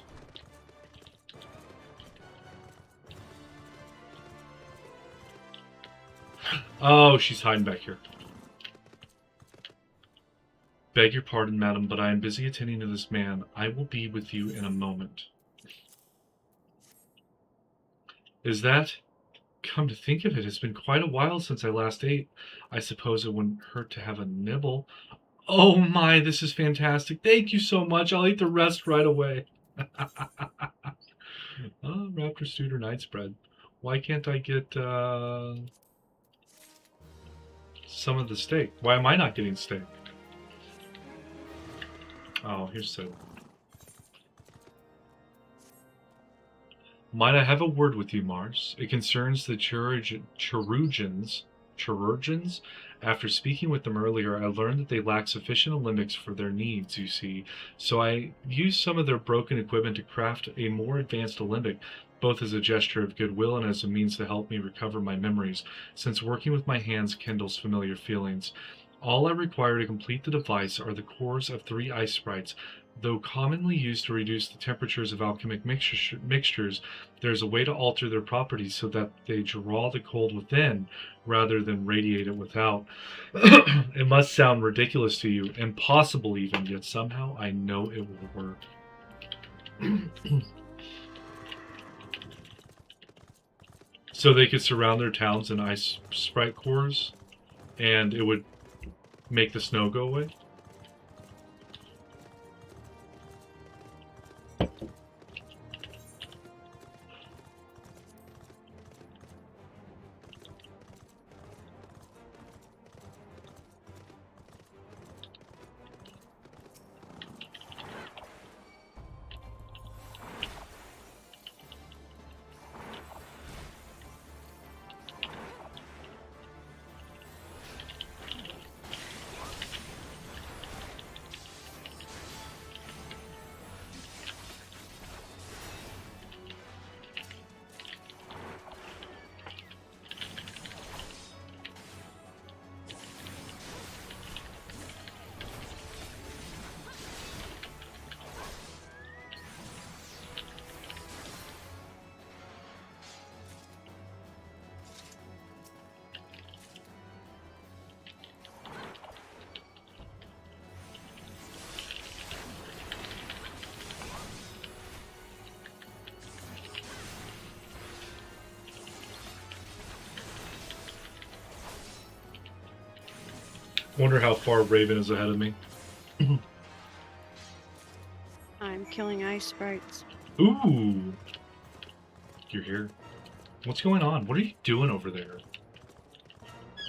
Oh, she's hiding back here. Beg your pardon, madam, but I am busy attending to this man. I will be with you in a moment. Is that? Come to think of it, it's been quite a while since I last ate. I suppose it wouldn't hurt to have a nibble. Oh my, this is fantastic. Thank you so much. I'll eat the rest right away. Oh, raptor stewed or night spread. Why can't I get some of the steak? Why am I not getting steak? Oh, here's Sid. Might I have a word with you, Mars? It concerns the Chirurgeons. After speaking with them earlier, I learned that they lack sufficient alembics for their needs, you see. So I used some of their broken equipment to craft a more advanced alembic, both as a gesture of goodwill and as a means to help me recover my memories, since working with my hands kindles familiar feelings. All I require to complete the device are the cores of 3 ice sprites. Though commonly used to reduce the temperatures of alchemic mixtures, there is a way to alter their properties so that they draw the cold within rather than radiate it without. It must sound ridiculous to you, impossible even, yet somehow I know it will work. So they could surround their towns in ice sprite cores, and it would make the snow go away? Wonder how far Raven is ahead of me. I'm killing ice sprites. Ooh! You're here. What's going on? What are you doing over there?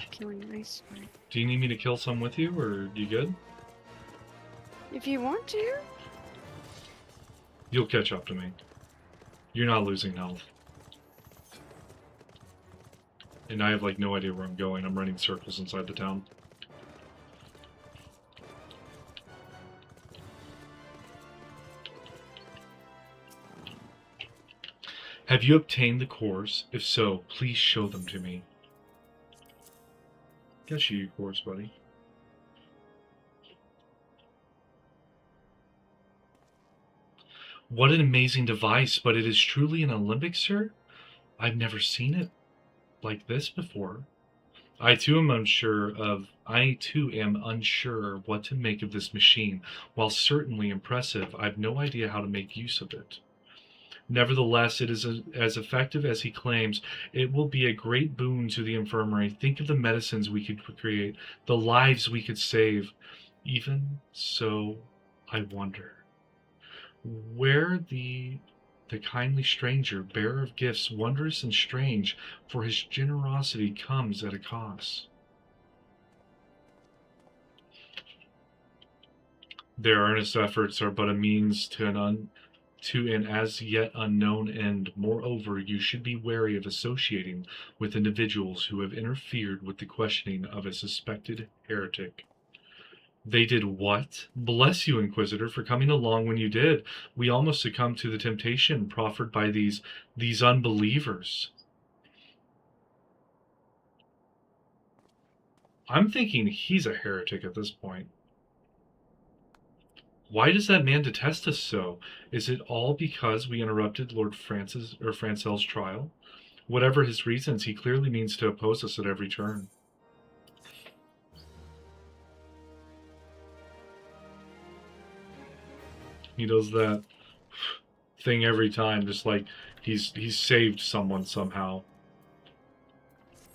Killing ice sprites. Do you need me to kill some with you, or you good? If you want to. You'll catch up to me. You're not losing health. And I have, like, no idea where I'm going. I'm running circles inside the town. Have you obtained the cores? If so, please show them to me. Got you your cores, buddy. What an amazing device, but it is truly an Olympic, sir? I've never seen it like this before. I too am unsure what to make of this machine. While certainly impressive, I've no idea how to make use of it. Nevertheless, it is as effective as he claims. It will be a great boon to the infirmary. Think of the medicines we could create, the lives we could save. Even so, I wonder where the kindly stranger, bearer of gifts wondrous and strange, for his generosity comes at a cost. Their earnest efforts are but a means to an as yet unknown end. Moreover, you should be wary of associating with individuals who have interfered with the questioning of a suspected heretic. They did what? Bless you, Inquisitor, for coming along when you did. We almost succumbed to the temptation proffered by these unbelievers. I'm thinking he's a heretic at this point. Why does that man detest us so? Is it all because we interrupted Lord Francel's trial? Whatever his reasons, he clearly means to oppose us at every turn. He does that thing every time, just like he's saved someone somehow.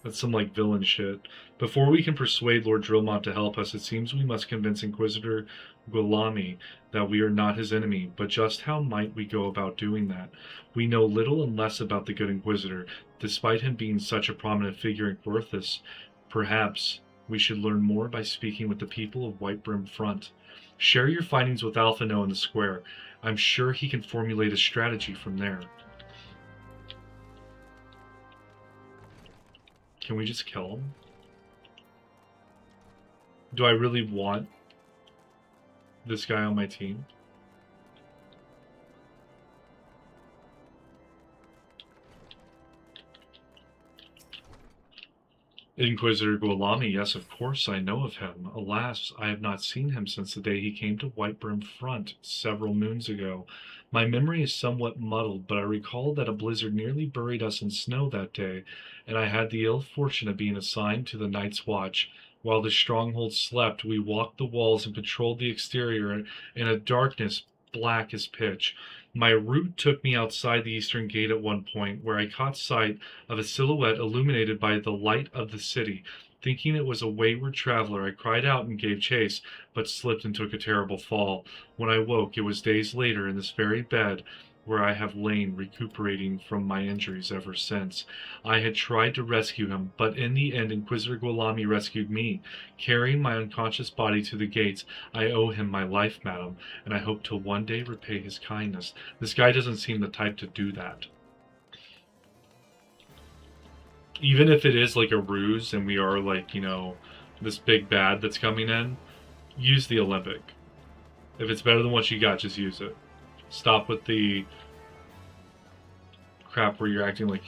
That's some, like, villain shit. Before we can persuade Lord Drillmont to help us, it seems we must convince Inquisitor Guilami that we are not his enemy. But just how might we go about doing that? We know little and less about the good Inquisitor, despite him being such a prominent figure in Gorthus. Perhaps we should learn more by speaking with the people of Whitebrim Front. Share your findings with Alphino in the square. I'm sure he can formulate a strategy from there. Can we just kill him? Do I really want this guy on my team? Inquisitor Guilami, yes, of course I know of him. Alas, I have not seen him since the day he came to Whitebrim Front several moons ago. My memory is somewhat muddled, but I recall that a blizzard nearly buried us in snow that day, and I had the ill fortune of being assigned to the Night's Watch. While the stronghold slept, we walked the walls and patrolled the exterior in a darkness black as pitch. My route took me outside the eastern gate at one point, where I caught sight of a silhouette illuminated by the light of the city. Thinking it was a wayward traveler, I cried out and gave chase, but slipped and took a terrible fall. When I woke, it was days later in this very bed where I have lain recuperating from my injuries ever since. I had tried to rescue him, but in the end Inquisitor Guilami rescued me. Carrying my unconscious body to the gates, I owe him my life, madam, and I hope to one day repay his kindness. This guy doesn't seem the type to do that. Even if it is like a ruse and we are like, you know, this big bad that's coming in, use the Olympic. If it's better than what you got, just use it. Stop with the crap where you're acting like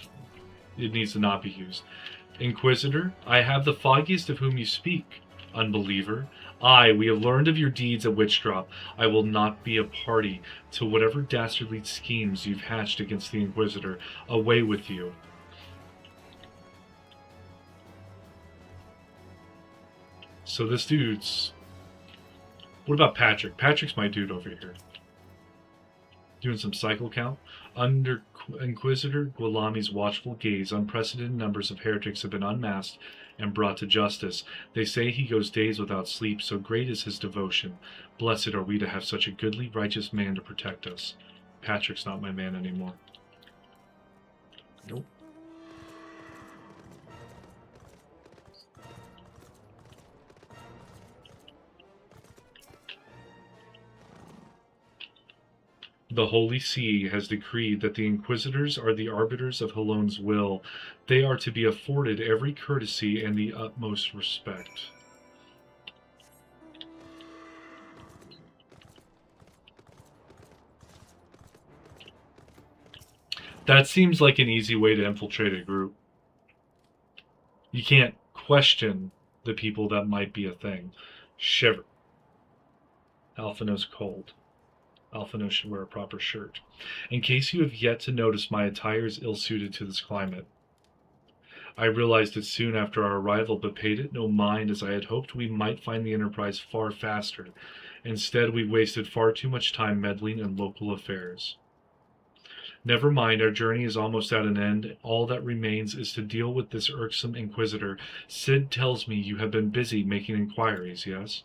it needs to not be used. Inquisitor, I have the foggiest of whom you speak. Unbeliever, aye, we have learned of your deeds at Witchdrop. I will not be a party to whatever dastardly schemes you've hatched against the Inquisitor. Away with you. So this dude's... What about Patrick? Patrick's my dude over here. Doing some cycle count. Under Inquisitor Guilami's watchful gaze, unprecedented numbers of heretics have been unmasked and brought to justice. They say he goes days without sleep, so great is his devotion. Blessed are we to have such a goodly, righteous man to protect us. Patrick's not my man anymore. Nope. The Holy See has decreed that the Inquisitors are the arbiters of Halone's will. They are to be afforded every courtesy and the utmost respect. That seems like an easy way to infiltrate a group. You can't question the people that might be a thing. Shiver. Alphino's cold. Alphino should wear a proper shirt. In case you have yet to notice, my attire is ill-suited to this climate. I realized it soon after our arrival, but paid it no mind, as I had hoped we might find the Enterprise far faster. Instead, we wasted far too much time meddling in local affairs. Never mind, our journey is almost at an end. All that remains is to deal with this irksome Inquisitor. Sid tells me you have been busy making inquiries, yes?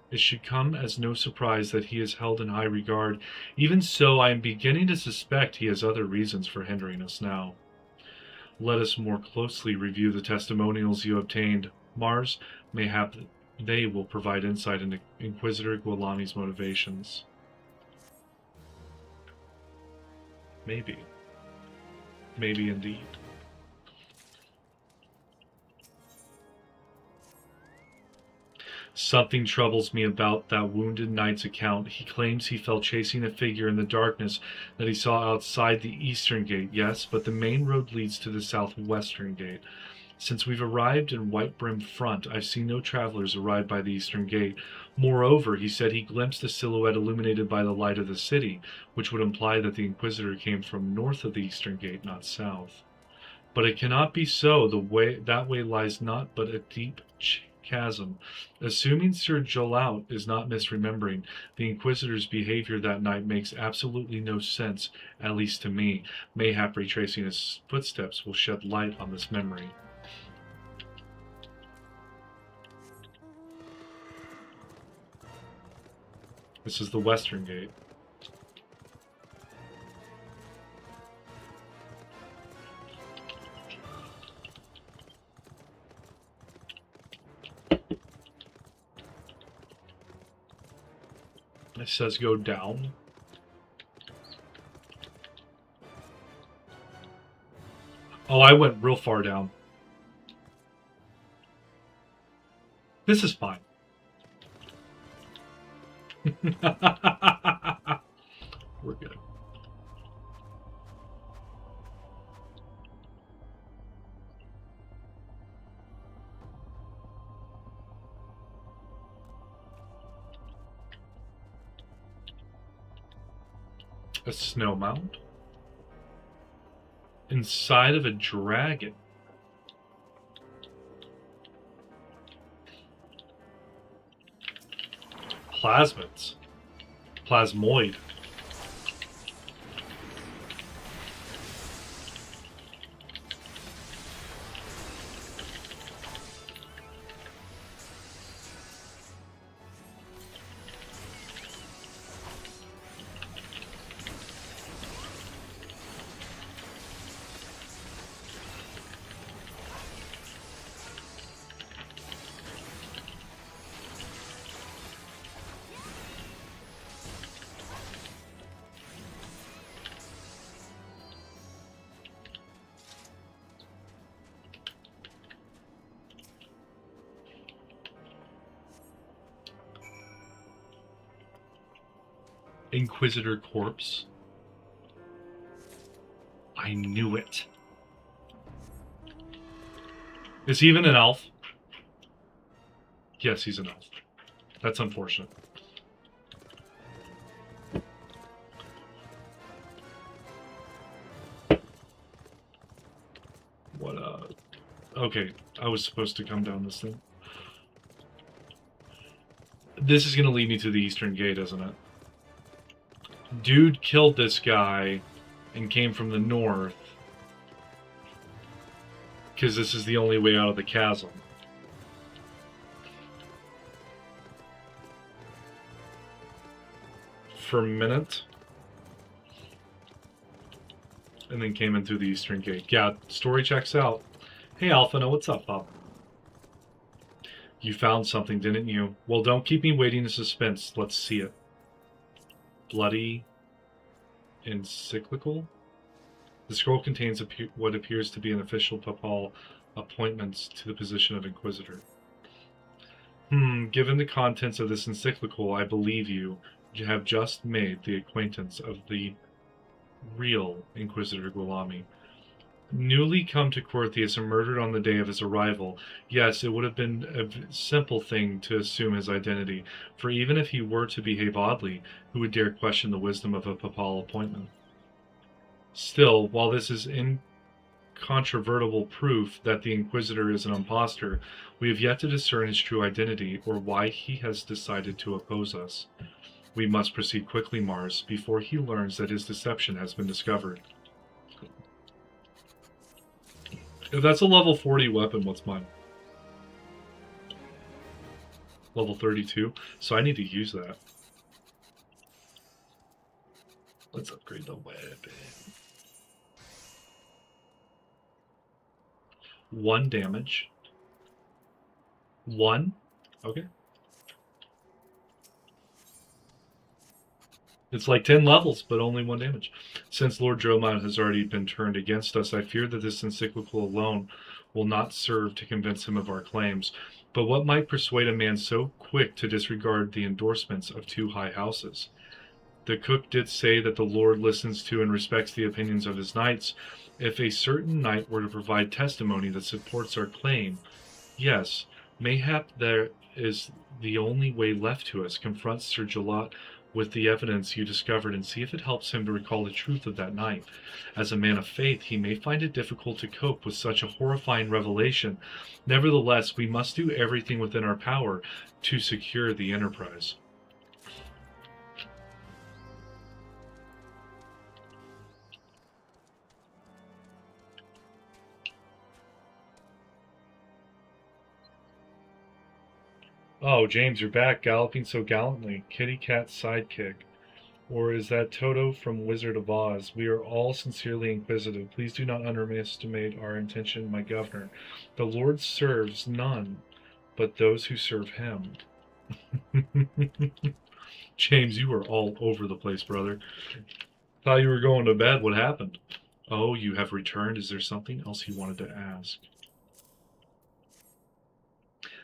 It should come as no surprise that he is held in high regard. Even so, I am beginning to suspect he has other reasons for hindering us now. Let us more closely review the testimonials you obtained. Mars, mayhap they will provide insight into Inquisitor Guilami's motivations. Maybe. Maybe indeed. Something troubles me about that wounded knight's account. He claims he fell chasing a figure in the darkness that he saw outside the eastern gate, yes, but the main road leads to the southwestern gate. Since we've arrived in Whitebrim Front, I've seen no travelers arrive by the eastern gate. Moreover, he said he glimpsed a silhouette illuminated by the light of the city, which would imply that the Inquisitor came from north of the eastern gate, not south. But it cannot be so. That way lies naught but a deep chasm. Assuming Sir Jolaut is not misremembering, the Inquisitor's behavior that night makes absolutely no sense, at least to me. Mayhap retracing his footsteps will shed light on this memory. This is the western gate. It says go down. Oh, I went real far down. This is fine. We're good. A snow mound? Inside of a dragon. Plasmids. Plasmoid. Inquisitor corpse. I knew it. Is he even an elf? Yes, he's an elf. That's unfortunate. What, okay, I was supposed to come down this thing. This is gonna lead me to the Eastern Gate, isn't it? Dude killed this guy and came from the north because this is the only way out of the chasm. For a minute. And then came in through the Eastern Gate. Yeah, story checks out. Hey Alphina, what's up, Bob? You found something, didn't you? Well, don't keep me waiting in suspense. Let's see it. Bloody encyclical? The scroll contains what appears to be an official papal appointment to the position of Inquisitor. Given the contents of this encyclical, I believe you have just made the acquaintance of the real Inquisitor Guilami. Newly come to Corthius and murdered on the day of his arrival, yes, it would have been a simple thing to assume his identity, for even if he were to behave oddly, who would dare question the wisdom of a papal appointment? Still, while this is incontrovertible proof that the Inquisitor is an impostor, we have yet to discern his true identity, or why he has decided to oppose us. We must proceed quickly, Mars, before he learns that his deception has been discovered. If that's a level 40 weapon, what's mine? Level 32? So I need to use that. Let's upgrade the weapon. 1 damage. 1? Okay. It's like 10 levels, but only 1 damage. Since Lord Dromon has already been turned against us, I fear that this encyclical alone will not serve to convince him of our claims. But what might persuade a man so quick to disregard the endorsements of 2 high houses? The cook did say that the Lord listens to and respects the opinions of his knights. If a certain knight were to provide testimony that supports our claim, yes, mayhap there is the only way left to us. Confront Sir Jalot with the evidence you discovered and see if it helps him to recall the truth of that night. As a man of faith, he may find it difficult to cope with such a horrifying revelation. Nevertheless, we must do everything within our power to secure the enterprise. Oh, James, you're back, galloping so gallantly. Kitty Cat's sidekick. Or is that Toto from Wizard of Oz? We are all sincerely inquisitive. Please do not underestimate our intention, my governor. The Lord serves none but those who serve him. James, you were all over the place, brother. Thought you were going to bed. What happened? Oh, you have returned. Is there something else you wanted to ask?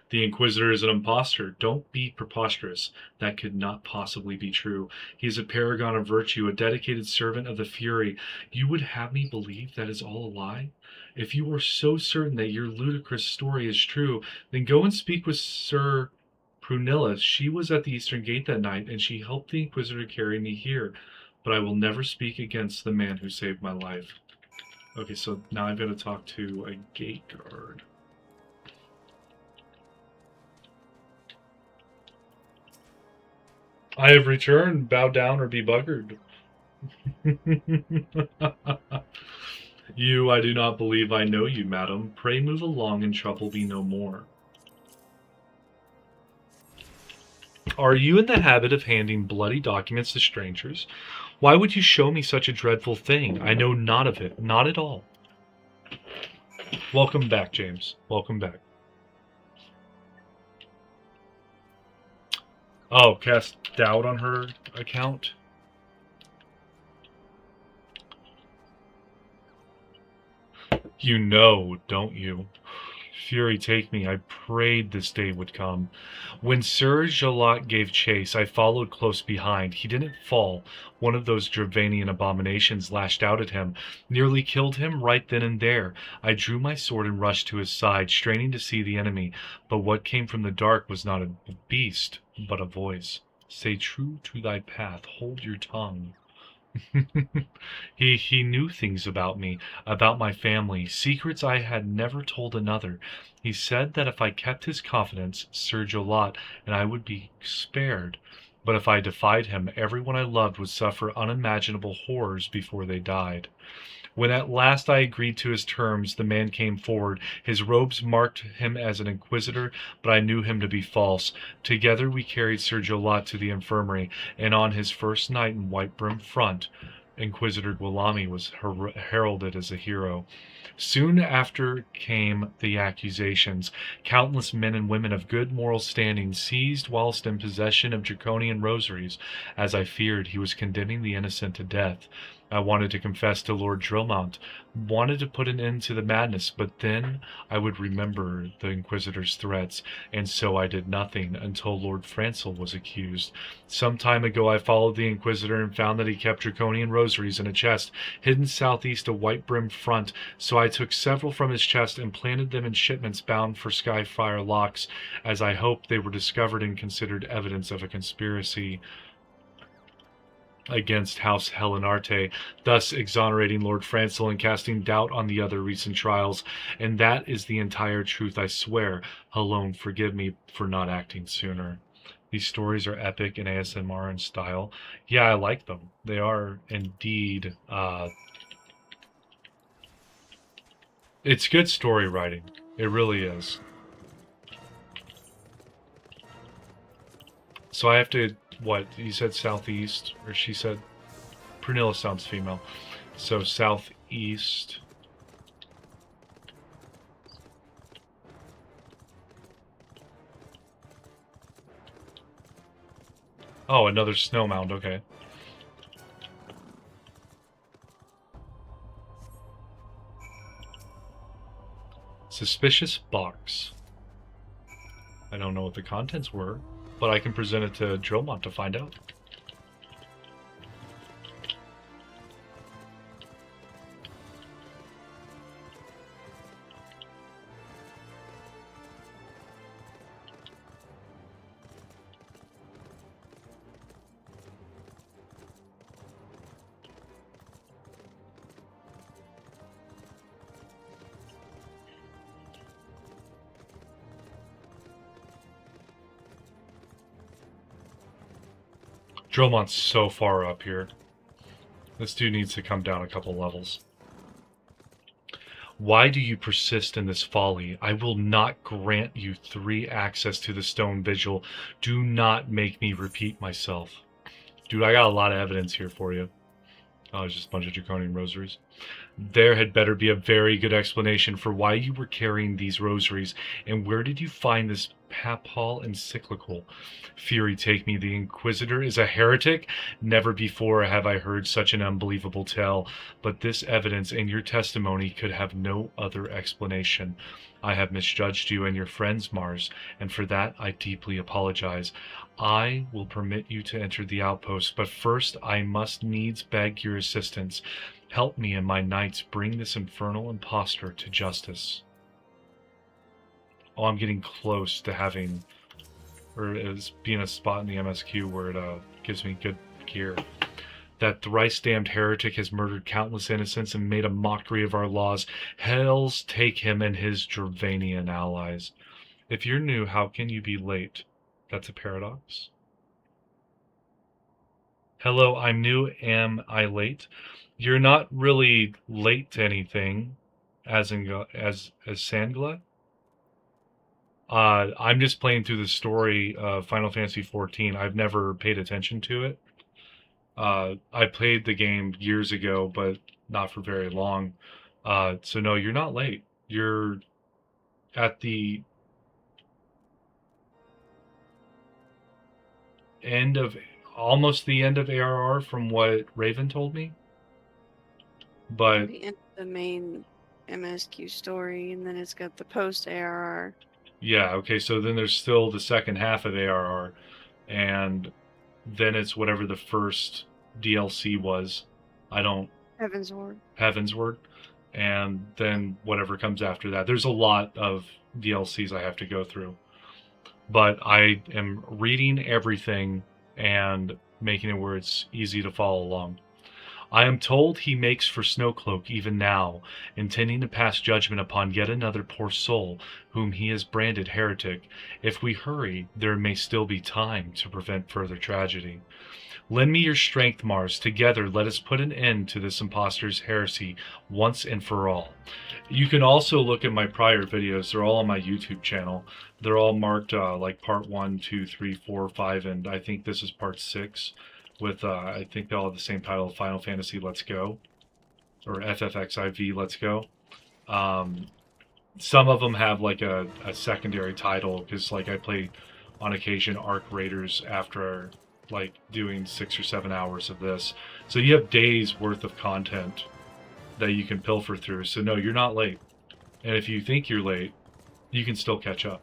The Inquisitor is an impostor. Don't be preposterous. That could not possibly be true. He is a paragon of virtue, a dedicated servant of the Fury. You would have me believe that is all a lie? If you are so certain that your ludicrous story is true, then go and speak with Sir Prunilla. She was at the Eastern Gate that night, and she helped the Inquisitor carry me here. But I will never speak against the man who saved my life. Okay, so now I've got to talk to a gate guard. I have returned. Bow down or be buggered. You, I do not believe I know you, madam. Pray move along and trouble me no more. Are you in the habit of handing bloody documents to strangers? Why would you show me such a dreadful thing? I know not of it. Not at all. Welcome back, James. Welcome back. Oh, cast doubt on her account? You know, don't you? Fury take me, I prayed this day would come. When Sir Jalot gave chase, I followed close behind. He didn't fall. One of those Dravanian abominations lashed out at him, nearly killed him right then and there. I drew my sword and rushed to his side, straining to see the enemy. But what came from the dark was not a beast, but a voice. Stay true to thy path, hold your tongue. He knew things about me, about my family, secrets I had never told another. He said that if I kept his confidence, Sir Jalot and I would be spared. But if I defied him, everyone I loved would suffer unimaginable horrors before they died. When at last I agreed to his terms, the man came forward. His robes marked him as an inquisitor, but I knew him to be false. Together we carried Sir Jalot to the infirmary, and on his first night in White Brim Front, Inquisitor Guilami was heralded as a hero. Soon after came the accusations. Countless men and women of good moral standing seized whilst in possession of draconian rosaries. As I feared, he was condemning the innocent to death. I wanted to confess to Lord Dromont, wanted to put an end to the madness, but then I would remember the Inquisitor's threats, and so I did nothing until Lord Francel was accused. Some time ago I followed the Inquisitor and found that he kept draconian rosaries in a chest hidden southeast of White Brim Front, so I took several from his chest and planted them in shipments bound for Skyfire Locks, as I hoped they were discovered and considered evidence of a conspiracy against House Helenarte, thus exonerating Lord Francel and casting doubt on the other recent trials. And that is the entire truth, I swear. Helone, forgive me for not acting sooner. These stories are epic in ASMR in style. Yeah, I like them. They are indeed... it's good story writing. It really is. So I have to... What? You said southeast, or she said... Prunilla sounds female. So southeast... Oh, another snow mound, okay. Suspicious box. I don't know what the contents were, but I can present it to Dromont to find out. Dromont's so far up here. This dude needs to come down a couple levels. Why do you persist in this folly? I will not grant you 3 access to the stone vigil. Do not make me repeat myself. Dude, I got a lot of evidence here for you. Oh, it's just a bunch of draconian rosaries. There had better be a very good explanation for why you were carrying these rosaries, and where did you find this papal encyclical? Fury take me, the Inquisitor is a heretic? Never before have I heard such an unbelievable tale, but this evidence and your testimony could have no other explanation. I have misjudged you and your friends, Mars, and for that I deeply apologize. I will permit you to enter the outpost, but first I must needs beg your assistance. Help me and my knights bring this infernal impostor to justice. Oh, I'm getting close to having, or as being a spot in the MSQ where it gives me good gear. That thrice-damned heretic has murdered countless innocents and made a mockery of our laws. Hells take him and his Dravanian allies. If you're new, how can you be late? That's a paradox. Hello, I'm new. Am I late? You're not really late to anything, as Sangla. I'm just playing through the story of Final Fantasy XIV. I've never paid attention to it. I played the game years ago, but not for very long. So no, you're not late. You're at the end of, almost the end of ARR from what Raven told me. But The end of the main MSQ story, and then it's got the post ARR. yeah, okay, so then there's still the second half of ARR, and then it's whatever the first DLC was. Heavensward. And then whatever comes after that. There's a lot of DLCs I have to go through. But I am reading everything and making it where it's easy to follow along. I am told he makes for Snowcloak even now, intending to pass judgment upon yet another poor soul whom he has branded heretic. If we hurry, there may still be time to prevent further tragedy. Lend me your strength, Mars. Together, let us put an end to this impostor's heresy once and for all. You can also look at my prior videos. They're all on my YouTube channel. They're all marked like part 1, 2, 3, 4, 5, and I think this is part 6. With, I think they all have the same title, Final Fantasy Let's Go, or FFXIV Let's Go. Some of them have like a secondary title, because like I play on occasion Arc Raiders after like doing 6 or 7 hours of this. So you have days worth of content that you can pilfer through. So no, you're not late. And if you think you're late, you can still catch up.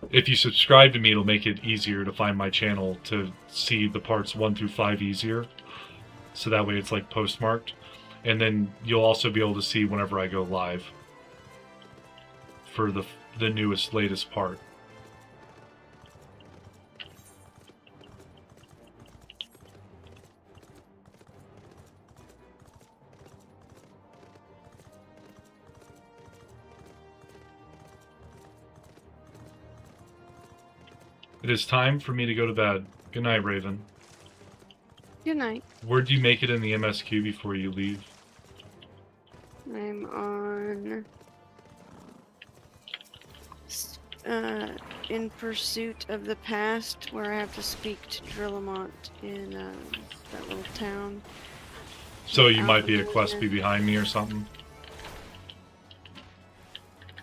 If you subscribe to me, it'll make it easier to find my channel to see the parts 1 through 5 easier. So that way it's like postmarked. And then you'll also be able to see whenever I go live for the newest, latest part. It is time for me to go to bed. Good night, Raven. Good night. Where'd you make it in the MSQ before you leave? I'm on In Pursuit of the Past, where I have to speak to Drillamont in that little town. So you might be a quest be behind me or something?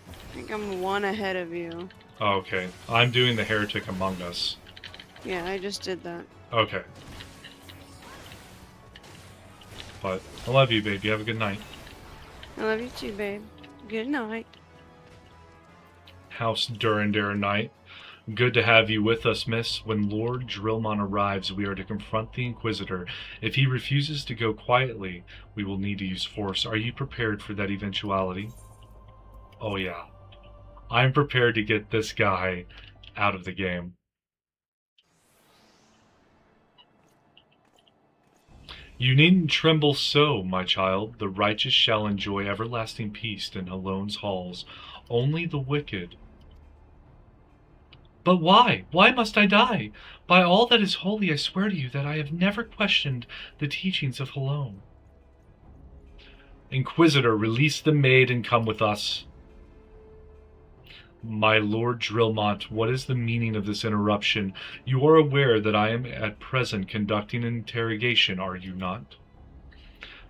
I think I'm 1 ahead of you. Oh, okay. I'm doing the Heretic Among Us. Yeah, I just did that. Okay. But I love you, baby. Have a good night. I love you too, babe. Good night. House Durandare Knight. Good to have you with us, miss. When Lord Drillmon arrives, we are to confront the Inquisitor. If he refuses to go quietly, we will need to use force. Are you prepared for that eventuality? Oh yeah. I'm prepared to get this guy out of the game. You needn't tremble so, my child. The righteous shall enjoy everlasting peace in Halone's halls. Only the wicked But why? Why must I die? By all that is holy, I swear to you that I have never questioned the teachings of Halone. Inquisitor, release the maid and come with us. My Lord Drillmont, what is the meaning of this interruption? You are aware that I am at present conducting an interrogation, are you not?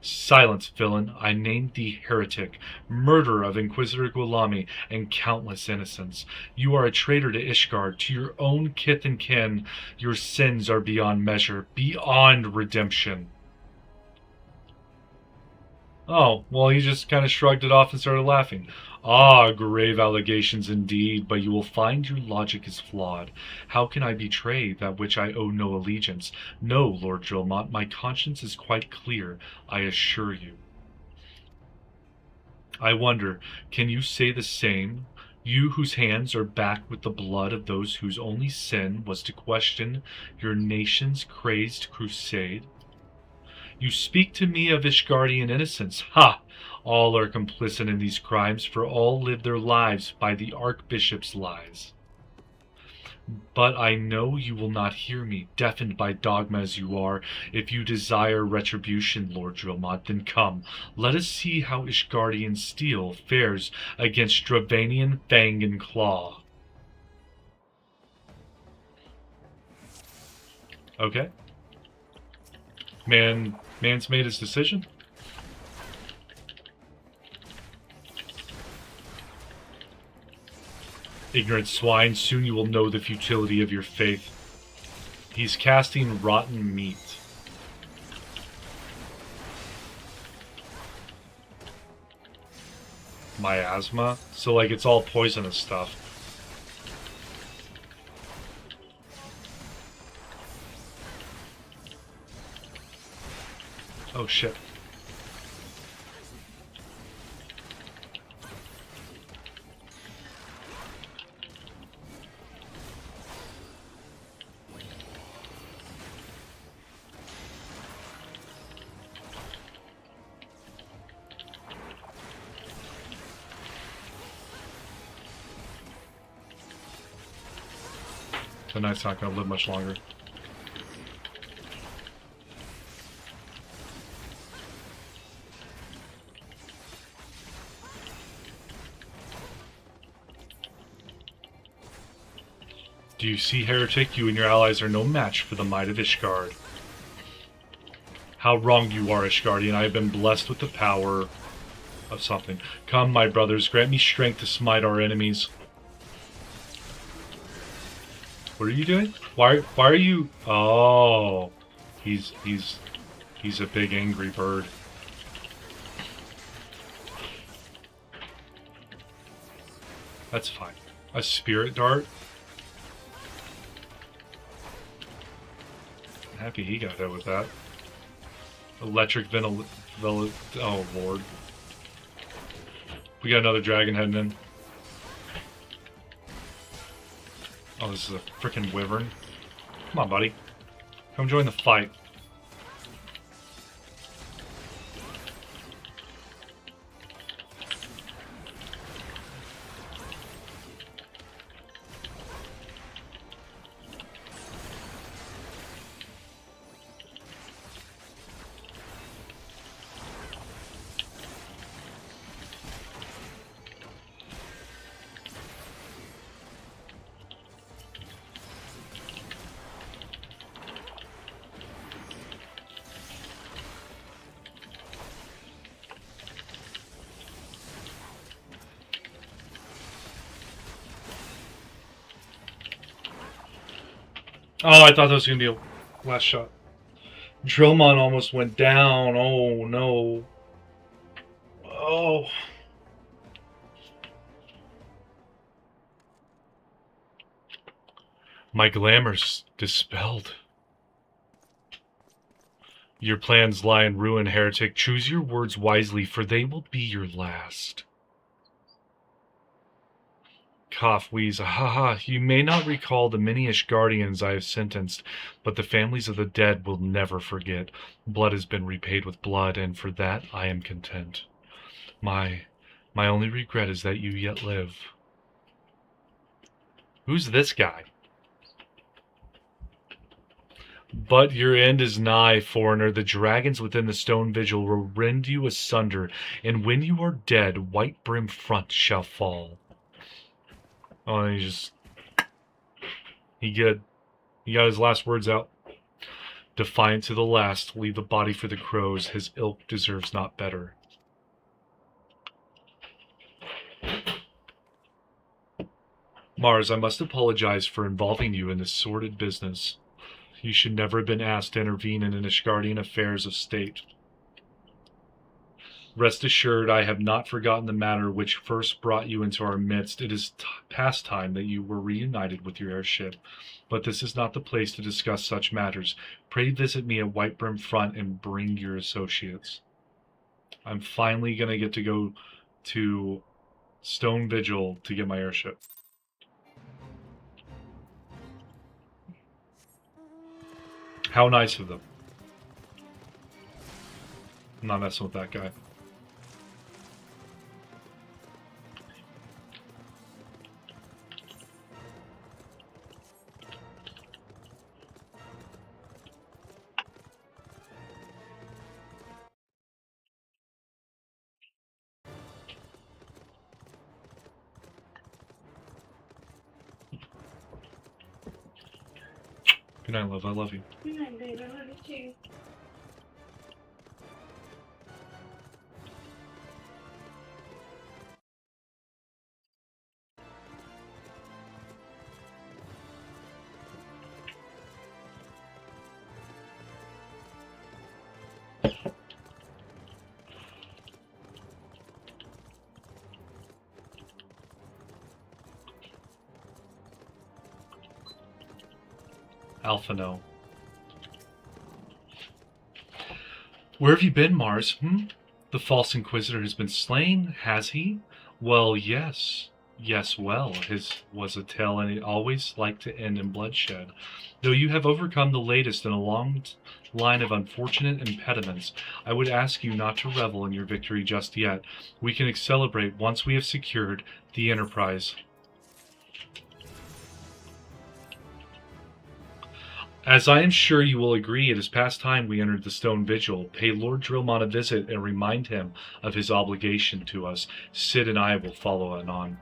Silence, villain. I named thee heretic, murderer of Inquisitor Guilami, and countless innocents. You are a traitor to Ishgard, to your own kith and kin. Your sins are beyond measure, beyond redemption. Oh, well, he just kind of shrugged it off and started laughing. Ah, grave allegations indeed, but you will find your logic is flawed. How can I betray that which I owe no allegiance? No, Lord Drillmont, my conscience is quite clear, I assure you. I wonder, can you say the same? You whose hands are backed with the blood of those whose only sin was to question your nation's crazed crusade? You speak to me of Ishgardian innocence. Ha! All are complicit in these crimes, for all live their lives by the Archbishop's lies. But I know you will not hear me, deafened by dogma as you are. If you desire retribution, Lord Drillmont, then come. Let us see how Ishgardian steel fares against Stravanian fang and claw. Okay. Man's made his decision. Ignorant swine, soon you will know the futility of your faith. He's casting rotten meat. Miasma? So like it's all poisonous stuff. Oh shit. The knight's not going to live much longer. Do you see, heretic? You and your allies are no match for the might of Ishgard. How wrong you are, Ishgardian. I have been blessed with the power of something. Come, my brothers, grant me strength to smite our enemies. What are you doing? Why are you... Oh, he's a big angry bird. That's fine. A spirit dart? I'm happy he got hit with that. Electric oh lord. We got another dragon heading in. Oh, this is a frickin' wyvern. Come on, buddy. Come join the fight. Oh, I thought that was going to be a last shot. Drillmon almost went down. Oh, no. Oh. My glamour's dispelled. Your plans lie in ruin, heretic. Choose your words wisely, for they will be your last. Cough, wheeze, ha! You may not recall the many Ishgardians I have sentenced, but the families of the dead will never forget. Blood has been repaid with blood, and for that I am content. My only regret is that you yet live. Who's this guy? But your end is nigh, foreigner. The dragons within the stone vigil will rend you asunder, and when you are dead, white brim front shall fall. Oh, and he got his last words out. Defiant to the last, leave the body for the crows. His ilk deserves not better. Mars, I must apologize for involving you in this sordid business. You should never have been asked to intervene in Ishgardian affairs of state. Rest assured, I have not forgotten the matter which first brought you into our midst. It is past time that you were reunited with your airship, but this is not the place to discuss such matters. Pray visit me at White Brim Front and bring your associates. I'm finally going to get to go to Stone Vigil to get my airship. How nice of them. I'm not messing with that guy. Good night, love. I love you. Good night, babe. I love you too. Alphano. Where have you been, Mars? The false Inquisitor has been slain, has he? Well, yes. Yes, well, his was a tale, and it always liked to end in bloodshed. Though you have overcome the latest in a long line of unfortunate impediments, I would ask you not to revel in your victory just yet. We can celebrate once we have secured the Enterprise. As I am sure you will agree, it is past time we entered the Stone Vigil. Pay Lord Drillmon a visit and remind him of his obligation to us. Sid and I will follow anon.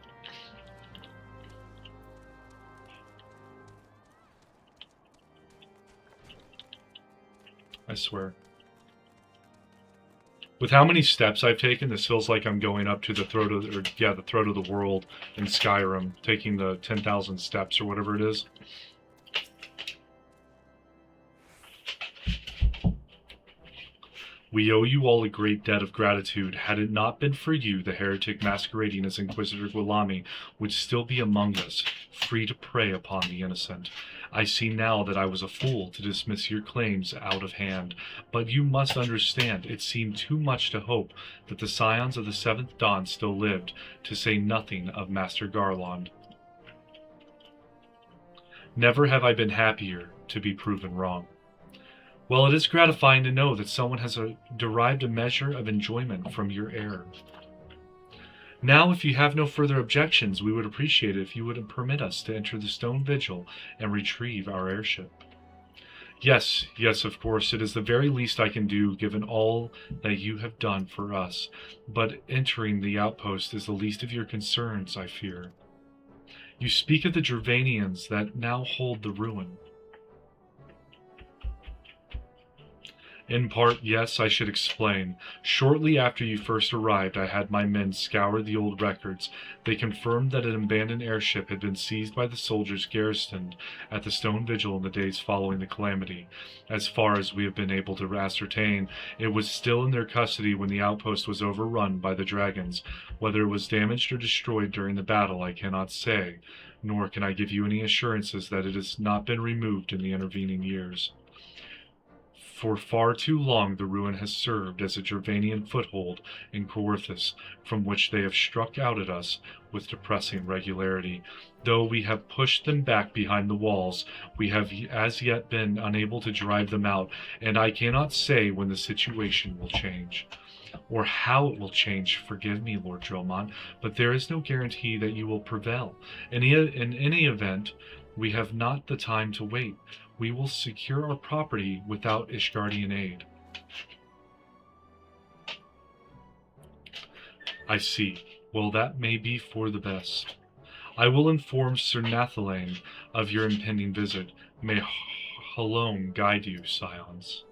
I swear. With how many steps I've taken, this feels like I'm going up to the throat of the throat of the world in Skyrim, taking the 10,000 steps or whatever it is. We owe you all a great debt of gratitude. Had it not been for you, the heretic masquerading as Inquisitor Guilami would still be among us, free to prey upon the innocent. I see now that I was a fool to dismiss your claims out of hand, but you must understand it seemed too much to hope that the scions of the Seventh Dawn still lived, to say nothing of Master Garland. Never have I been happier to be proven wrong. Well, it is gratifying to know that someone has derived a measure of enjoyment from your error. Now, if you have no further objections, we would appreciate it if you would permit us to enter the Stone Vigil and retrieve our airship. Yes, of course, it is the very least I can do, given all that you have done for us. But entering the outpost is the least of your concerns, I fear. You speak of the Dravanians that now hold the ruin. In part, yes, I should explain. Shortly after you first arrived, I had my men scour the old records. They confirmed that an abandoned airship had been seized by the soldiers garrisoned at the Stone Vigil in the days following the calamity. As far as we have been able to ascertain, it was still in their custody when the outpost was overrun by the dragons. Whether it was damaged or destroyed during the battle, I cannot say, nor can I give you any assurances that it has not been removed in the intervening years. For far too long the ruin has served as a Dravanian foothold in Coerthas, from which they have struck out at us with depressing regularity. Though we have pushed them back behind the walls, we have as yet been unable to drive them out, and I cannot say when the situation will change. or how it will change. Forgive me, Lord Drillmon, but there is no guarantee that you will prevail. In any event, we have not the time to wait. We will secure our property without Ishgardian aid. I see. Well, that may be for the best. I will inform Sir Nathalain of your impending visit. May Halone guide you, Scions.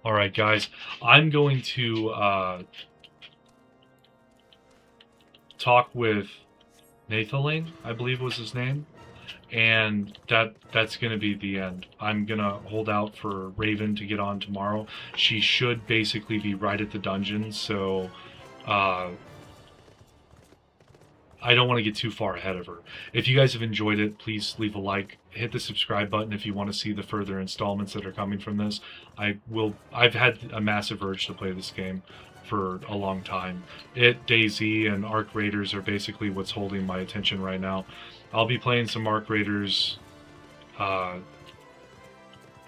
Alright, guys. I'm going to talk with Nathalain, I believe was his name. And that's going to be the end. I'm going to hold out for Raven to get on tomorrow. She should basically be right at the dungeon, so I don't want to get too far ahead of her. If you guys have enjoyed it, please leave a like. Hit the subscribe button if you want to see the further installments that are coming from this. I've had a massive urge to play this game for a long time. DayZ, and Arc Raiders are basically what's holding my attention right now. I'll be playing some Arc Raiders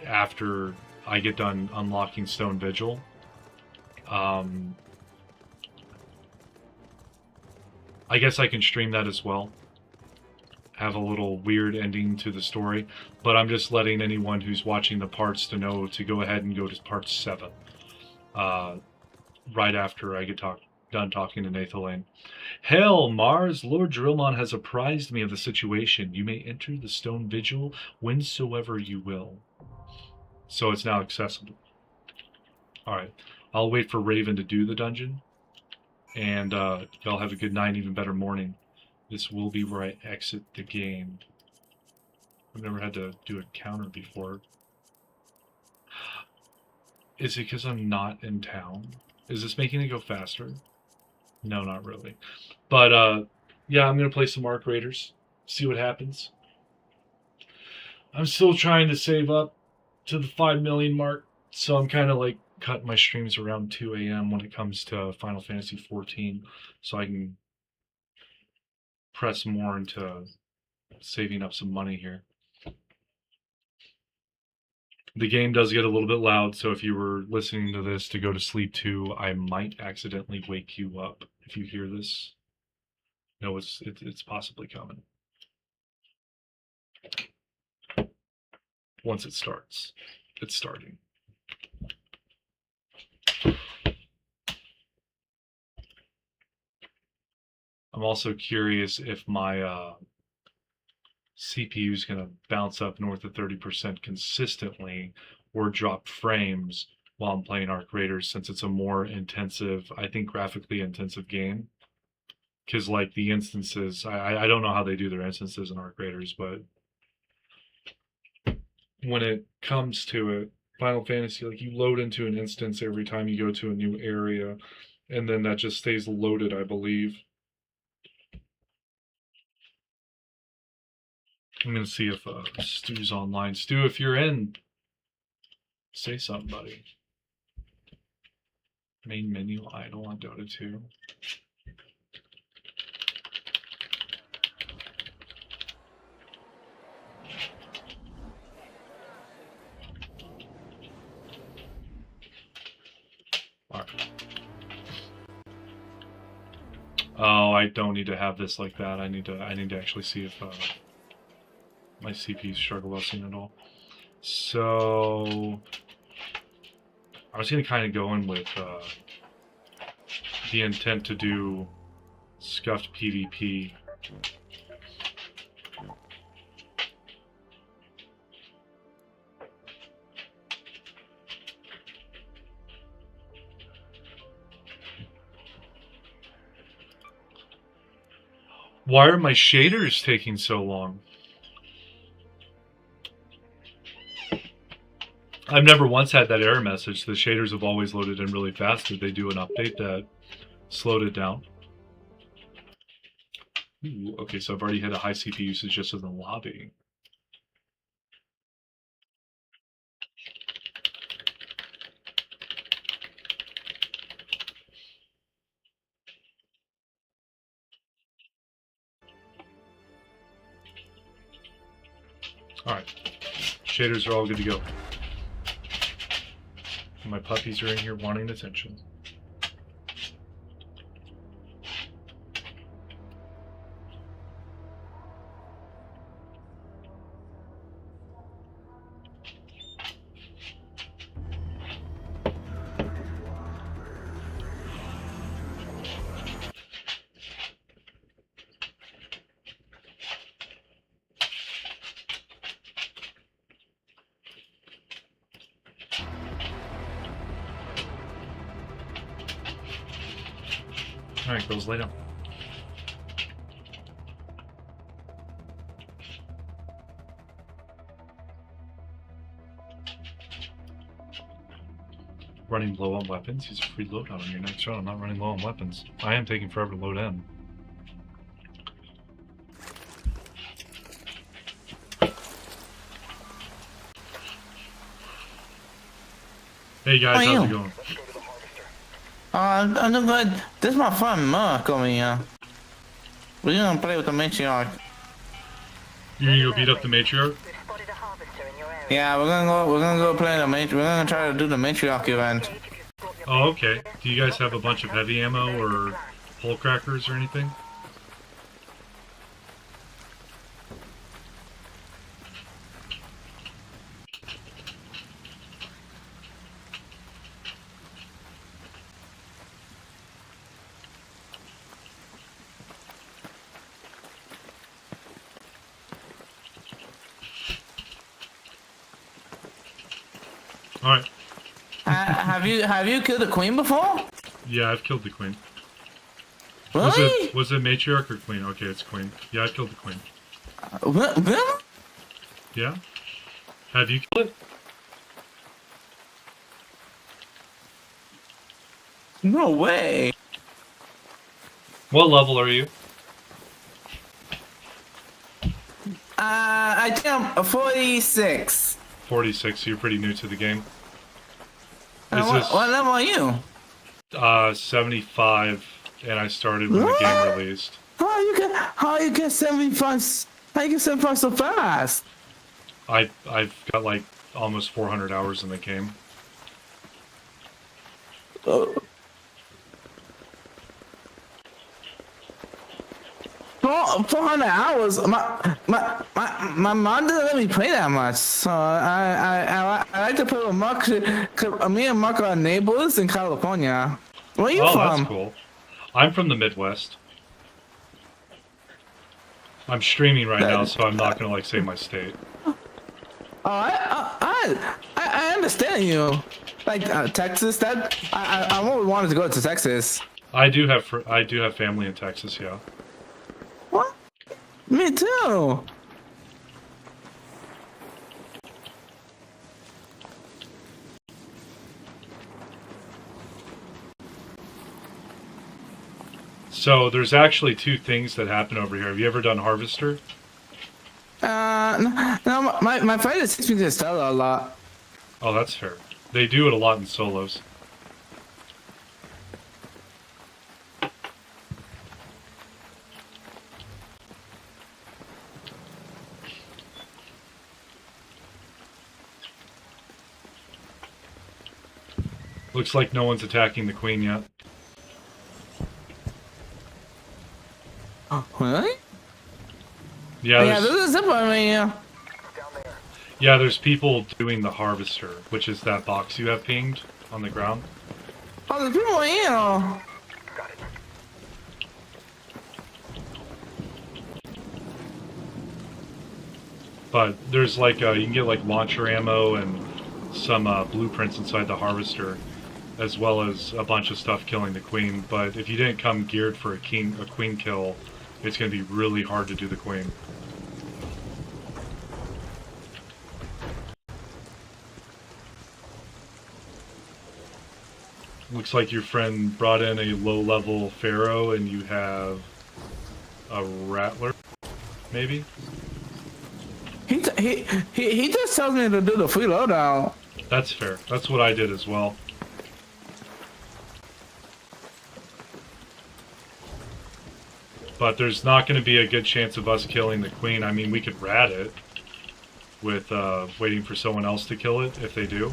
after I get done unlocking Stone Vigil. I guess I can stream that as well. Have a little weird ending to the story, but I'm just letting anyone who's watching the parts to know to go ahead and go to part 7. Right after I get done talking to Nathalain. Hail, Mars! Lord Drillmon has apprised me of the situation. You may enter the Stone Vigil whensoever you will. So it's now accessible. Alright. I'll wait for Raven to do the dungeon. And y'all have a good night, even better morning. This will be where I exit the game. I've never had to do a counter before. Is it because I'm not in town? Is this making it go faster? No, not really. But, yeah, I'm going to play some Arc Raiders. See what happens. I'm still trying to save up to the 5 million mark. So I'm kind of like cutting my streams around 2 a.m. when it comes to Final Fantasy XIV. So I can press more into saving up some money here. The game does get a little bit loud, so if you were listening to this to go to sleep too, I might accidentally wake you up if you hear this. No, it's possibly coming. Once it starts. It's starting. I'm also curious if my CPU is going to bounce up north of 30% consistently or drop frames while I'm playing Arc Raiders, since it's a more intensive, I think graphically intensive game. Because like the instances, I don't know how they do their instances in Arc Raiders, but when it comes to it, Final Fantasy, like you load into an instance every time you go to a new area, and then that just stays loaded, I believe. I'm going to see if Stu's online. Stu, if you're in, say something, buddy. Main menu idle on Dota 2. Alright. Oh, I don't need to have this like that. I need to actually see if my CPU struggle busting at all. So I was gonna kind of go in with the intent to do scuffed PvP. Why are my shaders taking so long? I've never once had that error message. The shaders have always loaded in really fast. Did they do an update that slowed it down? Ooh, okay, so I've already hit a high CPU usage just in the lobby. Alright. Shaders are all good to go. My puppies are in here wanting attention. Alright, girls, lay down. Running low on weapons? Use a free loadout on your next round. I'm not running low on weapons. I am taking forever to load in. Hey guys, how's it going? I'm doing good. This is my friend Mark over here. We're gonna play with the matriarch. You gonna go beat up the matriarch? Yeah, we're gonna go play the matriarch. We're gonna try to do the matriarch event. Oh, okay. Do you guys have a bunch of heavy ammo or hole crackers or anything? Alright. Have you killed the queen before? Yeah, I've killed the queen. Really? Was it matriarch or queen? Okay, it's queen. Yeah, I've killed the queen. Really? Yeah? Have you killed it? No way. What level are you? I think I'm 46. 46, so you're pretty new to the game. Is What level are you? 75, and I started when the game released. How you get 75? How you get 75 so fast? I've got like almost 400 hours in the game. 400 hours. My mom doesn't let me play that much, so I like to play with Mark. Me and Mark are neighbors in California. Where are you from? That's cool. I'm from the Midwest. I'm streaming right now, so I'm not gonna like say my state. Oh, I understand you. Like Texas. That I always wanted to go to Texas. I do have family in Texas, yeah. What? Me too. So there's actually two things that happen over here. Have you ever done Harvester? No, my friend teaches me to Stella a lot. Oh, that's fair. They do it a lot in solos. Looks like no one's attacking the queen yet. Oh, really? Yeah, there's a zip line right here. Yeah, there's people doing the Harvester, which is that box you have pinged on the ground. Oh, there's people right here. But there's like, you can get like launcher ammo and some blueprints inside the Harvester, as well as a bunch of stuff killing the queen. But if you didn't come geared for a queen kill, it's going to be really hard to do the queen. Looks like your friend brought in a low-level Pharaoh, and you have a Rattler, maybe? He just tells me to do the free loadout. That's fair. That's what I did as well. But there's not going to be a good chance of us killing the queen. I mean, we could rat it with waiting for someone else to kill it if they do.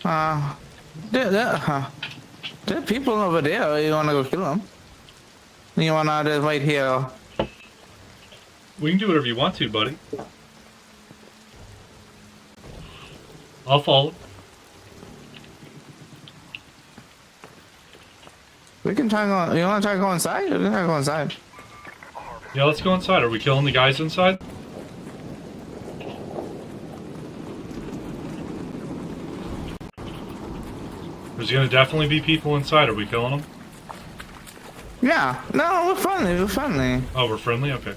There are people over there. You wanna go kill them? You wanna just wait here? We can do whatever you want to, buddy. I'll follow. We can try go. You wanna try to go inside? We can try to go inside. Yeah, let's go inside. Are we killing the guys inside? There's gonna definitely be people inside. Are we killing them? Yeah. No, we're friendly. We're friendly. Oh, we're friendly? Okay.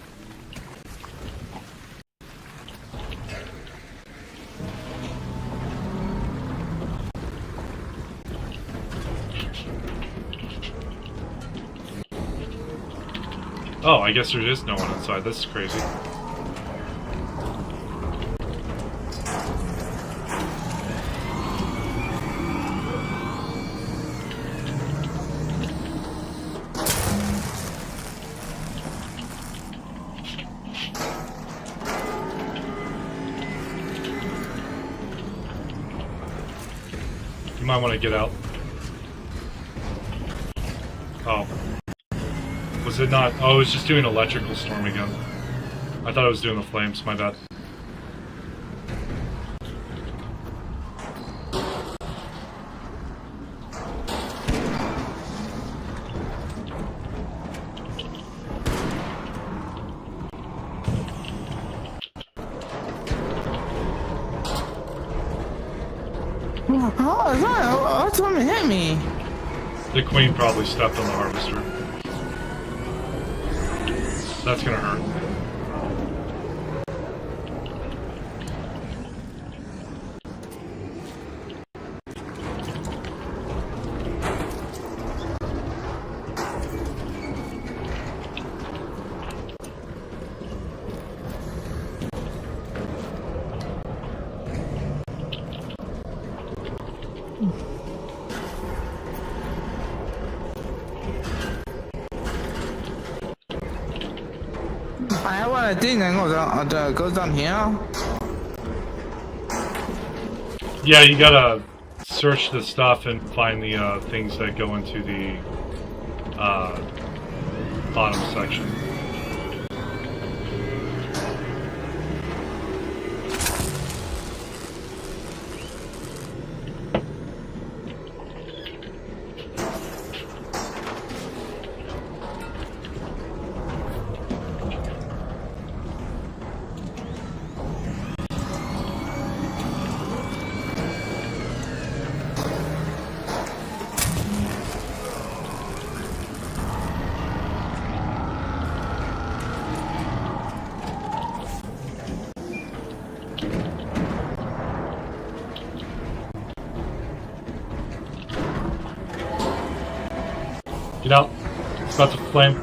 Oh, I guess there is no one inside. This is crazy. You might want to get out. Oh. Was it not? Oh, it was just doing electrical storm again. I thought it was doing the flames, my bad. Oh, someone hit me. The queen probably stepped on the harvester. That's gonna hurt. I have one thing that goes down here. Yeah, you gotta search the stuff and find the things that go into the bottom section. Get out. It's about to flame.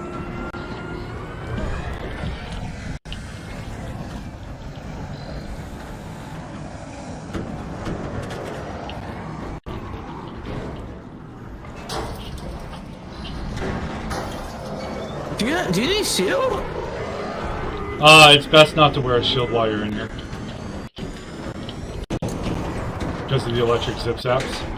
Do you need shield? It's best not to wear a shield while you're in here. Because of the electric zip zaps.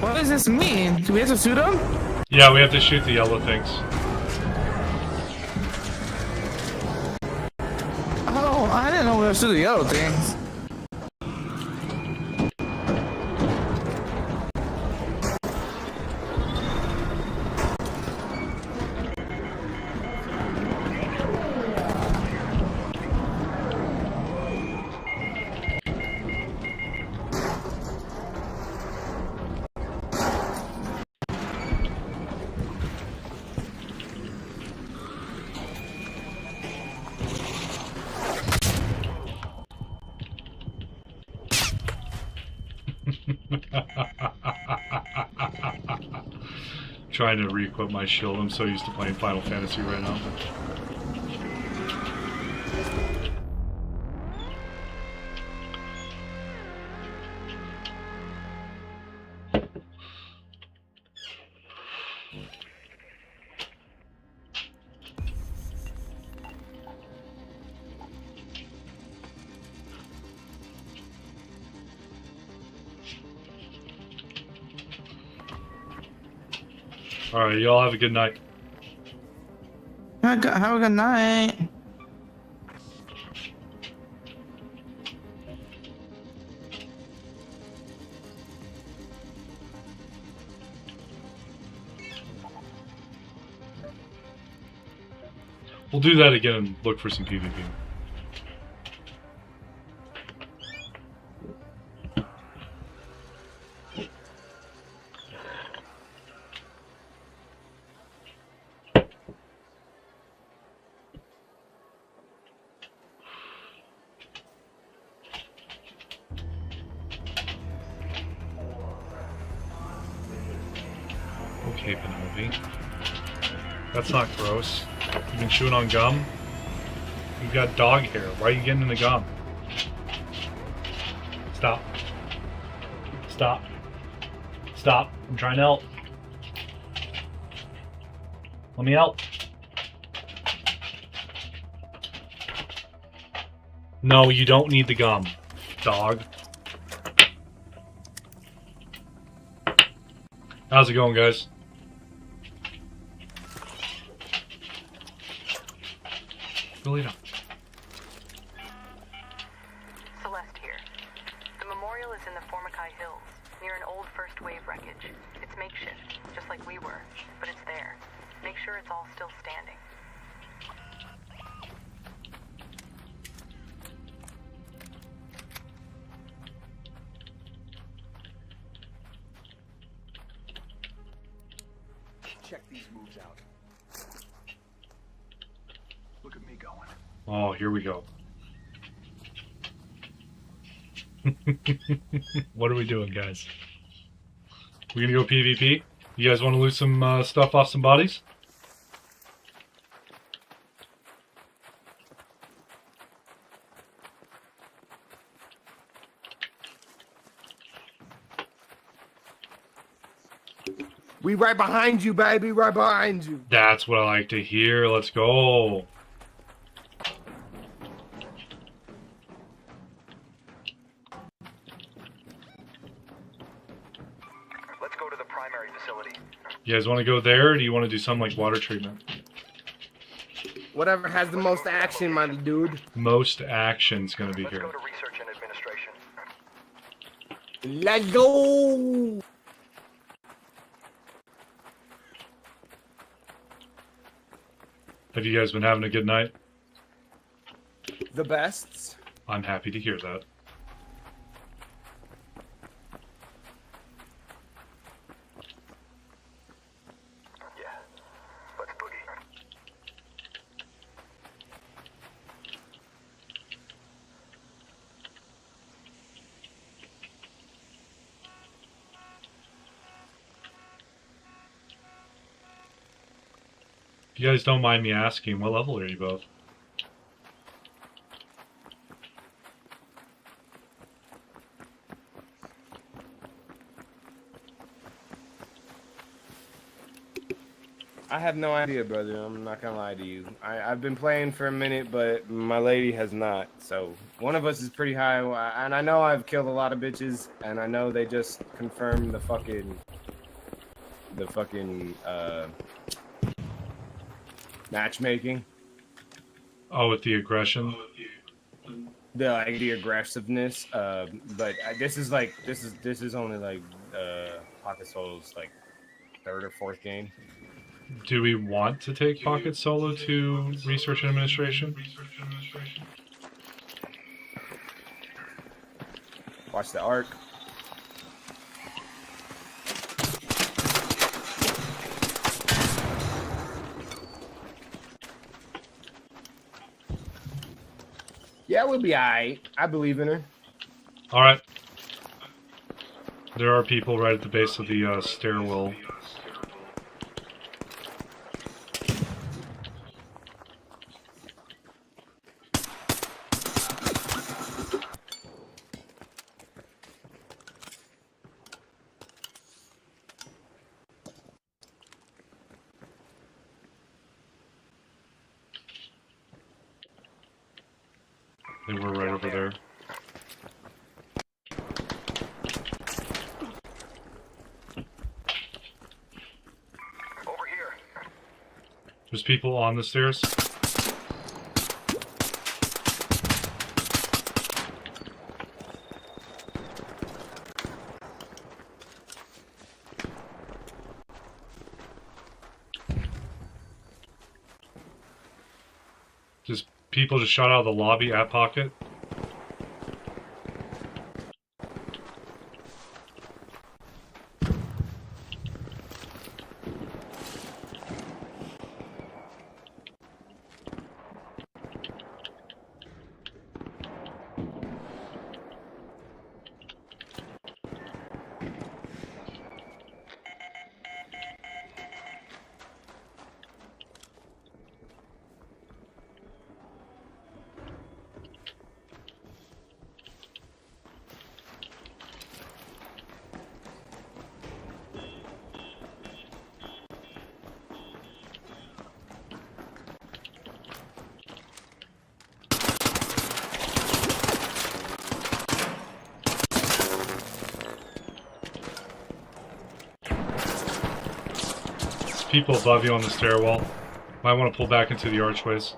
What does this mean? Do we have to shoot them? Yeah, we have to shoot the yellow things. Oh, I didn't know we have to shoot the yellow things. Trying to re-equip my shield. I'm so used to playing Final Fantasy right now. Alright, y'all have a good night. Have a good night. We'll do that again and look for some PvP. Okay, Penelope. That's not gross. You've been chewing on gum? You've got dog hair. Why are you getting in the gum? Stop. Stop. Stop. I'm trying to help. Let me help. No, you don't need the gum, dog. How's it going, guys? Really don't. Celeste here. The memorial is in the Formicae Hills, near an old first wave wreckage. It's makeshift, just like we were, but it's there. Make sure it's all still standing. Check these moves out. Look at me going. Oh, here we go. What are we doing, guys? We gonna go PvP? You guys want to loot some stuff off some bodies? We right behind you, baby. Right behind you. That's what I like to hear. Let's go. Let's go to the primary facility. You guys want to go there, or do you want to do something like water treatment? Whatever has the most action, my dude. Most action's gonna be Let's here. go to research and administration. Let's go. Have you guys been having a good night? The best. I'm happy to hear that. Yeah. Let's boogie. If you guys don't mind me asking, what level are you both? I have no idea, brother. I'm not gonna lie to you. I've been playing for a minute, but my lady has not. So one of us is pretty high, and I know I've killed a lot of bitches, and I know they just confirmed the fucking matchmaking. Oh, with the aggression? The aggressiveness. But this is only like Pocket Soul's like third or fourth game. Do we want to take Pocket Solo to Research and Administration? Watch the arc. Yeah, we'll be alright. I believe in her. Alright. There are people right at the base of the stairwell. They were right over there. Over here. There's people on the stairs. Just people just shot out of the lobby at Pocket. People above you on the stairwell. Might want to pull back into the archways.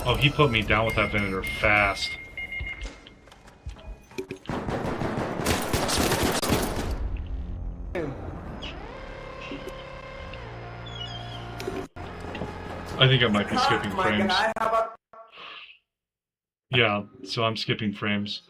Oh, he put me down with that Venator fast. I think I might be skipping frames. Yeah, so I'm skipping frames.